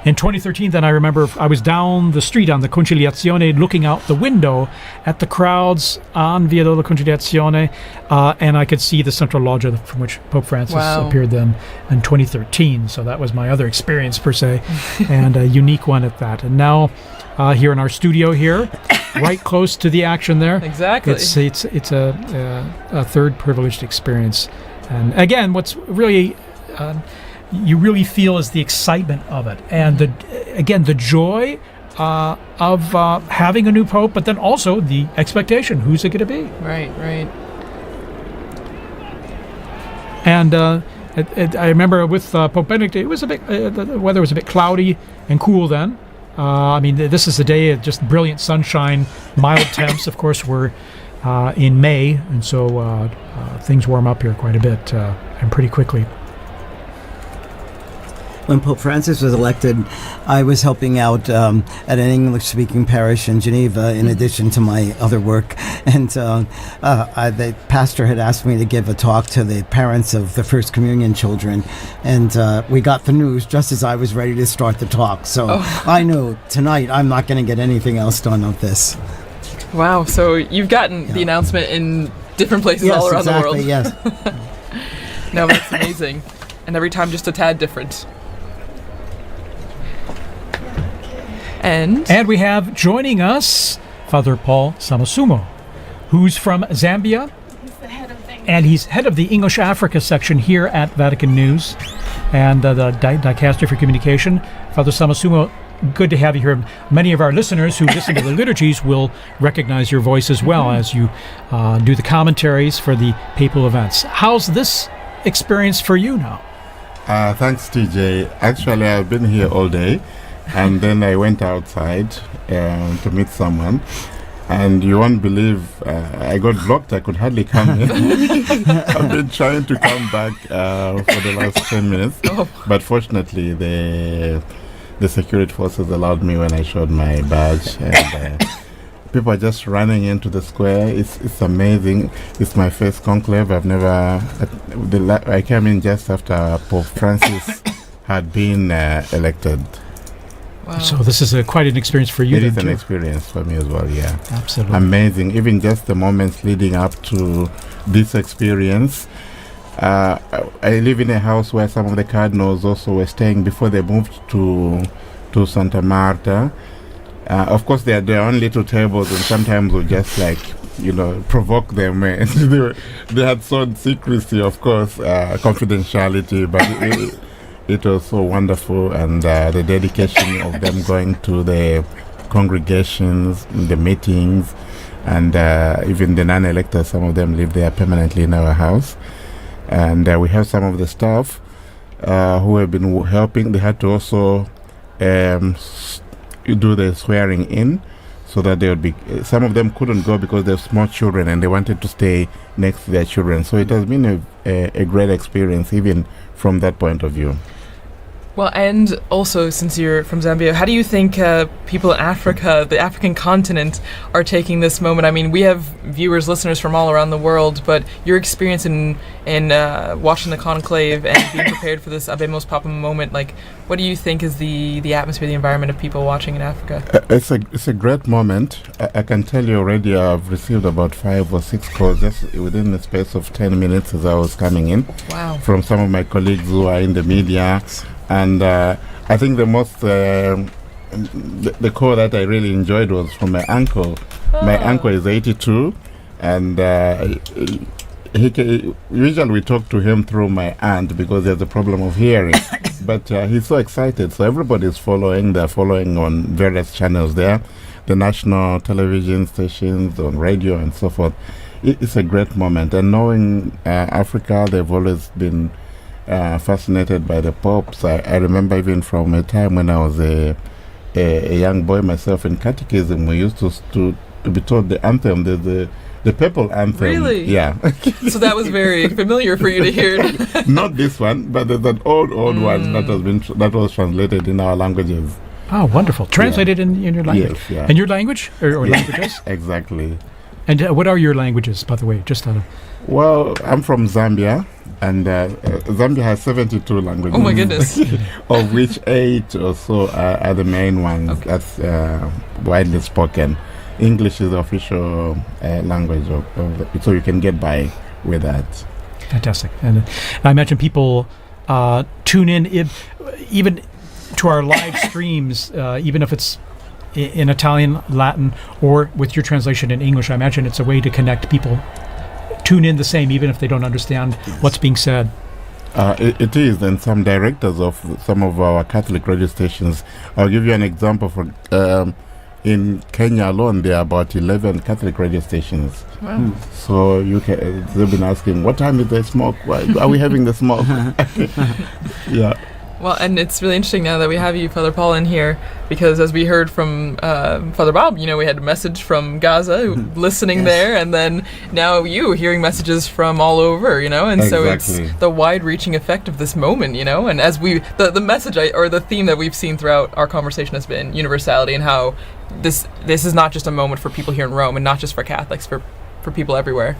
[SPEAKER 16] In 2013, then I remember I was down the street on the Conciliazione looking out the window at the crowds on Via della Conciliazione, and I could see the central loggia from which Pope Francis appeared then in 2013. So that was my other experience, per se, and a unique one at that. And now here in our studio here, right close to the action there.
[SPEAKER 13] Exactly.
[SPEAKER 16] It's a third privileged experience. And again, what's really... you really feel is the excitement of it, and the joy of having a new pope, but then also the expectation: who's it going to be?
[SPEAKER 13] Right.
[SPEAKER 16] And I remember with Pope Benedict, it was a bit the weather was a bit cloudy and cool then. I mean, this is a day of just brilliant sunshine, mild temps. Of course, we're in May, and so things warm up here quite a bit and pretty quickly.
[SPEAKER 17] When Pope Francis was elected, I was helping out at an English-speaking parish in Geneva, in addition to my other work. And the pastor had asked me to give a talk to the parents of the First Communion children. And we got the news just as I was ready to start the talk. So I knew tonight I'm not going to get anything else done of this.
[SPEAKER 13] Wow. So you've gotten the announcement in different places all around the world.
[SPEAKER 17] Yes.
[SPEAKER 13] No, that's amazing. And every time just a tad different. And
[SPEAKER 16] we have joining us Father Paul Samasumo, who's from Zambia, and he's head of the English Africa section here at Vatican News and the Dicastery for Communication. Father Samasumo, good to have you here. Many of our listeners who listen to the liturgies will recognize your voice as well as you do the commentaries for the papal events. How's this experience for you now?
[SPEAKER 5] Thanks, TJ. Actually, I've been here all day. And then I went outside to meet someone, and you won't believe I got blocked. I could hardly come in. I've been trying to come back for the last 10 minutes, but fortunately the security forces allowed me when I showed my badge, and people are just running into the square. It's amazing. It's my first conclave. I've never... I came in just after Pope Francis had been elected.
[SPEAKER 13] Wow.
[SPEAKER 16] So this is quite an experience for you.
[SPEAKER 5] It is an experience for me as well, yeah.
[SPEAKER 16] Absolutely.
[SPEAKER 5] Amazing. Even just the moments leading up to this experience. I live in a house where some of the cardinals also were staying before they moved to Santa Marta. Of course, they had their own little tables, and sometimes we just provoke them. They had some secrecy, of course, confidentiality, but it was so wonderful, and the dedication of them going to the congregations, the meetings, and even the non-electors, some of them live there permanently in our house. And we have some of the staff who have been helping. They had to also do the swearing in, so that they would be... some of them couldn't go because they're small children and they wanted to stay next to their children. So it has been a great experience, even from that point of view.
[SPEAKER 13] Well, and also, since you're from Zambia, how do you think people in Africa, the African continent, are taking this moment? I mean, we have viewers, listeners from all around the world, but your experience in watching the conclave and being prepared for this Habemus Papam moment, what do you think is the atmosphere, the environment of people watching in Africa?
[SPEAKER 5] It's a great moment. I can tell you already I've received about 5 or 6 calls just within the space of 10 minutes as I was coming in.
[SPEAKER 13] Wow.
[SPEAKER 5] From some of my colleagues who are in the media. And I think the most, the call that I really enjoyed was from my uncle. My uncle is 82, and usually we talk to him through my aunt because he has a problem of hearing. But he's so excited, so everybody's following. They're following on various channels there, the national television stations, on radio and so forth. It's a great moment. And knowing Africa, they've always been fascinated by the popes. I remember even from a time when I was a young boy myself in catechism, we used to to be taught the anthem, the papal anthem.
[SPEAKER 13] Really?
[SPEAKER 5] Yeah.
[SPEAKER 13] So that was very familiar for you to hear.
[SPEAKER 5] Not this one, but there's an old one that was translated in our languages.
[SPEAKER 16] Oh, wonderful! Translated in your language.
[SPEAKER 5] Yes, yeah.
[SPEAKER 16] In your language or languages?
[SPEAKER 5] Exactly.
[SPEAKER 16] And what are your languages, by the way? Just out of.
[SPEAKER 5] Well, I'm from Zambia, and Zambia has 72 languages.
[SPEAKER 13] Oh my goodness!
[SPEAKER 5] Of which 8 or so are the main ones that's widely spoken. English is the official language so you can get by with that.
[SPEAKER 16] Fantastic. And I imagine people tune in even to our live streams, even if it's in Italian, Latin, or with your translation in English. I imagine it's a way to connect people. Tune in the same, even if they don't understand what's being said.
[SPEAKER 5] It is, and some directors of some of our Catholic radio stations. I'll give you an example. In Kenya alone, there are about 11 Catholic radio stations.
[SPEAKER 13] Wow.
[SPEAKER 5] So they've been asking, what time is the smoke? Why are we having the smoke? Yeah.
[SPEAKER 13] Well, and it's really interesting now that we have you, Father Paul, in here, because as we heard from Father Bob, we had a message from Gaza, listening there, and then now you hearing messages from all over, and so it's the wide-reaching effect of this moment, and as the message or the theme that we've seen throughout our conversation has been universality, and how this is not just a moment for people here in Rome, and not just for Catholics, for people everywhere.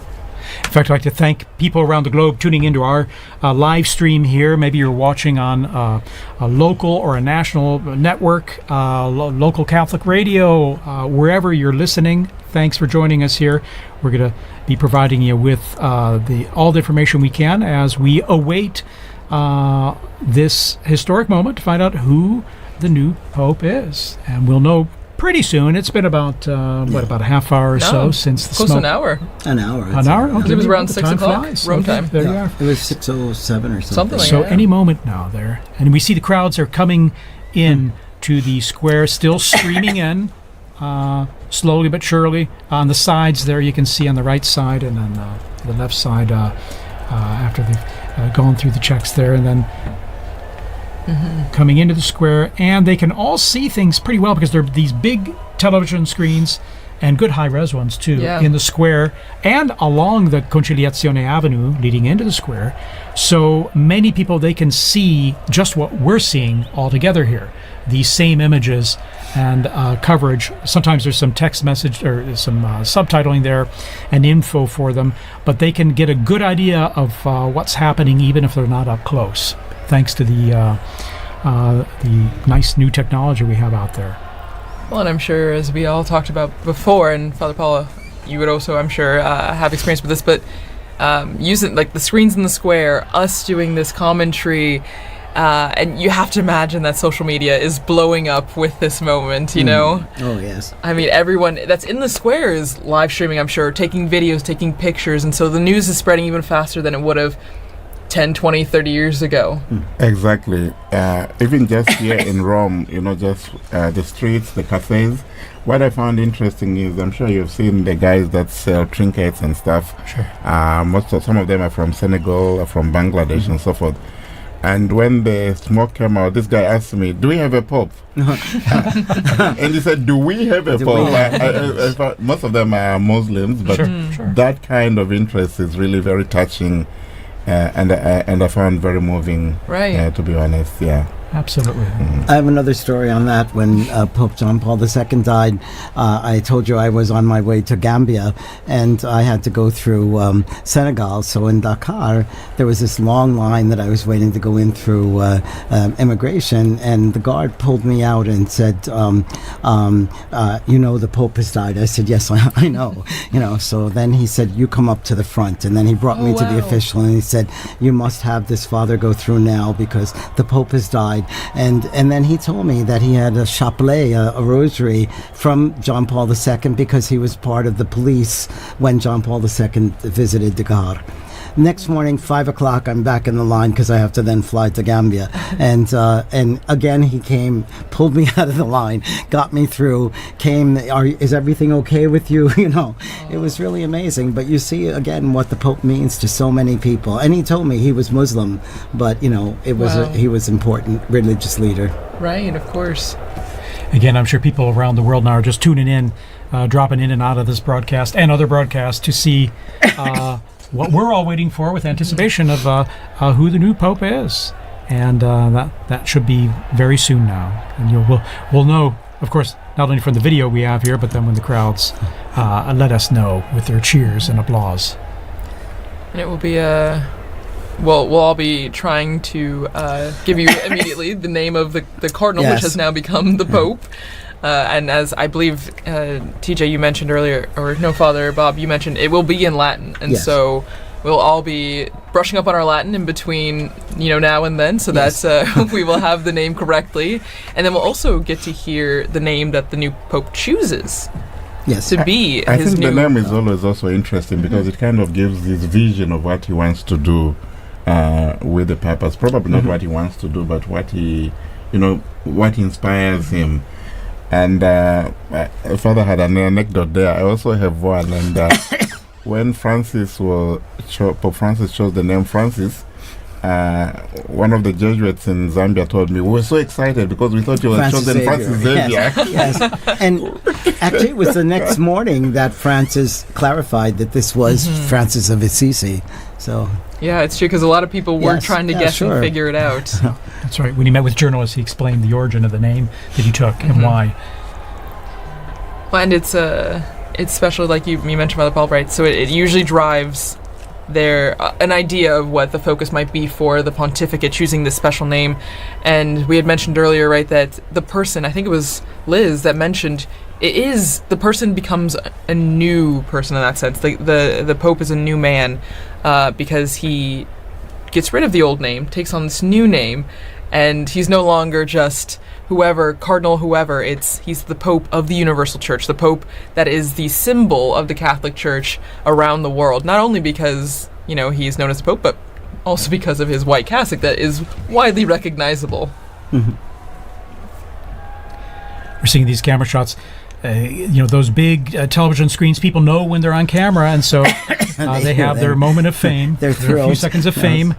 [SPEAKER 16] In fact, I'd like to thank people around the globe tuning into our live stream here. Maybe you're watching on a local or a national network, local Catholic radio, wherever you're listening. Thanks for joining us here. We're going to be providing you with all the information we can as we await this historic moment to find out who the new Pope is. And we'll know pretty soon. It's been about about a half hour or so since the
[SPEAKER 13] close
[SPEAKER 16] smoke.
[SPEAKER 13] to an hour.
[SPEAKER 17] An hour.
[SPEAKER 16] An hour? Okay.
[SPEAKER 13] It was around 6 o'clock
[SPEAKER 16] flies.
[SPEAKER 13] Rome time.
[SPEAKER 16] There you are.
[SPEAKER 17] It was 6:07 or something.
[SPEAKER 16] So any moment now there. And we see the crowds are coming in to the square, still streaming in, slowly but surely. On the sides there, you can see on the right side and on the left side after they've gone through the checks there, and then coming into the square, and they can all see things pretty well because there are these big television screens and good high-res ones too in the square and along the Conciliazione Avenue leading into the square. So many people, they can see just what we're seeing all together here. These same images and coverage. Sometimes there's some text message or some subtitling there and info for them, but they can get a good idea of what's happening even if they're not up close, thanks to the nice new technology we have out there.
[SPEAKER 13] Well, and I'm sure, as we all talked about before, and Father Paul, you would also, I'm sure, have experience with this, but using like the screens in the square, us doing this commentary, and you have to imagine that social media is blowing up with this moment,
[SPEAKER 17] Oh, yes.
[SPEAKER 13] I mean, everyone that's in the square is live streaming, I'm sure, taking videos, taking pictures, and so the news is spreading even faster than it would have 10, 20, 30 years ago.
[SPEAKER 5] Exactly. Even just here in Rome, just the streets, the cafes. What I found interesting is, I'm sure you've seen the guys that sell trinkets and stuff.
[SPEAKER 16] Sure.
[SPEAKER 5] Some of them are from Senegal, from Bangladesh, and so forth. And when the smoke came out, this guy asked me, "Do we have a pope?" And he said, "Do we have a pope?" I thought most of them are Muslims, but that kind of interest is really very touching. And I found very moving, to be honest. Yeah,
[SPEAKER 16] absolutely.
[SPEAKER 17] I have another story on that. When Pope John Paul II died, I told you I was on my way to Gambia, and I had to go through Senegal. So in Dakar, there was this long line that I was waiting to go in through immigration, and the guard pulled me out and said, the Pope has died. I said, yes, I know. So then he said, you come up to the front, and then he brought me to the official, and he said, you must have this father go through now because the Pope has died. And then he told me that he had a chapelet, a rosary from John Paul II because he was part of the police when John Paul II visited Dakar. Next morning, 5 o'clock, I'm back in the line because I have to then fly to Gambia. And again, he came, pulled me out of the line, got me through, is everything okay with you? It was really amazing. But you see, again, what the Pope means to so many people. And he told me he was Muslim, but, he was important religious leader.
[SPEAKER 13] Right, of course.
[SPEAKER 16] Again, I'm sure people around the world now are just tuning in dropping in and out of this broadcast and other broadcasts to see what we're all waiting for with anticipation of who the new Pope is. And that should be very soon now. And we'll know, of course, not only from the video we have here, but then when the crowds let us know with their cheers and applause.
[SPEAKER 13] And it will be we'll all be trying to give you immediately the name of the cardinal,
[SPEAKER 17] Yes.
[SPEAKER 13] which has now become the Pope. And as I believe, TJ, you mentioned earlier, or no, Father Bob, you mentioned it will be in Latin. And
[SPEAKER 17] Yes.
[SPEAKER 13] so we'll all be brushing up on our Latin in between, now and then, so
[SPEAKER 17] Yes.
[SPEAKER 13] that we will have the name correctly. And then we'll also get to hear the name that the new Pope chooses.
[SPEAKER 17] Yes.
[SPEAKER 13] To be
[SPEAKER 5] I
[SPEAKER 13] his
[SPEAKER 5] think
[SPEAKER 13] new...
[SPEAKER 5] the name is always also interesting because it kind of gives this vision of what he wants to do with the papas. Probably not what he wants to do, but what he, what inspires him. And Father had an anecdote there. I also have one. And when Pope Francis chose the name Francis, one of the Jesuits in Zambia told me, we were so excited because we thought you were chosen Francis Xavier.
[SPEAKER 17] Yes. And actually, it was the next morning that Francis clarified that this was Francis of Assisi. So
[SPEAKER 13] Yeah, it's true, because a lot of people were
[SPEAKER 17] Yes,
[SPEAKER 13] trying to
[SPEAKER 17] yeah,
[SPEAKER 13] guess
[SPEAKER 17] sure.
[SPEAKER 13] and figure it out.
[SPEAKER 16] That's right. When he met with journalists, he explained the origin of the name that he took and why.
[SPEAKER 13] Well, and it's special, like you mentioned, Father Paul, right? So it usually drives their an idea of what the focus might be for the pontificate choosing this special name. And we had mentioned earlier, right, that the person, I think it was Liz that mentioned, the person becomes a new person in that sense. The Pope is a new man because he gets rid of the old name, takes on this new name, and he's no longer just cardinal whoever. He's the Pope of the Universal Church, the Pope that is the symbol of the Catholic Church around the world. Not only because he is known as the Pope, but also because of his white cassock that is widely recognizable.
[SPEAKER 16] We're seeing these camera shots. Those big television screens, people know when they're on camera, and so they have their moment of fame,
[SPEAKER 17] They're
[SPEAKER 16] their few
[SPEAKER 17] thrilled.
[SPEAKER 16] seconds of
[SPEAKER 17] Yes.
[SPEAKER 16] fame,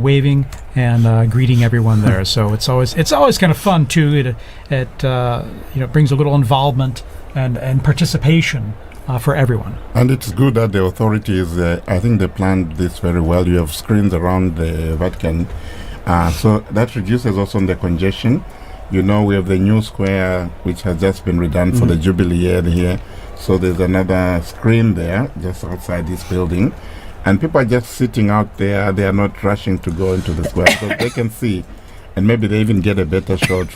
[SPEAKER 16] waving and greeting everyone there. So it's always kind of fun too. It brings a little involvement and participation for everyone.
[SPEAKER 5] And it's good that the authorities, I think they planned this very well. You have screens around the Vatican, so that reduces also the congestion. We have the new square, which has just been redone for the Jubilee year here. So there's another screen there, just outside this building. And people are just sitting out there. They are not rushing to go into the square. So they can see. And maybe they even get a better shot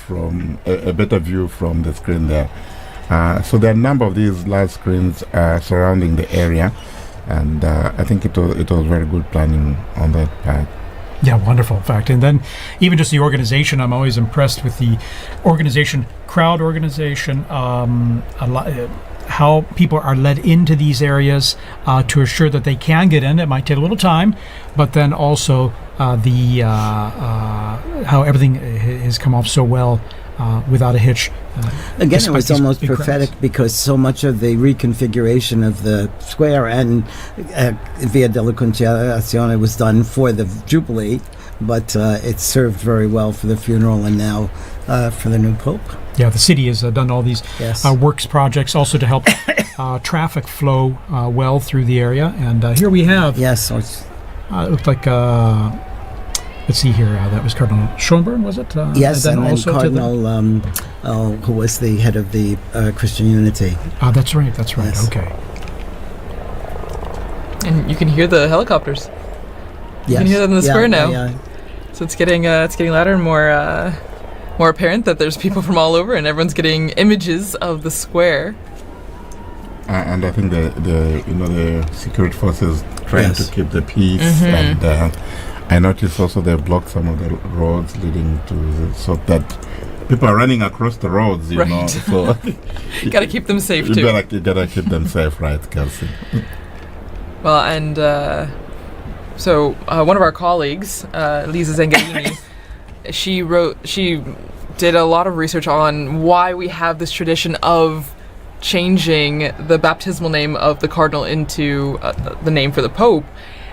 [SPEAKER 5] a better view from the screen there. So there are a number of these large screens surrounding the area. And I think it was very good planning on that part.
[SPEAKER 16] Yeah, wonderful, in fact. And then even just the organization, I'm always impressed with the crowd organization, how people are led into these areas to assure that they can get in. It might take a little time, but then also how everything has come off so well without a hitch.
[SPEAKER 17] Again, it
[SPEAKER 16] despite
[SPEAKER 17] was
[SPEAKER 16] these
[SPEAKER 17] almost
[SPEAKER 16] big
[SPEAKER 17] prophetic
[SPEAKER 16] crowds.
[SPEAKER 17] because so much of the reconfiguration of the square and Via della Conciliazione was done for the Jubilee, but it served very well for the funeral and now for the new Pope.
[SPEAKER 16] Yeah, the city has done all these
[SPEAKER 17] Yes.
[SPEAKER 16] works projects also to help traffic flow well through the area. And here we have...
[SPEAKER 17] Yes.
[SPEAKER 16] it looked like... let's see here. That was Cardinal Schönborn, was it?
[SPEAKER 17] Yes, and then
[SPEAKER 16] also to the-
[SPEAKER 17] Cardinal, who was the head of the Christian Unity.
[SPEAKER 16] That's right.
[SPEAKER 17] Yes.
[SPEAKER 16] Okay.
[SPEAKER 13] And you can hear the helicopters. You can hear them in the square now.
[SPEAKER 17] Yeah.
[SPEAKER 13] So it's getting louder and more apparent that there's people from all over, and everyone's getting images of the square.
[SPEAKER 5] And I think the security forces trying to keep the peace. And I noticed also they blocked some of the roads leading so that people are running across the roads, you know. So
[SPEAKER 13] you gotta keep them safe too.
[SPEAKER 5] You gotta keep them safe, right, Kelsey?
[SPEAKER 13] Well, and so one of our colleagues, Lisa Zangarini, she did a lot of research on why we have this tradition of changing the baptismal name of the cardinal into the name for the Pope.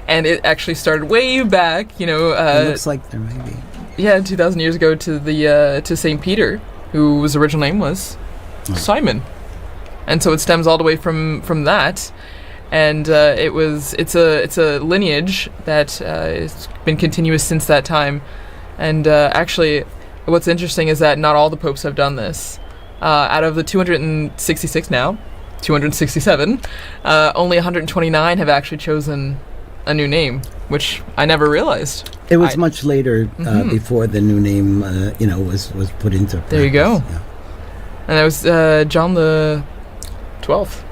[SPEAKER 13] And it actually started way back,
[SPEAKER 17] It looks like there may be.
[SPEAKER 13] Yeah, 2,000 years ago to Saint Peter, whose original name was Simon. and so it stems all the way from that. And it's a lineage that has been continuous since that time. And actually, what's interesting is that not all the popes have done this. Out of the 266 now, 267, only 129 have actually chosen a new name, which I never realized.
[SPEAKER 17] It was much later before the new name, was put into practice.
[SPEAKER 13] There you go.
[SPEAKER 17] Yeah.
[SPEAKER 13] And that was John the 12th,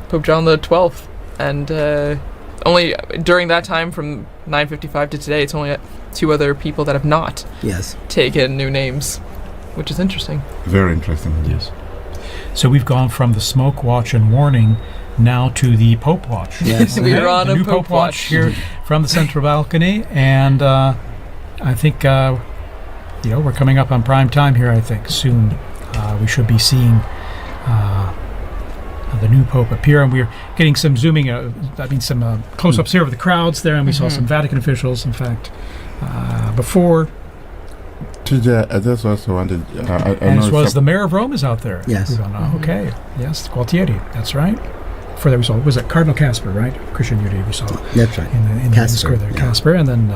[SPEAKER 13] Pope John the 12th. And only during that time, from 955 to today, it's only 2 other people that have not taken new names, which is interesting.
[SPEAKER 5] Very interesting.
[SPEAKER 16] Yes. So we've gone from the smoke watch and warning now to the Pope watch.
[SPEAKER 17] Yes.
[SPEAKER 13] We're on
[SPEAKER 16] the
[SPEAKER 13] a
[SPEAKER 16] new
[SPEAKER 13] Pope
[SPEAKER 16] watch here from the central balcony, and I think we're coming up on prime time here. I think soon we should be seeing the new Pope appear, and we're getting some zooming. Some close-ups here of the crowds there, and we saw some Vatican officials. In fact, before.
[SPEAKER 5] TJ, I just also wanted.
[SPEAKER 16] And as well as the mayor of Rome is out there.
[SPEAKER 17] Yes.
[SPEAKER 16] Okay. Yes, Gualtieri. That's right. For that we saw, was it Cardinal Casper, right? Christian Unity we saw.
[SPEAKER 17] That's right.
[SPEAKER 16] In the square there, Casper, and then.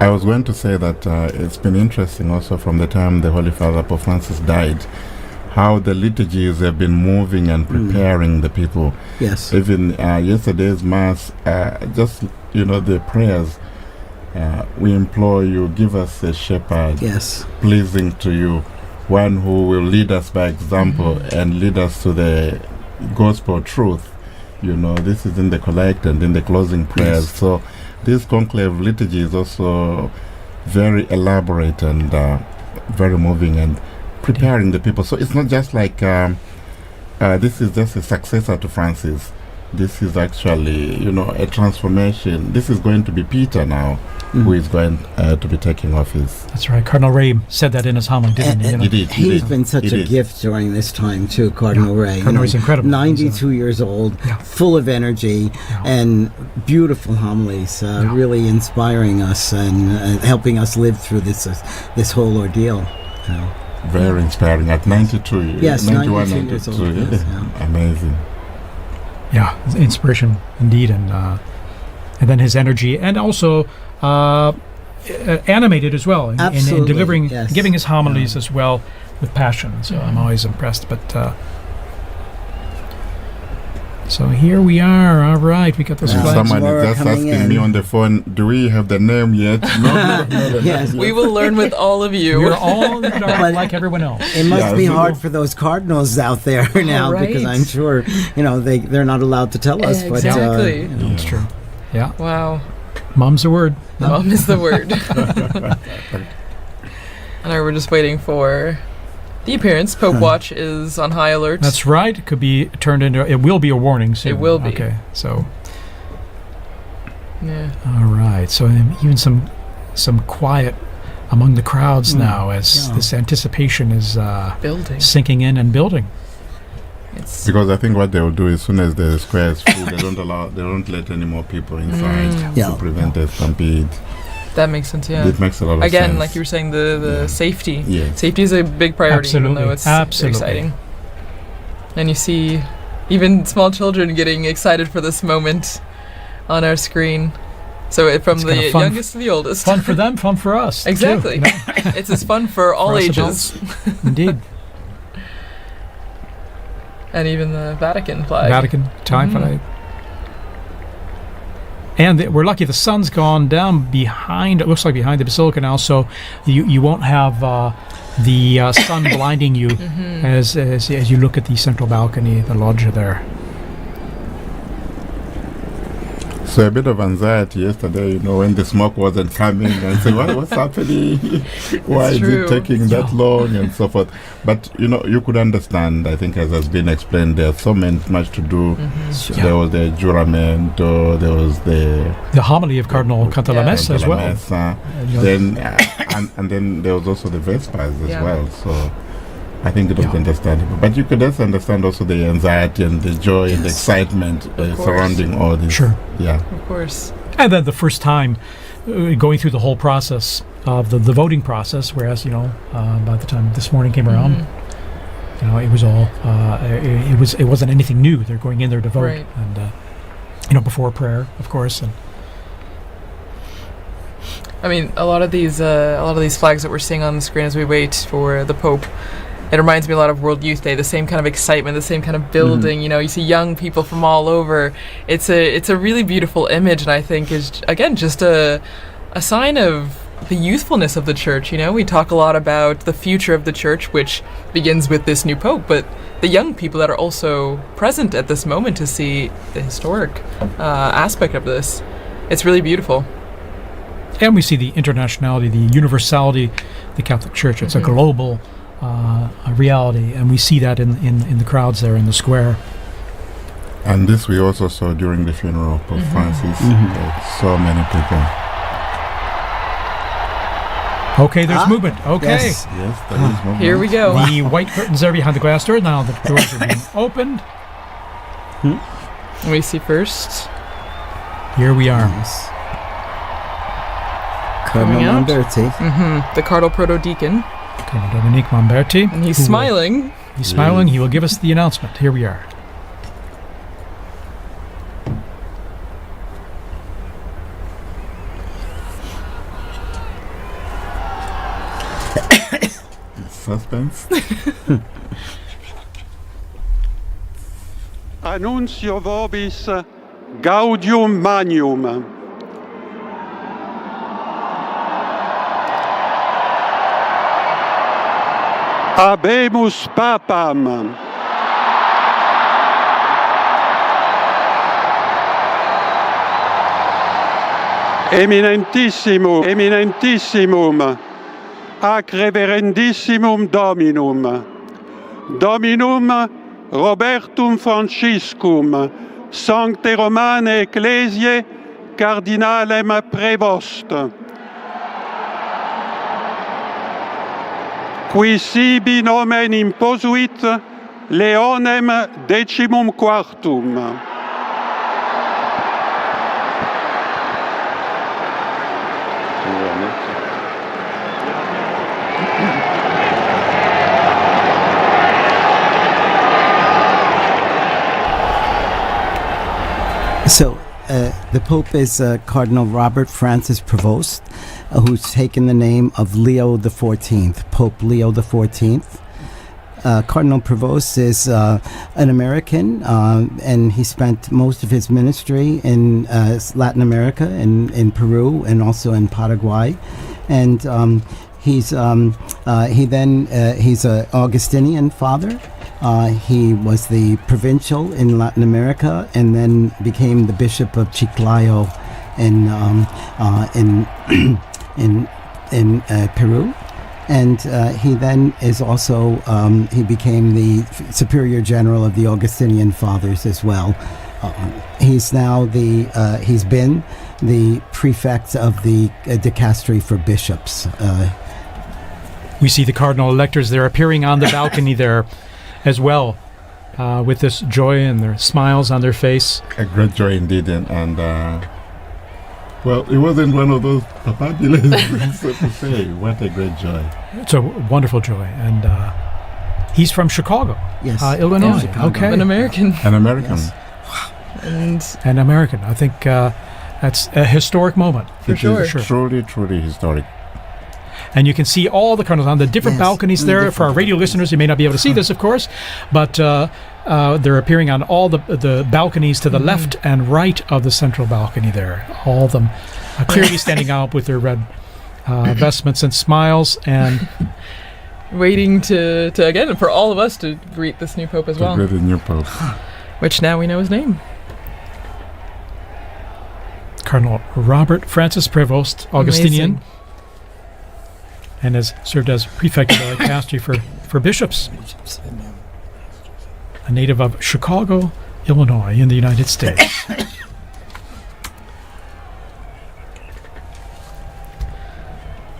[SPEAKER 5] I was going to say that it's been interesting also from the time the Holy Father Pope Francis died, how the liturgies have been moving and preparing the people.
[SPEAKER 17] Yes.
[SPEAKER 5] Even yesterday's Mass, the prayers. We implore you, give us a shepherd pleasing to you, one who will lead us by example and lead us to the gospel truth. This is in the collect and in the closing prayers. So this conclave liturgy is also very elaborate and very moving and preparing the people. So it's not just like this is just a successor to Francis. This is actually, a transformation. This is going to be Peter now, who is going to be taking office.
[SPEAKER 16] That's right. Cardinal Ray said that in his homily, didn't he?
[SPEAKER 5] He did.
[SPEAKER 17] He's been such a gift during this time, too, Cardinal Ray.
[SPEAKER 16] Cardinal Ray's incredible.
[SPEAKER 17] 92 years old, full of energy, and beautiful homilies, really inspiring us and helping us live through this whole ordeal.
[SPEAKER 5] Very inspiring. At 92 years.
[SPEAKER 17] Yes,
[SPEAKER 5] 91,
[SPEAKER 17] 92 years old.
[SPEAKER 5] Yes. Amazing.
[SPEAKER 16] Yeah, inspiration indeed, and then his energy, and also animated as well in delivering, giving his homilies as well with passion. So I'm always impressed. But so here we are. All right, we got this.
[SPEAKER 5] Someone is just asking me on the phone, do we have the name yet? No.
[SPEAKER 17] Yes.
[SPEAKER 13] We will learn with all of you.
[SPEAKER 16] We're all like everyone else.
[SPEAKER 17] It must be hard for those cardinals out there now, because I'm sure they're not allowed to tell us.
[SPEAKER 13] Exactly.
[SPEAKER 17] But,
[SPEAKER 16] That's true. Yeah.
[SPEAKER 13] Wow.
[SPEAKER 16] Mom's the word.
[SPEAKER 13] Mom is the word. And we're just waiting for the appearance. Pope Watch is on high alert.
[SPEAKER 16] That's right. It could be turned into. It will be a warning soon.
[SPEAKER 13] It will be.
[SPEAKER 16] Okay. So.
[SPEAKER 13] Yeah.
[SPEAKER 16] All right. So even some quiet among the crowds now as this anticipation is
[SPEAKER 13] building,
[SPEAKER 16] sinking in and building.
[SPEAKER 5] Because I think what they will do as soon as the square is full, they don't let any more people inside to prevent a stampede.
[SPEAKER 13] That makes sense, yeah.
[SPEAKER 5] It makes a lot of sense.
[SPEAKER 13] Again, like you were saying, the safety.
[SPEAKER 5] Yeah.
[SPEAKER 13] Safety is a big priority, even though it's very exciting. And you see even small children getting excited for this moment on our screen. So from the youngest to the oldest.
[SPEAKER 16] Fun for them, fun for us.
[SPEAKER 13] Exactly.
[SPEAKER 16] Too,
[SPEAKER 13] It's as fun for all ages.
[SPEAKER 16] Indeed.
[SPEAKER 13] And even the Vatican flag.
[SPEAKER 16] Vatican flag. And we're lucky the sun's gone down behind, it looks like behind the Basilica now, so you won't have the sun blinding you as you look at the central balcony, the loggia there.
[SPEAKER 5] So a bit of anxiety yesterday, when the smoke wasn't coming, and say, what's happening? Why is it taking that long, and so forth. But you could understand. I think, as has been explained, there's so much to do. There was the juramento, there was the
[SPEAKER 16] homily of Cardinal Cantalamessa as well.
[SPEAKER 5] Then and then there was also the Vespers as well. So I think it was understandable. But you could also understand also the anxiety and the joy and the excitement surrounding all this.
[SPEAKER 16] Sure.
[SPEAKER 5] Yeah.
[SPEAKER 13] Of course.
[SPEAKER 16] And then the first time going through the whole process of the voting process, whereas, by the time this morning came around, it was all it wasn't anything new. They're going in there to vote,
[SPEAKER 13] Right.
[SPEAKER 16] and before prayer, of course, and.
[SPEAKER 13] I mean, a lot of these flags that we're seeing on the screen as we wait for the Pope, it reminds me a lot of World Youth Day. The same kind of excitement, the same kind of building. You see young people from all over. It's a really beautiful image, and I think is again just a sign of the youthfulness of the church. We talk a lot about the future of the church, which begins with this new Pope, but the young people that are also present at this moment to see the historic aspect of this. It's really beautiful.
[SPEAKER 16] And we see the internationality, the universality, the Catholic Church. It's a global reality, and we see that in the crowds there in the square.
[SPEAKER 5] And this we also saw during the funeral of Pope Francis. So many people.
[SPEAKER 16] Okay, there's movement. Okay.
[SPEAKER 5] Yes, there is movement.
[SPEAKER 13] Here we go.
[SPEAKER 16] The white curtains are behind the glass door. Now the doors are being opened.
[SPEAKER 13] We see first.
[SPEAKER 16] Here we are.
[SPEAKER 17] Yes.
[SPEAKER 13] Coming
[SPEAKER 17] Cardinal
[SPEAKER 13] out.
[SPEAKER 17] Lamberti.
[SPEAKER 13] The Cardinal Proto-Deacon.
[SPEAKER 16] Cardinal Dominique Lamberti.
[SPEAKER 13] And he's smiling.
[SPEAKER 16] He's smiling. He will give us the announcement. Here we are.
[SPEAKER 5] Suspense.
[SPEAKER 3] Annuncio vobis gaudium magnum. Habemus papam. Eminentissimum, ac reverendissimum Dominum, Dominum Robertum Franciscum, Sancte Romane Ecclesiae, Cardinalem Prevost, qui sibi nomen imposuit Leonem decimum quartum.
[SPEAKER 17] So the Pope is Cardinal Robert Francis Prevost, who's taken the name of Leo XIV, Pope Leo XIV. Cardinal Prevost is an American, and he spent most of his ministry in Latin America, in Peru, and also in Paraguay. And he's an Augustinian father. He was the provincial in Latin America, and then became the Bishop of Chiclayo in Peru. And he then is also he became the Superior General of the Augustinian Fathers as well. He's now he's been the prefect of the dicastery for bishops.
[SPEAKER 16] We see the cardinal electors. They're appearing on the balcony there as well, with this joy and their smiles on their face.
[SPEAKER 5] A great joy indeed, and well, it wasn't one of those papabulas, so to say. What a great joy!
[SPEAKER 16] It's a wonderful joy, and he's from Chicago,
[SPEAKER 17] yes,
[SPEAKER 16] Illinois.
[SPEAKER 17] Chicago.
[SPEAKER 16] Okay,
[SPEAKER 13] An American.
[SPEAKER 5] An American.
[SPEAKER 17] Yes.
[SPEAKER 13] And
[SPEAKER 16] an American. I think that's a historic moment
[SPEAKER 13] for sure.
[SPEAKER 5] Truly, truly historic.
[SPEAKER 16] And you can see all the cardinals on the different balconies there. For our radio listeners, you may not be able to see this, of course, but they're appearing on all the balconies to the left and right of the central balcony there. All of them clearly standing out with their red vestments and smiles, and
[SPEAKER 13] waiting to again for all of us to greet this new Pope as well.
[SPEAKER 5] Greet the new Pope.
[SPEAKER 13] Which now we know his name.
[SPEAKER 16] Cardinal Robert Francis Prevost, Augustinian.
[SPEAKER 13] Amazing.
[SPEAKER 16] And has served as prefect of the dicastery for bishops. A native of Chicago, Illinois, in the United States.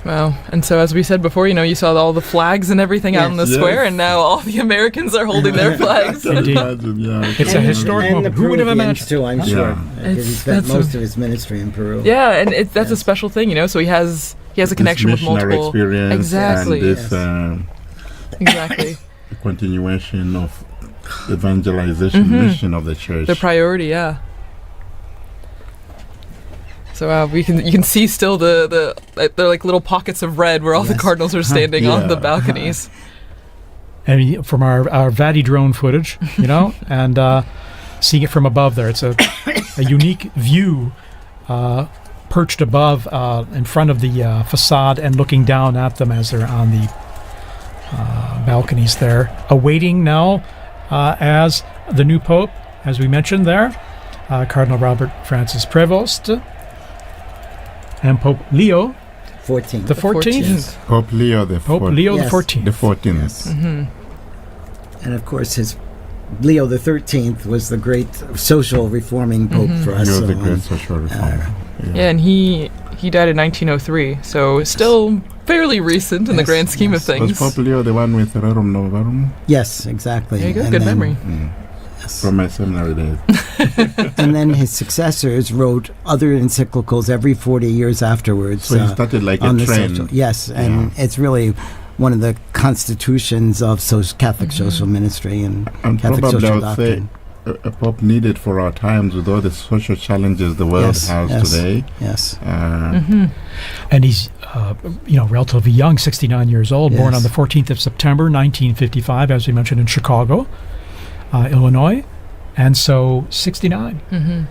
[SPEAKER 13] Wow. And so as we said before, you saw all the flags and everything out in the square, and now all the Americans are holding their flags.
[SPEAKER 16] Indeed. It's a historic
[SPEAKER 17] and
[SPEAKER 16] moment.
[SPEAKER 17] The
[SPEAKER 16] Who would have
[SPEAKER 17] Peruvians
[SPEAKER 16] imagined?
[SPEAKER 17] too, I'm sure. Because he spent
[SPEAKER 13] That's
[SPEAKER 17] most of his ministry in Peru.
[SPEAKER 13] Yeah, and that's a special thing, so he has a connection with multiple.
[SPEAKER 5] Experience
[SPEAKER 13] Exactly.
[SPEAKER 5] And this,
[SPEAKER 13] exactly.
[SPEAKER 5] continuation of evangelization mission of the church.
[SPEAKER 13] The priority, yeah. So you can see still the they're like little pockets of red where all the cardinals are standing on the balconies.
[SPEAKER 16] And from our Vati drone footage, and seeing it from above there, it's a unique view perched above in front of the facade and looking down at them as they're on the balconies there, awaiting now as the new Pope, as we mentioned there, Cardinal Robert Francis Prevost, and Pope Leo
[SPEAKER 17] XIV.
[SPEAKER 16] The 14th.
[SPEAKER 5] Pope Leo the
[SPEAKER 16] Pope Leo the 14th.
[SPEAKER 5] The 14th.
[SPEAKER 17] Yes. And of course, his Leo the 13th was the great social reforming pope for us.
[SPEAKER 5] He was the great social reformer.
[SPEAKER 13] Yeah, and he died in 1903, so still fairly recent in the grand scheme of things.
[SPEAKER 5] Was Pope Leo the one with Rerum Novarum?
[SPEAKER 17] Yes, exactly.
[SPEAKER 13] There you go, good memory.
[SPEAKER 5] From my seminary days.
[SPEAKER 17] And then his successors wrote other encyclicals every 40 years afterwards.
[SPEAKER 5] So he started like a
[SPEAKER 17] on the
[SPEAKER 5] trend.
[SPEAKER 17] Yes, and it's really one of the constitutions of Catholic social ministry and Catholic
[SPEAKER 5] probably
[SPEAKER 17] social
[SPEAKER 5] I would
[SPEAKER 17] doctrine.
[SPEAKER 5] say a pope needed for our times with all the social challenges the world has today.
[SPEAKER 17] Yes.
[SPEAKER 16] And he's, relatively young, 69 years old, born on the 14th of September, 1955, as we mentioned, in Chicago, Illinois, and so 69.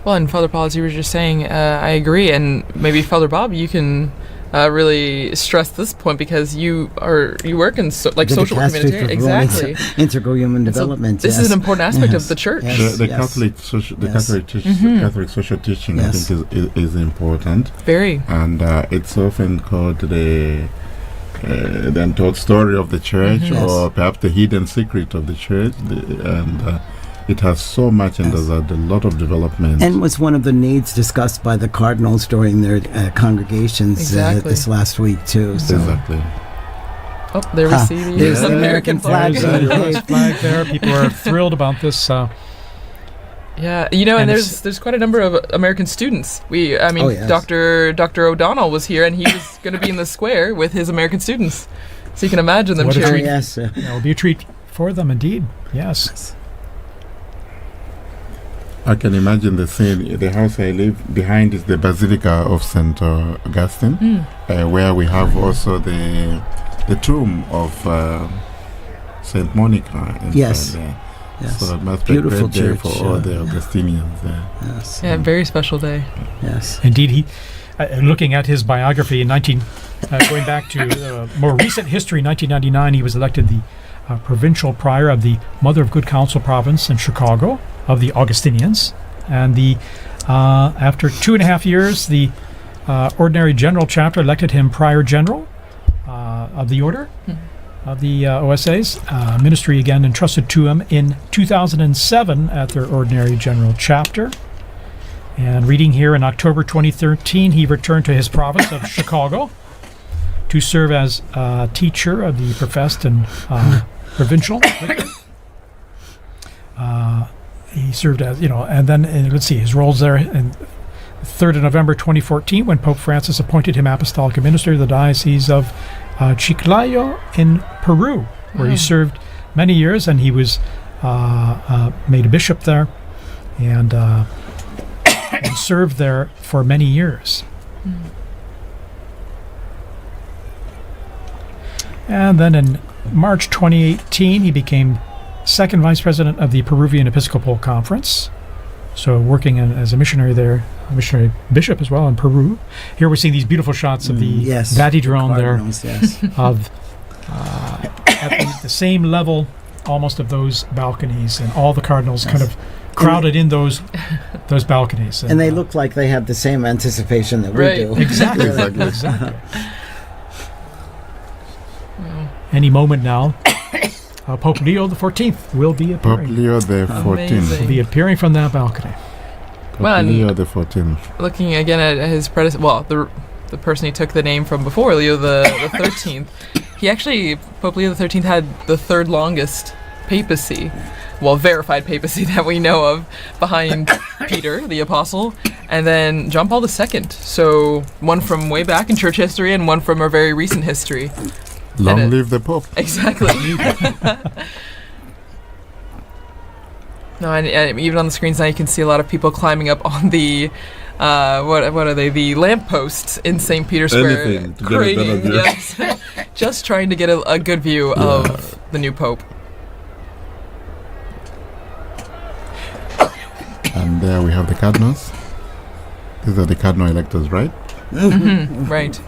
[SPEAKER 13] Well, and Father Paul, as you were just saying, I agree, and maybe Father Bob, you can really stress this point because you work in social community, exactly,
[SPEAKER 17] integral human development.
[SPEAKER 13] This is an important aspect of the church.
[SPEAKER 5] The Catholic Catholic social teaching, I think, is important.
[SPEAKER 13] Very,
[SPEAKER 5] and it's often called the untold story of the church, or perhaps the hidden secret of the church, and it has so much, and there's a lot of development.
[SPEAKER 17] And was one of the needs discussed by the cardinals during their congregations this last week too. So.
[SPEAKER 5] Exactly.
[SPEAKER 13] Oh, there we see
[SPEAKER 17] the American flag.
[SPEAKER 16] There's the US flag there. People are thrilled about this.
[SPEAKER 13] Yeah, and there's quite a number of American students. Dr. O'Donnell was here, and he was going to be in the square with his American students. So you can imagine them cheering.
[SPEAKER 17] Yes,
[SPEAKER 16] it will be a treat for them, indeed. Yes.
[SPEAKER 5] I can imagine the scene. The house I live behind is the Basilica of St. Augustine, where we have also the tomb of St. Monica.
[SPEAKER 17] Yes.
[SPEAKER 5] So it must be a great day for all the Augustinians there.
[SPEAKER 17] Yes.
[SPEAKER 13] Yeah, very special day.
[SPEAKER 17] Yes.
[SPEAKER 16] Indeed, he. Looking at his biography in going back to more recent history, 1999, he was elected the provincial prior of the Mother of Good Counsel province in Chicago of the Augustinians, and after 2.5 years, the ordinary general chapter elected him prior general of the order of the OSAs. Ministry again entrusted to him in 2007 at their ordinary general chapter. And reading here, in October 2013, he returned to his province of Chicago to serve as teacher of the professed and provincial. He served as, and then let's see his roles there. And 3rd of November 2014, when Pope Francis appointed him apostolic minister of the Diocese of Chiclayo in Peru, where he served many years, and he was made a bishop there, and served there for many years. And then in March 2018, he became second vice president of the Peruvian Episcopal Conference, so working as a missionary there, a missionary bishop as well in Peru. Here we're seeing these beautiful shots of the Vati drone there, of at the same level almost of those balconies, and all the cardinals kind of crowded in those balconies.
[SPEAKER 17] And they look like they have the same anticipation that we do.
[SPEAKER 16] Exactly. Any moment now, Pope Leo the 14th will be appearing.
[SPEAKER 5] Pope Leo the 14th
[SPEAKER 16] will be appearing from that balcony.
[SPEAKER 5] Pope Leo the 14th.
[SPEAKER 13] Looking again at his predecessor, the person he took the name from before, Leo the 13th. He actually, Pope Leo the 13th, had the third longest papacy, verified papacy that we know of, behind Peter the Apostle, and then John Paul II. So one from way back in church history and one from our very recent history.
[SPEAKER 5] Long live the Pope.
[SPEAKER 13] Exactly. No, and even on the screens now you can see a lot of people climbing up on the what are they? The lampposts in St. Peter's Square.
[SPEAKER 5] Anything to get a better view.
[SPEAKER 13] Yes. Just trying to get a good view of the new Pope.
[SPEAKER 5] And there we have the cardinals. These are the cardinal electors, right?
[SPEAKER 13] Mm-hmm. Right.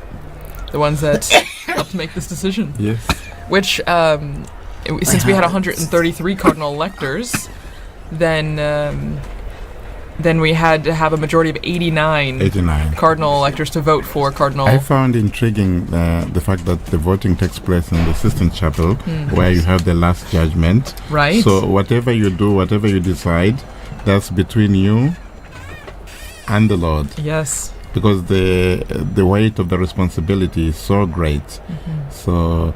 [SPEAKER 13] The ones that helped make this decision.
[SPEAKER 5] Yes.
[SPEAKER 13] Which, since we had 133 cardinal electors, then we had to have a majority of 89 cardinal electors to vote for cardinal.
[SPEAKER 5] I found intriguing the fact that the voting takes place in the Sistine Chapel, where you have the last judgment.
[SPEAKER 13] Right.
[SPEAKER 5] So whatever you do, whatever you decide, that's between you and the Lord.
[SPEAKER 13] Yes.
[SPEAKER 5] Because the weight of the responsibility is so great. So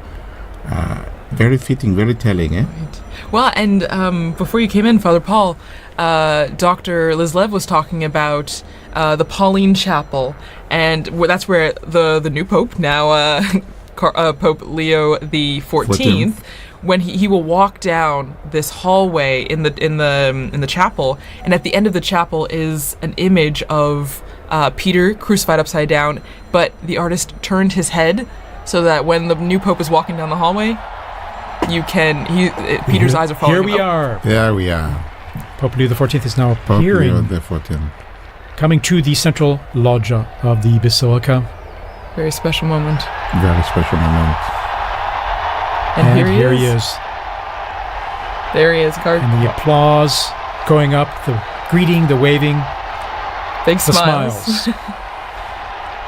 [SPEAKER 5] very fitting, very telling, eh?
[SPEAKER 13] Right. Well, and before you came in, Father Paul, Dr. Lislev was talking about the Pauline Chapel, and that's where the new Pope, now Pope Leo the 14th, when he will walk down this hallway in the chapel, and at the end of the chapel is an image of Peter crucified upside down, but the artist turned his head so that when the new Pope is walking down the hallway, Peter's eyes are following him.
[SPEAKER 5] Here we are.
[SPEAKER 16] Pope Leo the 14th is now
[SPEAKER 5] Pope
[SPEAKER 16] appearing.
[SPEAKER 5] Leo the 14th.
[SPEAKER 16] Coming to the central loggia of the Basilica.
[SPEAKER 13] Very special moment.
[SPEAKER 5] Very special moment.
[SPEAKER 13] And here
[SPEAKER 16] he is.
[SPEAKER 13] There he is, Cardinal.
[SPEAKER 16] And the applause going up, the greeting, the waving.
[SPEAKER 13] Big
[SPEAKER 16] the
[SPEAKER 13] smiles.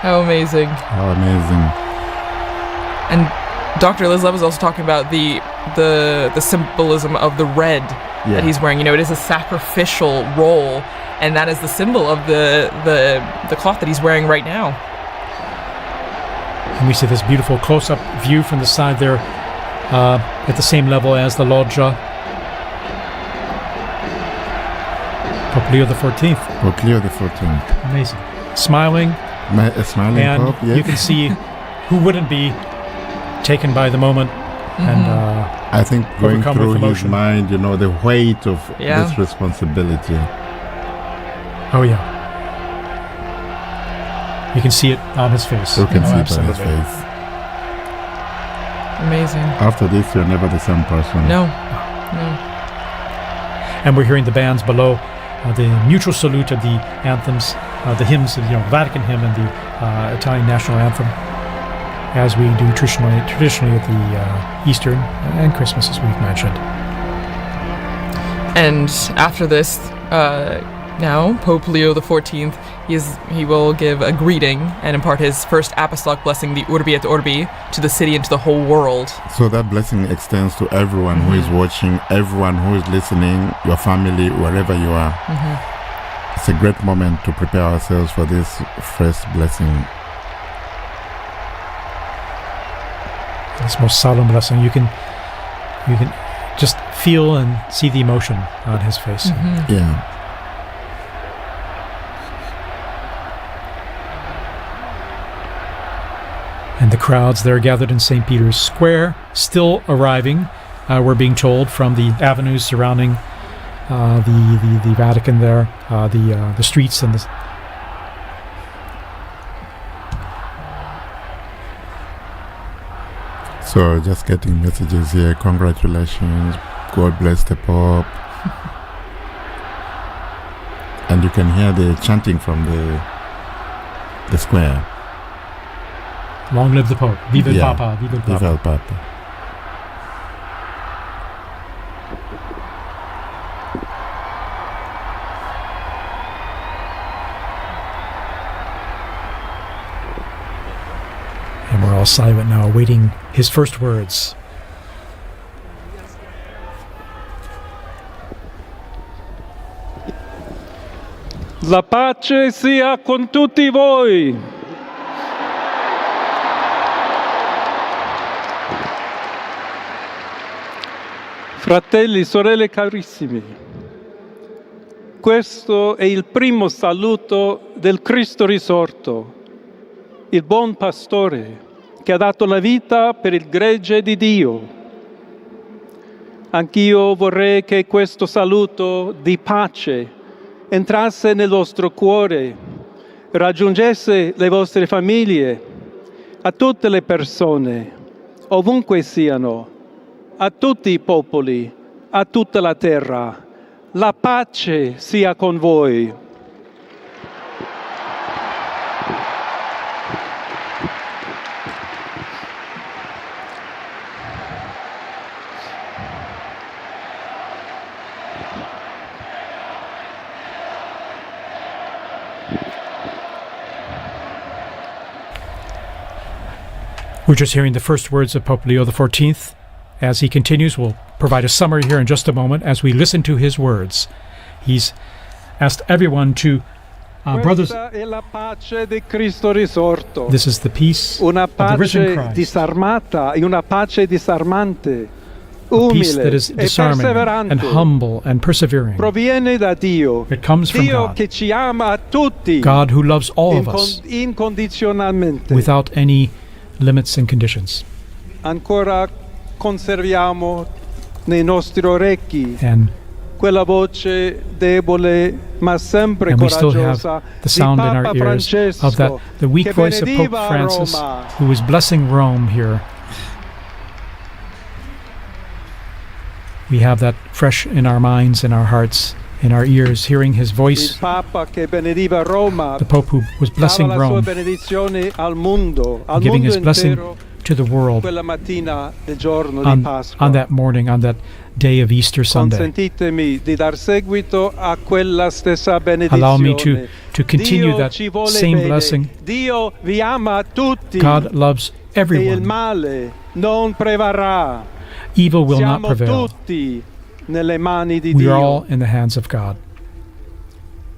[SPEAKER 13] How amazing.
[SPEAKER 5] How amazing.
[SPEAKER 13] And Dr. Lislev was also talking about the symbolism of the red that he's wearing. You know, it is a sacrificial role, and that is the symbol of the cloth that he's wearing right now.
[SPEAKER 16] And we see this beautiful close-up view from the side there, at the same level as the loggia. Pope Leo the 14th.
[SPEAKER 5] Pope Leo the 14th.
[SPEAKER 16] Amazing. Smiling.
[SPEAKER 5] A smiling
[SPEAKER 16] and
[SPEAKER 5] Pope, yes.
[SPEAKER 16] You can see who wouldn't be taken by the moment. And
[SPEAKER 5] I think going through his mind, you know, the weight of
[SPEAKER 13] Yeah.
[SPEAKER 5] this responsibility.
[SPEAKER 16] Oh, yeah. You can see it on his face.
[SPEAKER 5] You can see it on his
[SPEAKER 16] absolutely.
[SPEAKER 5] face.
[SPEAKER 13] Amazing.
[SPEAKER 5] After this, you're never the same person.
[SPEAKER 13] No.
[SPEAKER 16] And we're hearing the bands below, the mutual salute of the anthems, the hymns, Vatican hymn and the Italian national anthem, as we do traditionally at the Easter and Christmas, as we've mentioned.
[SPEAKER 13] And after this, now Pope Leo the 14th, he will give a greeting and impart his first apostolic blessing, the Urbi et Orbi, to the city and to the whole world.
[SPEAKER 5] So that blessing extends to everyone who is watching, everyone who is listening, your family, wherever you are. It's a great moment to prepare ourselves for this first blessing.
[SPEAKER 16] This most solemn blessing, you can just feel and see the emotion on his face.
[SPEAKER 5] Yeah.
[SPEAKER 16] And the crowds that are gathered in St. Peter's Square still arriving, we're being told, from the avenues surrounding the Vatican there, the streets and the...
[SPEAKER 5] So just getting messages here, congratulations, God bless the Pope. And you can hear the chanting from the square.
[SPEAKER 16] Long live the Pope. Viva il Papa. Viva il Papa.
[SPEAKER 5] Viva il Papa.
[SPEAKER 16] And we're all silent now, awaiting his first words.
[SPEAKER 3] La pace sia con tutti voi. Fratelli, sorelle carissimi, questo è il primo saluto del Cristo risorto, il buon pastore che ha dato la vita per il gregge di Dio. Anch'io vorrei che questo saluto di pace entrasse nel vostro cuore, raggiungesse le vostre famiglie, a tutte le persone, ovunque siano, a tutti i popoli, a tutta la terra. La pace sia con voi.
[SPEAKER 16] We're just hearing the first words of Pope Leo XIV. As he continues, we'll provide a summary here in just a moment as we listen to his words. He's asked everyone to, brothers,
[SPEAKER 3] Questa è la pace di Cristo risorto.
[SPEAKER 16] this is the peace
[SPEAKER 3] Una
[SPEAKER 16] of the risen
[SPEAKER 3] pace
[SPEAKER 16] Christ,
[SPEAKER 3] disarmata e una pace disarmante,
[SPEAKER 16] a peace that
[SPEAKER 3] umile
[SPEAKER 16] is
[SPEAKER 3] e
[SPEAKER 16] disarming and
[SPEAKER 3] perseverante.
[SPEAKER 16] humble and persevering.
[SPEAKER 3] Proviene da Dio.
[SPEAKER 16] It comes from
[SPEAKER 3] Dio
[SPEAKER 16] God.
[SPEAKER 3] che ci ama a tutti.
[SPEAKER 16] God who loves all of us
[SPEAKER 3] incondizionalmente.
[SPEAKER 16] without any limits and conditions.
[SPEAKER 3] Ancora conserviamo nei nostri orecchi
[SPEAKER 16] And
[SPEAKER 3] quella voce debole ma sempre
[SPEAKER 16] we still have
[SPEAKER 3] coraggiosa
[SPEAKER 16] the
[SPEAKER 3] di
[SPEAKER 16] sound in
[SPEAKER 3] Papa
[SPEAKER 16] our ears
[SPEAKER 3] Francesco,
[SPEAKER 16] of that, the weak
[SPEAKER 3] che
[SPEAKER 16] voice of Pope
[SPEAKER 3] benediva
[SPEAKER 16] Francis,
[SPEAKER 3] Roma.
[SPEAKER 16] who is blessing Rome here. We have that fresh in our minds, in our hearts, in our ears, hearing his
[SPEAKER 3] Il
[SPEAKER 16] voice,
[SPEAKER 3] Papa che benediva Roma,
[SPEAKER 16] the Pope who was blessing
[SPEAKER 3] dava la sua
[SPEAKER 16] Rome,
[SPEAKER 3] benedizione al mondo, al
[SPEAKER 16] giving
[SPEAKER 3] mondo
[SPEAKER 16] his blessing
[SPEAKER 3] intero,
[SPEAKER 16] to the world
[SPEAKER 3] quella mattina del giorno di
[SPEAKER 16] on
[SPEAKER 3] Pasqua.
[SPEAKER 16] that morning, on that day of Easter Sunday.
[SPEAKER 3] Consentitemi di dar seguito a quella stessa benedizione.
[SPEAKER 16] Allow me to continue
[SPEAKER 3] Dio
[SPEAKER 16] that
[SPEAKER 3] ci vuole
[SPEAKER 16] same
[SPEAKER 3] bene.
[SPEAKER 16] blessing.
[SPEAKER 3] Dio vi ama tutti.
[SPEAKER 16] God loves
[SPEAKER 3] E il
[SPEAKER 16] everyone.
[SPEAKER 3] male non prevarrà.
[SPEAKER 16] Evil will not
[SPEAKER 3] Siamo
[SPEAKER 16] prevail.
[SPEAKER 3] tutti nelle mani di
[SPEAKER 16] We
[SPEAKER 3] Dio.
[SPEAKER 16] are all in the hands of God.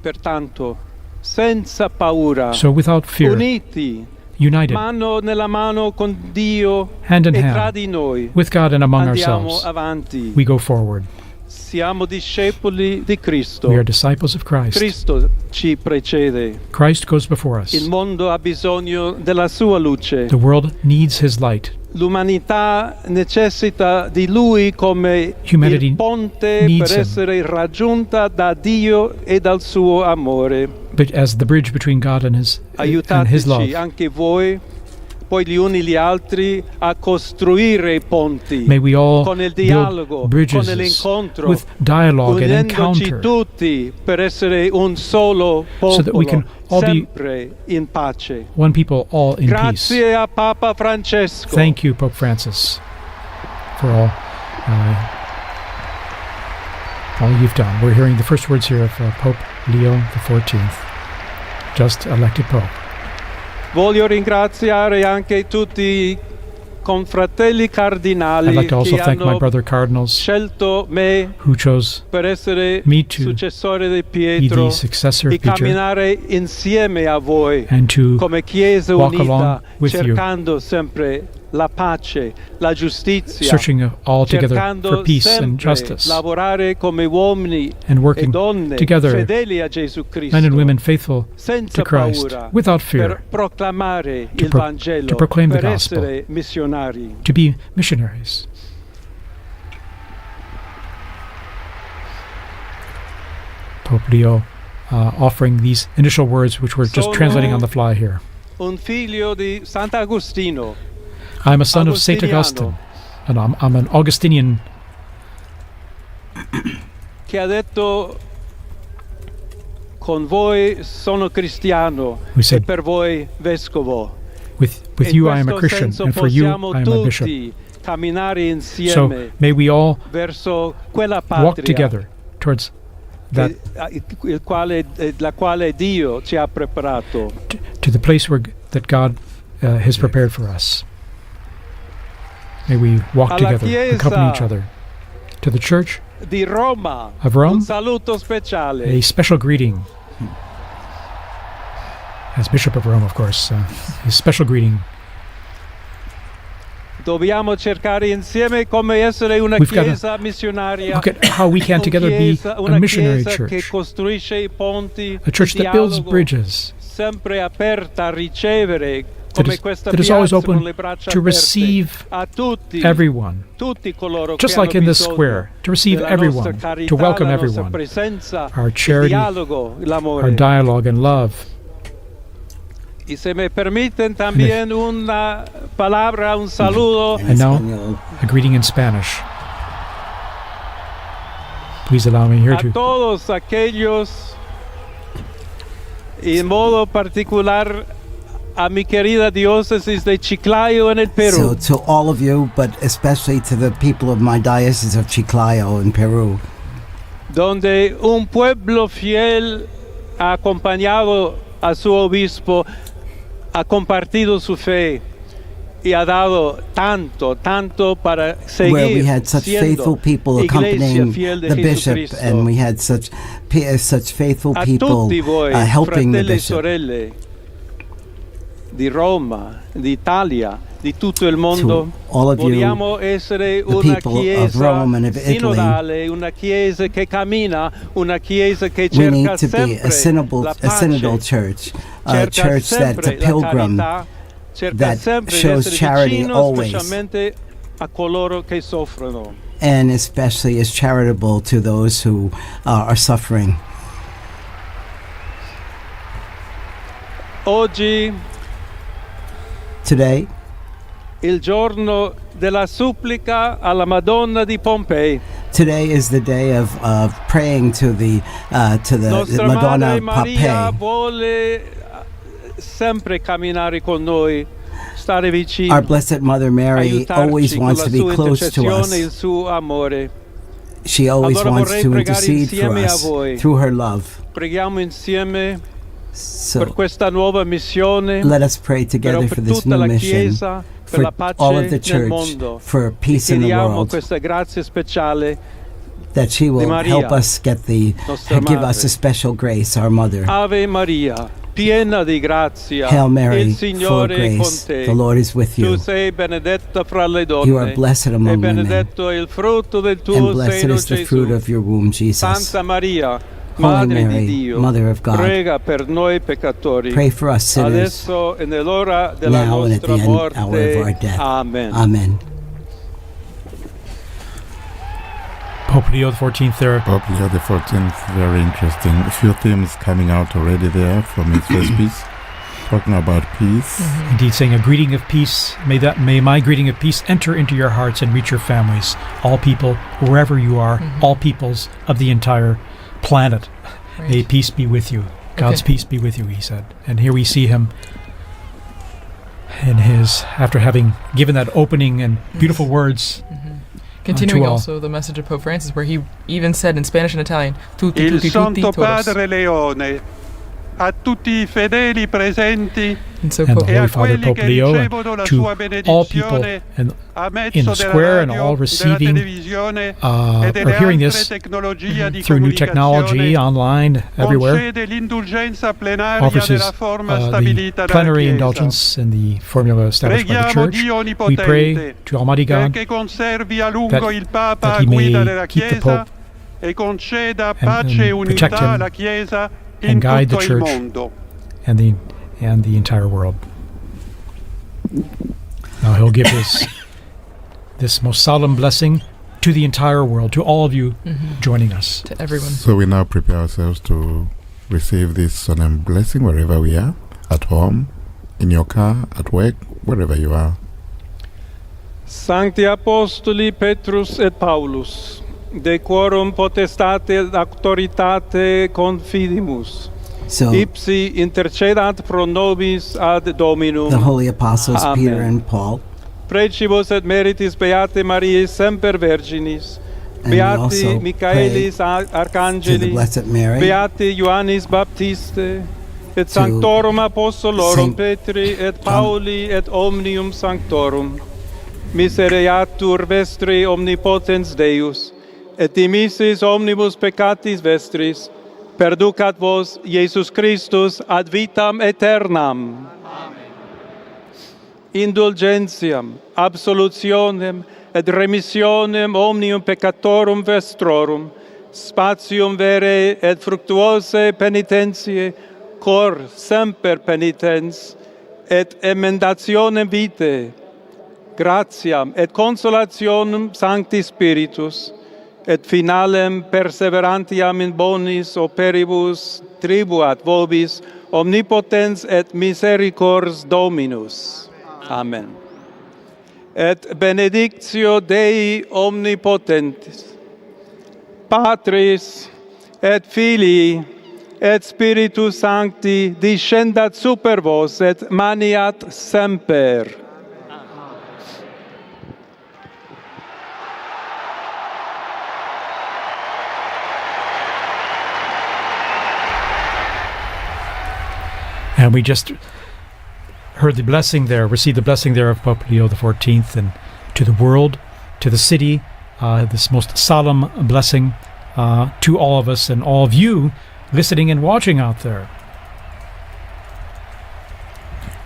[SPEAKER 3] Pertanto, senza paura,
[SPEAKER 16] So without fear,
[SPEAKER 3] uniti,
[SPEAKER 16] united,
[SPEAKER 3] mano nella mano con Dio
[SPEAKER 16] hand in
[SPEAKER 3] e tra
[SPEAKER 16] hand,
[SPEAKER 3] di noi,
[SPEAKER 16] with God and among
[SPEAKER 3] andiamo
[SPEAKER 16] ourselves,
[SPEAKER 3] avanti.
[SPEAKER 16] we go forward.
[SPEAKER 3] Siamo discepoli di Cristo.
[SPEAKER 16] We are disciples of Christ.
[SPEAKER 3] Cristo ci precede.
[SPEAKER 16] Christ goes before us.
[SPEAKER 3] Il mondo ha bisogno della sua luce.
[SPEAKER 16] The world needs his light.
[SPEAKER 3] L'umanità necessita di Lui come
[SPEAKER 16] Humanity
[SPEAKER 3] il ponte
[SPEAKER 16] needs
[SPEAKER 3] per
[SPEAKER 16] him.
[SPEAKER 3] essere raggiunta da Dio e dal suo amore.
[SPEAKER 16] But as the bridge between God and his love,
[SPEAKER 3] Aiutateci anche voi, poi gli uni gli altri, a costruire i ponti
[SPEAKER 16] may we all
[SPEAKER 3] con il
[SPEAKER 16] build
[SPEAKER 3] dialogo, con
[SPEAKER 16] bridges
[SPEAKER 3] l'incontro,
[SPEAKER 16] with dialogue and
[SPEAKER 3] unendoci
[SPEAKER 16] encounter,
[SPEAKER 3] tutti per essere un solo popolo,
[SPEAKER 16] so that we can all be
[SPEAKER 3] sempre in pace.
[SPEAKER 16] one people, all in peace.
[SPEAKER 3] Grazie a Papa Francesco.
[SPEAKER 16] Thank you, Pope Francis, for all you've done. We're hearing the first words here of Pope Leo XIV, just elected Pope.
[SPEAKER 3] Voglio ringraziare anche tutti i confratelli cardinali
[SPEAKER 16] I'd like to also
[SPEAKER 3] che
[SPEAKER 16] thank my
[SPEAKER 3] hanno
[SPEAKER 16] brother cardinals
[SPEAKER 3] scelto me
[SPEAKER 16] who chose
[SPEAKER 3] per essere
[SPEAKER 16] me to
[SPEAKER 3] successore di
[SPEAKER 16] be
[SPEAKER 3] Pietro
[SPEAKER 16] the successor
[SPEAKER 3] e
[SPEAKER 16] of Peter
[SPEAKER 3] camminare insieme a voi
[SPEAKER 16] and to
[SPEAKER 3] come Chiesa
[SPEAKER 16] walk
[SPEAKER 3] unita,
[SPEAKER 16] along with you,
[SPEAKER 3] cercando sempre la pace, la giustizia,
[SPEAKER 16] searching all together
[SPEAKER 3] cercando
[SPEAKER 16] for peace
[SPEAKER 3] sempre
[SPEAKER 16] and justice,
[SPEAKER 3] lavorare come uomini
[SPEAKER 16] and
[SPEAKER 3] e
[SPEAKER 16] working
[SPEAKER 3] donne
[SPEAKER 16] together,
[SPEAKER 3] fedeli a Gesù Cristo,
[SPEAKER 16] men and women faithful
[SPEAKER 3] senza
[SPEAKER 16] to Christ,
[SPEAKER 3] paura,
[SPEAKER 16] without
[SPEAKER 3] per
[SPEAKER 16] fear,
[SPEAKER 3] proclamare
[SPEAKER 16] to
[SPEAKER 3] il Vangelo,
[SPEAKER 16] to proclaim the
[SPEAKER 3] per
[SPEAKER 16] gospel,
[SPEAKER 3] essere missionari.
[SPEAKER 16] to be missionaries. Pope Leo offering these initial words, which we're just
[SPEAKER 3] Sono
[SPEAKER 16] translating on the fly here.
[SPEAKER 3] Un figlio di Sant'Agostino,
[SPEAKER 16] I'm a son of Saint Augustine, and I'm an Augustinian
[SPEAKER 3] che ha detto: con voi sono cristiano
[SPEAKER 16] Who
[SPEAKER 3] e
[SPEAKER 16] said,
[SPEAKER 3] per voi vescovo.
[SPEAKER 16] with
[SPEAKER 3] In
[SPEAKER 16] you I am a
[SPEAKER 3] questo
[SPEAKER 16] Christian,
[SPEAKER 3] senso
[SPEAKER 16] and for you
[SPEAKER 3] possiamo
[SPEAKER 16] I am a bishop.
[SPEAKER 3] tutti camminare insieme
[SPEAKER 16] So may we all
[SPEAKER 3] verso quella
[SPEAKER 16] walk
[SPEAKER 3] patria
[SPEAKER 16] together towards that,
[SPEAKER 3] la quale Dio ci ha preparato.
[SPEAKER 16] to the place where that God has prepared for us. May we walk
[SPEAKER 3] Alla
[SPEAKER 16] together, accompany each other. To the Church
[SPEAKER 3] Di Roma,
[SPEAKER 16] of Rome,
[SPEAKER 3] un saluto speciale.
[SPEAKER 16] a special greeting. As Bishop of Rome, of course, a special greeting.
[SPEAKER 3] Dobbiamo cercare insieme come essere una
[SPEAKER 16] We've gotta
[SPEAKER 3] chiesa missionaria.
[SPEAKER 16] look at how we can together be
[SPEAKER 3] una
[SPEAKER 16] a missionary
[SPEAKER 3] chiesa che
[SPEAKER 16] church,
[SPEAKER 3] costruisce i ponti,
[SPEAKER 16] a church
[SPEAKER 3] di
[SPEAKER 16] that builds
[SPEAKER 3] dialogo,
[SPEAKER 16] bridges,
[SPEAKER 3] sempre aperta a ricevere
[SPEAKER 16] that is always open to receive everyone, just like in this square, to receive everyone, to welcome everyone, our charity, our dialogue and love.
[SPEAKER 3] Y se me permiten también una palabra, un saludo.
[SPEAKER 16] And now, a greeting in Spanish. Please allow me here
[SPEAKER 3] A
[SPEAKER 16] to
[SPEAKER 3] todos aquellos, y en modo particular a mi querida diócesis de Chiclayo en el Perú.
[SPEAKER 17] So to all of you, but especially to the people of my diocese of Chiclayo in Peru,
[SPEAKER 3] donde un pueblo fiel ha acompañado a su obispo, ha compartido su fe y ha dado tanto para seguir
[SPEAKER 17] where we had such faithful people accompanying the bishop, and we had such faithful people helping the bishop.
[SPEAKER 3] Di Roma, di Italia, di tutto il mondo,
[SPEAKER 17] To all of you,
[SPEAKER 3] vogliamo essere
[SPEAKER 17] the
[SPEAKER 3] una
[SPEAKER 17] people of
[SPEAKER 3] chiesa
[SPEAKER 17] Rome and of Italy,
[SPEAKER 3] sinodale, una chiesa che cammina, una chiesa che
[SPEAKER 17] we need
[SPEAKER 3] cerca
[SPEAKER 17] to be a synodal church, a church that's a pilgrim, that shows charity always,
[SPEAKER 3] specialmente a coloro che soffrono.
[SPEAKER 17] and especially is charitable to those who are suffering.
[SPEAKER 3] Oggi,
[SPEAKER 17] Today,
[SPEAKER 3] il giorno della supplica alla Madonna di Pompei.
[SPEAKER 17] Today is the day of praying to the
[SPEAKER 3] Nostra
[SPEAKER 17] Madonna
[SPEAKER 3] Madre Maria
[SPEAKER 17] Papay.
[SPEAKER 3] vuole sempre camminare con noi, stare vicino.
[SPEAKER 17] Our Blessed Mother Mary always wants to be close to us.
[SPEAKER 3] Il suo amore.
[SPEAKER 17] She always
[SPEAKER 3] Allora
[SPEAKER 17] wants
[SPEAKER 3] vorrei
[SPEAKER 17] to
[SPEAKER 3] pregare
[SPEAKER 17] intercede for
[SPEAKER 3] insieme a
[SPEAKER 17] us
[SPEAKER 3] voi.
[SPEAKER 17] through her love.
[SPEAKER 3] Preghiamo insieme
[SPEAKER 17] So
[SPEAKER 3] per questa nuova missione.
[SPEAKER 17] let us pray together
[SPEAKER 3] per
[SPEAKER 17] for this
[SPEAKER 3] tutta
[SPEAKER 17] new
[SPEAKER 3] la
[SPEAKER 17] mission,
[SPEAKER 3] Chiesa, per
[SPEAKER 17] for
[SPEAKER 3] la pace
[SPEAKER 17] all of the
[SPEAKER 3] nel
[SPEAKER 17] church,
[SPEAKER 3] mondo.
[SPEAKER 17] for peace in the
[SPEAKER 3] Chiediamo
[SPEAKER 17] world,
[SPEAKER 3] questa grazia speciale
[SPEAKER 17] that she will
[SPEAKER 3] Maria,
[SPEAKER 17] help us
[SPEAKER 3] nostra
[SPEAKER 17] give us
[SPEAKER 3] madre.
[SPEAKER 17] a special grace, our mother.
[SPEAKER 3] Ave Maria, piena di grazia,
[SPEAKER 17] Hail Mary,
[SPEAKER 3] il
[SPEAKER 17] full of
[SPEAKER 3] Signore è con
[SPEAKER 17] grace,
[SPEAKER 3] te.
[SPEAKER 17] the Lord is with
[SPEAKER 3] Tu
[SPEAKER 17] you.
[SPEAKER 3] sei benedetta fra le donne.
[SPEAKER 17] You are blessed among
[SPEAKER 3] e
[SPEAKER 17] women,
[SPEAKER 3] benedetto è il frutto del tuo
[SPEAKER 17] and blessed
[SPEAKER 3] seno,
[SPEAKER 17] is the
[SPEAKER 3] Gesù.
[SPEAKER 17] fruit of your womb, Jesus.
[SPEAKER 3] Santa Maria,
[SPEAKER 17] Holy
[SPEAKER 3] Madre
[SPEAKER 17] Mary,
[SPEAKER 3] di Dio,
[SPEAKER 17] Mother of God,
[SPEAKER 3] prega per noi peccatori.
[SPEAKER 17] pray for us sinners,
[SPEAKER 3] Adesso e nell'ora della
[SPEAKER 17] now and at the
[SPEAKER 3] nostra
[SPEAKER 17] hour of our
[SPEAKER 3] morte.
[SPEAKER 17] death.
[SPEAKER 3] Amen.
[SPEAKER 17] Amen.
[SPEAKER 16] Pope Leo XIV there.
[SPEAKER 5] Pope Leo XIV, very interesting. A few themes coming out already there from his first piece, talking about peace.
[SPEAKER 16] Indeed, saying a greeting of peace. May my greeting of peace enter into your hearts and reach your families. All people, wherever you are, all peoples of the entire planet.
[SPEAKER 13] Right.
[SPEAKER 16] May peace be with you. God's peace be with you, he said. And here we see him in his, after having given that opening and beautiful words.
[SPEAKER 13] Continuing
[SPEAKER 16] to all.
[SPEAKER 13] also the message of Pope Francis, where he even said in Spanish and Italian, tutti,
[SPEAKER 2] Il
[SPEAKER 13] tutti, tutti,
[SPEAKER 2] Santo
[SPEAKER 13] todos.
[SPEAKER 2] Padre Leone, a tutti i fedeli presenti
[SPEAKER 16] And the
[SPEAKER 2] e
[SPEAKER 16] Holy
[SPEAKER 2] a
[SPEAKER 16] Father
[SPEAKER 2] quelli
[SPEAKER 16] Pope
[SPEAKER 2] che
[SPEAKER 16] Leo,
[SPEAKER 2] ricevono la
[SPEAKER 16] to
[SPEAKER 2] sua
[SPEAKER 16] all people
[SPEAKER 2] benedizione a
[SPEAKER 16] in
[SPEAKER 2] mezzo
[SPEAKER 16] the
[SPEAKER 2] della
[SPEAKER 16] square and all
[SPEAKER 2] radio, della
[SPEAKER 16] receiving
[SPEAKER 2] televisione e
[SPEAKER 16] or
[SPEAKER 2] delle
[SPEAKER 16] hearing
[SPEAKER 2] altre
[SPEAKER 16] this
[SPEAKER 2] tecnologie di
[SPEAKER 16] through new technology,
[SPEAKER 2] comunicazione,
[SPEAKER 16] online, everywhere.
[SPEAKER 2] concede l'indulgenza plenaria
[SPEAKER 16] Offers his,
[SPEAKER 2] della forma
[SPEAKER 16] the
[SPEAKER 2] stabilita dalla
[SPEAKER 16] plenary
[SPEAKER 2] Chiesa.
[SPEAKER 16] indulgence and the formula established by the
[SPEAKER 2] Preghiamo
[SPEAKER 16] Church.
[SPEAKER 2] Dio
[SPEAKER 16] We pray
[SPEAKER 2] Onnipotente
[SPEAKER 16] to Almighty God
[SPEAKER 2] perché conservi a lungo
[SPEAKER 16] that,
[SPEAKER 2] il Papa
[SPEAKER 16] that
[SPEAKER 2] a
[SPEAKER 16] he
[SPEAKER 2] guida
[SPEAKER 16] may
[SPEAKER 2] della
[SPEAKER 16] keep the
[SPEAKER 2] Chiesa
[SPEAKER 16] Pope
[SPEAKER 2] e conceda
[SPEAKER 16] and
[SPEAKER 2] pace e
[SPEAKER 16] protect
[SPEAKER 2] unità
[SPEAKER 16] him
[SPEAKER 2] alla Chiesa in
[SPEAKER 16] and guide the
[SPEAKER 2] tutto il
[SPEAKER 16] Church
[SPEAKER 2] mondo.
[SPEAKER 16] and the entire world. Now he'll give this most solemn blessing to the entire world, to all of you joining us.
[SPEAKER 13] To everyone.
[SPEAKER 5] So we now prepare ourselves to receive this solemn blessing wherever we are, at home, in your car, at work, wherever you are.
[SPEAKER 3] Sancti Apostoli Petrus et Paulus, de quorum potestate et auctoritate confidimus.
[SPEAKER 17] So
[SPEAKER 3] Ipsi intercedat pro nobis ad Dominum.
[SPEAKER 17] the holy apostles
[SPEAKER 3] Amen.
[SPEAKER 17] Peter and Paul,
[SPEAKER 3] Precibus et meritis Beate Mariae semper Virginis,
[SPEAKER 17] and we
[SPEAKER 3] Beati
[SPEAKER 17] also
[SPEAKER 3] Michaelis
[SPEAKER 17] to the
[SPEAKER 3] Arcangeli,
[SPEAKER 17] Blessed Mary,
[SPEAKER 3] Beati Ioannis Baptiste, et Sanctorum Apostolorum
[SPEAKER 17] Saint
[SPEAKER 3] Petri et Pauli et omnium Sanctorum. Misereatur vestri omnipotens Deus, et dimissis omnibus peccatis vestris, perducat vos Iesus Christus ad vitam aeternam. Indulgentiam, absolutionem et remissionem omnium peccatorum vestrorum, spatium vere et fructuose penitentiae, cor semper penitens, et emendationem vitae, gratiam et consolationem Sancti Spiritus, et finalem perseverantiam in bonis operibus tribuat vobis omnipotens et misericors Dominus. Amen. Et benedictio Dei omnipotentis, Patris et Filii et Spiritus Sancti descendat super vos et maniat semper.
[SPEAKER 16] And we just heard the blessing there, received the blessing there of Pope Leo XIV, and to the world, to the city, this most solemn blessing to all of us and all of you listening and watching out there.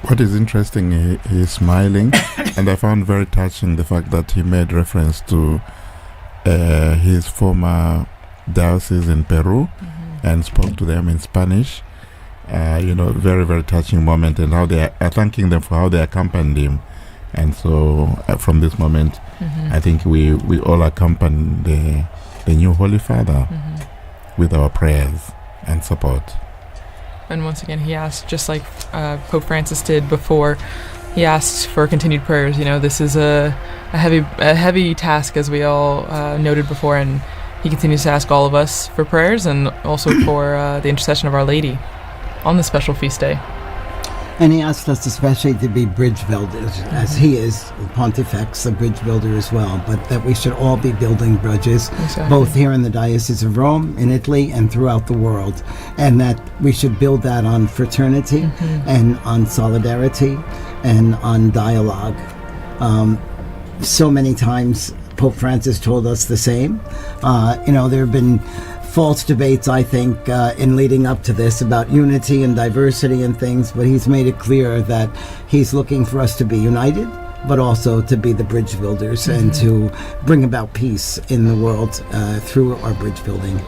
[SPEAKER 5] What is interesting, he is smiling, and I found very touching the fact that he made reference to his former diocese in Peru and spoke to them in Spanish. Very, very touching moment, and how they are thanking them for how they accompanied him. And so from this moment, I think we all accompany the new Holy Father with our prayers and support.
[SPEAKER 13] And once again, he asked, just like Pope Francis did before, he asked for continued prayers. This is a heavy task, as we all noted before, and he continues to ask all of us for prayers and also for the intercession of Our Lady on this special feast day.
[SPEAKER 17] And he asked us especially to be bridge builders, as he is, Pontifex, a bridge builder as well, but that we should all be building bridges, both here in the Diocese of Rome, in Italy, and throughout the world, and that we should build that on fraternity and on solidarity and on dialogue. So many times Pope Francis told us the same. There have been false debates, I think, in leading up to this about unity and diversity and things, but he's made it clear that he's looking for us to be united, but also to be the bridge builders and to bring about peace in the world through our bridge building.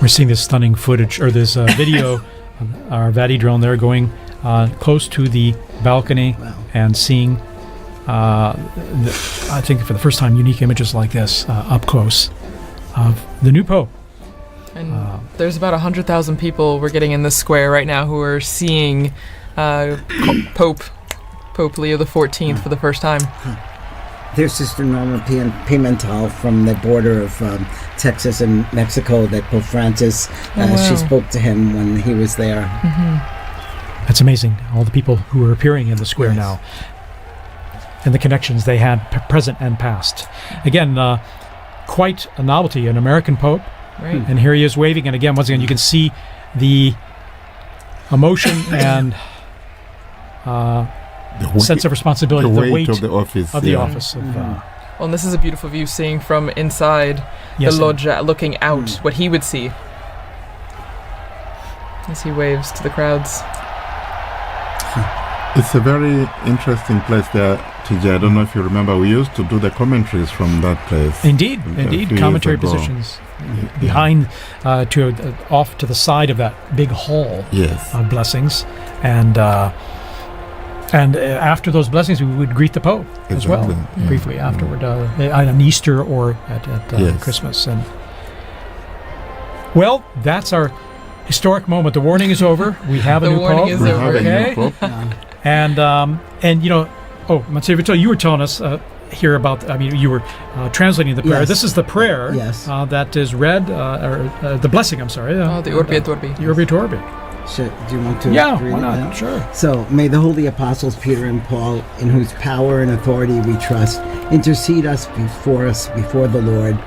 [SPEAKER 16] We're seeing this stunning footage, or this video, of our Vati drone there going close to the balcony and seeing, I think for the first time, unique images like this up close of the new Pope.
[SPEAKER 13] And there's about 100,000 people we're getting in this square right now who are seeing Pope Leo XIV for the first time.
[SPEAKER 17] There's Sister Norma Pimentel from the border of Texas and Mexico that Pope Francis, she spoke to him when he was there.
[SPEAKER 16] That's amazing, all the people who are appearing in the square now, and the connections they had present and past. Again, quite a novelty, an American Pope.
[SPEAKER 13] Right.
[SPEAKER 16] And here he is waving, and again, once again, you can see the emotion and sense of responsibility,
[SPEAKER 5] the weight of the office.
[SPEAKER 13] Well, and this is a beautiful view, seeing from inside the loggia, looking out what he would see as he waves to the crowds.
[SPEAKER 5] It's a very interesting place there, TJ. I don't know if you remember, we used to do the commentaries from that place.
[SPEAKER 16] Indeed, commentary positions behind, off to the side of that big hall of blessings, and after those blessings, we would greet the Pope as well, briefly afterward, on Easter or at Christmas. And well, that's our historic moment. The warning is over. We have a new Pope.
[SPEAKER 13] The warning is over.
[SPEAKER 16] And Monsignor Vitello, you were telling us here about, you were translating the prayer.
[SPEAKER 17] Yes.
[SPEAKER 16] This is the prayer that is read, or the blessing, I'm sorry.
[SPEAKER 13] The Urbi et Orbi.
[SPEAKER 16] The Urbi et Orbi.
[SPEAKER 17] Do you want to
[SPEAKER 16] read why not? Now? Sure.
[SPEAKER 17] So, may the holy apostles Peter and Paul, in whose power and authority we trust, intercede before the Lord,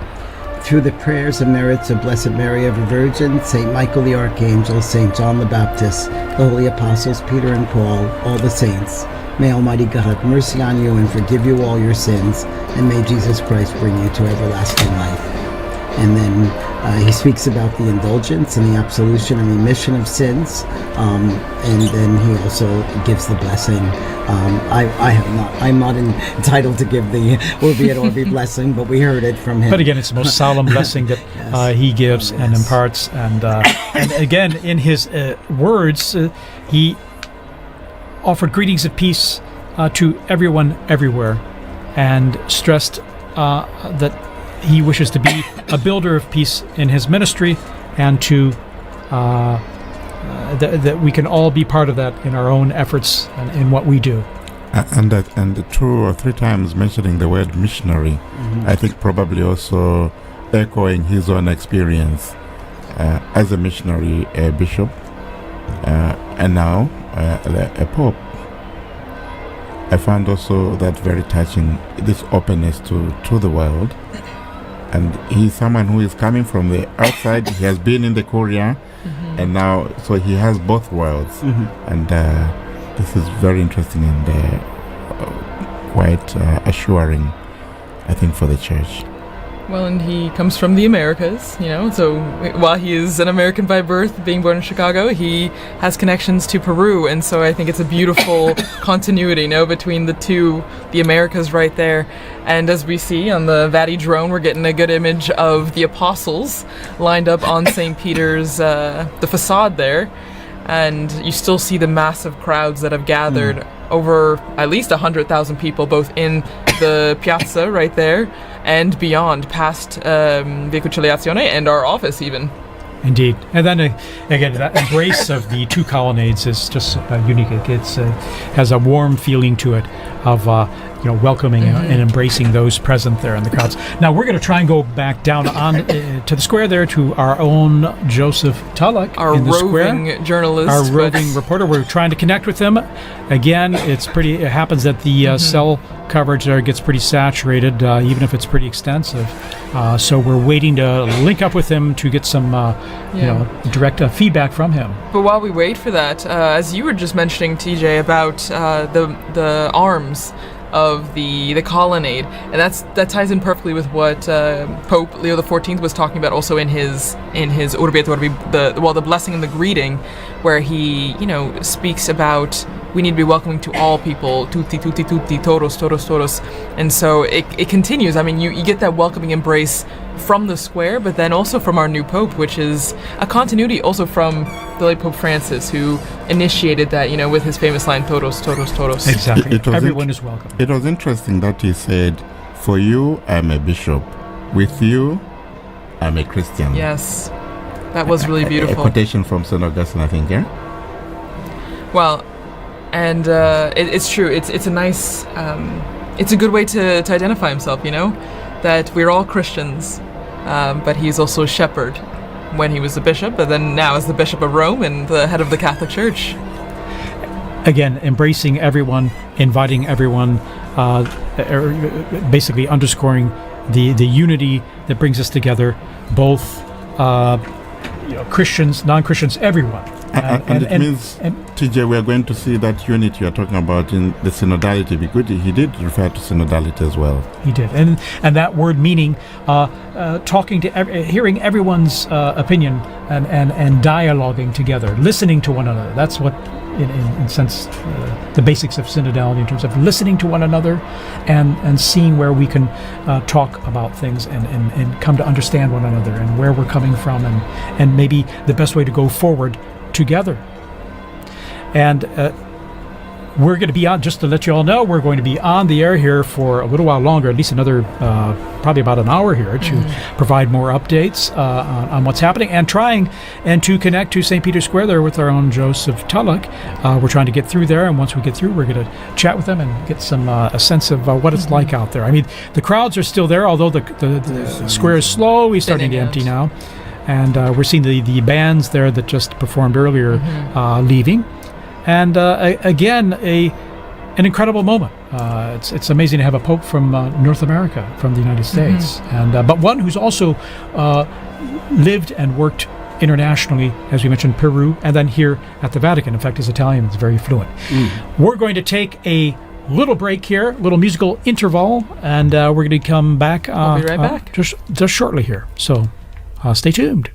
[SPEAKER 17] through the prayers and merits of Blessed Mary ever Virgin, Saint Michael the Archangel, Saint John the Baptist, the holy apostles Peter and Paul, all the saints. May Almighty God have mercy on you and forgive you all your sins, and may Jesus Christ bring you to everlasting life. And then he speaks about the indulgence and the absolution and remission of sins, and then he also gives the blessing. I'm not entitled to give the Urbi et Orbi blessing, but we heard it from him.
[SPEAKER 16] But again, it's the most solemn blessing that he gives and imparts, and again, in his words, he offered greetings of peace to everyone everywhere, and stressed that he wishes to be a builder of peace in his ministry, and to that we can all be part of that in our own efforts and in what we do.
[SPEAKER 5] And 2 or 3 times mentioning the word missionary, I think probably also echoing his own experience as a missionary, a bishop, and now a pope. I found also that very touching, this openness to the world. And he's someone who is coming from the outside. He has been in the Korea, and now, so he has both worlds. And this is very interesting and quite assuring, I think, for the church.
[SPEAKER 13] Well, and he comes from the Americas, so while he is an American by birth, being born in Chicago, he has connections to Peru, and so I think it's a beautiful continuity, between the two, the Americas right there. And as we see on the Vati drone, we're getting a good image of the apostles lined up on St. Peter's, the facade there, and you still see the massive crowds that have gathered, over at least 100,000 people, both in the piazza right there and beyond, past Via Conciliazione and our office even.
[SPEAKER 16] Indeed. And then, again, that embrace of the 2 colonnades is just unique. It has a warm feeling to it of welcoming and embracing those present there in the crowds. Now, we're going to try and go back down on to the square there to our own Joseph Tulloch,
[SPEAKER 13] our
[SPEAKER 16] in the
[SPEAKER 13] roving
[SPEAKER 16] square.
[SPEAKER 13] journalist.
[SPEAKER 16] Our roving reporter. We're trying to connect with him. Again, it happens that the cell coverage there gets pretty saturated, even if it's pretty extensive. So we're waiting to link up with him to get some direct feedback from him.
[SPEAKER 13] But while we wait for that, as you were just mentioning, TJ, about the arms of the colonnade, and that ties in perfectly with what Pope Leo XIV was talking about also in his Urbi et Orbi, the blessing and the greeting, where he speaks about we need to be welcoming to all people, tutti, tutti, tutti, todos, todos, todos. And so it continues. I mean, you get that welcoming embrace from the square, but then also from our new Pope, which is a continuity also from the late Pope Francis, who initiated that, with his famous line, todos, todos, todos.
[SPEAKER 16] Exactly. Everyone is welcome.
[SPEAKER 5] It was interesting that he said, for you, I'm a bishop. With you, I'm a Christian.
[SPEAKER 13] Yes. That was really beautiful.
[SPEAKER 5] A quotation from St. Augustine, I think, yeah?
[SPEAKER 13] Well, and it's true. It's a nice, it's a good way to identify himself, that we're all Christians, but he's also a shepherd when he was a bishop, but then now as the Bishop of Rome and the head of the Catholic Church.
[SPEAKER 16] Again, embracing everyone, inviting everyone, basically underscoring the unity that brings us together, both Christians, non-Christians, everyone.
[SPEAKER 5] And it means, TJ, we are going to see that unity you are talking about in the synodality, because he did refer to synodality as well.
[SPEAKER 16] He did, and that word meaning talking to hearing everyone's opinion and dialoguing together, listening to one another. That's what, in a sense, the basics of synodality, in terms of listening to one another and seeing where we can talk about things and come to understand one another and where we're coming from and maybe the best way to go forward together. And we're going to be on, just to let you all know, we're going to be on the air here for a little while longer, at least another probably about an hour here, to provide more updates on what's happening and trying and to connect to St. Peter's Square there with our own Joseph Tulloch. We're trying to get through there, and once we get through, we're going to chat with them and get some a sense of what it's like out there. I mean, the crowds are still there, although the square is slowly starting to empty now. And we're seeing the bands there that just performed earlier leaving. And again, an incredible moment. It's amazing to have a pope from North America, from the United States, and but one who's also lived and worked internationally, as we mentioned, Peru, and then here at the Vatican. In fact, his Italian is very fluent. We're going to take a little break here, little musical interval, and we're going to come back.
[SPEAKER 13] We'll be right back.
[SPEAKER 16] Just shortly here. So stay tuned.